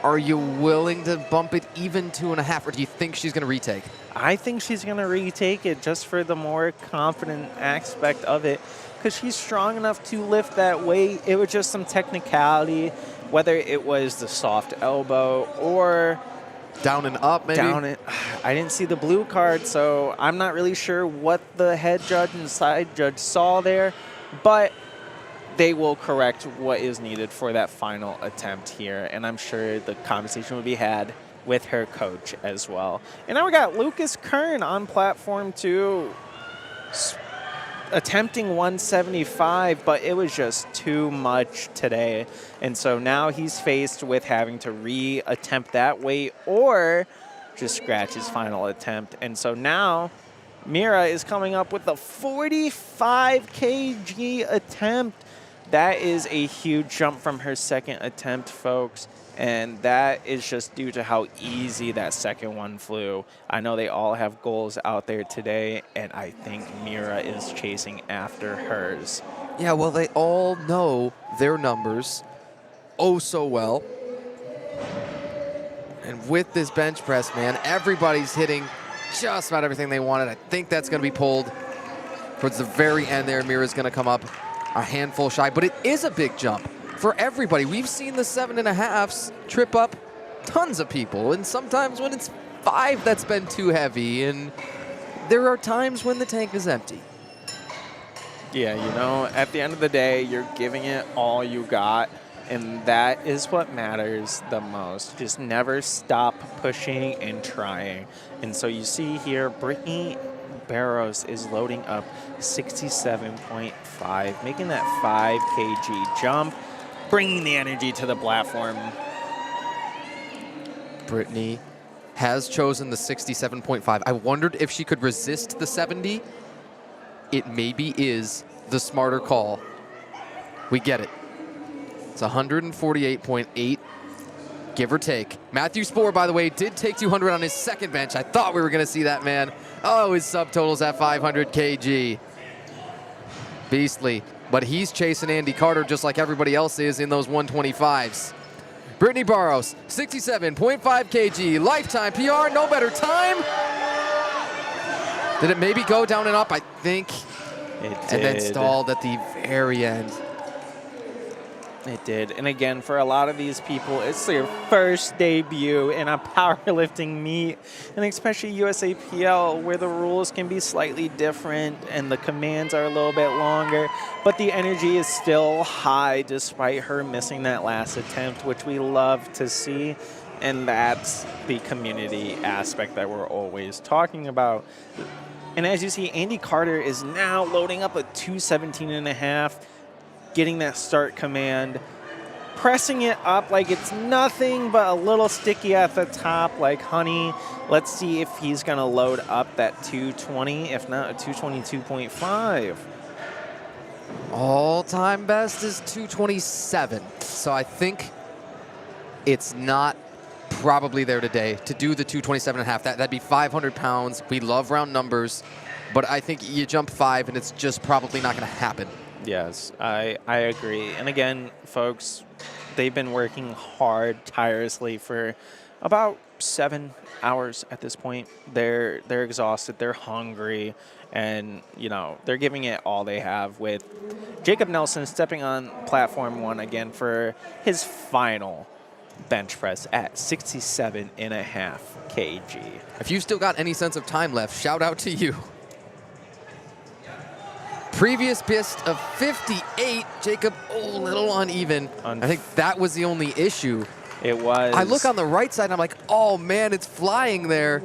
are you willing to bump it even 2.5, or do you think she's going to retake? I think she's going to retake it just for the more confident aspect of it, because she's strong enough to lift that weight. It was just some technicality, whether it was the soft elbow or down and up, maybe? I didn't see the blue card, so I'm not really sure what the head judge and side judge saw there, but they will correct what is needed for that final attempt here, and I'm sure the conversation will be had with her coach as well. And now we got Lucas Kern on platform 2, attempting 175, but it was just too much today. And so now he's faced with having to re-attempt that weight or just scratch his final attempt. And so now Mira is coming up with a 45 kg attempt. That is a huge jump from her second attempt, folks. And that is just due to how easy that second one flew. I know they all have goals out there today, and I think Mira is chasing after hers. Yeah, well, they all know their numbers oh so well. And with this bench press, man, everybody's hitting just about everything they wanted. I think that's going to be pulled towards the very end there. Mira's going to come up a handful shy, but it is a big jump for everybody. We've seen the 7.5s trip up tons of people, and sometimes when it's 5, that's been too heavy, and there are times when the tank is empty. Yeah, you know, at the end of the day, you're giving it all you got, and that is what matters the most. Just never stop pushing and trying. And so you see here, Brittany Barros is loading up 67.5, making that 5 kg jump, bringing the energy to the platform. Brittany has chosen the 67.5. I wondered if she could resist the 70. It maybe is the smarter call. We get it. It's 148.8, give or take. Matthew Spohr, by the way, did take 200 on his second bench. I thought we were going to see that, man. Oh, his subtotal's at 500 kg. Beastly. But he's chasing Andy Carter just like everybody else is in those 125s. Brittany Barros, 67.5 kg, lifetime PR, no better time. Did it maybe go down and up? I think It did. And then stalled at the very end. It did. And again, for a lot of these people, it's their first debut in a powerlifting meet, and especially USAPL, where the rules can be slightly different and the commands are a little bit longer, but the energy is still high despite her missing that last attempt, which we love to see. And that's the community aspect that we're always talking about. And as you see, Andy Carter is now loading up a 217.5, getting that start command, pressing it up like it's nothing but a little sticky at the top like honey. Let's see if he's going to load up that 220, if not a 222.5. All-time best is 227. So I think it's not probably there today to do the 227.5. That'd be 500 pounds. We love round numbers, but I think you jump 5 and it's just probably not going to happen. Yes, I agree. And again, folks, they've been working hard, tirelessly for about 7 hours at this point. They're exhausted, they're hungry, and you know, they're giving it all they have, with Jacob Nelson stepping on platform 1 again for his final bench press at 67.5 kg. If you've still got any sense of time left, shout out to you. Previous best of 58, Jacob, a little uneven. I think that was the only issue. It was. I look on the right side and I'm like, oh man, it's flying there.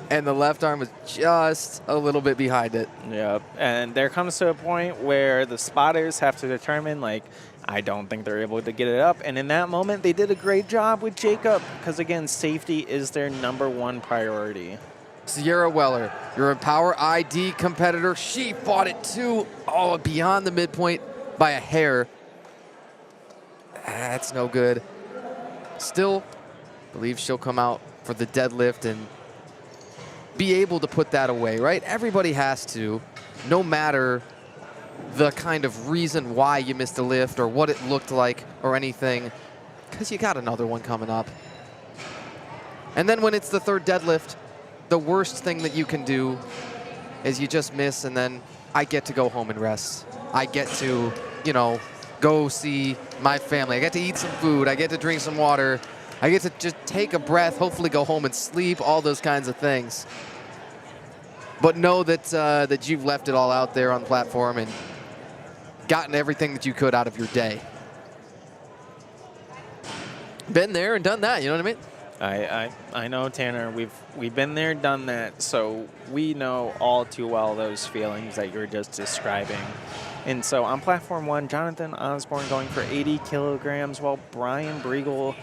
And the left arm was just a little bit behind it. Yep, and there comes to a point where the spotters have to determine, like, I don't think they're able to get it up. And in that moment, they did a great job with Jacob, because again, safety is their #1 priority. Sierra Weller, you're a Power ID competitor. She fought it too. Oh, beyond the midpoint by a hair. That's no good. Still, believe she'll come out for the deadlift and be able to put that away, right? Everybody has to, no matter the kind of reason why you missed a lift or what it looked like or anything, because you got another one coming up. And then when it's the third deadlift, the worst thing that you can do is you just miss, and then I get to go home and rest. I get to, you know, go see my family. I get to eat some food. I get to drink some water. I get to just take a breath, hopefully go home and sleep, all those kinds of things. But know that, that you've left it all out there on the platform and gotten everything that you could out of your day. Been there and done that, you know what I mean? I know, Tanner. We've been there, done that, so we know all too well those feelings that you're just describing. And so on platform 1, Jonathan Osborne going for 80 kilograms, while Brian Briegel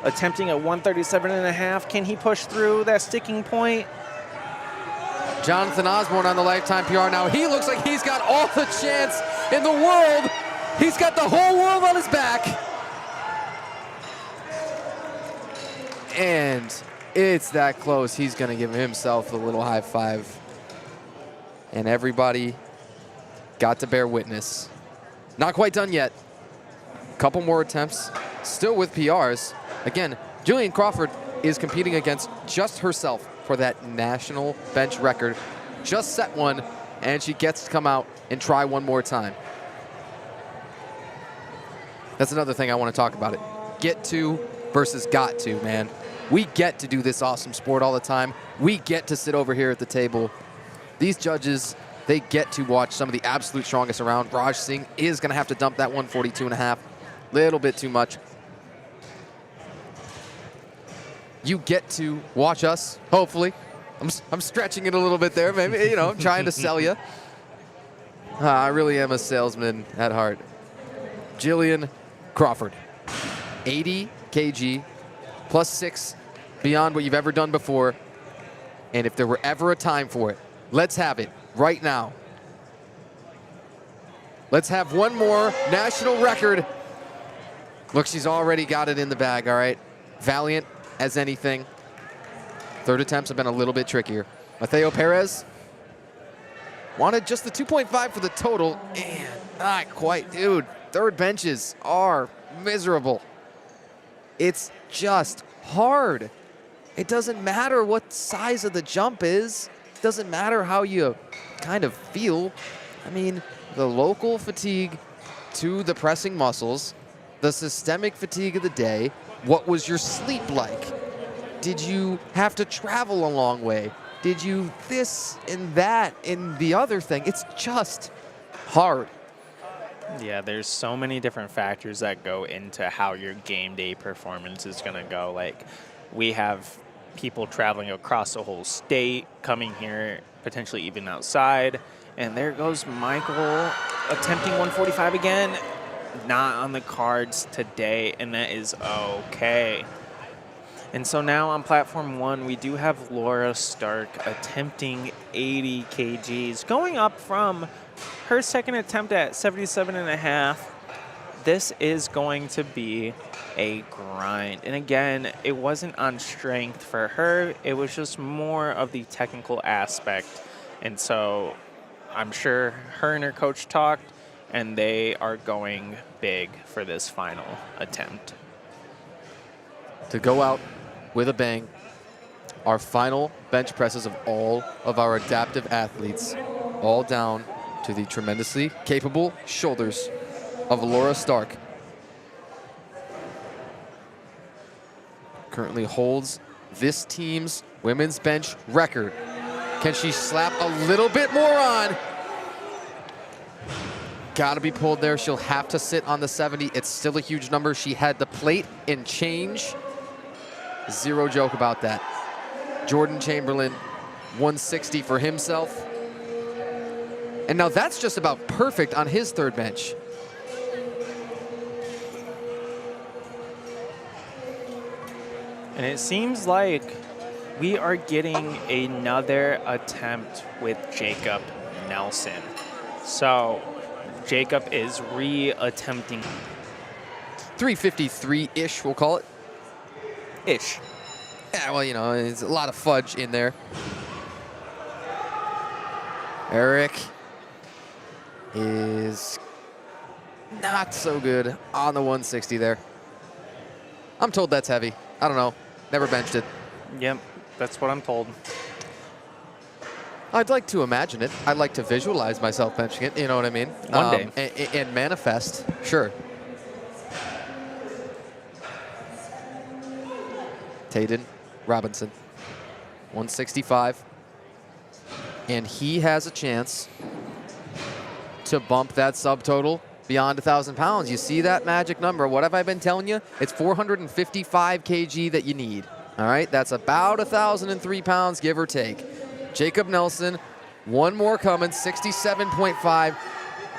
attempting a 137.5. Can he push through that sticking point? Jonathan Osborne on the lifetime PR now. He looks like he's got all the chance in the world. He's got the whole world on his back. And it's that close. He's going to give himself a little high five. And everybody got to bear witness. Not quite done yet. Couple more attempts. Still with PRs. Again, Julian Crawford is competing against just herself for that national bench record. Just set one, and she gets to come out and try one more time. That's another thing I want to talk about it. Get to versus got to, man. We get to do this awesome sport all the time. We get to sit over here at the table. These judges, they get to watch some of the absolute strongest around. Raj Singh is going to have to dump that 142.5. Little bit too much. You get to watch us, hopefully. I'm stretching it a little bit there, maybe, you know, I'm trying to sell you. I really am a salesman at heart. Jillian Crawford, 80 kg, plus 6 beyond what you've ever done before. And if there were ever a time for it, let's have it right now. Let's have one more national record. Look, she's already got it in the bag, all right? Valiant as anything. Third attempts have been a little bit trickier. Mateo Perez wanted just the 2.5 for the total, and not quite. Dude, third benches are miserable. It's just hard. It doesn't matter what size of the jump is. It doesn't matter how you kind of feel. I mean, the local fatigue to the pressing muscles, the systemic fatigue of the day. What was your sleep like? Did you have to travel a long way? Did you this and that and the other thing? It's just hard. Yeah, there's so many different factors that go into how your game day performance is going to go. Like, we have people traveling across the whole state, coming here, potentially even outside. And there goes Michael attempting 145 again. Not on the cards today, and that is okay. And so now on platform 1, we do have Laura Stark attempting 80 kgs, going up from her second attempt at 77.5. This is going to be a grind. And again, it wasn't on strength for her. It was just more of the technical aspect. And so I'm sure her and her coach talked, and they are going big for this final attempt. To go out with a bang, our final bench presses of all of our adaptive athletes, all down to the tremendously capable shoulders of Laura Stark. Currently holds this team's women's bench record. Can she slap a little bit more on? Got to be pulled there. She'll have to sit on the 70. It's still a huge number. She had the plate and change. Zero joke about that. Jordan Chamberlain, 160 for himself. And now that's just about perfect on his third bench. And it seems like we are getting another attempt with Jacob Nelson. So Jacob is re-attempting. 353-ish, we'll call it. Ish. Yeah, well, you know, there's a lot of fudge in there. Eric is not so good on the 160 there. I'm told that's heavy. I don't know. Never benched it. Yep, that's what I'm told. I'd like to imagine it. I'd like to visualize myself benching it. You know what I mean? One day. And manifest. Sure. Tayden Robinson, 165. And he has a chance to bump that subtotal beyond 1,000 pounds. You see that magic number. What have I been telling you? It's 455 kg that you need. All right, that's about 1,003 pounds, give or take. Jacob Nelson, one more coming, 67.5.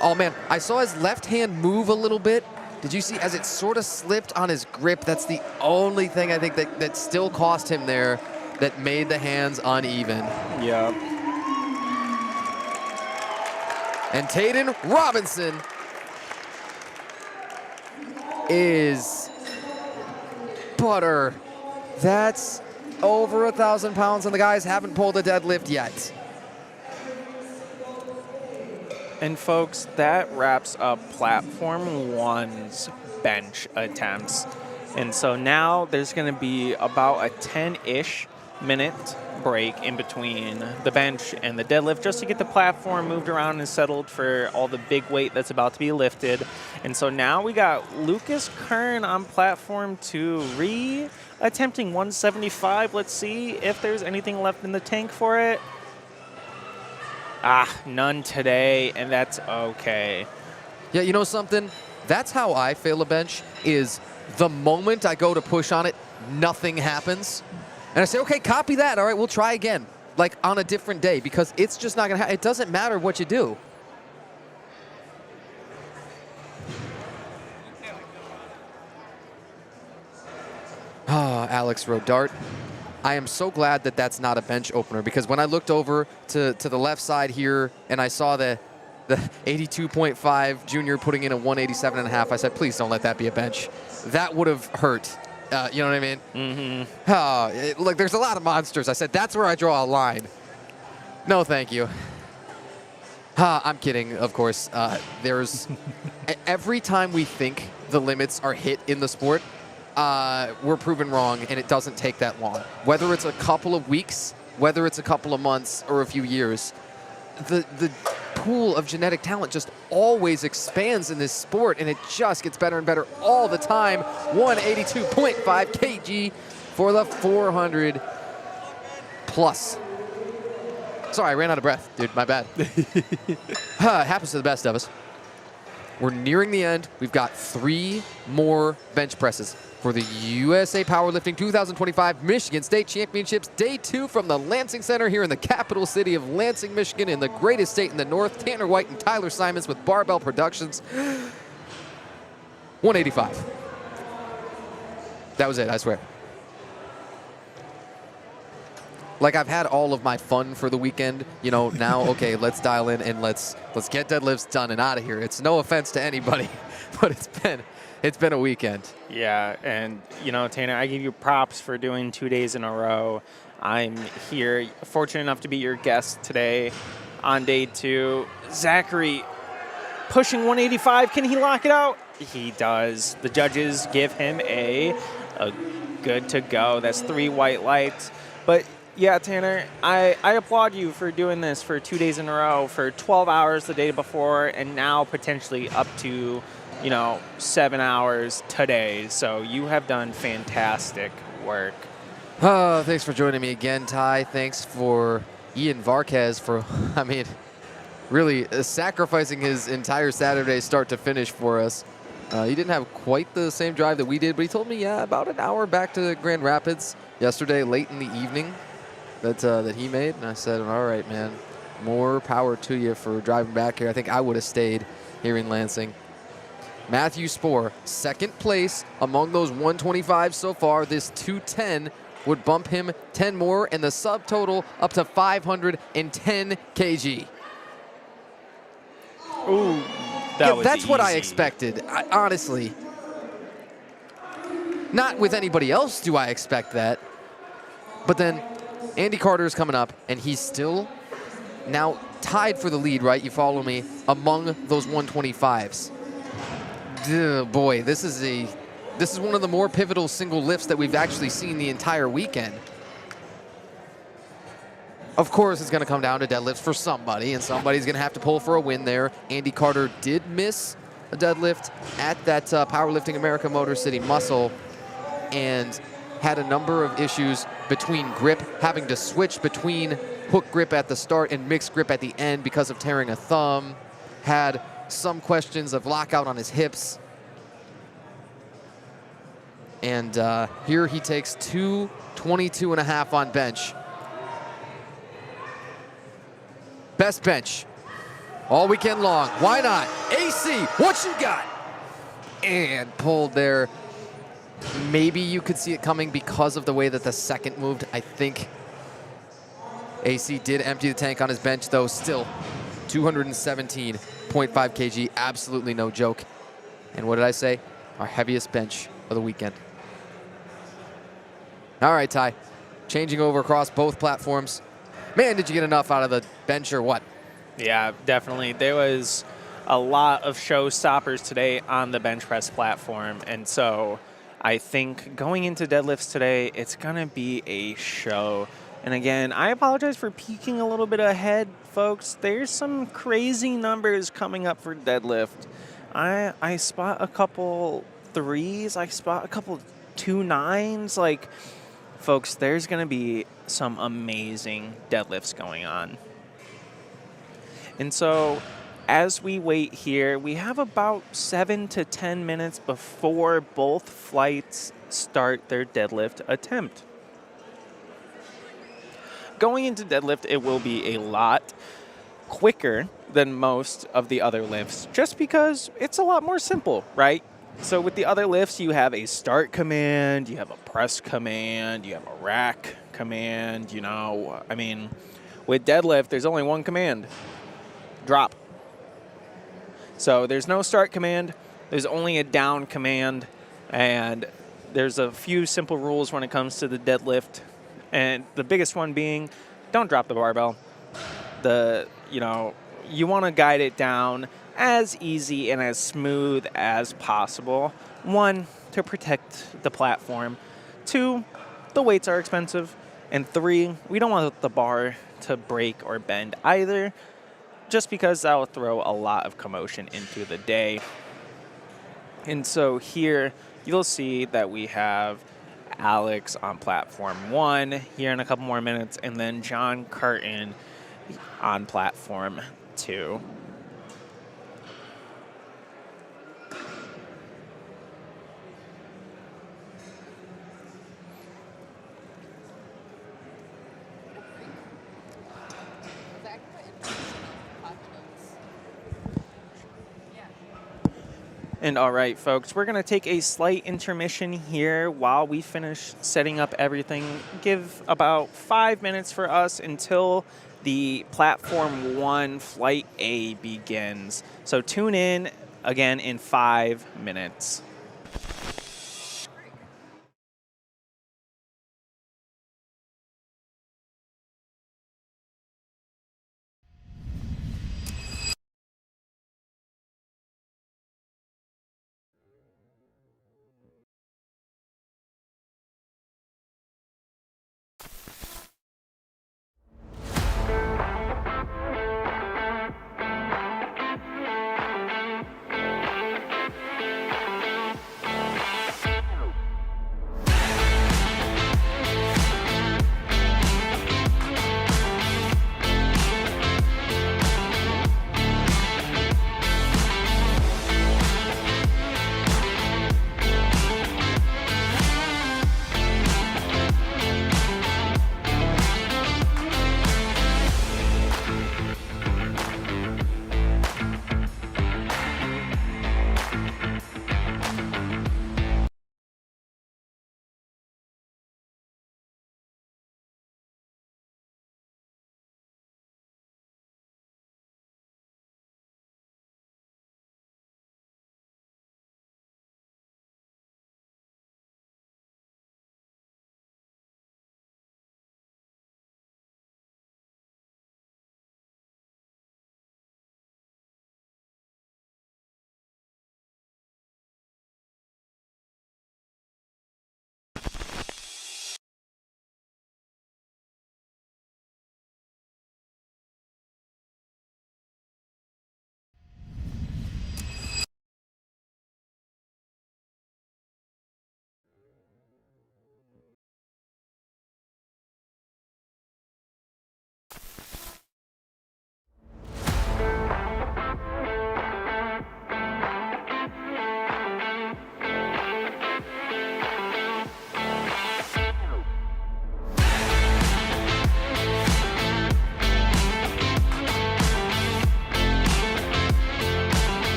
Oh man, I saw his left hand move a little bit. Did you see as it sort of slipped on his grip? That's the only thing I think that still cost him there, that made the hands uneven. Yeah. And Tayden Robinson is butter. That's over 1,000 pounds, and the guys haven't pulled a deadlift yet. And folks, that wraps up platform 1's bench attempts. And so now there's going to be about a 10-ish minute break in between the bench and the deadlift, just to get the platform moved around and settled for all the big weight that's about to be lifted. And so now we got Lucas Kern on platform 2, attempting 175. Let's see if there's anything left in the tank for it. None today, and that's okay. Yeah, you know something? That's how I fail a bench, is the moment I go to push on it, nothing happens. And I say, okay, copy that. All right, we'll try again, like on a different day, because it's just not going to happen. It doesn't matter what you do. Alex Rodart. I am so glad that that's not a bench opener, because when I looked over to the left side here and I saw the 82.5 junior putting in a 187.5, I said, please don't let that be a bench. That would have hurt. You know what I mean? Mm-hmm. Look, there's a lot of monsters. I said, that's where I draw a line. No, thank you. I'm kidding, of course. There's every time we think the limits are hit in the sport, we're proven wrong, and it doesn't take that long. Whether it's a couple of weeks, whether it's a couple of months or a few years, the pool of genetic talent just always expands in this sport, and it just gets better and better all the time. 182.5 kg for the 400 plus. Sorry, I ran out of breath, dude. My bad. Happens to the best of us. We're nearing the end. We've got 3 more bench presses for the USA Powerlifting 2025 Michigan State Championships, Day 2 from the Lansing Center here in the capital city of Lansing, Michigan, in the greatest state in the North. Tanner White and Tyler Simons with Barbell Productions. 185. That was it, I swear. Like, I've had all of my fun for the weekend, you know, now, okay, let's dial in and let's get deadlifts done and out of here. It's no offense to anybody, but it's been a weekend. Yeah, and, you know, Tanner, I give you props for doing 2 days in a row. I'm here, fortunate enough to be your guest today on day 2. Zachary, pushing 185. Can he lock it out? He does. The judges give him a good to go. That's 3 white lights. But yeah, Tanner, I applaud you for doing this for 2 days in a row, for 12 hours the day before, and now potentially up to, you know, 7 hours today. So you have done fantastic work. Oh, thanks for joining me again, Ty. Thanks for Ian Varquez for, I mean, really sacrificing his entire Saturday start to finish for us. He didn't have quite the same drive that we did, but he told me, yeah, about an hour back to Grand Rapids yesterday, late in the evening, that he made. And I said, all right, man, more power to you for driving back here. I think I would have stayed here in Lansing. Matthew Spohr, second place among those 125 so far. This 210 would bump him 10 more, and the subtotal up to 510 kg. Ooh, that's easy. what I expected. Honestly, not with anybody else do I expect that. But then Andy Carter is coming up, and he's still now tied for the lead, right? You follow me, among those 125s. Boy, this is one of the more pivotal single lifts that we've actually seen the entire weekend. Of course, it's going to come down to deadlifts for somebody, and somebody's going to have to pull for a win there. Andy Carter did miss a deadlift at that Powerlifting America Motor City Muscle, and had a number of issues between grip, having to switch between hook grip at the start and mixed grip at the end because of tearing a thumb. Had some questions of lockout on his hips. And here he takes 222.5 on bench. Best bench all weekend long. Why not? AC, what you got? And pulled there. Maybe you could see it coming because of the way that the second moved. I think AC did empty the tank on his bench, though. Still 217.5 kg, absolutely no joke. And what did I say? Our heaviest bench of the weekend. All right, Ty, changing over across both platforms. Man, did you get enough out of the bench or what? Yeah, definitely. There was a lot of showstoppers today on the bench press platform, and so I think going into deadlifts today, it's going to be a show. And again, I apologize for peeking a little bit ahead, folks. There's some crazy numbers coming up for deadlift. I spot a couple 3s. I spot a couple 2 9s. Like, folks, there's going to be some amazing deadlifts going on. And so as we wait here, we have about 7 to 10 minutes before both flights start their deadlift attempt. Going into deadlift, it will be a lot quicker than most of the other lifts, just because it's a lot more simple, right? So with the other lifts, you have a start command, you have a press command, you have a rack command, you know. I mean, with deadlift, there's only one command: drop. So there's no start command, there's only a down command, and there's a few simple rules when it comes to the deadlift. And the biggest one being, don't drop the barbell. You want to guide it down as easy and as smooth as possible. 1, to protect the platform. 2, the weights are expensive. And 3, we don't want the bar to break or bend either. just because that will throw a lot of commotion into the day. And so here you'll see that we have Alex on platform 1 here in a couple more minutes, and then John Curtin on platform 2. And all right, folks, we're going to take a slight intermission here while we finish setting up everything. Give about 5 minutes for us until the Platform 1 Flight A begins. So tune in again in 5 minutes.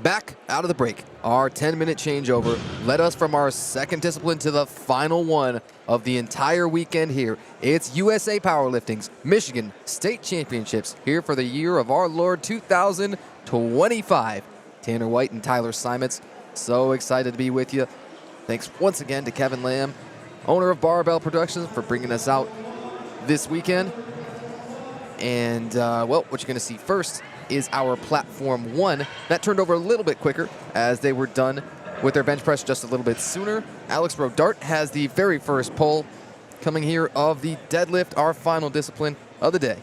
Back out of the break, our 10-minute changeover led us from our second discipline to the final one of the entire weekend here. It's USA Powerlifting's Michigan State Championships here for the year of our Lord 2025. Tanner White and Tyler Simons, so excited to be with you. Thanks once again to Kevin Lamb, owner of Barbell Productions, for bringing us out this weekend. And, well, what you're going to see first is our platform 1. That turned over a little bit quicker as they were done with their bench press just a little bit sooner. Alex Rodart has the very first pull coming here of the deadlift, our final discipline of the day.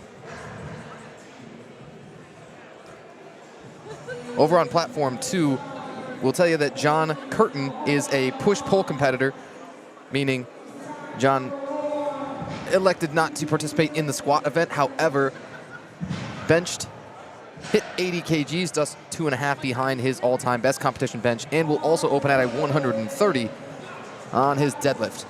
Over on platform 2, we'll tell you that John Curtin is a push-pull competitor, meaning John elected not to participate in the squat event. However, benched, hit 80 kgs, just 2.5 behind his all-time best competition bench, and will also open at a 130 on his deadlift.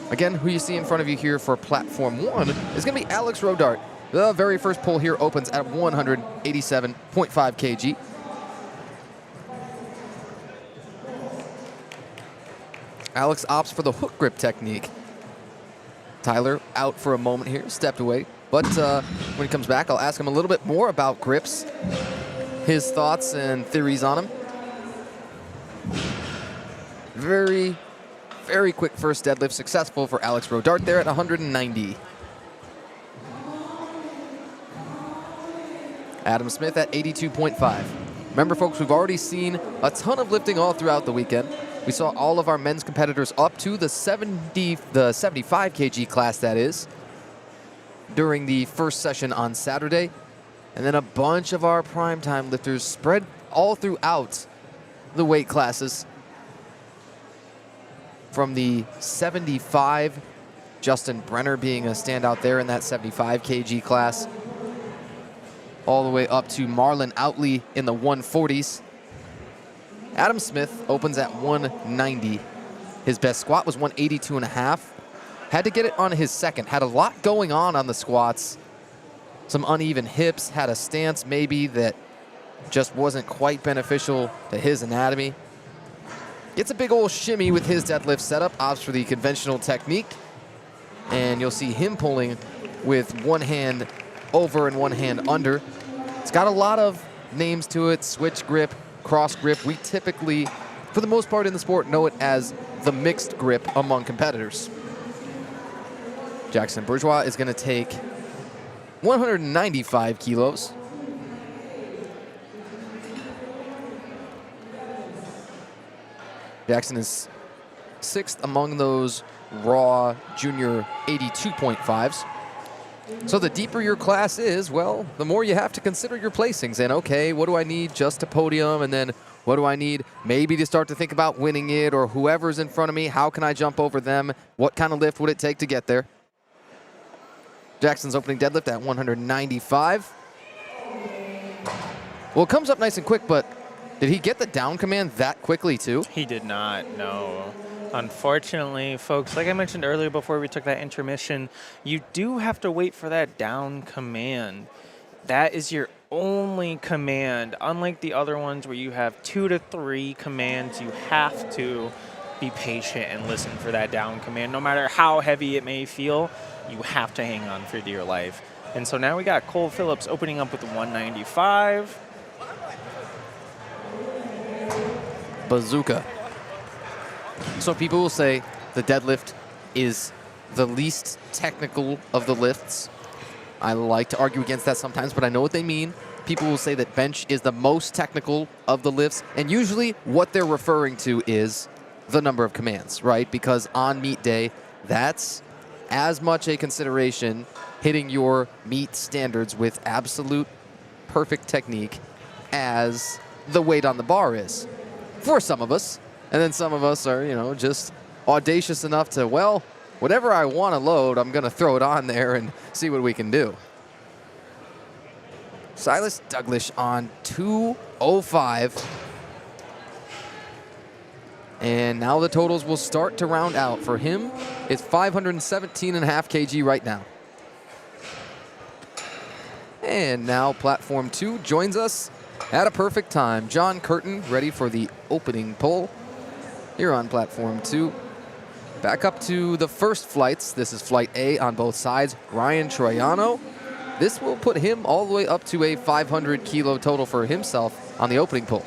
Again, who you see in front of you here for platform 1 is going to be Alex Rodart. The very first pull here opens at 187.5 kg. Alex opts for the hook grip technique. Tyler out for a moment here, stepped away. But when he comes back, I'll ask him a little bit more about grips, his thoughts and theories on them. Very, very quick first deadlift, successful for Alex Rodart there at 190. Adam Smith at 82.5. Remember, folks, we've already seen a ton of lifting all throughout the weekend. We saw all of our men's competitors up to the 75 kg class, that is, during the first session on Saturday. And then a bunch of our primetime lifters spread all throughout the weight classes. From the 75, Justin Brenner being a standout there in that 75 kg class, all the way up to Marlon Outley in the 140s. Adam Smith opens at 190. His best squat was 182.5. Had to get it on his second. Had a lot going on the squats. Some uneven hips. Had a stance maybe that just wasn't quite beneficial to his anatomy. Gets a big old shimmy with his deadlift setup. Opts for the conventional technique. And you'll see him pulling with one hand over and one hand under. It's got a lot of names to it. Switch grip, cross grip. We typically, for the most part in the sport, know it as the mixed grip among competitors. Jackson Bourgeois is going to take 195 kilos. Jackson is 6th among those raw junior 82.5s. So the deeper your class is, well, the more you have to consider your placings. And okay, what do I need just to podium? And then what do I need maybe to start to think about winning it, or whoever's in front of me, how can I jump over them? What kind of lift would it take to get there? Jackson's opening deadlift at 195. Well, it comes up nice and quick, but did he get the down command that quickly too? He did not, no. Unfortunately, folks, like I mentioned earlier before we took that intermission, you do have to wait for that down command. That is your only command. Unlike the other ones where you have 2 to 3 commands, you have to be patient and listen for that down command. No matter how heavy it may feel, you have to hang on for dear life. And so now we got Cole Phillips opening up with 195. Bazooka. So people will say the deadlift is the least technical of the lifts. I like to argue against that sometimes, but I know what they mean. People will say that bench is the most technical of the lifts, and usually what they're referring to is the number of commands, right? Because on meet day, that's as much a consideration, hitting your meet standards with absolute perfect technique, as the weight on the bar is for some of us. And then some of us are, you know, just audacious enough to, well, whatever I want to load, I'm going to throw it on there and see what we can do. Silas Douglas on 205. And now the totals will start to round out. For him, it's 517.5 kg right now. And now platform 2 joins us At a perfect time, John Curtin ready for the opening pull here on platform 2. Back up to the first flights. This is flight A on both sides. Ryan Troiano. This will put him all the way up to a 500 kilo total for himself on the opening pull.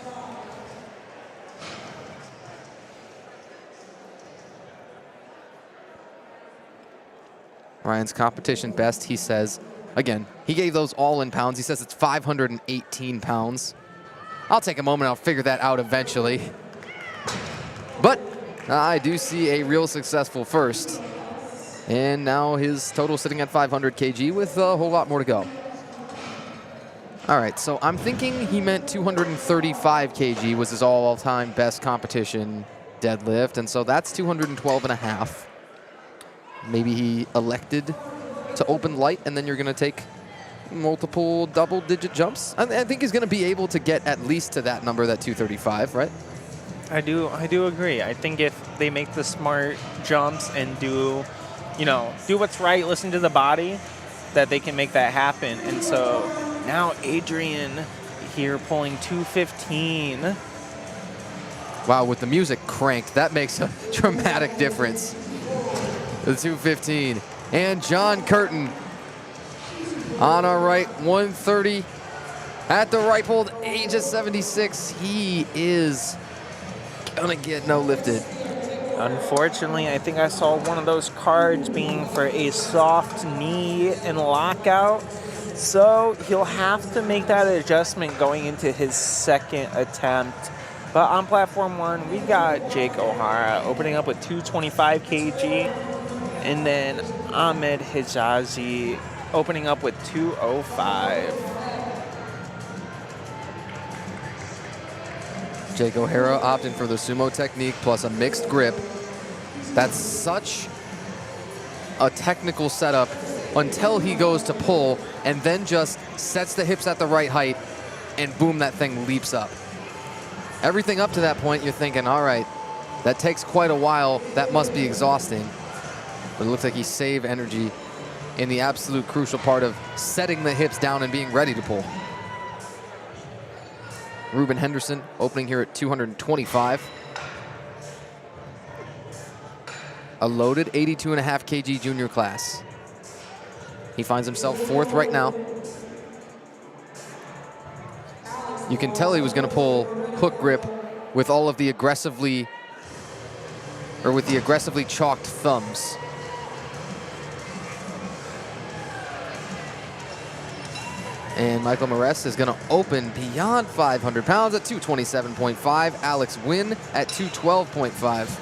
Ryan's competition best, he says, again, he gave those all in pounds. He says it's 518 pounds. I'll take a moment. I'll figure that out eventually. But I do see a real successful first. And now his total sitting at 500 kg with a whole lot more to go. All right, so I'm thinking he meant 235 kg was his all-time best competition deadlift. And so that's 212 and a half. Maybe he elected to open light, and then you're going to take multiple double-digit jumps. I think he's going to be able to get at least to that number, that 235, right? I do agree. I think if they make the smart jumps and do what's right, listen to the body, that they can make that happen. And so now Adrian here pulling 215. Wow, with the music cranked, that makes a dramatic difference. The 215. And John Curtin on our right, 130 at the ripe old age of 76. He is gonna get no lifted. Unfortunately, I think I saw one of those cards being for a soft knee and lockout. So he'll have to make that adjustment going into his second attempt. But on platform 1, we got Jake O'Hara opening up with 225 kg. And then Ahmed Hijazi opening up with 205. Jake O'Hara opting for the sumo technique plus a mixed grip. That's such a technical setup until he goes to pull and then just sets the hips at the right height and boom, that thing leaps up. Everything up to that point, you're thinking, all right, that takes quite a while. That must be exhausting. But it looks like he saved energy in the absolute crucial part of setting the hips down and being ready to pull. Ruben Henderson opening here at 225. A loaded 82.5 kg junior class. He finds himself 4th right now. You can tell he was going to pull hook grip with all of the aggressively chalked thumbs. And Michael Mares is going to open beyond 500 pounds at 227.5. Alex Wynn at 212.5.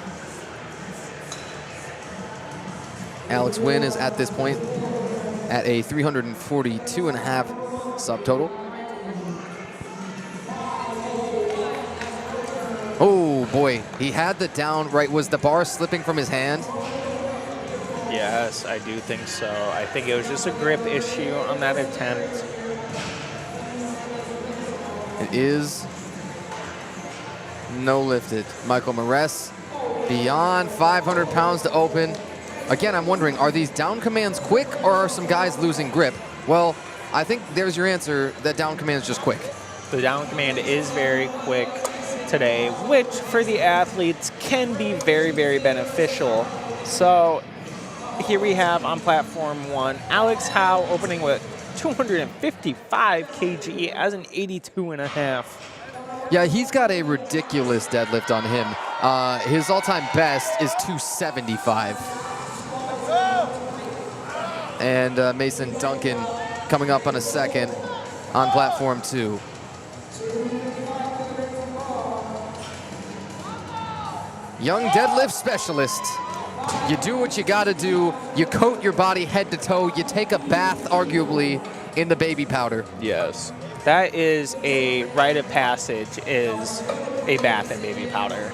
Alex Wynn is at this point at a 342.5 subtotal. Oh boy, he had the down right. Was the bar slipping from his hand? Yes, I do think so. I think it was just a grip issue on that attempt. It is no lifted. Michael Mares beyond 500 pounds to open. Again, I'm wondering, are these down commands quick or are some guys losing grip? Well, I think there's your answer. That down command is just quick. The down command is very quick today, which for the athletes can be very, very beneficial. So here we have on platform 1, Alex Howe opening with 255 kg as an 82.5. Yeah, he's got a ridiculous deadlift on him. His all-time best is 275. And Mason Duncan coming up on a second on platform 2. Young deadlift specialist. You do what you gotta do. You coat your body head to toe. You take a bath, arguably, in the baby powder. Yes. That is a rite of passage, is a bath in baby powder.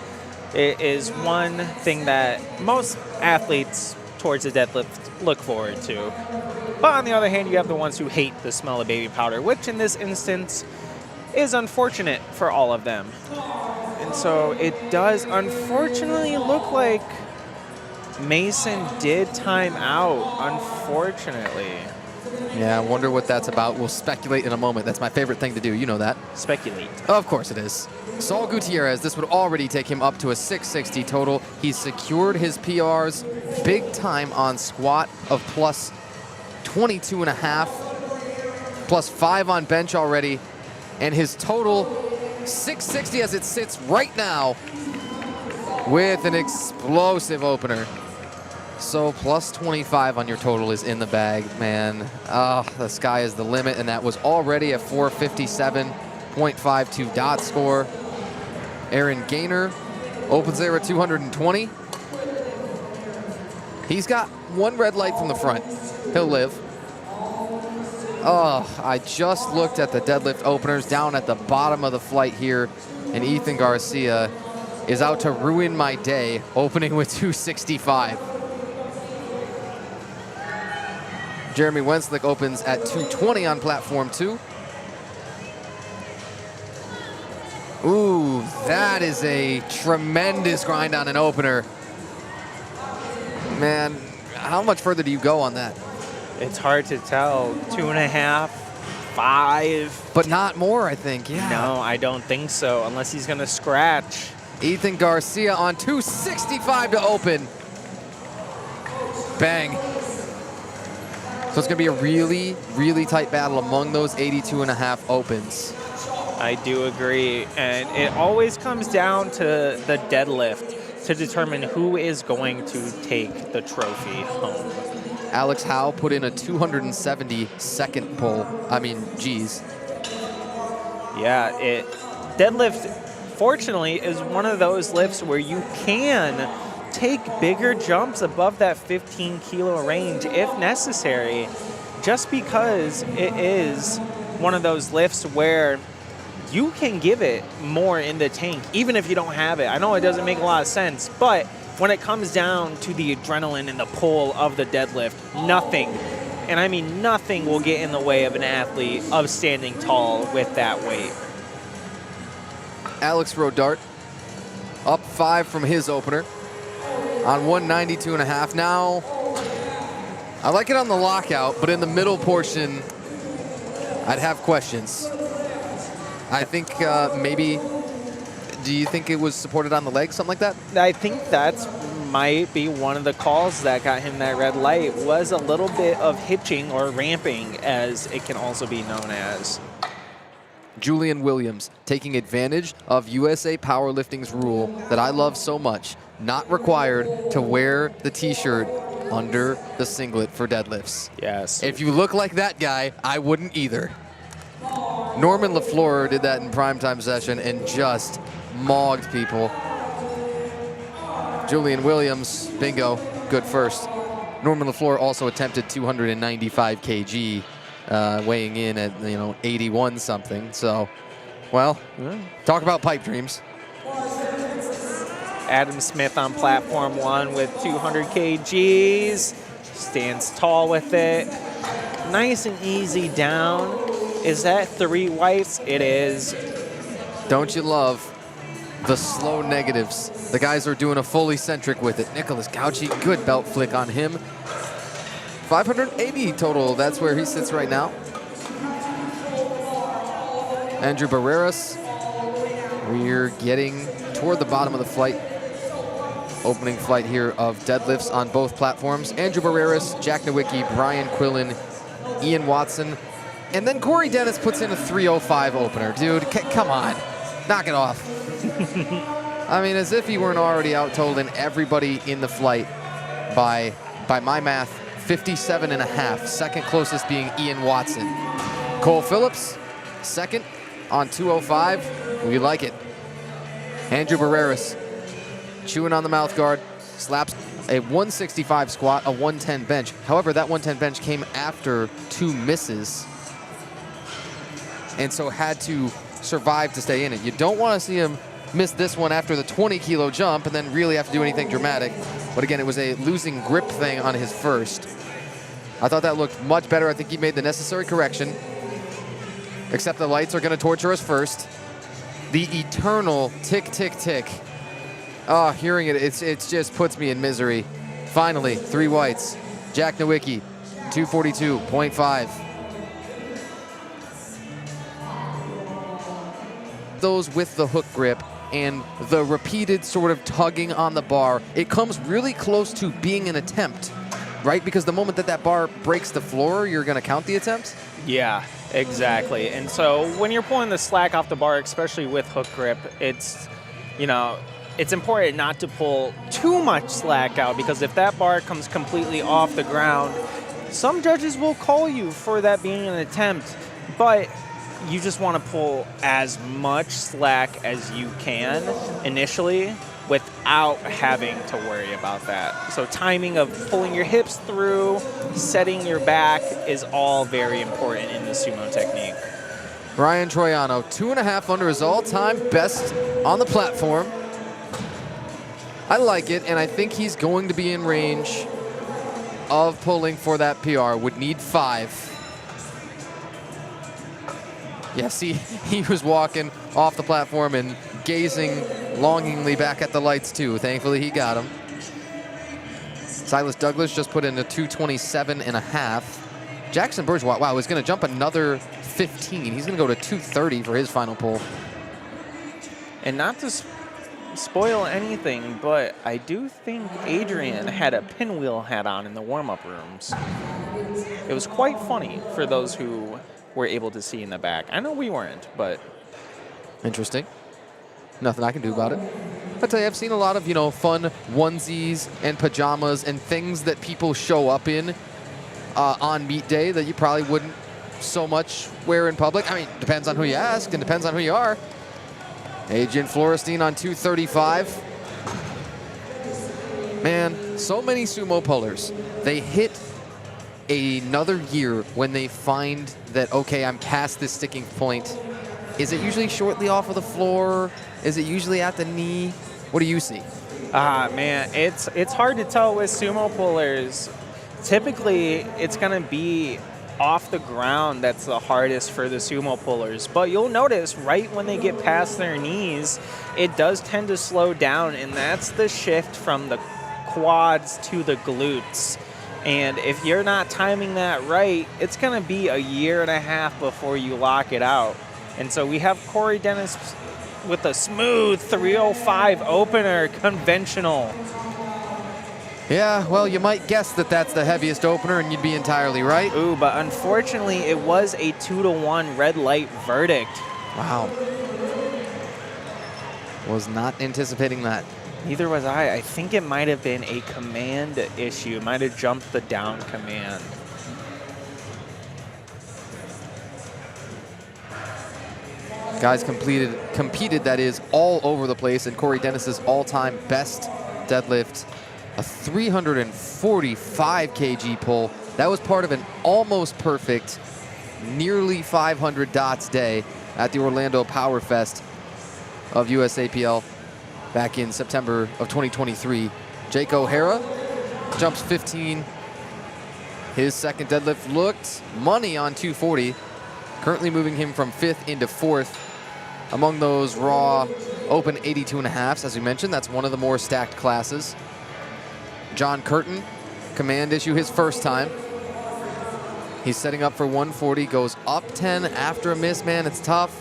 It is one thing that most athletes towards the deadlift look forward to. But on the other hand, you have the ones who hate the smell of baby powder, which in this instance is unfortunate for all of them. And so it does unfortunately look like Mason did time out, unfortunately. Yeah, I wonder what that's about. We'll speculate in a moment. That's my favorite thing to do. You know that. Speculate. Of course it is. Saul Gutierrez, this would already take him up to a 660 total. He's secured his PRs big time on squat of plus 22.5, plus 5 on bench already, and his total 660 as it sits right now with an explosive opener. So plus 25 on your total is in the bag, man. Oh, the sky is the limit, and that was already a 457.52 dot score. Aaron Gaynor opens there at 220. He's got one red light from the front. He'll live. Oh, I just looked at the deadlift openers down at the bottom of the flight here, and Ethan Garcia is out to ruin my day, opening with 265. Jeremy Wenslick opens at 220 on platform 2. Ooh, that is a tremendous grind on an opener. Man, how much further do you go on that? It's hard to tell. 2.5, 5. But not more, I think, yeah. No, I don't think so, unless he's going to scratch. Ethan Garcia on 265 to open. Bang. So it's going to be a really, really tight battle among those 82.5 opens. I do agree. And it always comes down to the deadlift to determine who is going to take the trophy home. Alex Howe put in a 270 second pull. I mean, geez. Yeah, deadlift, fortunately, is one of those lifts where you can take bigger jumps above that 15 kilo range if necessary, just because it is one of those lifts where you can give it more in the tank, even if you don't have it. I know it doesn't make a lot of sense, but when it comes down to the adrenaline and the pull of the deadlift, nothing, and I mean nothing, will get in the way of an athlete of standing tall with that weight. Alex Rodart up 5 from his opener on 192.5. Now, I like it on the lockout, but in the middle portion, I'd have questions. I think maybe, do you think it was supported on the leg, something like that? I think that's might be one of the calls that got him that red light, was a little bit of hitching or ramping, as it can also be known as. Julian Williams taking advantage of USA Powerlifting's rule that I love so much, not required to wear the t-shirt under the singlet for deadlifts. Yes. If you look like that guy, I wouldn't either. Norman LaFleur did that in primetime session and just mogged people. Julian Williams, bingo, good first. Norman LaFleur also attempted 295 kg, weighing in at 81 something. So, well, talk about pipe dreams. Adam Smith on platform 1 with 200 kgs, stands tall with it. Nice and easy down. Is that 3 whites? It is. Don't you love the slow negatives? The guys are doing a full eccentric with it. Nicholas Gauchi, good belt flick on him. 580 total, that's where he sits right now. Andrew Barreras, we're getting toward the bottom of the flight. Opening flight here of deadlifts on both platforms. Andrew Barreras, Jack Nowicki, Brian Quillen, Ian Watson, and then Corey Dennis puts in a 305 opener. Dude, come on, knock it off. I mean, as if he weren't already out-totaling everybody in the flight by my math, 57.5. Second closest being Ian Watson. Cole Phillips, second on 205. We like it. Andrew Barreras, chewing on the mouth guard, slaps a 165 squat, a 110 bench. However, that 110 bench came after 2 misses, and so had to survive to stay in it. You don't want to see him miss this one after the 20 kilo jump and then really have to do anything dramatic. But again, it was a losing grip thing on his first. I thought that looked much better. I think he made the necessary correction. Except the lights are going to torture us first. The eternal tick, tick, tick. Oh, hearing it, it just puts me in misery. Finally, 3 whites. Jack Nowicki, 242.5. Those with the hook grip and the repeated sort of tugging on the bar, it comes really close to being an attempt, right? Because the moment that that bar breaks the floor, you're going to count the attempt? Yeah, exactly. And so when you're pulling the slack off the bar, especially with hook grip, it's, you know, it's important not to pull too much slack out, because if that bar comes completely off the ground, some judges will call you for that being an attempt, but you just want to pull as much slack as you can initially without having to worry about that. So timing of pulling your hips through, setting your back is all very important in the sumo technique. Ryan Troiano, 2.5 under his all-time best on the platform. I like it, and I think he's going to be in range of pulling for that PR. Would need 5. Yeah, see, he was walking off the platform and gazing longingly back at the lights too. Thankfully, he got him. Silas Douglas just put in a 227.5. Jackson Burgewat, wow, is going to jump another 15. He's going to go to 230 for his final pull. And not to spoil anything, but I do think Adrian had a pinwheel hat on in the warm-up rooms. It was quite funny for those who were able to see in the back. I know we weren't, but... Interesting. Nothing I can do about it. I'll tell you, I've seen a lot of, you know, fun onesies and pajamas and things that people show up in on meet day that you probably wouldn't so much wear in public. I mean, depends on who you ask and depends on who you are. Adrian Florestein on 235. Man, so many sumo pullers. They hit another year when they find that, okay, I'm past this sticking point. Is it usually shortly off of the floor? Is it usually at the knee? What do you see? Man, it's hard to tell with sumo pullers. Typically, it's going to be off the ground that's the hardest for the sumo pullers. But you'll notice right when they get past their knees, it does tend to slow down, and that's the shift from the quads to the glutes. And if you're not timing that right, it's going to be a year and a half before you lock it out. And so we have Corey Dennis with a smooth 305 opener, conventional. Yeah, well, you might guess that that's the heaviest opener, and you'd be entirely right. Ooh, but unfortunately, it was a 2-to-1 red light verdict. Wow. Was not anticipating that. Neither was I. I think it might have been a command issue. It might have jumped the down command. Guys competed, that is, all over the place, and Corey Dennis's all-time best deadlift, a 345 kg pull. That was part of an almost perfect, nearly 500 dots day at the Orlando Power Fest of USAPL back in September of 2023. Jake O'Hara jumps 15. His second deadlift looked money on 240, currently moving him from 5th into 4th. Among those raw open 82.5s, as we mentioned, that's one of the more stacked classes. John Curtin, command issue his first time. He's setting up for 140, goes up 10 after a miss, man, it's tough.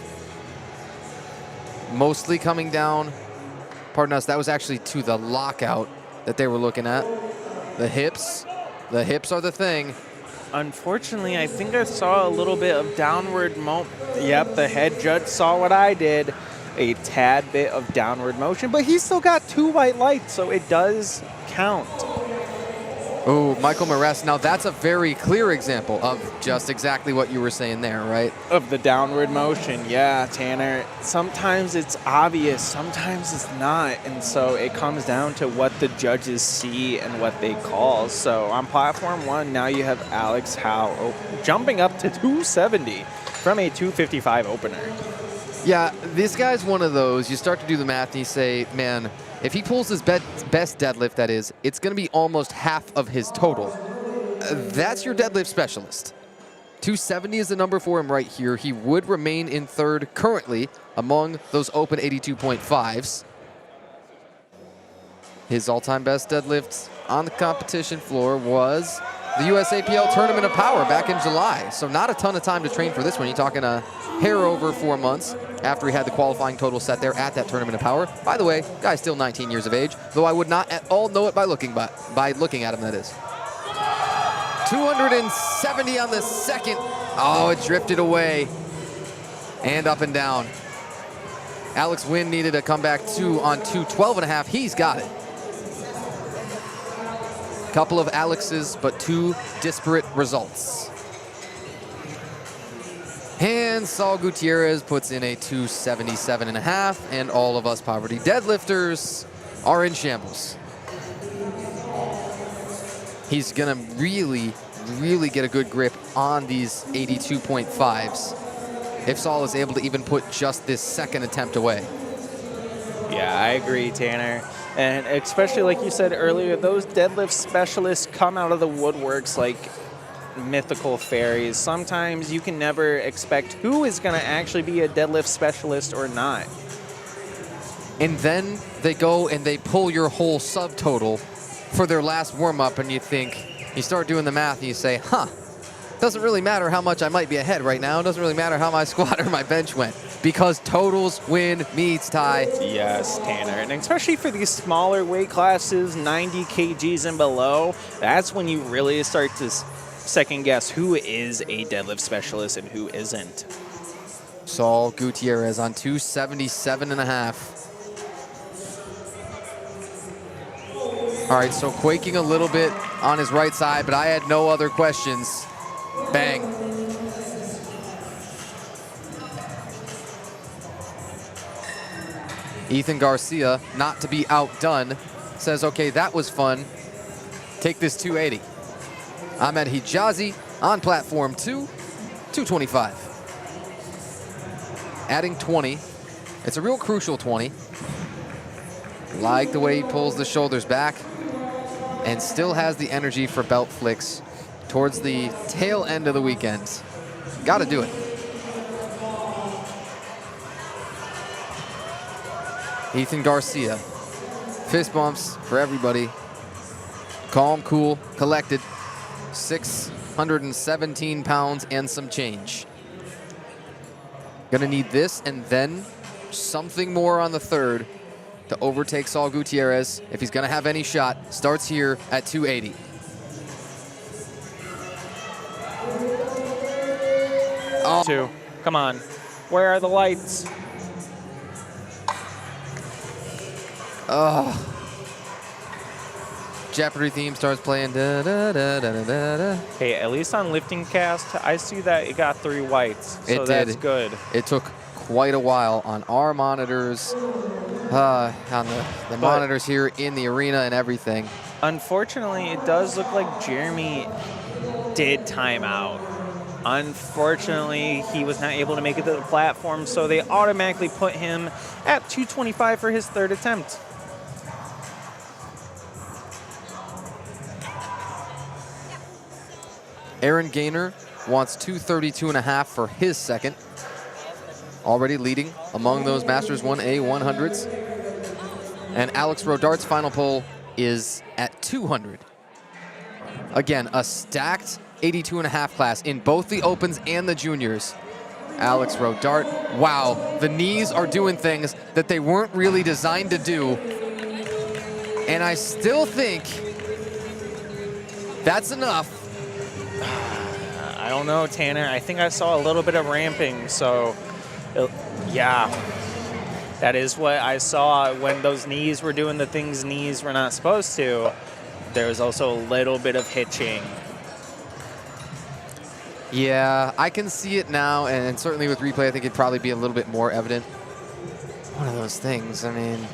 Mostly coming down, pardon us, that was actually to the lockout that they were looking at. The hips are the thing. Unfortunately, I think I saw a little bit of downward Yep, the head judge saw what I did. A tad bit of downward motion, but he's still got 2 white lights, so it does count. Oh, Michael Maress. Now that's a very clear example of just exactly what you were saying there, right? Of the downward motion, yeah, Tanner. Sometimes it's obvious, sometimes it's not, and so it comes down to what the judges see and what they call. So on platform 1, now you have Alex Howe jumping up to 270 from a 255 opener. Yeah, this guy's one of those, you start to do the math and you say, man, if he pulls his best deadlift, that is, it's going to be almost half of his total. That's your deadlift specialist. 270 is the number for him right here. He would remain in 3rd currently among those open 82.5s. His all-time best deadlift on the competition floor was the USAPL Tournament of Power back in July. So not a ton of time to train for this one. You're talking a hair over 4 months after he had the qualifying total set there at that Tournament of Power. By the way, guy's still 19 years of age, though I would not at all know it by looking at him, that is. 270 on the second. Oh, it drifted away and up and down. Alex Wynn needed to come back on 212.5. He's got it. Couple of Alex's, but two disparate results. And Saul Gutierrez puts in a 277.5, and all of us poverty deadlifters are in shambles. He's gonna really, really get a good grip on these 82.5s if Saul is able to even put just this second attempt away. Yeah, I agree, Tanner. And especially like you said earlier, those deadlift specialists come out of the woodworks like mythical fairies. Sometimes you can never expect who is going to actually be a deadlift specialist or not. And then they go and they pull your whole subtotal for their last warm-up, and you start doing the math and you say, huh, doesn't really matter how much I might be ahead right now. It doesn't really matter how my squat or my bench went, because totals win meets tie. Yes, Tanner. And especially for these smaller weight classes, 90 kgs and below, that's when you really start to second guess who is a deadlift specialist and who isn't. Saul Gutierrez on 277.5. All right, so quaking a little bit on his right side, but I had no other questions. Bang. Ethan Garcia, not to be outdone, says, okay, that was fun. Take this 280. Ahmed Hijazi on platform 2, 225. Adding 20. It's a real crucial 20. Like the way he pulls the shoulders back and still has the energy for belt flicks towards the tail end of the weekend. Got to do it. Ethan Garcia. Fist bumps for everybody. Calm, cool, collected. 617 pounds and some change. Gonna need this and then something more on the third to overtake Saul Gutierrez if he's gonna have any shot. Starts here at 280. Oh. Two. Come on. Where are the lights? Oh. Jeopardy theme starts playing. Da, da, da, da, da, da. Hey, at least on lifting cast, I see that it got 3 whites. So that's good. It took quite a while on our monitors, on the monitors here in the arena and everything. Unfortunately, it does look like Jeremy did time out. Unfortunately, he was not able to make it to the platform, so they automatically put him at 225 for his third attempt. Aaron Gaynor wants 232.5 for his second. Already leading among those Masters 1A 100s. And Alex Rodart's final pull is at 200. Again, a stacked 82.5 class in both the Opens and the Juniors. Alex Rodart, wow, the knees are doing things that they weren't really designed to do. And I still think that's enough. I don't know, Tanner. I think I saw a little bit of ramping, so yeah. That is what I saw when those knees were doing the things knees were not supposed to. There was also a little bit of hitching. Yeah, I can see it now, and certainly with replay, I think it'd probably be a little bit more evident. One of those things, I mean,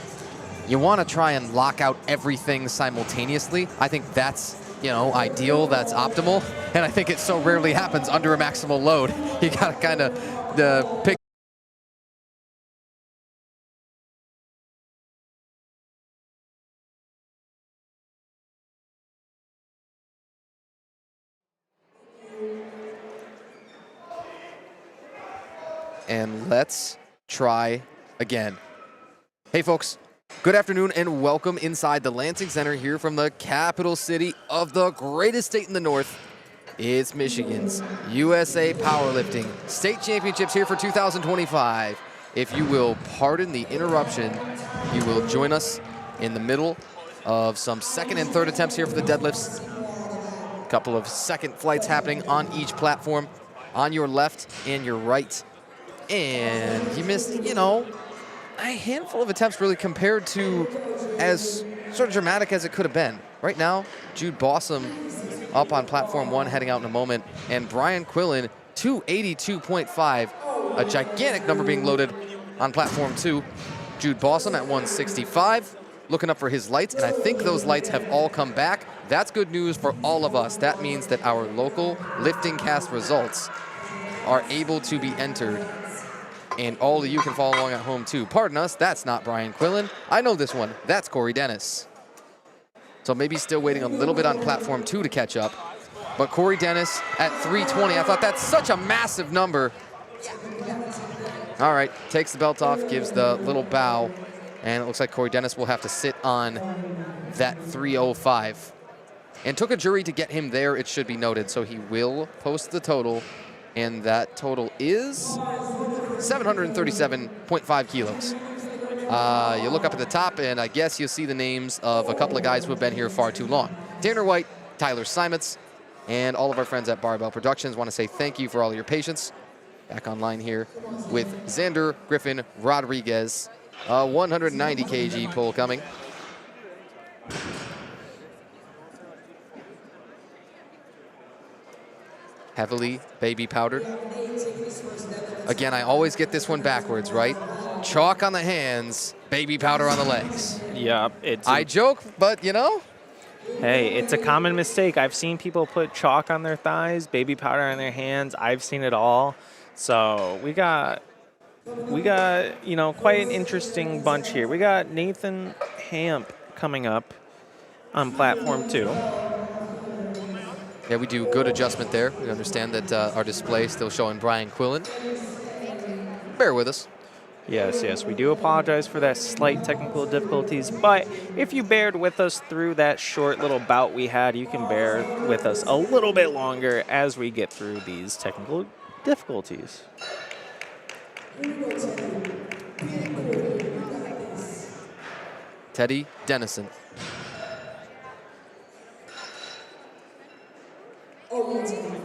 you want to try and lock out everything simultaneously. I think that's, you know, ideal, that's optimal, and I think it so rarely happens under a maximal load. You got to kind of pick. And let's try again. Hey folks, Good afternoon and welcome inside the Lansing Center here from the capital city of the greatest state in the north. It's Michigan's USA Powerlifting State Championships here for 2025. If you will pardon the interruption, you will join us in the middle of some second and third attempts here for the deadlifts. A couple of second flights happening on each platform, on your left and your right. And you missed, a handful of attempts really compared to as sort of dramatic as it could have been. Right now, Jude Bossum up on platform 1 heading out in a moment, and Brian Quillen 282.5, a gigantic number being loaded on platform 2. Jude Bossum at 165, looking up for his lights, and I think those lights have all come back. That's good news for all of us. That means that our local lifting cast results are able to be entered, and all of you can follow along at home too. Pardon us, that's not Brian Quillen. I know this one, that's Corey Dennis. So maybe still waiting a little bit on platform 2 to catch up. But Corey Dennis at 320, I thought that's such a massive number. All right, takes the belt off, gives the little bow, and it looks like Corey Dennis will have to sit on that 305. And took a jury to get him there, it should be noted, so he will post the total, and that total is 737.5 kilos. You look up at the top, and I guess you'll see the names of a couple of guys who have been here far too long. Tanner White, Tyler Simons, and all of our friends at Barbell Productions want to say thank you for all of your patience. Back online here with Xander Griffin Rodriguez, 190 kg pull coming. Heavily baby powdered. Again, I always get this one backwards, right? Chalk on the hands, baby powder on the legs. Yeah, I joke, but Hey, it's a common mistake. I've seen people put chalk on their thighs, baby powder on their hands. I've seen it all. So we got quite an interesting bunch here. We got Nathan Hamp coming up on platform 2. Yeah, we do good adjustment there. We understand that our display is still showing Brian Quillen. Bear with us. Yes, we do apologize for that slight technical difficulties, but if you bared with us through that short little bout we had, you can bear with us a little bit longer as we get through these technical difficulties. Teddy Dennison.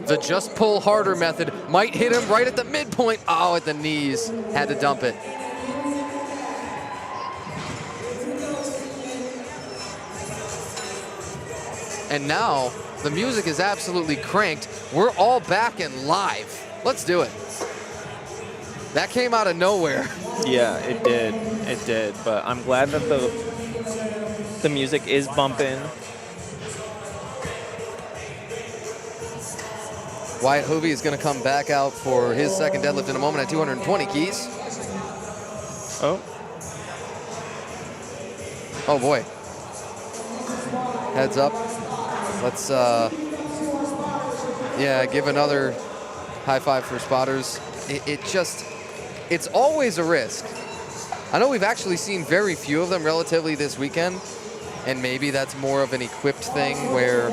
The just pull harder method might hit him right at the midpoint. Oh, at the knees. Had to dump it. And now the music is absolutely cranked. We're all back and live. Let's do it. That came out of nowhere. Yeah, it did. It did. But I'm glad that the music is bumping. Wyatt Hoovey is going to come back out for his second deadlift in a moment at 220 keys. Oh. Oh boy. Heads up. Let's give another high five for spotters. It's always a risk. I know we've actually seen very few of them relatively this weekend, and maybe that's more of an equipped thing where,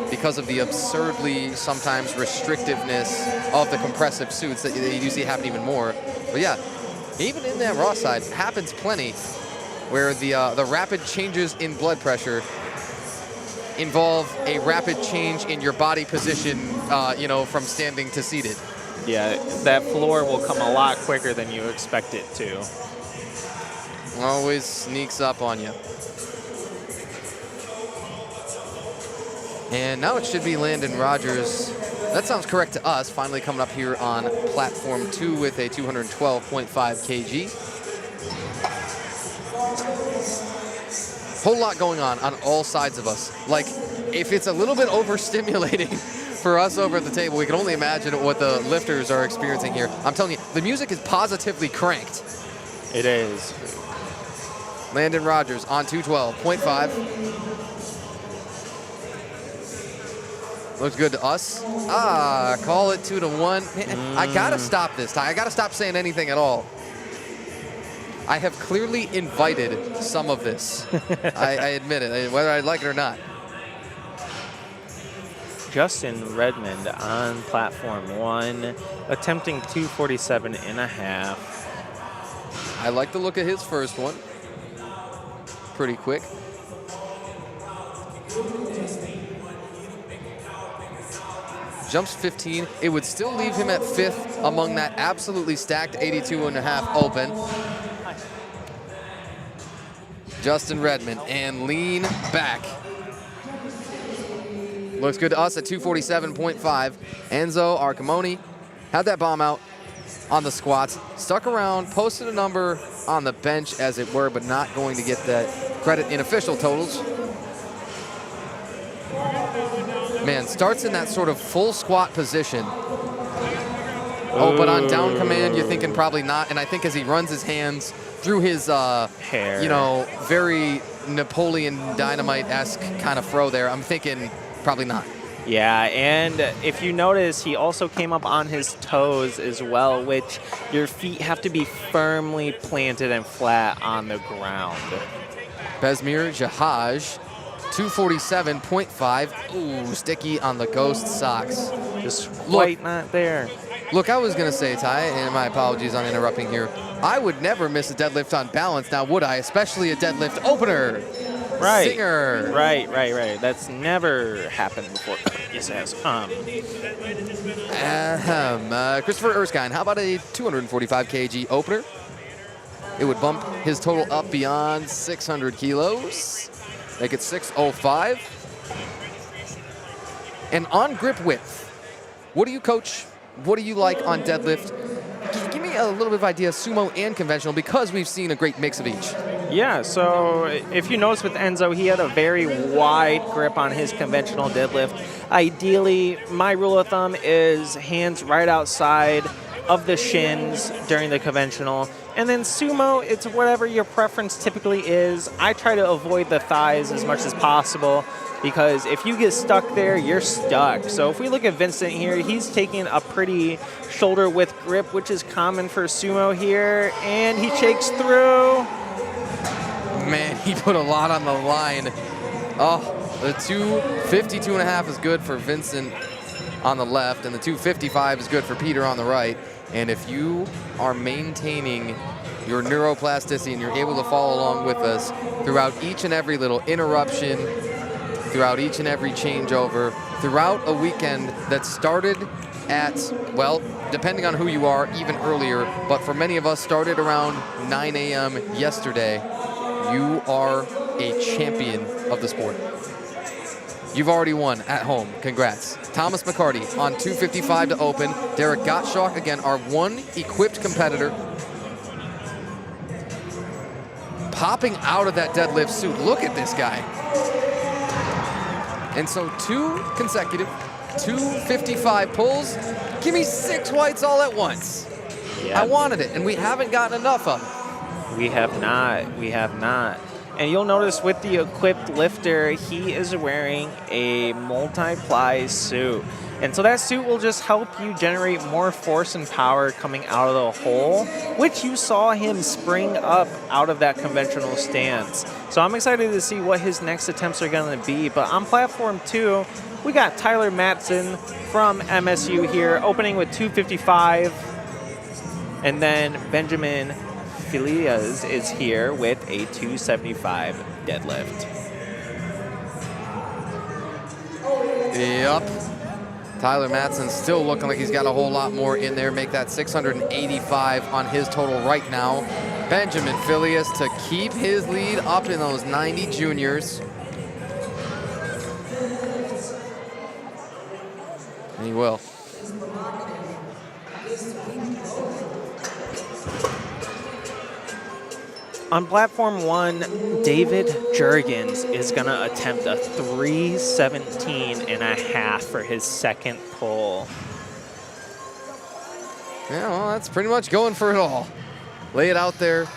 because of the absurdly sometimes restrictiveness of the compressive suits, that you do see happen even more. But yeah, even in that raw side, happens plenty where the rapid changes in blood pressure involve a rapid change in your body position, from standing to seated. Yeah, that floor will come a lot quicker than you expect it to. Always sneaks up on you. And now it should be Landon Rogers. That sounds correct to us. Finally coming up here on platform 2 with a 212.5 kg. Whole lot going on all sides of us. Like, if it's a little bit overstimulating for us over at the table, we can only imagine what the lifters are experiencing here. I'm telling you, the music is positively cranked. It is. Landon Rogers on 212.5. Looks good to us. Call it 2-1. Man, I gotta stop this time. I gotta stop saying anything at all. I have clearly invited some of this. I admit it, whether I like it or not. Justin Redmond on platform 1, attempting 247.5. I like the look of his first one. Pretty quick. Jumps 15. It would still leave him at 5th among that absolutely stacked 82.5 open. Justin Redmond and lean back. Looks good to us at 247.5. Enzo Arcamoni had that bomb out on the squats, stuck around, posted a number on the bench as it were, but not going to get that credit in official totals. Man, starts in that sort of full squat position. Oh, but on down command, you're thinking probably not. And I think as he runs his hands through his, hair, you know, very Napoleon Dynamite-esque kind of throw there, I'm thinking probably not. Yeah, and if you notice, he also came up on his toes as well, which your feet have to be firmly planted and flat on the ground. Besmir Jahaj, 247.5. Ooh, sticky on the ghost socks. Just quite not there. Look, I was going to say, Ty, and my apologies on interrupting here, I would never miss a deadlift on balance now, would I? Especially a deadlift opener. Right. Singer. Right. That's never happened before. Yes, it has. Christopher Erskine, how about a 245 kg opener? It would bump his total up beyond 600 kilos. Make it 605. And on grip width, what do you coach? What do you like on deadlift? Give me a little bit of idea, sumo and conventional, because we've seen a great mix of each. Yeah, so if you notice with Enzo, he had a very wide grip on his conventional deadlift. Ideally, my rule of thumb is hands right outside of the shins during the conventional. And then sumo, it's whatever your preference typically is. I try to avoid the thighs as much as possible because if you get stuck there, you're stuck. So if we look at Vincent here, he's taking a pretty shoulder width grip, which is common for sumo here, and he shakes through. Man, he put a lot on the line. Oh, the 252.5 is good for Vincent on the left, and the 255 is good for Peter on the right. And if you are maintaining your neuroplasticity and you're able to follow along with us throughout each and every little interruption, throughout each and every changeover, throughout a weekend that started at, well, depending on who you are, even earlier, but for many of us started around 9 a.m. yesterday, you are a champion of the sport. You've already won at home. Congrats. Thomas McCarty on 255 to open. Derek Gottschalk, again, our one equipped competitor. Popping out of that deadlift suit. Look at this guy. And so 2 consecutive 255 pulls. Give me 6 whites all at once. Yeah. I wanted it, and we haven't gotten enough of it. We have not. And you'll notice with the equipped lifter, he is wearing a multi-ply suit. And so that suit will just help you generate more force and power coming out of the hole, which you saw him spring up out of that conventional stance. So I'm excited to see what his next attempts are going to be. But on platform 2, we got Tyler Matson from MSU here, opening with 255. And then Benjamin Filias is here with a 275 deadlift. Yep. Tyler Matson still looking like he's got a whole lot more in there. Make that 685 on his total right now. Benjamin Filias to keep his lead up in those 90 juniors. And he will. On platform 1, David Jurgens is going to attempt a 317.5 for his second pull. Yeah, well, that's pretty much going for it all. Lay it out there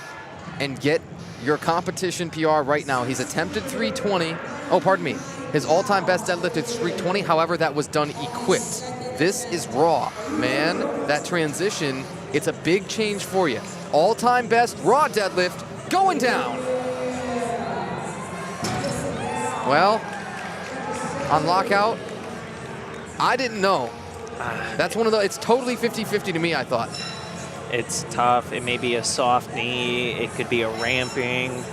and get your competition PR right now. He's attempted 320. Oh, pardon me. His all-time best deadlift is 320. However, that was done equipped. This is raw. Man, that transition, it's a big change for you. all-time best raw deadlift going down. Well, on lockout, I didn't know. That's one of the, it's totally 50-50 to me, I thought. It's tough. It may be a soft knee. It could be a ramping.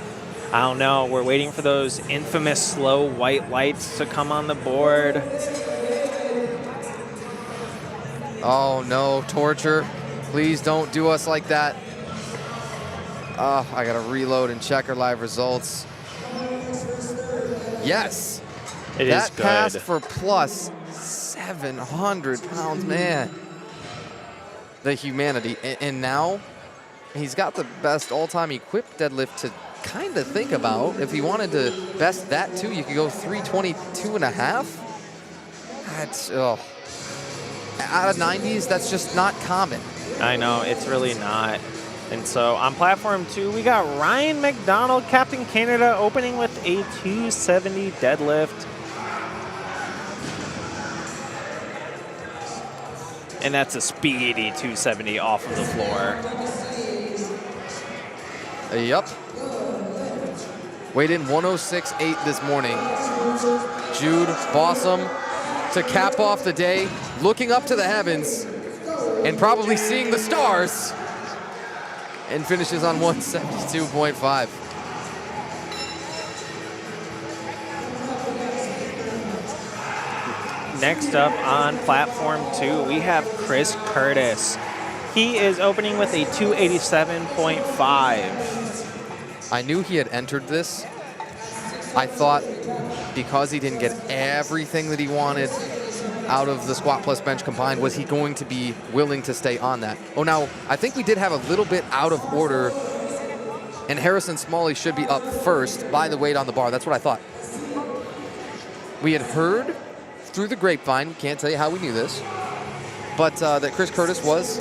I don't know. We're waiting for those infamous slow white lights to come on the board. Oh no, torture. Please don't do us like that. Oh, I gotta reload and check our live results. Yes. It is that good. passed for plus 700 pounds, man. The humanity. And now he's got the best all-time equipped deadlift to kind of think about. If he wanted to best that too, you could go 322 and a half. That's, oh. Out of 90s, that's just not common. I know, it's really not. And so on platform 2, we got Ryan McDonald, Captain Canada, opening with a 270 deadlift. And that's a speedy 270 off of the floor. Yep. Weighed in 106.8 this morning. Jude Bossum to cap off the day, looking up to the heavens and probably seeing the stars, and finishes on 172.5. Next up on platform 2, we have Chris Curtis. He is opening with a 287.5. I knew he had entered this. I thought because he didn't get everything that he wanted out of the squat plus bench combined, was he going to be willing to stay on that? Oh, now, I think we did have a little bit out of order, and Harrison Smalley should be up first by the weight on the bar. That's what I thought. We had heard through the grapevine, can't tell you how we knew this, but that Chris Curtis was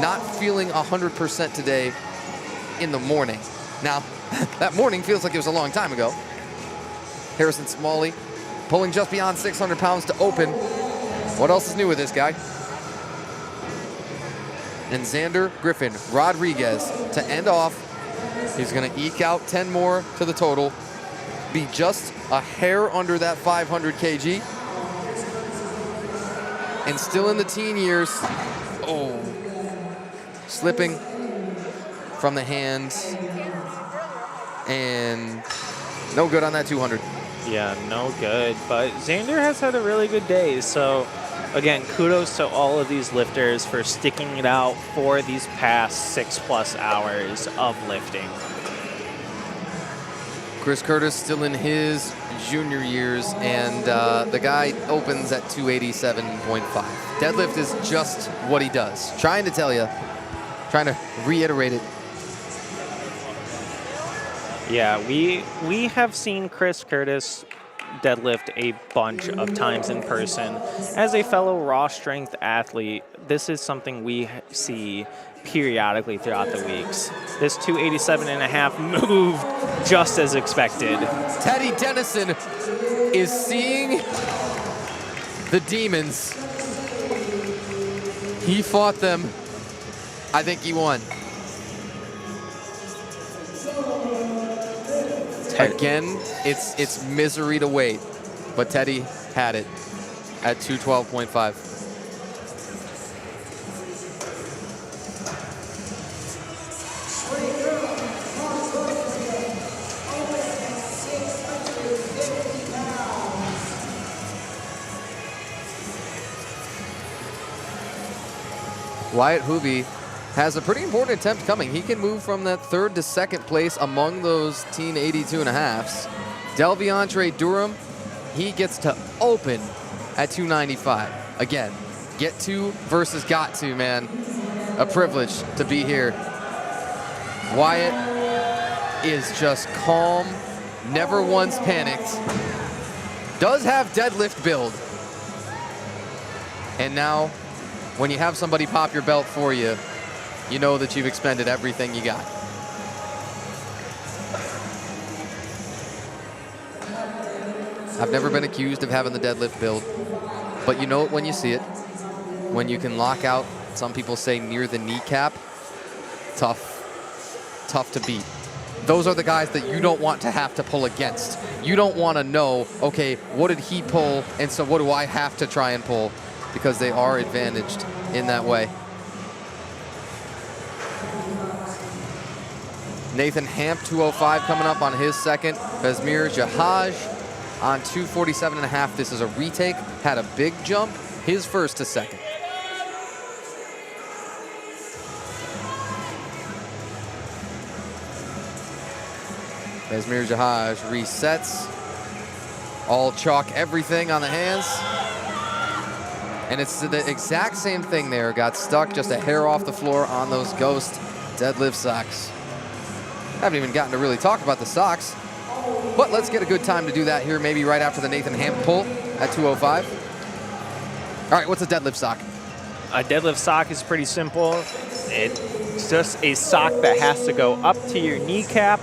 not feeling 100% today in the morning. Now, that morning feels like it was a long time ago. Harrison Smalley pulling just beyond 600 pounds to open. What else is new with this guy? And Xander Griffin Rodriguez to end off. He's going to eke out 10 more to the total. Be just a hair under that 500 kg. And still in the teen years. Oh, slipping from the hands. And no good on that 200. Yeah, no good. But Xander has had a really good day. So, again, kudos to all of these lifters for sticking it out for these past 6+ hours of lifting. Chris Curtis still in his junior years, and the guy opens at 287.5. Deadlift is just what he does. Trying to tell you, trying to reiterate it. Yeah, we have seen Chris Curtis deadlift a bunch of times in person. As a fellow raw strength athlete, this is something we see periodically throughout the weeks. This 287.5 moved just as expected. Teddy Dennison is seeing the demons. He fought them. I think he won. Again, it's misery to wait, but Teddy had it at 212.5. Wyatt Hoovy has a pretty important attempt coming. He can move from that 3rd to 2nd place among those teen 82.5s. Delviantre Durham, he gets to open at 295. Again, get to versus got to, man. A privilege to be here. Wyatt is just calm, never once panicked. Does have deadlift build. And now, when you have somebody pop your belt for you, you know that you've expended everything you got. I've never been accused of having the deadlift build, but you know it when you see it. When you can lock out, some people say near the kneecap, tough. tough to beat. Those are the guys that you don't want to have to pull against. You don't want to know, okay, what did he pull, and so what do I have to try and pull? Because they are advantaged in that way. Nathan Hamp, 205 coming up on his second. Besmir Jahaj on 247.5. This is a retake. Had a big jump. His first to second. Besmir Jahaj resets. All chalk everything on the hands. And it's the exact same thing there. Got stuck just a hair off the floor on those Ghost deadlift socks. Haven't even gotten to really talk about the socks, but let's get a good time to do that here, maybe right after the Nathan Hamp pull at 205. All right, what's a deadlift sock? A deadlift sock is pretty simple. It's just a sock that has to go up to your kneecap.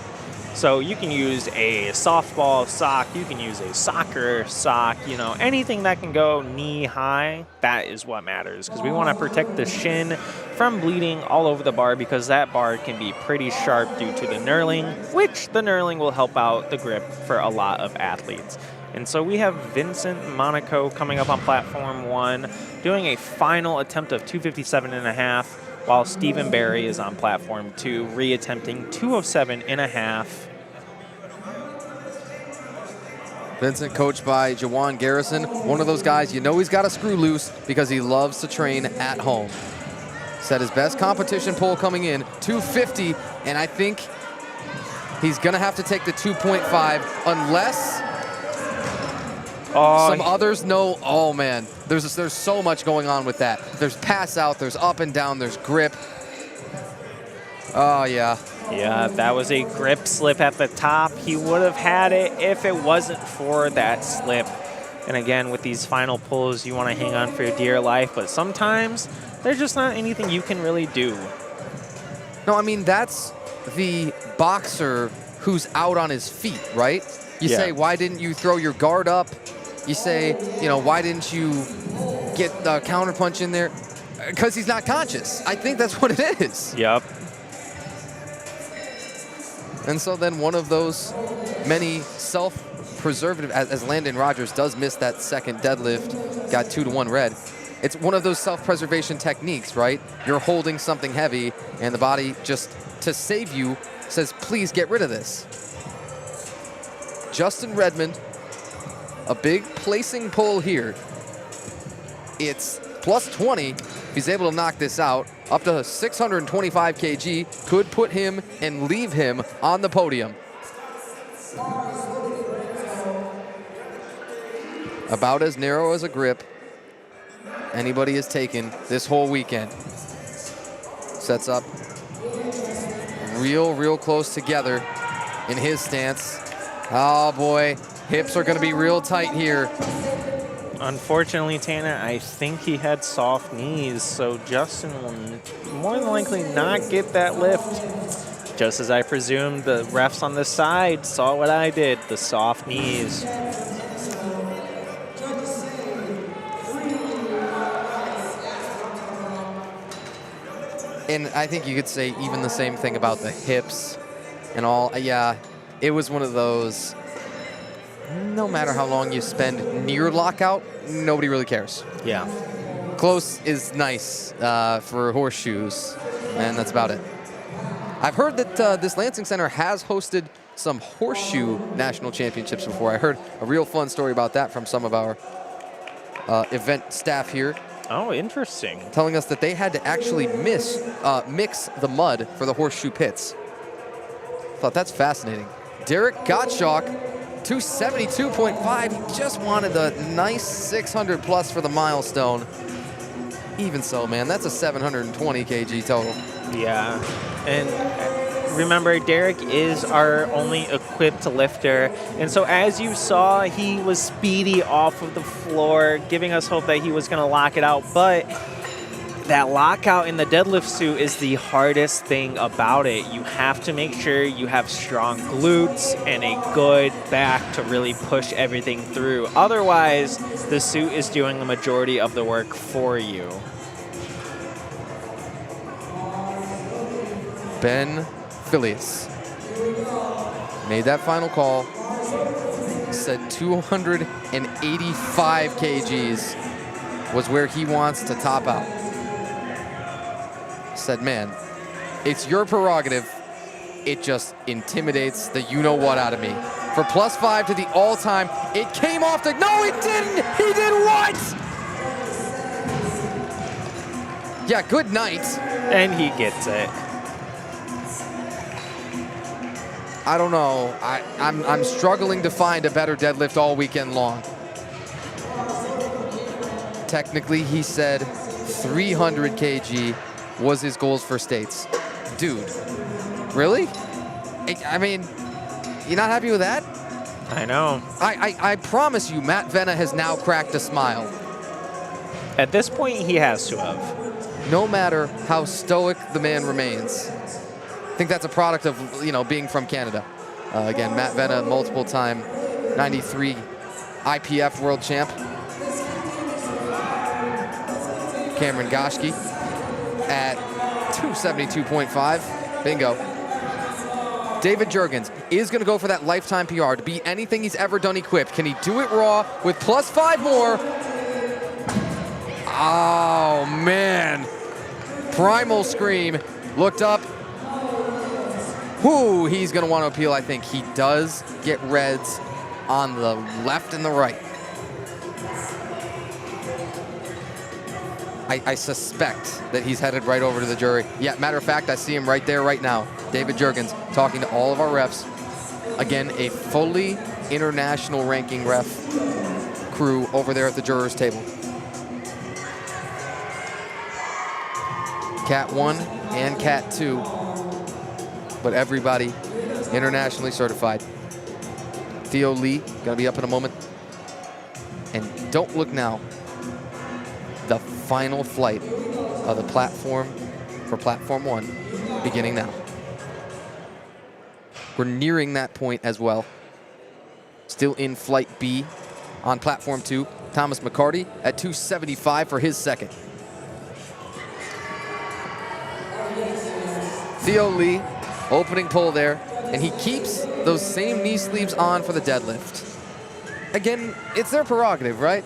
So you can use a softball sock, you can use a soccer sock, you know, anything that can go knee high, that is what matters, because we want to protect the shin from bleeding all over the bar, because that bar can be pretty sharp due to the knurling, which the knurling will help out the grip for a lot of athletes. And so we have Vincent Monaco coming up on platform 1, doing a final attempt of 257.5, while Stephen Barry is on platform 2, reattempting 207.5. Vincent, coached by Jawan Garrison, one of those guys, you know he's got a screw loose because he loves to train at home. Set his best competition pull coming in, 250, and I think he's gonna have to take the 2.5 unless some others know. Oh man, there's so much going on with that. There's pass out, there's up and down, there's grip. Oh yeah. Yeah, that was a grip slip at the top. He would have had it if it wasn't for that slip. And again, with these final pulls, you want to hang on for your dear life, but sometimes there's just not anything you can really do. No, I mean, that's the boxer who's out on his feet, right? You say, why didn't you throw your guard up? You say, you know, why didn't you get the counterpunch in there? Because he's not conscious. I think that's what it is. Yep. And so then one of those many self-preservative, as Landon Rogers does miss that second deadlift, got 2-1 red. It's one of those self-preservation techniques, right? You're holding something heavy, and the body just, to save you, says, please get rid of this. Justin Redmond, a big placing pull here. It's plus 20. If he's able to knock this out, up to 625 kg, could put him and leave him on the podium. About as narrow as a grip anybody has taken this whole weekend. Sets up real close together in his stance. Oh boy, hips are gonna be real tight here. Unfortunately, Tanner, I think he had soft knees, so Justin will more than likely not get that lift. Just as I presumed, the refs on the side saw what I did, the soft knees. And I think you could say even the same thing about the hips and all. Yeah, it was one of those, no matter how long you spend near lockout, nobody really cares. Yeah. Close is nice for horseshoes, and that's about it. I've heard that this Lansing Center has hosted some horseshoe national championships before. I heard a real fun story about that from some of our event staff here. Oh, interesting. Telling us that they had to actually mix the mud for the horseshoe pits. Thought that's fascinating. Derek Gottschalk, 272.5. He just wanted the nice 600 plus for the milestone. Even so, man, that's a 720 kg total. Yeah, and remember, Derek is our only equipped lifter, and so as you saw, he was speedy off of the floor, giving us hope that he was going to lock it out, but that lockout in the deadlift suit is the hardest thing about it. You have to make sure you have strong glutes and a good back to really push everything through. Otherwise, the suit is doing the majority of the work for you. Ben Phileas made that final call, said 285 kgs was where he wants to top out. Said, man, it's your prerogative. It just intimidates the you-know-what out of me. For +5 to the all-time, it came off the, no, it didn't! He did what? Yeah, good night. And he gets it. I don't know. I'm struggling to find a better deadlift all weekend long. Technically, he said 300 kg was his goals for states. Dude, really? I mean, you not happy with that? I know. I promise you, Matt Venna has now cracked a smile. At this point, he has to have. No matter how stoic the man remains. I think that's a product of, you know, being from Canada. Again, Matt Venna, multiple time 93 IPF world champ. Cameron Goschke at 272.5. Bingo. David Jurgens is going to go for that lifetime PR to beat anything he's ever done equipped. Can he do it raw with +5 more? Oh, man. Primal scream. Looked up. Whoo, he's going to want to appeal, I think. He does get reds on the left and the right. I suspect that he's headed right over to the jury. Yeah, matter of fact, I see him right there right now. David Jurgens talking to all of our refs. Again, a fully international ranking ref crew over there at the jurors table. Cat 1 and Cat 2, but everybody internationally certified. Theo Lee, gonna be up in a moment. And don't look now. The final flight of the platform for Platform 1 beginning now. We're nearing that point as well. Still in Flight B on Platform 2. Thomas McCarty at 275 for his second. Theo Lee, opening pull there, and he keeps those same knee sleeves on for the deadlift. Again, it's their prerogative, right?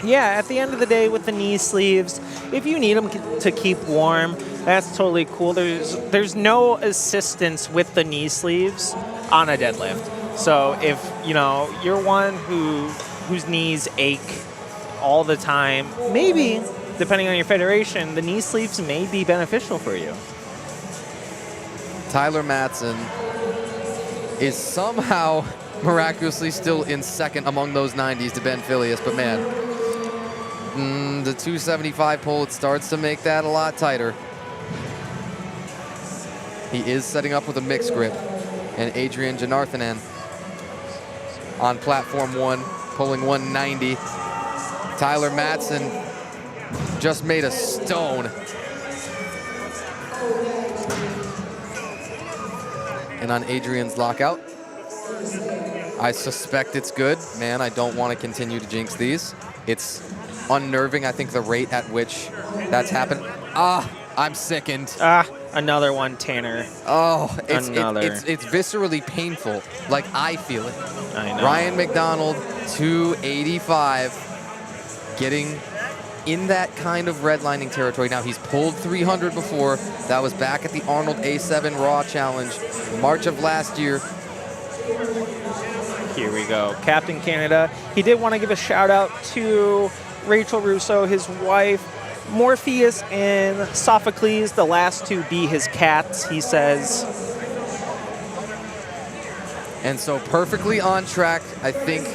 Yeah, at the end of the day with the knee sleeves, if you need them to keep warm, that's totally cool. There's no assistance with the knee sleeves on a deadlift. So if, you know, you're one whose knees ache all the time, maybe, depending on your federation, the knee sleeves may be beneficial for you. Tyler Mattson is somehow miraculously still in second among those 90s to Ben Phileas, but man, the 275 pull, it starts to make that a lot tighter. He is setting up with a mixed grip. And Adrian Janarthanan on Platform 1, pulling 190. Tyler Mattson just made a stone. And on Adrian's lockout, I suspect it's good. Man, I don't want to continue to jinx these. It's unnerving, I think, the rate at which that's happened. I'm sickened. Another one, Tanner. Oh, it's viscerally painful. Like, I feel it. I know. Ryan McDonald, 285, getting in that kind of redlining territory. Now, he's pulled 300 before. That was back at the Arnold A7 Raw Challenge, March of last year. Here we go. Captain Canada. He did want to give a shout out to Rachel Russo, his wife. Morpheus and Sophocles, the last two be his cats, he says. And so perfectly on track, I think,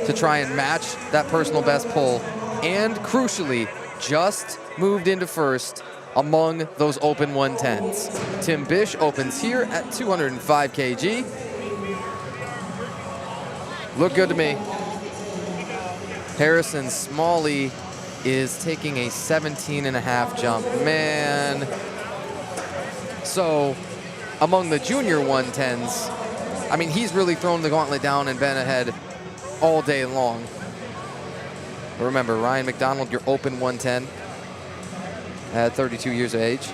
to try and match that personal best pull. And crucially, just moved into first among those open 110s. Tim Bish opens here at 205 kg. Look good to me. Harrison Smalley is taking a 17.5 jump. Man. So, among the junior 110s, I mean, he's really thrown the gauntlet down and been ahead all day long. But remember, Ryan McDonald, your open 110 at 32 years of age.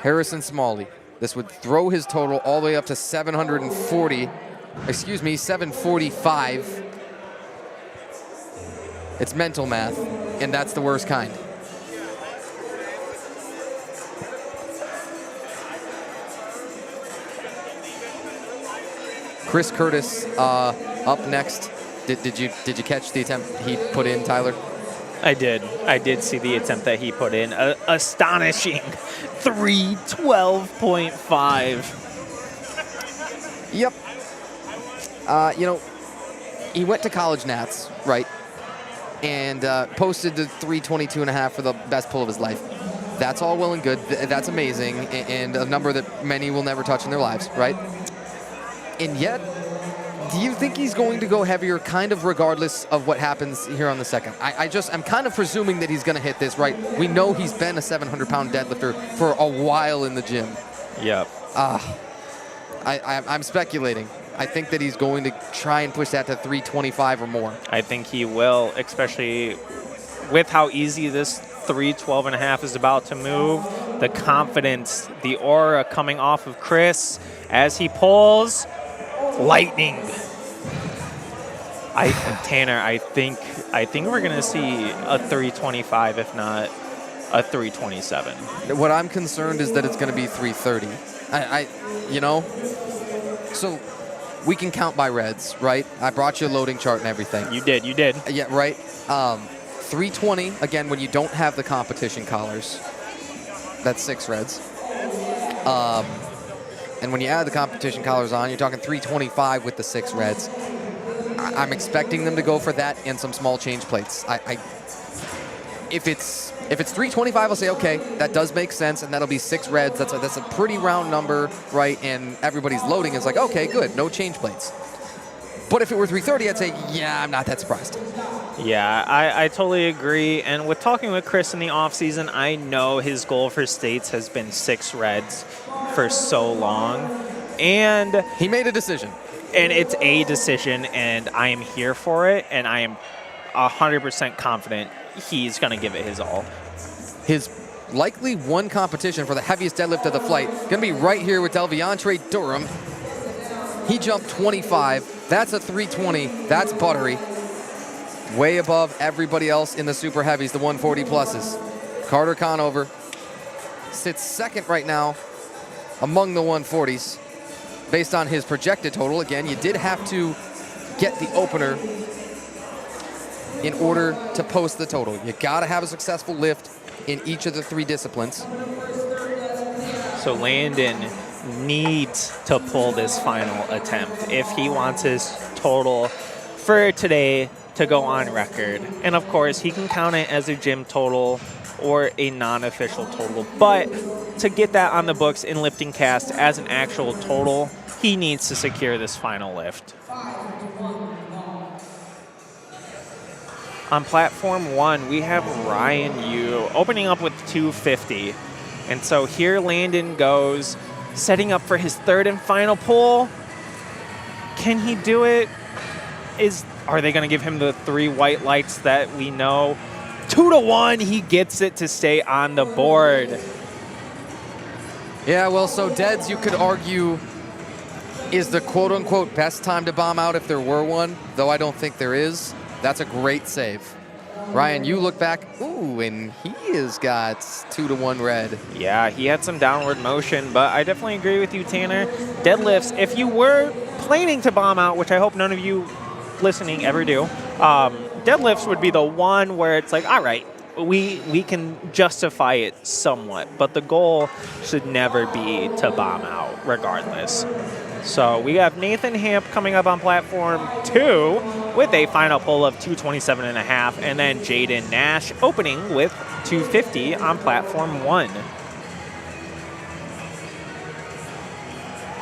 Harrison Smalley, This would throw his total all the way up to 745. It's mental math, and that's the worst kind. Chris Curtis up next. Did you catch the attempt he put in, Tyler? I did. I did see the attempt that he put in. Astonishing 312.5. Yep. You know, he went to college Nats, right? And posted the 322.5 for the best pull of his life. That's all well and good. That's amazing, and a number that many will never touch in their lives, right? And yet, do you think he's going to go heavier kind of regardless of what happens here on the second? I'm kind of presuming that he's going to hit this, right? We know he's been a 700-pound deadlifter for a while in the gym. Yep. I'm speculating. I think that he's going to try and push that to 325 or more. I think he will, especially with how easy this 312.5 is about to move. The confidence, the aura coming off of Chris as he pulls. Lightning. Tanner, I think we're gonna see a 325, if not a 327. What I'm concerned is that it's gonna be 330. You know, so we can count by reds, right? I brought you a loading chart and everything. You did. Yeah, right. 320 again when you don't have the competition collars. That's 6 reds. And when you add the competition collars on, you're talking 325 with the 6 reds. I'm expecting them to go for that and some small change plates. If it's 325, I'll say, okay, that does make sense, and that'll be 6 reds. That's a pretty round number, right? And everybody's loading. It's like, okay, good, no change plates. But if it were 330, I'd say, yeah, I'm not that surprised. Yeah, I totally agree. And with talking with Chris in the offseason, I know his goal for states has been 6 reds for so long. And he made a decision. And it's a decision, and I am here for it, and I am 100% confident he's going to give it his all. His likely one competition for the heaviest deadlift of the flight going to be right here with Delviantre Durham. He jumped 25. That's a 320. That's buttery. Way above everybody else in the super heavies, the 140 pluses. Carter Conover sits second right now among the 140s based on his projected total. Again, you did have to get the opener in order to post the total. You got to have a successful lift in each of the 3 disciplines. So Landon needs to pull this final attempt if he wants his total for today to go on record. And of course, he can count it as a gym total or a non-official total. But to get that on the books in Lifting Cast as an actual total, he needs to secure this final lift. On platform 1, we have Ryan Yu opening up with 250. And so here Landon goes, setting up for his 3rd and final pull. Can he do it? Are they going to give him the 3 white lights that we know? 2-1, he gets it to stay on the board. Yeah, well, so Deads, you could argue, is the quote-unquote best time to bomb out if there were one, though I don't think there is. That's a great save. Ryan, you look back, ooh, and he has got 2-1 red. Yeah, he had some downward motion, but I definitely agree with you, Tanner. Deadlifts, if you were planning to bomb out, which I hope none of you listening ever do, deadlifts would be the one where it's like, all right, we can justify it somewhat, but the goal should never be to bomb out regardless. So we have Nathan Hamp coming up on platform 2 with a final pull of 227.5, and then Jaden Nash opening with 250 on platform 1.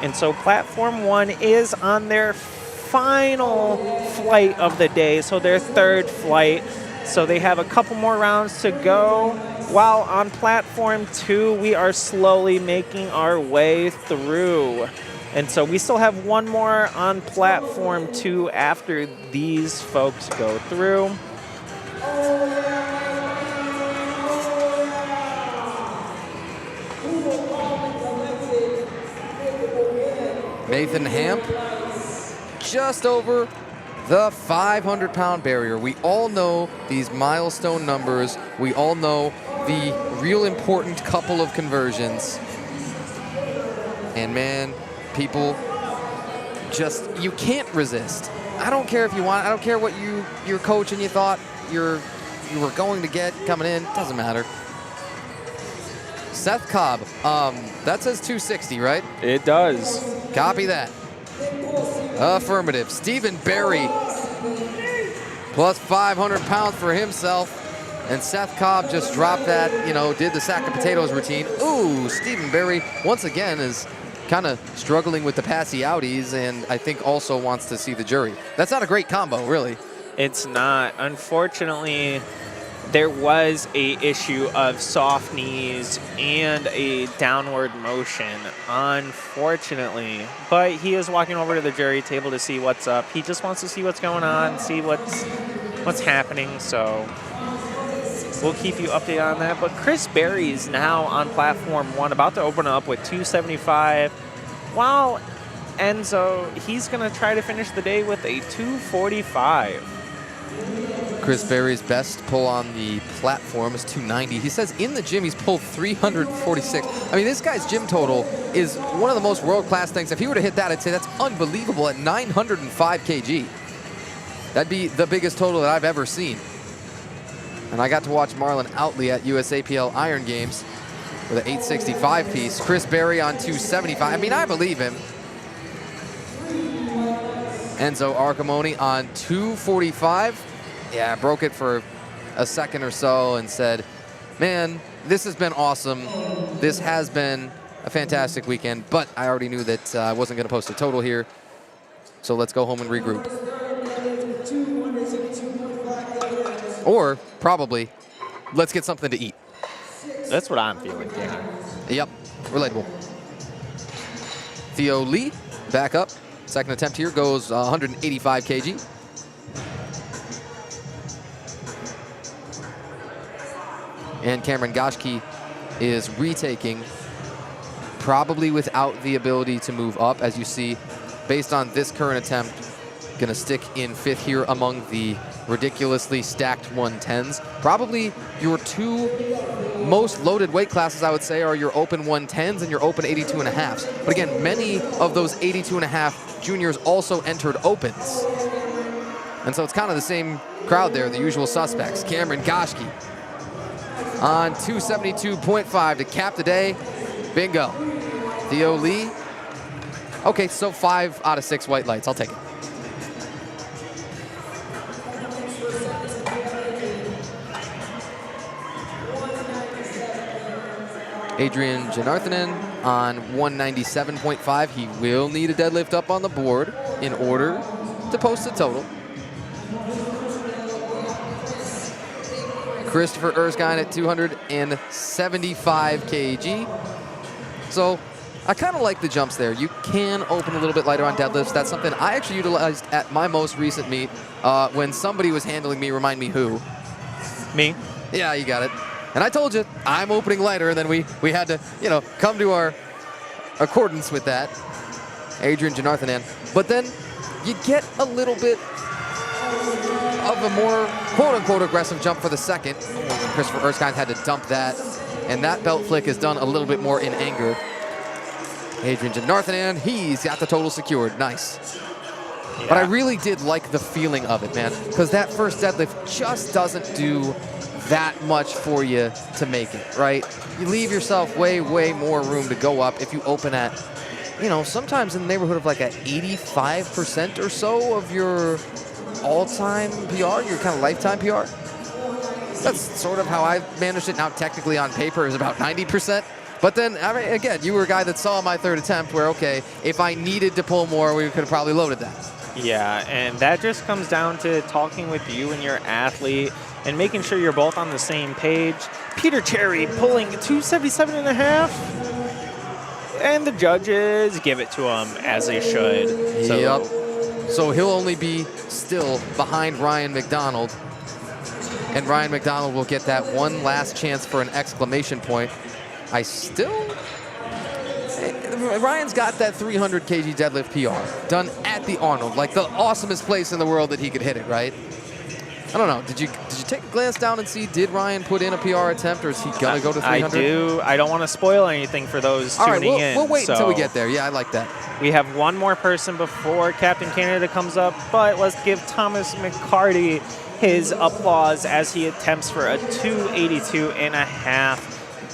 And so platform 1 is on their final flight of the day, so their 3rd flight. So they have a couple more rounds to go. While on platform 2, we are slowly making our way through. And so we still have one more on platform 2 after these folks go through. Nathan Hamp, just over the 500-pound barrier. We all know these milestone numbers. We all know the real important couple of conversions. And man, people just, you can't resist. I don't care if you want, I don't care what your coach and you thought you were going to get coming in, doesn't matter. Seth Cobb, that says 260, right? It does. Copy that. Affirmative. Stephen Berry, plus 500 pounds for himself. And Seth Cobb just dropped that, did the sack of potatoes routine. Ooh, Stephen Berry, once again, is kind of struggling with the passy outies, and I think also wants to see the jury. That's not a great combo, really. It's not. Unfortunately, there was a issue of soft knees and a downward motion, unfortunately. But he is walking over to the jury table to see what's up. He just wants to see what's going on, see what's happening. So we'll keep you updated on that. But Chris Berry is now on platform 1, about to open up with 275. While Enzo, he's going to try to finish the day with a 245. Chris Berry's best pull on the platform is 290. He says in the gym he's pulled 346. I mean, this guy's gym total is one of the most world-class things. If he were to hit that, I'd say that's unbelievable at 905 kg. That'd be the biggest total that I've ever seen. And I got to watch Marlon Outley at USAPL Iron Games with an 865 piece. Chris Berry on 275. I mean, I believe him. Enzo Arcamoni on 245. Yeah, broke it for a second or so and said, man, this has been awesome. This has been a fantastic weekend, but I already knew that I wasn't going to post a total here. So let's go home and regroup. Or probably, let's get something to eat. That's what I'm feeling, Danny. Yep, relatable. Theo Lee, back up. Second attempt here goes 185 kg. And Cameron Goschke is retaking, probably without the ability to move up. As you see, based on this current attempt, gonna stick in 5th here among the ridiculously stacked 110s. Probably your two most loaded weight classes, I would say, are your open 110s and your open 82.5s. But again, many of those 82.5 juniors also entered opens. And so it's kind of the same crowd there, the usual suspects. Cameron Goschke on 272.5 to cap the day. Bingo. Theo Lee. Okay, so 5 out of 6 white lights. I'll take it. Adrian Janarthanen on 197.5. He will need a deadlift up on the board in order to post a total. Christopher Erskine at 275 kg. So I kind of like the jumps there. You can open a little bit lighter on deadlifts. That's something I actually utilized at my most recent meet when somebody was handling me. Remind me who? Me? Yeah, you got it. And I told you, I'm opening lighter, and then we had to, come to our accordance with that. Adrian Janarthanen. But then you get a little bit of a more quote-unquote aggressive jump for the second. Christopher Erskine had to dump that, and that belt flick is done a little bit more in anger. Adrian Janarthanen, he's got the total secured. Nice. Yeah. But I really did like the feeling of it, man, because that first deadlift just doesn't do that much for you to make it, right? You leave yourself way, way more room to go up if you open at, sometimes in the neighborhood of like an 85% or so of your all-time PR, your kind of lifetime PR. That's sort of how I managed it. Now, technically on paper is about 90%. But then, I mean, again, you were a guy that saw my third attempt where, okay, if I needed to pull more, we could have probably loaded that. Yeah, and that just comes down to talking with you and your athlete and making sure you're both on the same page. Peter Cherry pulling 277.5, and the judges give it to him as they should. Yep. So he'll only be still behind Ryan McDonald, and Ryan McDonald will get that one last chance for an exclamation point. Ryan's got that 300 kg deadlift PR done at the Arnold, like the awesomest place in the world that he could hit it, right? I don't know. Did you take a glance down and see, did Ryan put in a PR attempt, or is he going to go to 300? I do. I don't want to spoil anything for those tuning in. We'll wait until we get there. Yeah, I like that. We have one more person before Captain Canada comes up, but let's give Thomas McCarty his applause as he attempts for a 282.5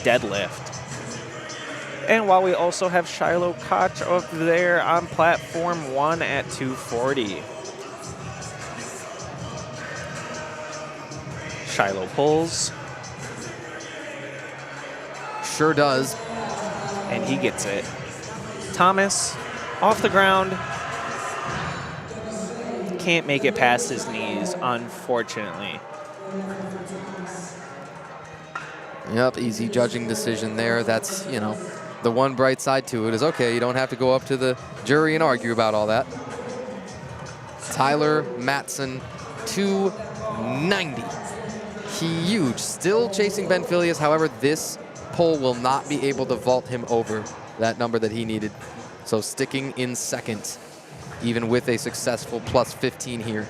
deadlift. And while we also have Shiloh Koch up there on platform 1 at 240. Shiloh pulls. Sure does. And he gets it. Thomas, off the ground. Can't make it past his knees, unfortunately. Yep, easy judging decision there. That's, you know, the one bright side to it is, okay, you don't have to go up to the jury and argue about all that. Tyler Matson, 290. Huge. Still chasing Ben Filius. However, this pull will not be able to vault him over that number that he needed. So sticking in second, even with a successful plus 15 here.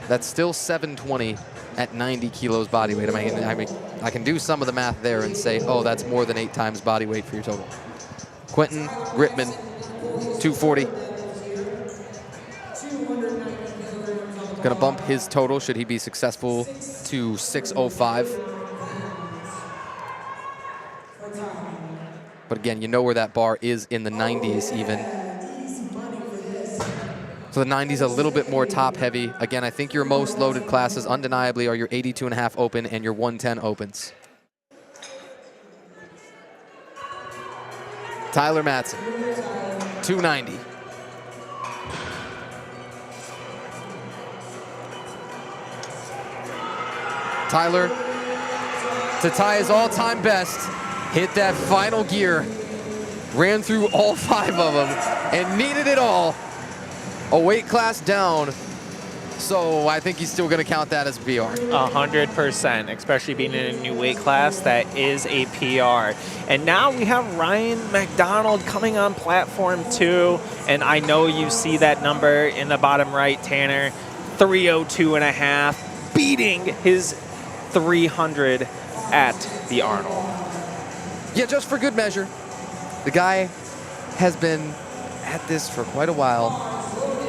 That's still 720 at 90 kilos body weight. I mean, I can do some of the math there and say, oh, that's more than 8 times body weight for your total. Quentin Rittman, 240. Going to bump his total, should he be successful, to 605. But again, you know where that bar is in the 90s even. So the 90s a little bit more top heavy. Again, I think your most loaded classes undeniably are your 82.5 open and your 110 opens. Tyler Matson, 290. Tyler, to tie his all-time best, hit that final gear, ran through all 5 of them, and needed it all. A weight class down, so I think he's still going to count that as a PR. 100%, especially being in a new weight class, that is a PR. And now we have Ryan McDonald coming on platform 2, and I know you see that number in the bottom right, Tanner, 302.5, beating his 300 at the Arnold. Yeah, just for good measure. The guy has been at this for quite a while.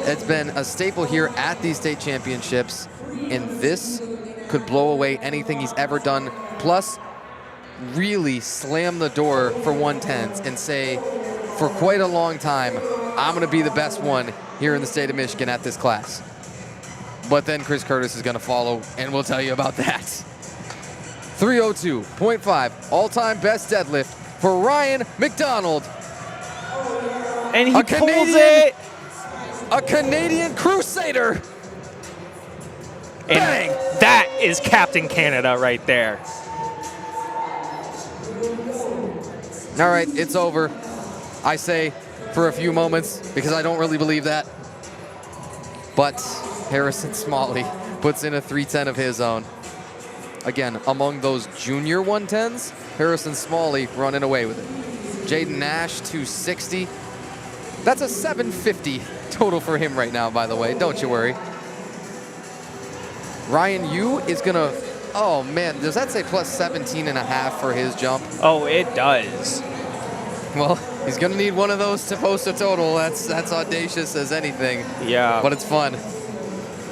It's been a staple here at these state championships, and this could blow away anything he's ever done. Plus, really slam the door for 110s and say, for quite a long time, I'm going to be the best one here in the state of Michigan at this class. But then Chris Curtis is going to follow, and we'll tell you about that. 302.5, all-time best deadlift for Ryan McDonald. And he pulls it. A Canadian Crusader. And bang! That is Captain Canada right there. All right, it's over. I say for a few moments because I don't really believe that. But Harrison Smalley puts in a 310 of his own. Again, among those junior 110s, Harrison Smalley running away with it. Jaden Nash, 260. That's a 750 total for him right now, by the way. Don't you worry. Ryan Yu is going to, oh man, does that say plus 17.5 for his jump? Oh, it does. Well, he's going to need one of those to post a total. That's audacious as anything. Yeah. But it's fun.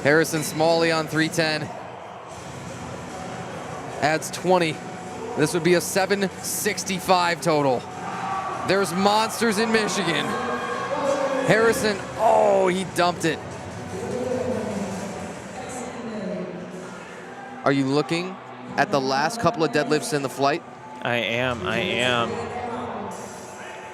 Harrison Smalley on 310. Adds 20. This would be a 765 total. There's monsters in Michigan. Harrison, oh, he dumped it. Are you looking at the last couple of deadlifts in the flight? I am.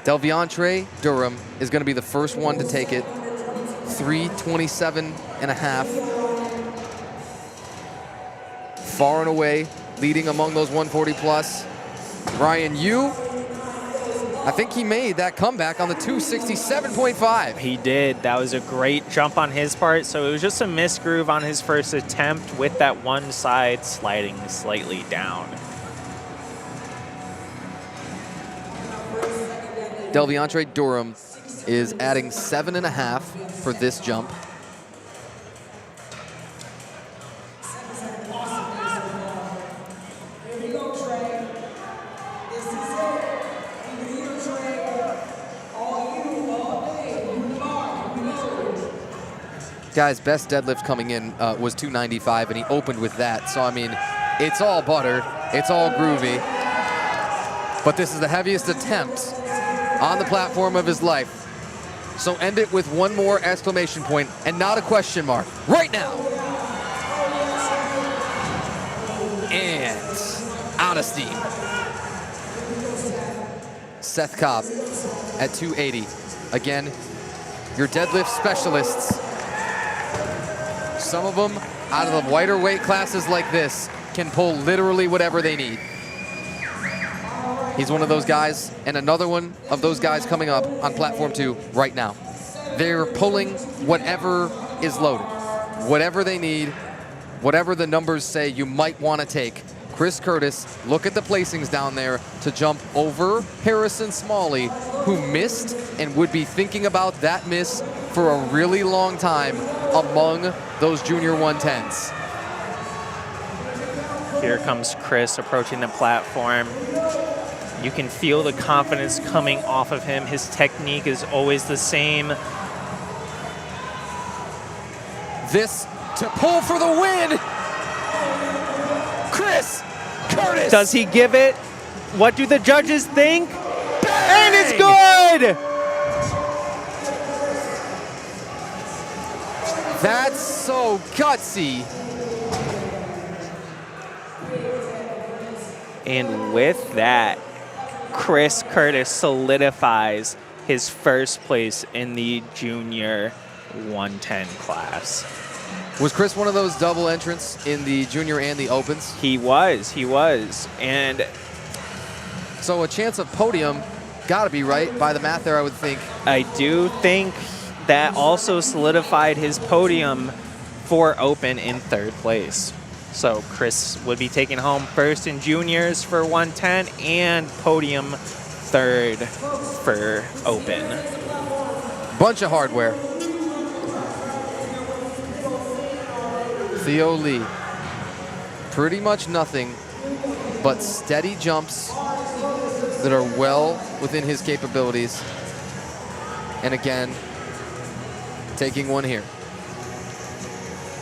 Delviantre Durham is going to be the first one to take it. 327.5. Far and away, leading among those 140 plus. Ryan Yu, I think he made that comeback on the 267.5. He did. That was a great jump on his part. So it was just a misgroove on his first attempt with that one side sliding slightly down. Delviantre Durham is adding 7.5 for this jump. Guy's best deadlift coming in was 295, and he opened with that. So, I mean, it's all butter. It's all groovy. But this is the heaviest attempt on the platform of his life. So end it with one more exclamation point and not a question mark. Right now. And out of steam. Seth Cobb at 280. Again, your deadlift specialists. Some of them out of the lighter weight classes like this can pull literally whatever they need. He's one of those guys, and another one of those guys coming up on platform 2 right now. They're pulling whatever is loaded, whatever they need, whatever the numbers say you might want to take. Chris Curtis, look at the placings down there to jump over Harrison Smalley, who missed and would be thinking about that miss for a really long time among those junior 110s. Here comes Chris approaching the platform. You can feel the confidence coming off of him. His technique is always the same. This to pull for the win. Chris Curtis. Does he give it? What do the judges think? Bang! And it's good! That's so gutsy. And with that, Chris Curtis solidifies his first place in the junior 110 class. Was Chris one of those double entrants in the junior and the opens? He was. And so a chance of podium, gotta be right by the math there, I would think. I do think that also solidified his podium for open in 3rd place. So Chris would be taking home first in juniors for 110 and podium 3rd for open. Bunch of hardware. Theo Lee, pretty much nothing but steady jumps that are well within his capabilities. And again, taking one here.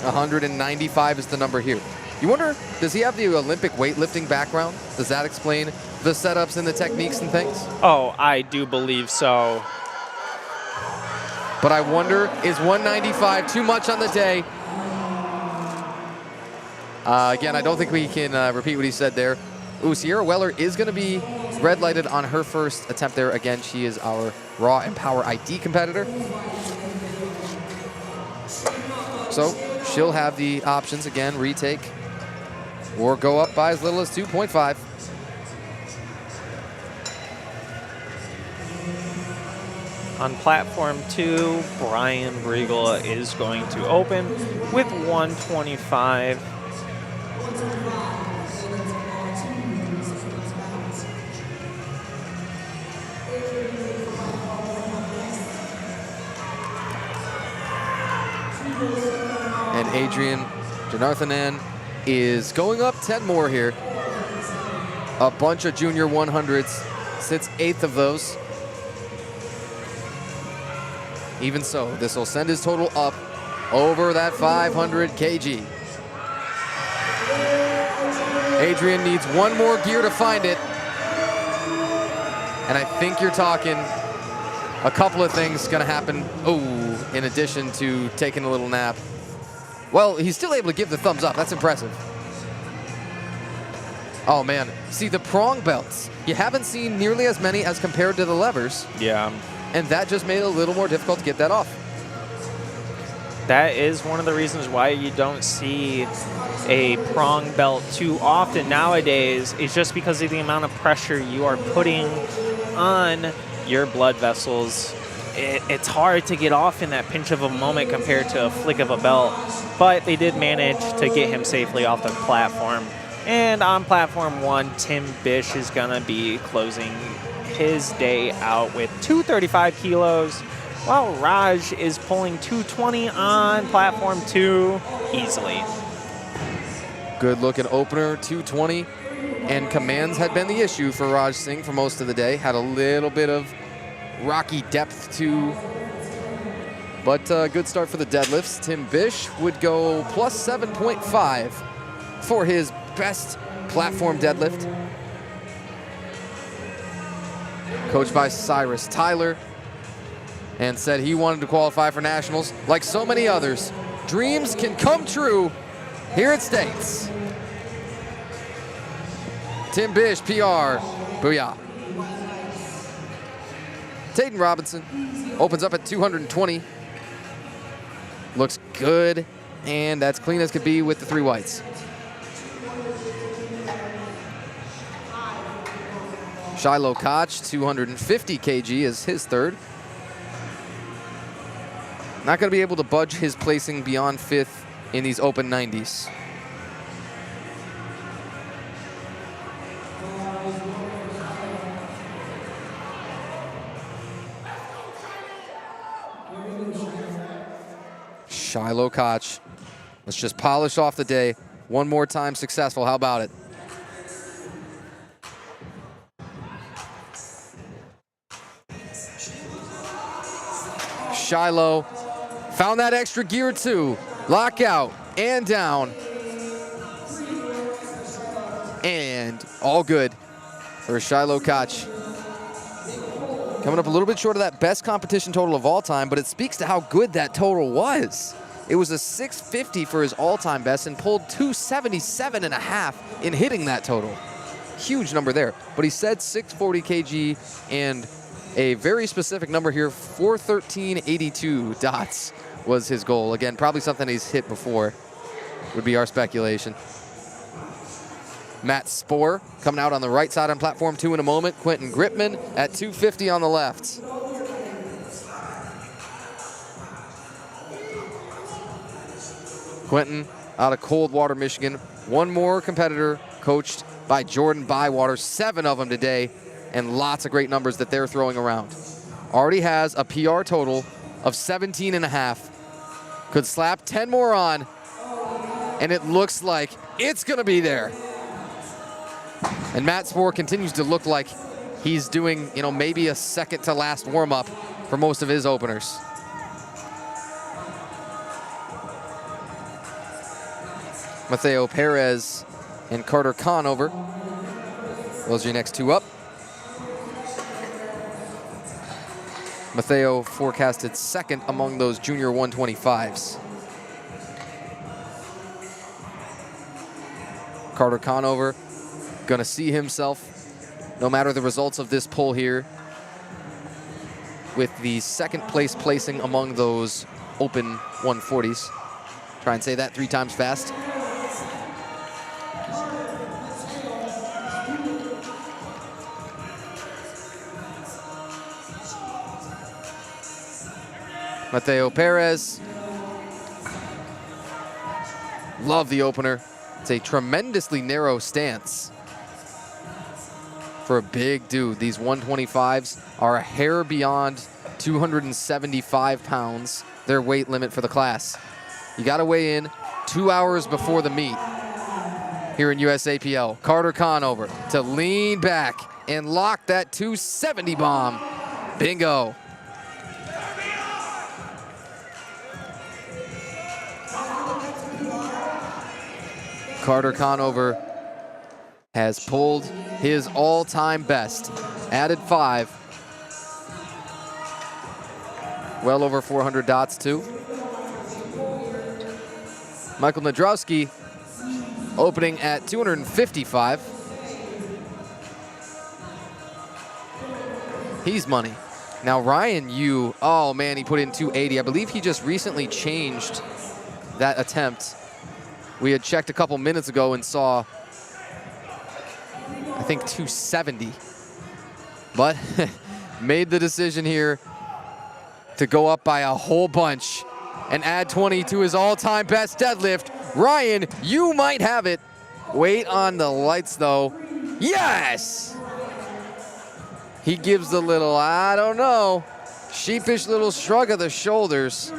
195 is the number here. You wonder, does he have the Olympic weightlifting background? Does that explain the setups and the techniques and things? Oh, I do believe so. But I wonder, is 195 too much on the day? Again, I don't think we can repeat what he said there. Ooh, Sierra Weller is going to be red lighted on her first attempt there. Again, she is our Raw and Power ID competitor. So she'll have the options again, retake, or go up by as little as 2.5. On platform 2, Brian Briegel is going to open with 125. And Adrian Janarthanan is going up 10 more here. A bunch of junior 100s, sits 8th of those. Even so, this will send his total up over that 500 kg. Adrian needs one more gear to find it. And I think you're talking a couple of things gonna happen. Oh, in addition to taking a little nap. Well, he's still able to give the thumbs up. That's impressive. Oh, man. See, the prong belts, you haven't seen nearly as many as compared to the levers. Yeah. And that just made it a little more difficult to get that off. That is one of the reasons why you don't see a prong belt too often nowadays, is just because of the amount of pressure you are putting on your blood vessels. It's hard to get off in that pinch of a moment compared to a flick of a belt, but they did manage to get him safely off the platform. And on platform 1, Tim Bish is gonna be closing his day out with 235 kilos, while Raj is pulling 220 on platform 2 easily. Good looking opener, 220. And commands had been the issue for Raj Singh for most of the day. Had a little bit of rocky depth to, but good start for the deadlifts. Tim Bish would go plus 7.5 for his best platform deadlift. Coached by Cyrus Tyler, and said he wanted to qualify for nationals. Like so many others, dreams can come true here at States. Tim Bish, PR, booyah. Taden Robinson opens up at 220. Looks good, and that's clean as could be with the 3 whites. Shiloh Koch, 250 kg is his third. Not going to be able to budge his placing beyond 5th in these open 90s. Shiloh Koch. Let's just polish off the day. One more time successful. How about it? Shiloh found that extra gear too. Lockout and down. And all good for Shiloh Koch. Coming up a little bit short of that best competition total of all time, but it speaks to how good that total was. It was a 650 for his all-time best and pulled 277.5 in hitting that total. Huge number there. But he said 640 kg and a very specific number here, 413.82 dots was his goal. Again, probably something he's hit before, would be our speculation. Matt Spohr coming out on the right side on platform 2 in a moment. Quentin Gripman at 250 on the left. Quentin out of Coldwater, Michigan. One more competitor coached by Jordan Bywater, 7 of them today, and lots of great numbers that they're throwing around. Already has a PR total of 17.5. Could slap 10 more on, and it looks like it's gonna be there. And Matt Spohr continues to look like he's doing, maybe a second to last warm-up for most of his openers. Mateo Perez and Carter Conover. Those are your next 2 up. Mateo forecasted second among those junior 125s. Carter Conover gonna see himself, no matter the results of this poll here, with the second place placing among those open 140s. Try and say that 3 times fast. Mateo Perez. Love the opener. It's a tremendously narrow stance for a big dude. These 125s are a hair beyond 275 pounds, their weight limit for the class. You got to weigh in 2 hours before the meet here in USAPL. Carter Conover to lean back and lock that 270 bomb. Bingo. Carter Conover has pulled his all-time best, added 5. Well over 400 dots too. Michael Nadrowski opening at 255. He's money. Now Ryan Yu, oh man, he put in 280. I believe he just recently changed that attempt. We had checked a couple minutes ago and saw, I think, 270. But made the decision here to go up by a whole bunch and add 20 to his all-time best deadlift. Ryan, you might have it. Wait on the lights, though. Yes! He gives the little, I don't know, sheepish little shrug of the shoulders.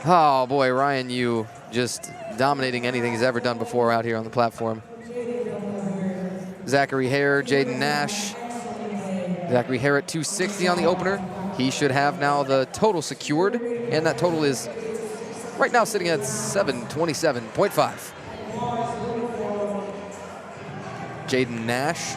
Oh boy, Ryan Yu just dominating anything he's ever done before out here on the platform. Zachary Hare, Jaden Nash. Zachary Hare at 260 on the opener. He should have now the total secured, and that total is right now sitting at 727.5. Jaden Nash.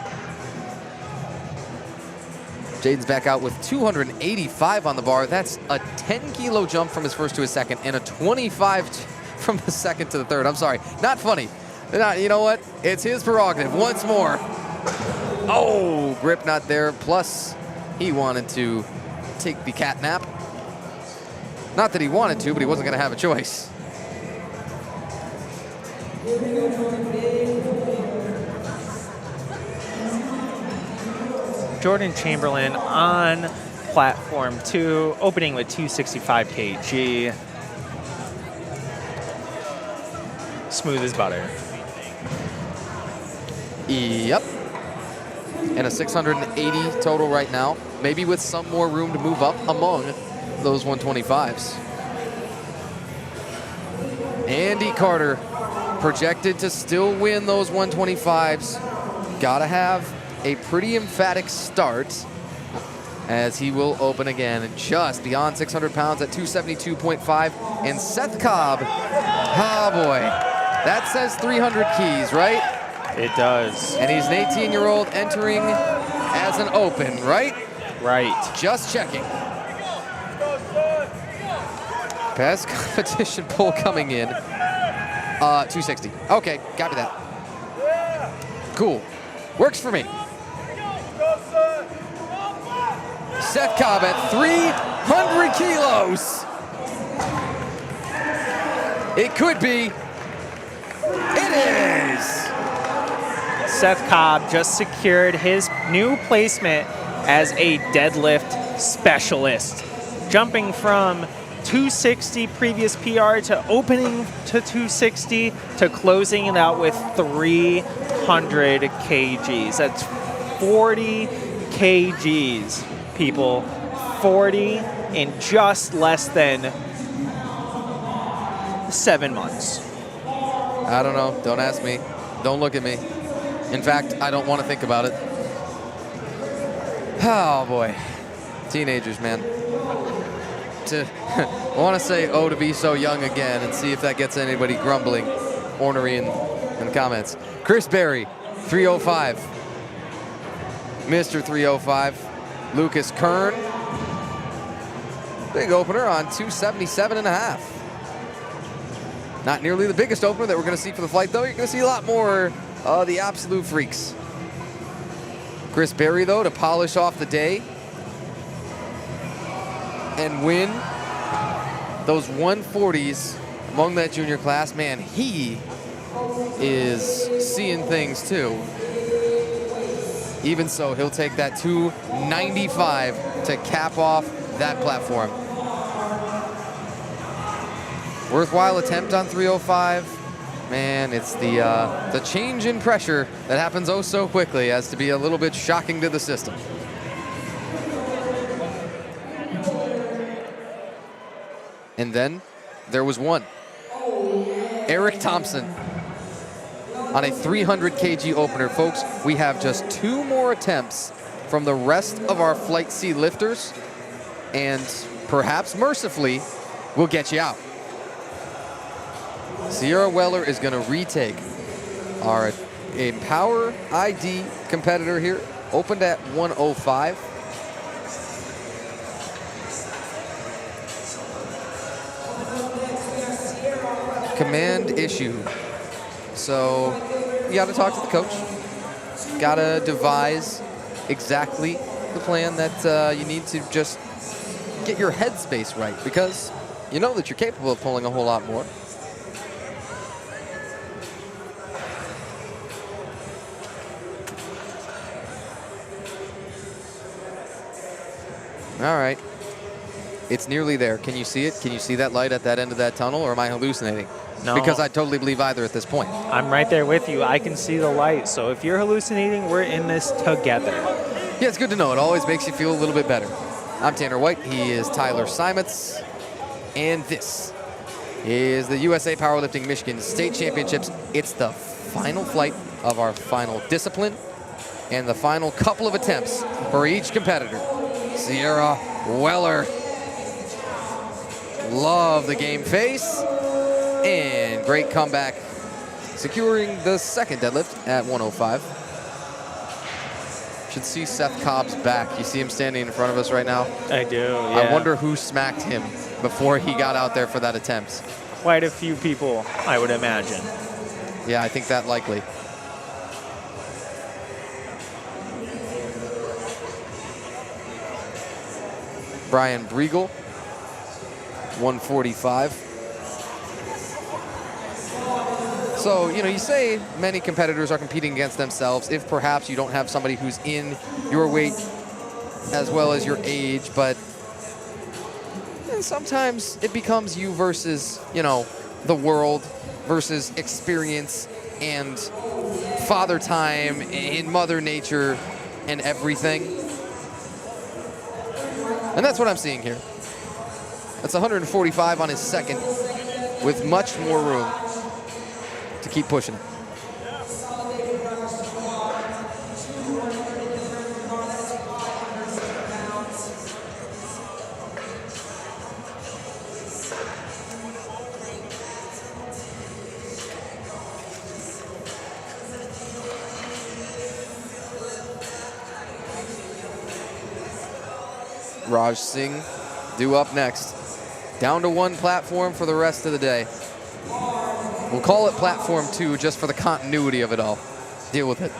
Jaden's back out with 285 on the bar. That's a 10-kilo jump from his first to his second, and a 25 from the second to the third. I'm sorry, not funny. You know what? It's his prerogative. Once more. Oh, grip not there. Plus, he wanted to take the cat nap. Not that he wanted to, but he wasn't going to have a choice. Jordan Chamberlain on platform 2, opening with 265 kg. Smooth as butter. Yep. And a 680 total right now, maybe with some more room to move up among those 125s. Andy Carter projected to still win those 125s. Gotta have a pretty emphatic start as he will open again just beyond 600 pounds at 272.5. And Seth Cobb, oh boy, that says 300 keys, right? It does. And he's an 18-year-old entering as an open, right? Right. Just checking. Best competition pull coming in. 260. Okay, copy that. Cool. Works for me. Seth Cobb at 300 kilos. It could be. It is. Seth Cobb just secured his new placement as a deadlift specialist, jumping from 260 previous PR to opening to 260 to closing it out with 300 kgs. That's 40 kgs, people. 40 in just less than 7 months. I don't know. Don't ask me. Don't look at me. In fact, I don't want to think about it. Oh boy. Teenagers, man. I want to say, oh, to be so young again, and see if that gets anybody grumbling, ornery in the comments. Chris Berry, 305. Mr. 305. Lucas Kern. Big opener on 277.5. Not nearly the biggest opener that we're going to see for the flight, though. You're going to see a lot more the absolute freaks. Chris Berry, though, to polish off the day and win those 140s among that junior class. Man, he is seeing things, too. Even so, he'll take that 295 to cap off that platform. Worthwhile attempt on 305. Man, it's the change in pressure that happens oh so quickly as to be a little bit shocking to the system. And then there was one. Eric Thompson on a 300 kg opener. Folks, we have just 2 more attempts from the rest of our Flight C lifters, and perhaps mercifully, we'll get you out. Sierra Weller is going to retake a Power ID competitor here, opened at 105. Command issue. So you got to talk to the coach. Got to devise exactly the plan that you need to just get your headspace right, because you know that you're capable of pulling a whole lot more. All right. It's nearly there. Can you see it? Can you see that light at that end of that tunnel, or am I hallucinating? No. Because I totally believe either at this point. I'm right there with you. I can see the light. So if you're hallucinating, we're in this together. Yeah, it's good to know. It always makes you feel a little bit better. I'm Tanner White. He is Tyler Simons. And this is the USA Powerlifting Michigan State Championships. It's the final flight of our final discipline and the final couple of attempts for each competitor. Sierra Weller. Love the game face. And great comeback, securing the second deadlift at 105. Should see Seth Cobb's back. You see him standing in front of us right now? I do, yeah. I wonder who smacked him before he got out there for that attempt. Quite a few people, I would imagine. Yeah, I think that likely. Brian Briegel, 145. So, you say many competitors are competing against themselves if perhaps you don't have somebody who's in your weight as well as your age, but sometimes it becomes you versus, the world versus experience and father time in Mother Nature and everything. And that's what I'm seeing here. That's 145 on his second with much more room to keep pushing it. Raj Singh due up next. Down to one platform for the rest of the day. We'll call it platform 2 just for the continuity of it all. Deal with it.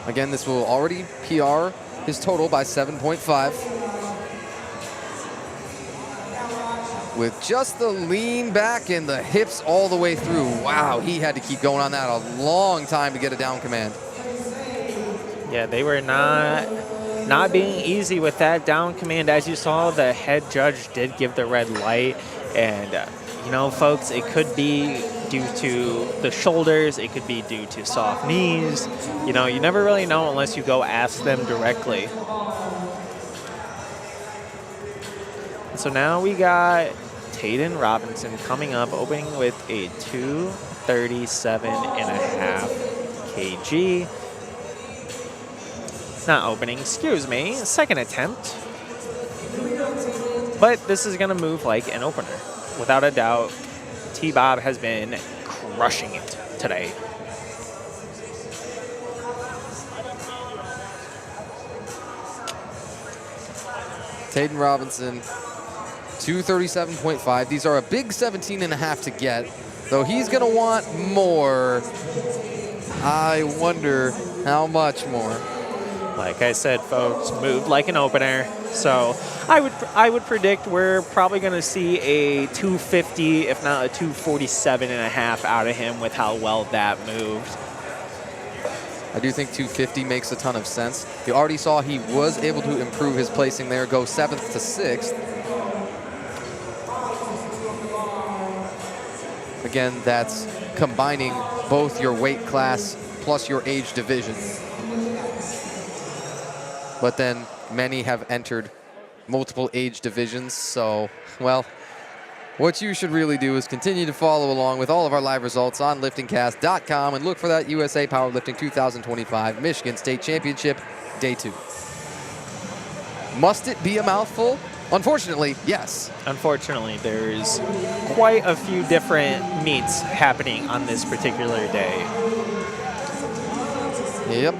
Again, this will already PR his total by 7.5. With just the lean back and the hips all the way through. Wow, he had to keep going on that a long time to get a down command. Yeah, they were not being easy with that down command. As you saw, the head judge did give the red light. And, folks, it could be due to the shoulders. It could be due to soft knees. You never really know unless you go ask them directly. So now we got Tayden Robinson coming up, opening with a 237.5 kg. Not opening, excuse me, second attempt. But this is gonna move like an opener. Without a doubt, T-Bob has been crushing it today. Tayden Robinson, 237.5. These are a big 17.5 to get, though he's gonna want more. I wonder how much more. Like I said, folks, moved like an opener. So I would predict we're probably going to see a 250, if not a 247.5 out of him with how well that moved. I do think 250 makes a ton of sense. You already saw he was able to improve his placing there, go 7th to 6th. Again, that's combining both your weight class plus your age division. But then many have entered multiple age divisions. So, well, what you should really do is continue to follow along with all of our live results on liftingcast.com and look for that USA Powerlifting 2025 Michigan State Championship Day 2. Must it be a mouthful? Unfortunately, yes. Unfortunately, there's quite a few different meets happening on this particular day. Yep.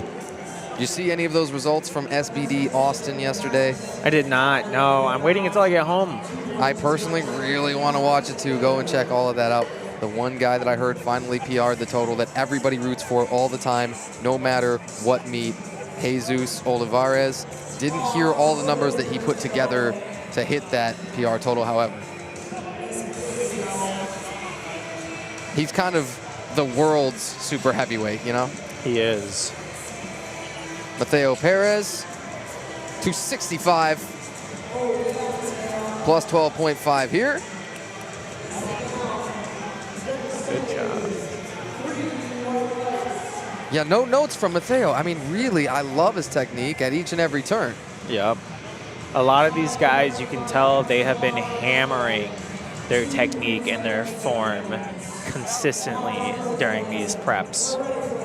Did you see any of those results from SBD Austin yesterday? I did not. No, I'm waiting until I get home. I personally really want to watch it too. Go and check all of that out. The one guy that I heard finally PR'd the total that everybody roots for all the time, no matter what meet, Jesus Olivares. Didn't hear all the numbers that he put together to hit that PR total, however. He's kind of the world's super heavyweight, He is. Mateo Perez, 265, plus 12.5 here. Good job. Yeah, no notes from Mateo. I mean, really, I love his technique at each and every turn. Yep. A lot of these guys, you can tell they have been hammering their technique and their form consistently during these preps.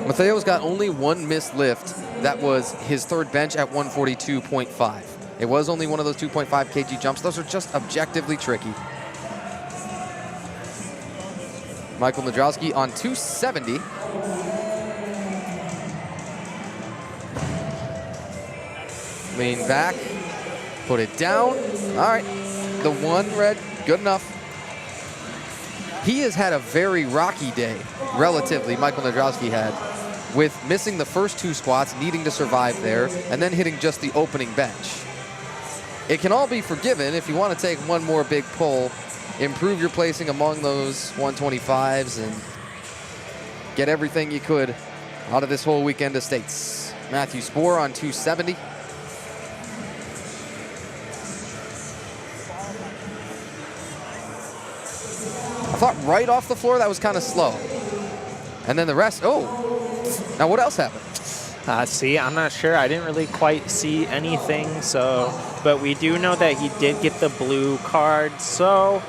Mateo's got only one missed lift. That was his third bench at 142.5. It was only one of those 2.5 kg jumps. Those are just objectively tricky. Michael Nadrowski on 270. Lean back, put it down. All right, the one red, good enough. He has had a very rocky day, relatively, Michael Nadrowski had, with missing the first 2 squats, needing to survive there, and then hitting just the opening bench. It can all be forgiven if you want to take one more big pull, improve your placing among those 125s, and get everything you could out of this whole weekend of states. Matthew Spoor on 270. I thought right off the floor that was kind of slow. And then the rest, oh. Now what else happened? See, I'm not sure. I didn't really quite see anything, but we do know that he did get the blue card, so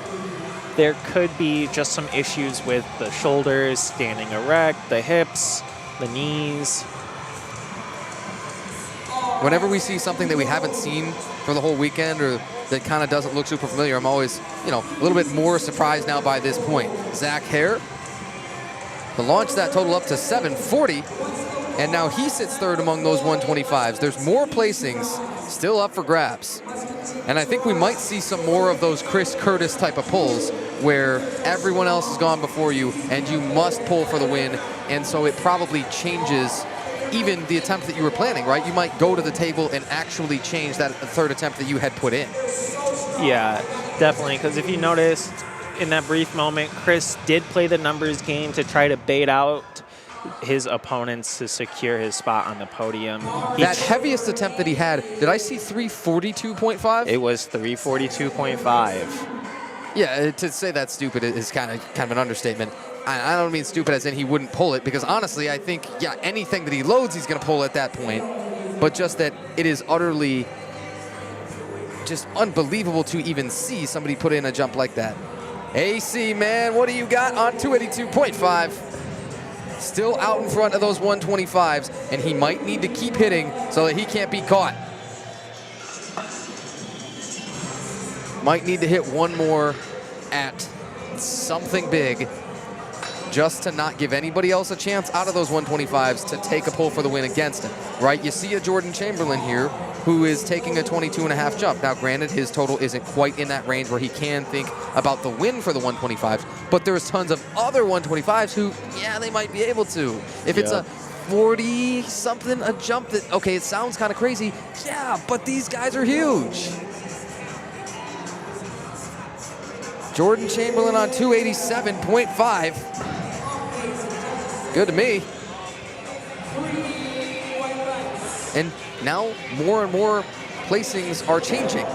there could be just some issues with the shoulders, standing erect, the hips, the knees. Whenever we see something that we haven't seen for the whole weekend or that kind of doesn't look super familiar, I'm always, a little bit more surprised now by this point. Zach Hare to launch that total up to 740, and now he sits third among those 125s. There's more placings still up for grabs. And I think we might see some more of those Chris Curtis type of pulls where everyone else has gone before you and you must pull for the win. And so it probably changes even the attempt that you were planning, right? You might go to the table and actually change that third attempt that you had put in. Yeah, definitely. Because if you noticed in that brief moment, Chris did play the numbers game to try to bait out his opponents to secure his spot on the podium. That heaviest attempt that he had, did I see 342.5? It was 342.5. Yeah, to say that's stupid is kind of an understatement. I don't mean stupid as in he wouldn't pull it, because honestly, I think, yeah, anything that he loads, he's going to pull at that point. But just that it is utterly just unbelievable to even see somebody put in a jump like that. AC, man, what do you got on 282.5? Still out in front of those 125s, and he might need to keep hitting so that he can't be caught. Might need to hit one more at something big just to not give anybody else a chance out of those 125s to take a pull for the win against him, right? You see a Jordan Chamberlain here who is taking a 22.5 jump. Now, granted, his total isn't quite in that range where he can think about the win for the 125s, but there's tons of other 125s who, yeah, they might be able to. If it's a 40-something a jump that, okay, it sounds kind of crazy, yeah, but these guys are huge. Jordan Chamberlain on 287.5. Good to me. And now more and more placings are changing.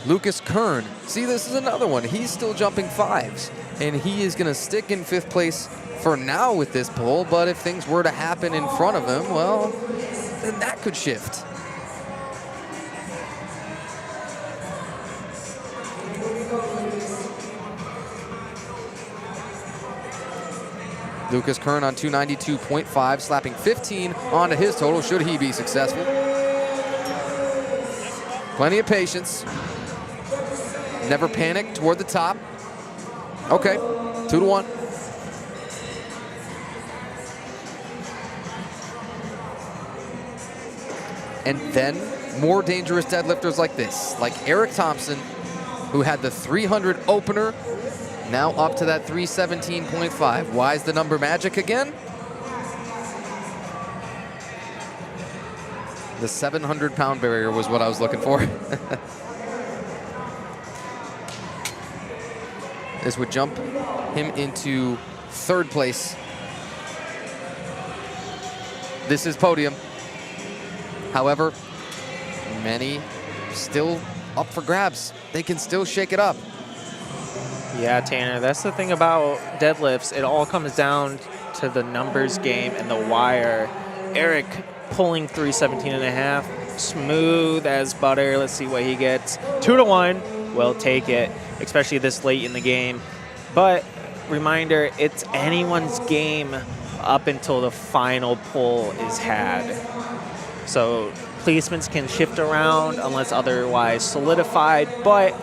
Lucas Kern. See, this is another one. He's still jumping 5s. And he is going to stick in 5th place for now with this pull. But if things were to happen in front of him, well, then that could shift. Lucas Kern on 292.5, slapping 15 onto his total, should he be successful. Plenty of patience. Never panic toward the top. Okay, 2-1. And then more dangerous deadlifters like this, like Eric Thompson, who had the 300 opener, now up to that 317.5. Why is the number magic again? The 700-pound barrier was what I was looking for. This would jump him into 3rd place. This is podium. However, many still up for grabs. They can still shake it up. Yeah, Tanner, that's the thing about deadlifts. It all comes down to the numbers game and the wire. Eric pulling 317.5, smooth as butter. Let's see what he gets. 2-1, we'll take it, especially this late in the game. But reminder, it's anyone's game up until the final pull is had. So placements can shift around unless otherwise solidified, but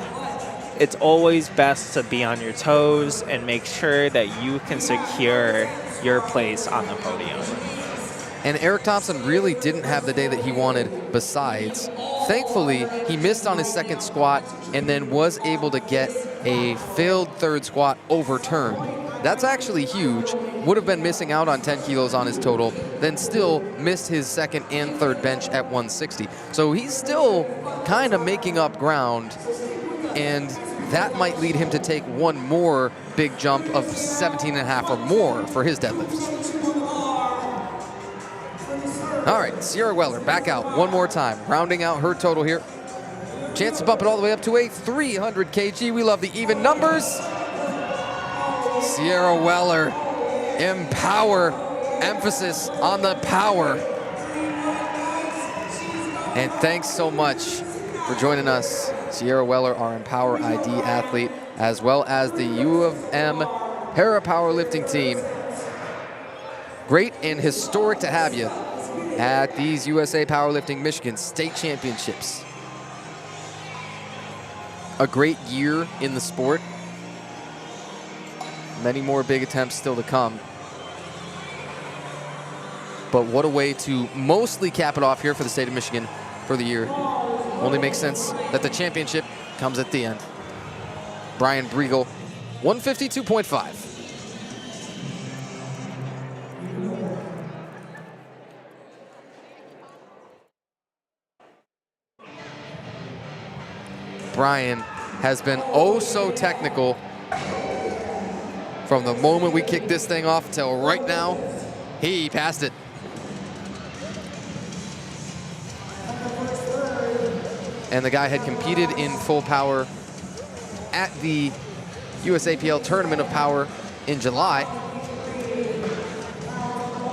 it's always best to be on your toes and make sure that you can secure your place on the podium. And Eric Thompson really didn't have the day that he wanted besides. Thankfully, he missed on his second squat and then was able to get a failed third squat overturned. That's actually huge. Would have been missing out on 10 kilos on his total, then still missed his second and third bench at 160. So he's still kind of making up ground, and that might lead him to take one more big jump of 17.5 or more for his deadlift. All right, Sierra Weller back out one more time, rounding out her total here. Chance to bump it all the way up to a 300 kg. We love the even numbers. Sierra Weller, empower, emphasis on the power. And thanks so much for joining us, Sierra Weller, our Empower ID athlete, as well as the U of M para powerlifting team. Great and historic to have you at these USA Powerlifting Michigan State Championships. A great year in the sport. Many more big attempts still to come. But what a way to mostly cap it off here for the state of Michigan for the year. Only makes sense that the championship comes at the end. Brian Briegel, 152.5. Brian has been oh so technical from the moment we kicked this thing off till right now. He passed it. And the guy had competed in full power at the USAPL Tournament of Power in July.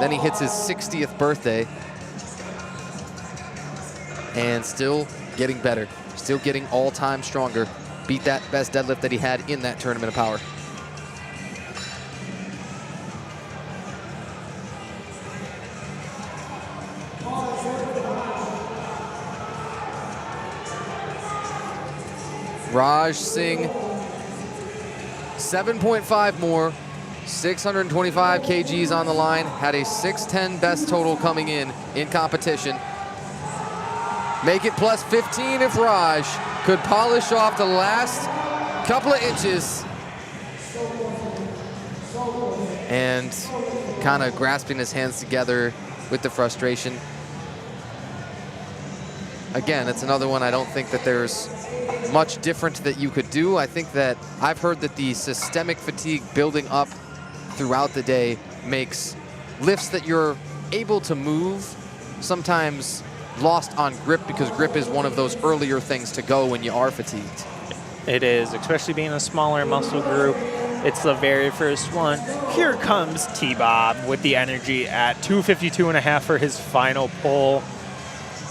Then he hits his 60th birthday and still getting better. Still getting all-time stronger. Beat that best deadlift that he had in that Tournament of Power. Raj Singh, 7.5 more, 625 kgs on the line, had a 610 best total coming in competition. Make it plus 15 if Raj could polish off the last couple of inches. And kind of grasping his hands together with the frustration. Again, it's another one I don't think that there's much different that you could do. I think that I've heard that the systemic fatigue building up throughout the day makes lifts that you're able to move sometimes lost on grip, because grip is one of those earlier things to go when you are fatigued. It is, especially being a smaller muscle group. It's the very first one. Here comes T-Bob with the energy at 252.5 for his final pull.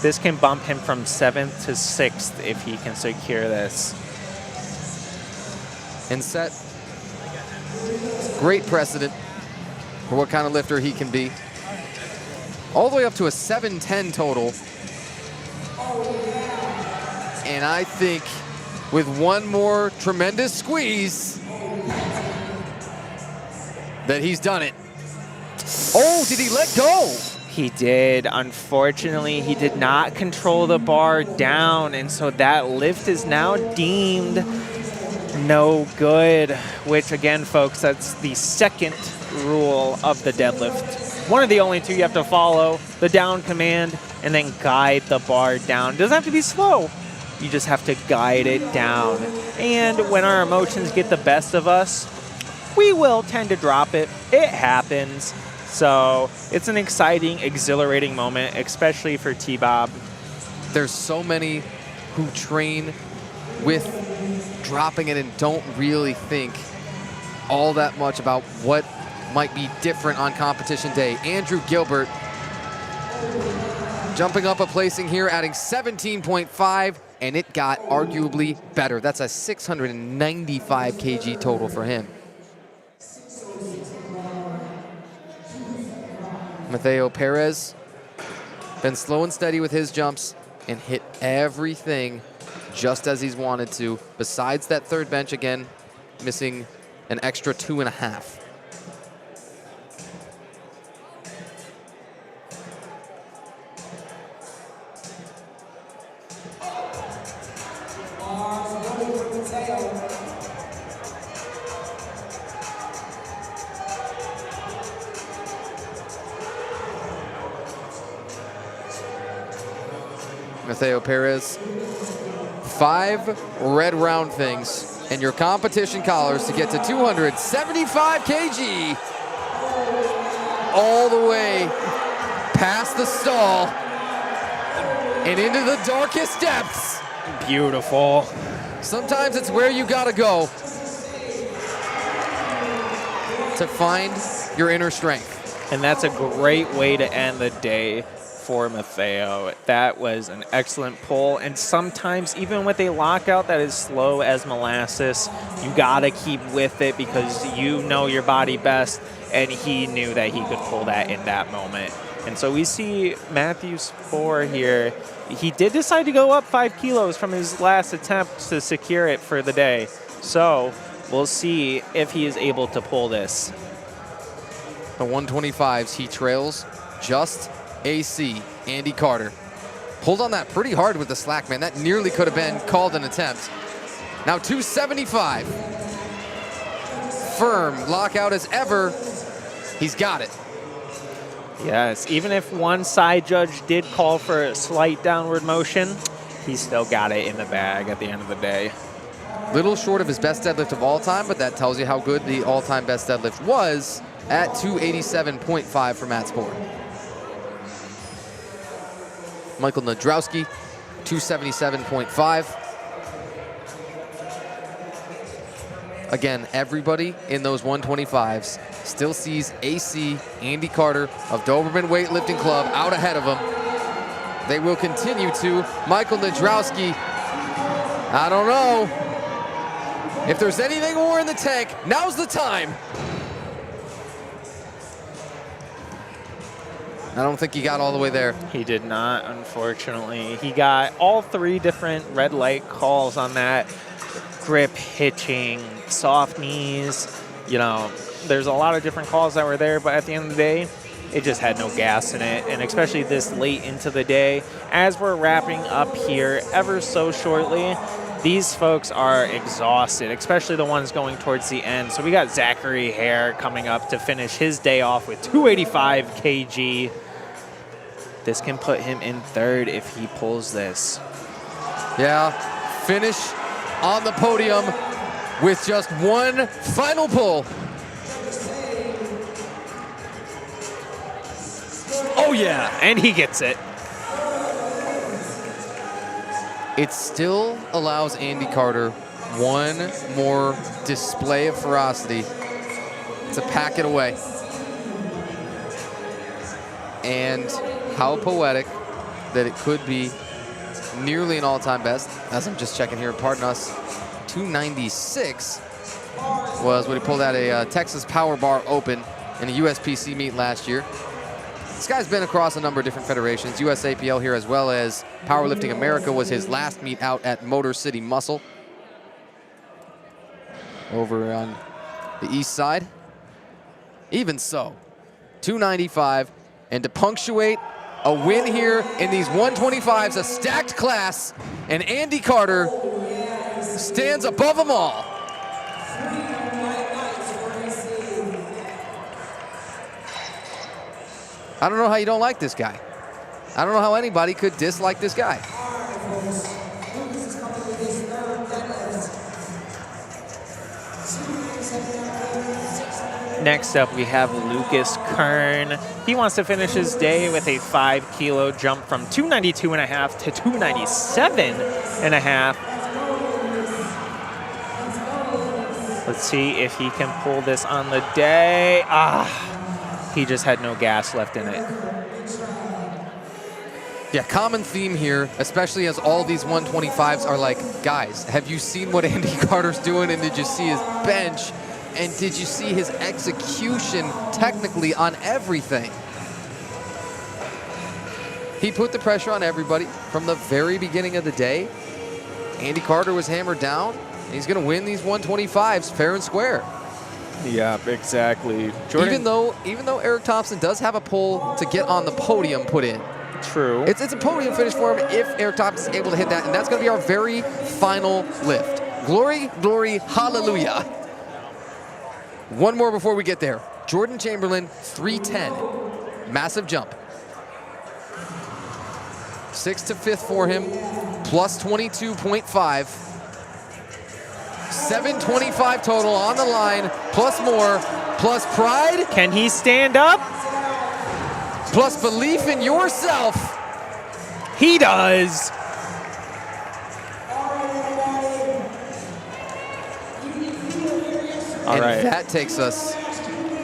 This can bump him from 7th to 6th if he can secure this. And set great precedent for what kind of lifter he can be. All the way up to a 710 total. And I think with one more tremendous squeeze that he's done it. Oh, did he let go? He did. Unfortunately, he did not control the bar down, and so that lift is now deemed no good, which again, folks, that's the second rule of the deadlift. One of the only two you have to follow, the down command, and then guide the bar down. It doesn't have to be slow. You just have to guide it down. And when our emotions get the best of us, we will tend to drop it. It happens. So it's an exciting, exhilarating moment, especially for T-Bob. There's so many who train with dropping it and don't really think all that much about what might be different on competition day. Andrew Gilbert jumping up a placing here, adding 17.5, and it got arguably better. That's a 695 kg total for him. Mateo Perez been slow and steady with his jumps and hit everything just as he's wanted to. Besides that third bench, again, missing an extra 2.5. Mateo Perez, 5 red round things and your competition collars to get to 275 kg. All the way past the stall and into the darkest depths. Beautiful. Sometimes it's where you gotta go to find your inner strength. And that's a great way to end the day for Mateo. That was an excellent pull, and sometimes even with a lockout that is slow as molasses, you gotta keep with it because you know your body best, and he knew that he could pull that in that moment. And so we see Matthew's 4 here. He did decide to go up 5 kilos from his last attempt to secure it for the day. So we'll see if he is able to pull this. The 125s, he trails just AC, Andy Carter. Pulled on that pretty hard with the slack, man. That nearly could have been called an attempt. Now 275. Firm lockout as ever. He's got it. Yes, even if one side judge did call for a slight downward motion, he still got it in the bag at the end of the day. Little short of his best deadlift of all time, but that tells you how good the all-time best deadlift was at 287.5 for Matt Spohr. Michael Nadrowski, 277.5. Again, everybody in those 125s still sees AC, Andy Carter of Doberman Weightlifting Club out ahead of him. They will continue to. Michael Nadrowski, I don't know. If there's anything more in the tank, now's the time. I don't think he got all the way there. He did not, unfortunately. He got all 3 different red light calls on that. Grip, hitching, soft knees. You know, there's a lot of different calls that were there, but at the end of the day, it just had no gas in it. And especially this late into the day, as we're wrapping up here ever so shortly, these folks are exhausted, especially the ones going towards the end. So we got Zachary Hare coming up to finish his day off with 285 kg. This can put him in 3rd if he pulls this. Yeah, finish on the podium with just one final pull. Oh yeah, and he gets it. It still allows Andy Carter one more display of ferocity to pack it away. And how poetic that it could be nearly an all-time best. As I'm just checking here, pardon us, 296 was what he pulled out a Texas Power Bar Open in a USPC meet last year. This guy's been across a number of different federations. USAPL here as well as Powerlifting America was his last meet out at Motor City Muscle over on the east side. Even so, 295, and to punctuate a win here in these 125s, a stacked class, and Andy Carter stands above them all. I don't know how you don't like this guy. I don't know how anybody could dislike this guy. Next up, we have Lucas Kern. He wants to finish his day with a 5 kilo jump from 292.5 to 297.5. Let's see if he can pull this on the day. He just had no gas left in it. Yeah, common theme here, especially as all these 125s are like, guys, have you seen what Andy Carter's doing, and did you see his bench, and did you see his execution technically on everything? He put the pressure on everybody from the very beginning of the day. Andy Carter was hammered down, and he's going to win these 125s fair and square. Yeah, exactly. Jordan, Even though Eric Thompson does have a pull to get on the podium put in. true. It's a podium finish for him if Eric Thompson is able to hit that, and that's going to be our very final lift. Glory, glory, hallelujah. One more before we get there. Jordan Chamberlain, 310. Massive jump. 6th to 5th for him, plus 22.5. 725 total on the line, plus more, plus pride, Can he stand up? plus belief in yourself. He does. All And right, that takes us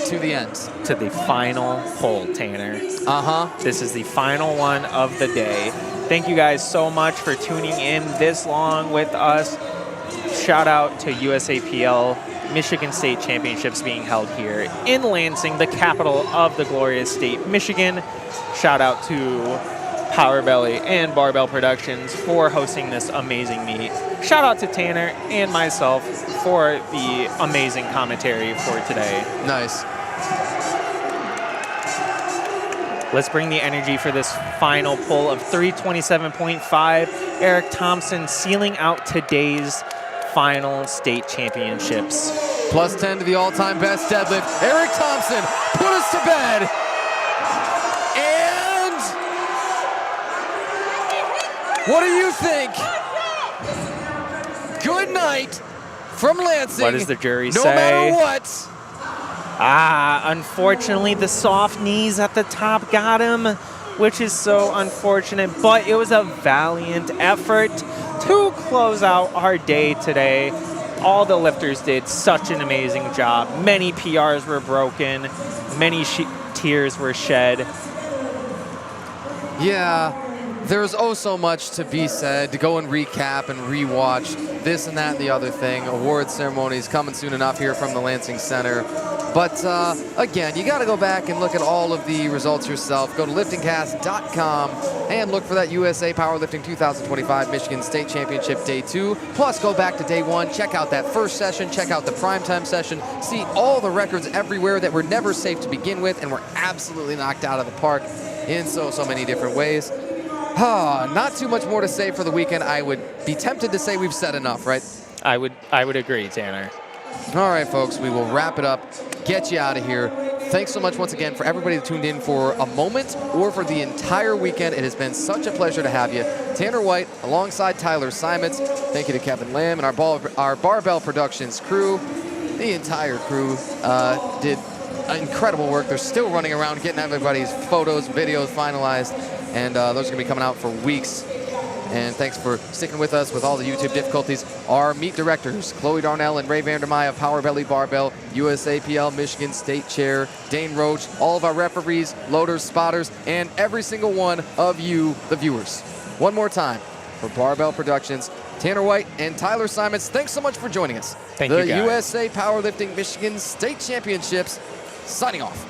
to the end. to the final pull, Tanner. Uh-huh. This is the final one of the day. Thank you guys so much for tuning in this long with us. Shout out to USAPL Michigan State Championships being held here in Lansing, the capital of the glorious state, Michigan. Shout out to Power Belly and Barbell Productions for hosting this amazing meet. Shout out to Tanner and myself for the amazing commentary for today. Nice. Let's bring the energy for this final pull of 327.5. Eric Thompson sealing out today's final state championships. Plus 10 to the all-time best deadlift. Eric Thompson put us to bed. And what do you think? Good night from Lansing. What does the jury no say? No matter what. Unfortunately, the soft knees at the top got him, which is so unfortunate, but it was a valiant effort to close out our day today. All the lifters did such an amazing job. Many PRs were broken, many tears were shed. Yeah, there's oh so much to be said, to go and recap and rewatch this and that and the other thing. Award ceremonies coming soon enough here from the Lansing Center. But again, you got to go back and look at all of the results yourself. Go to liftingcast.com and look for that USA Powerlifting 2025 Michigan State Championship Day 2. Plus, go back to Day 1, check out that first session, check out the primetime session, see all the records everywhere that were never safe to begin with and were absolutely knocked out of the park in so many different ways. Not too much more to say for the weekend. I would be tempted to say we've said enough, right? I would agree, Tanner. All right, folks, we will wrap it up, get you out of here. Thanks so much once again for everybody that tuned in for a moment or for the entire weekend. It has been such a pleasure to have you. Tanner White alongside Tyler Simons. Thank you to Kevin Lamb and our Barbell Productions crew. The entire crew did incredible work. They're still running around getting everybody's photos, videos finalized, and those are going to be coming out for weeks. And thanks for sticking with us with all the YouTube difficulties. Our meet directors, Chloe Darnell and Ray Vandermeer of Power Belly Barbell, USAPL Michigan State Chair, Dane Roach, all of our referees, loaders, spotters, and every single one of you, the viewers. One more time for Barbell Productions, Tanner White and Tyler Simons. Thanks so much for joining us. Thank you, guys. The USA Powerlifting Michigan State Championships, signing off.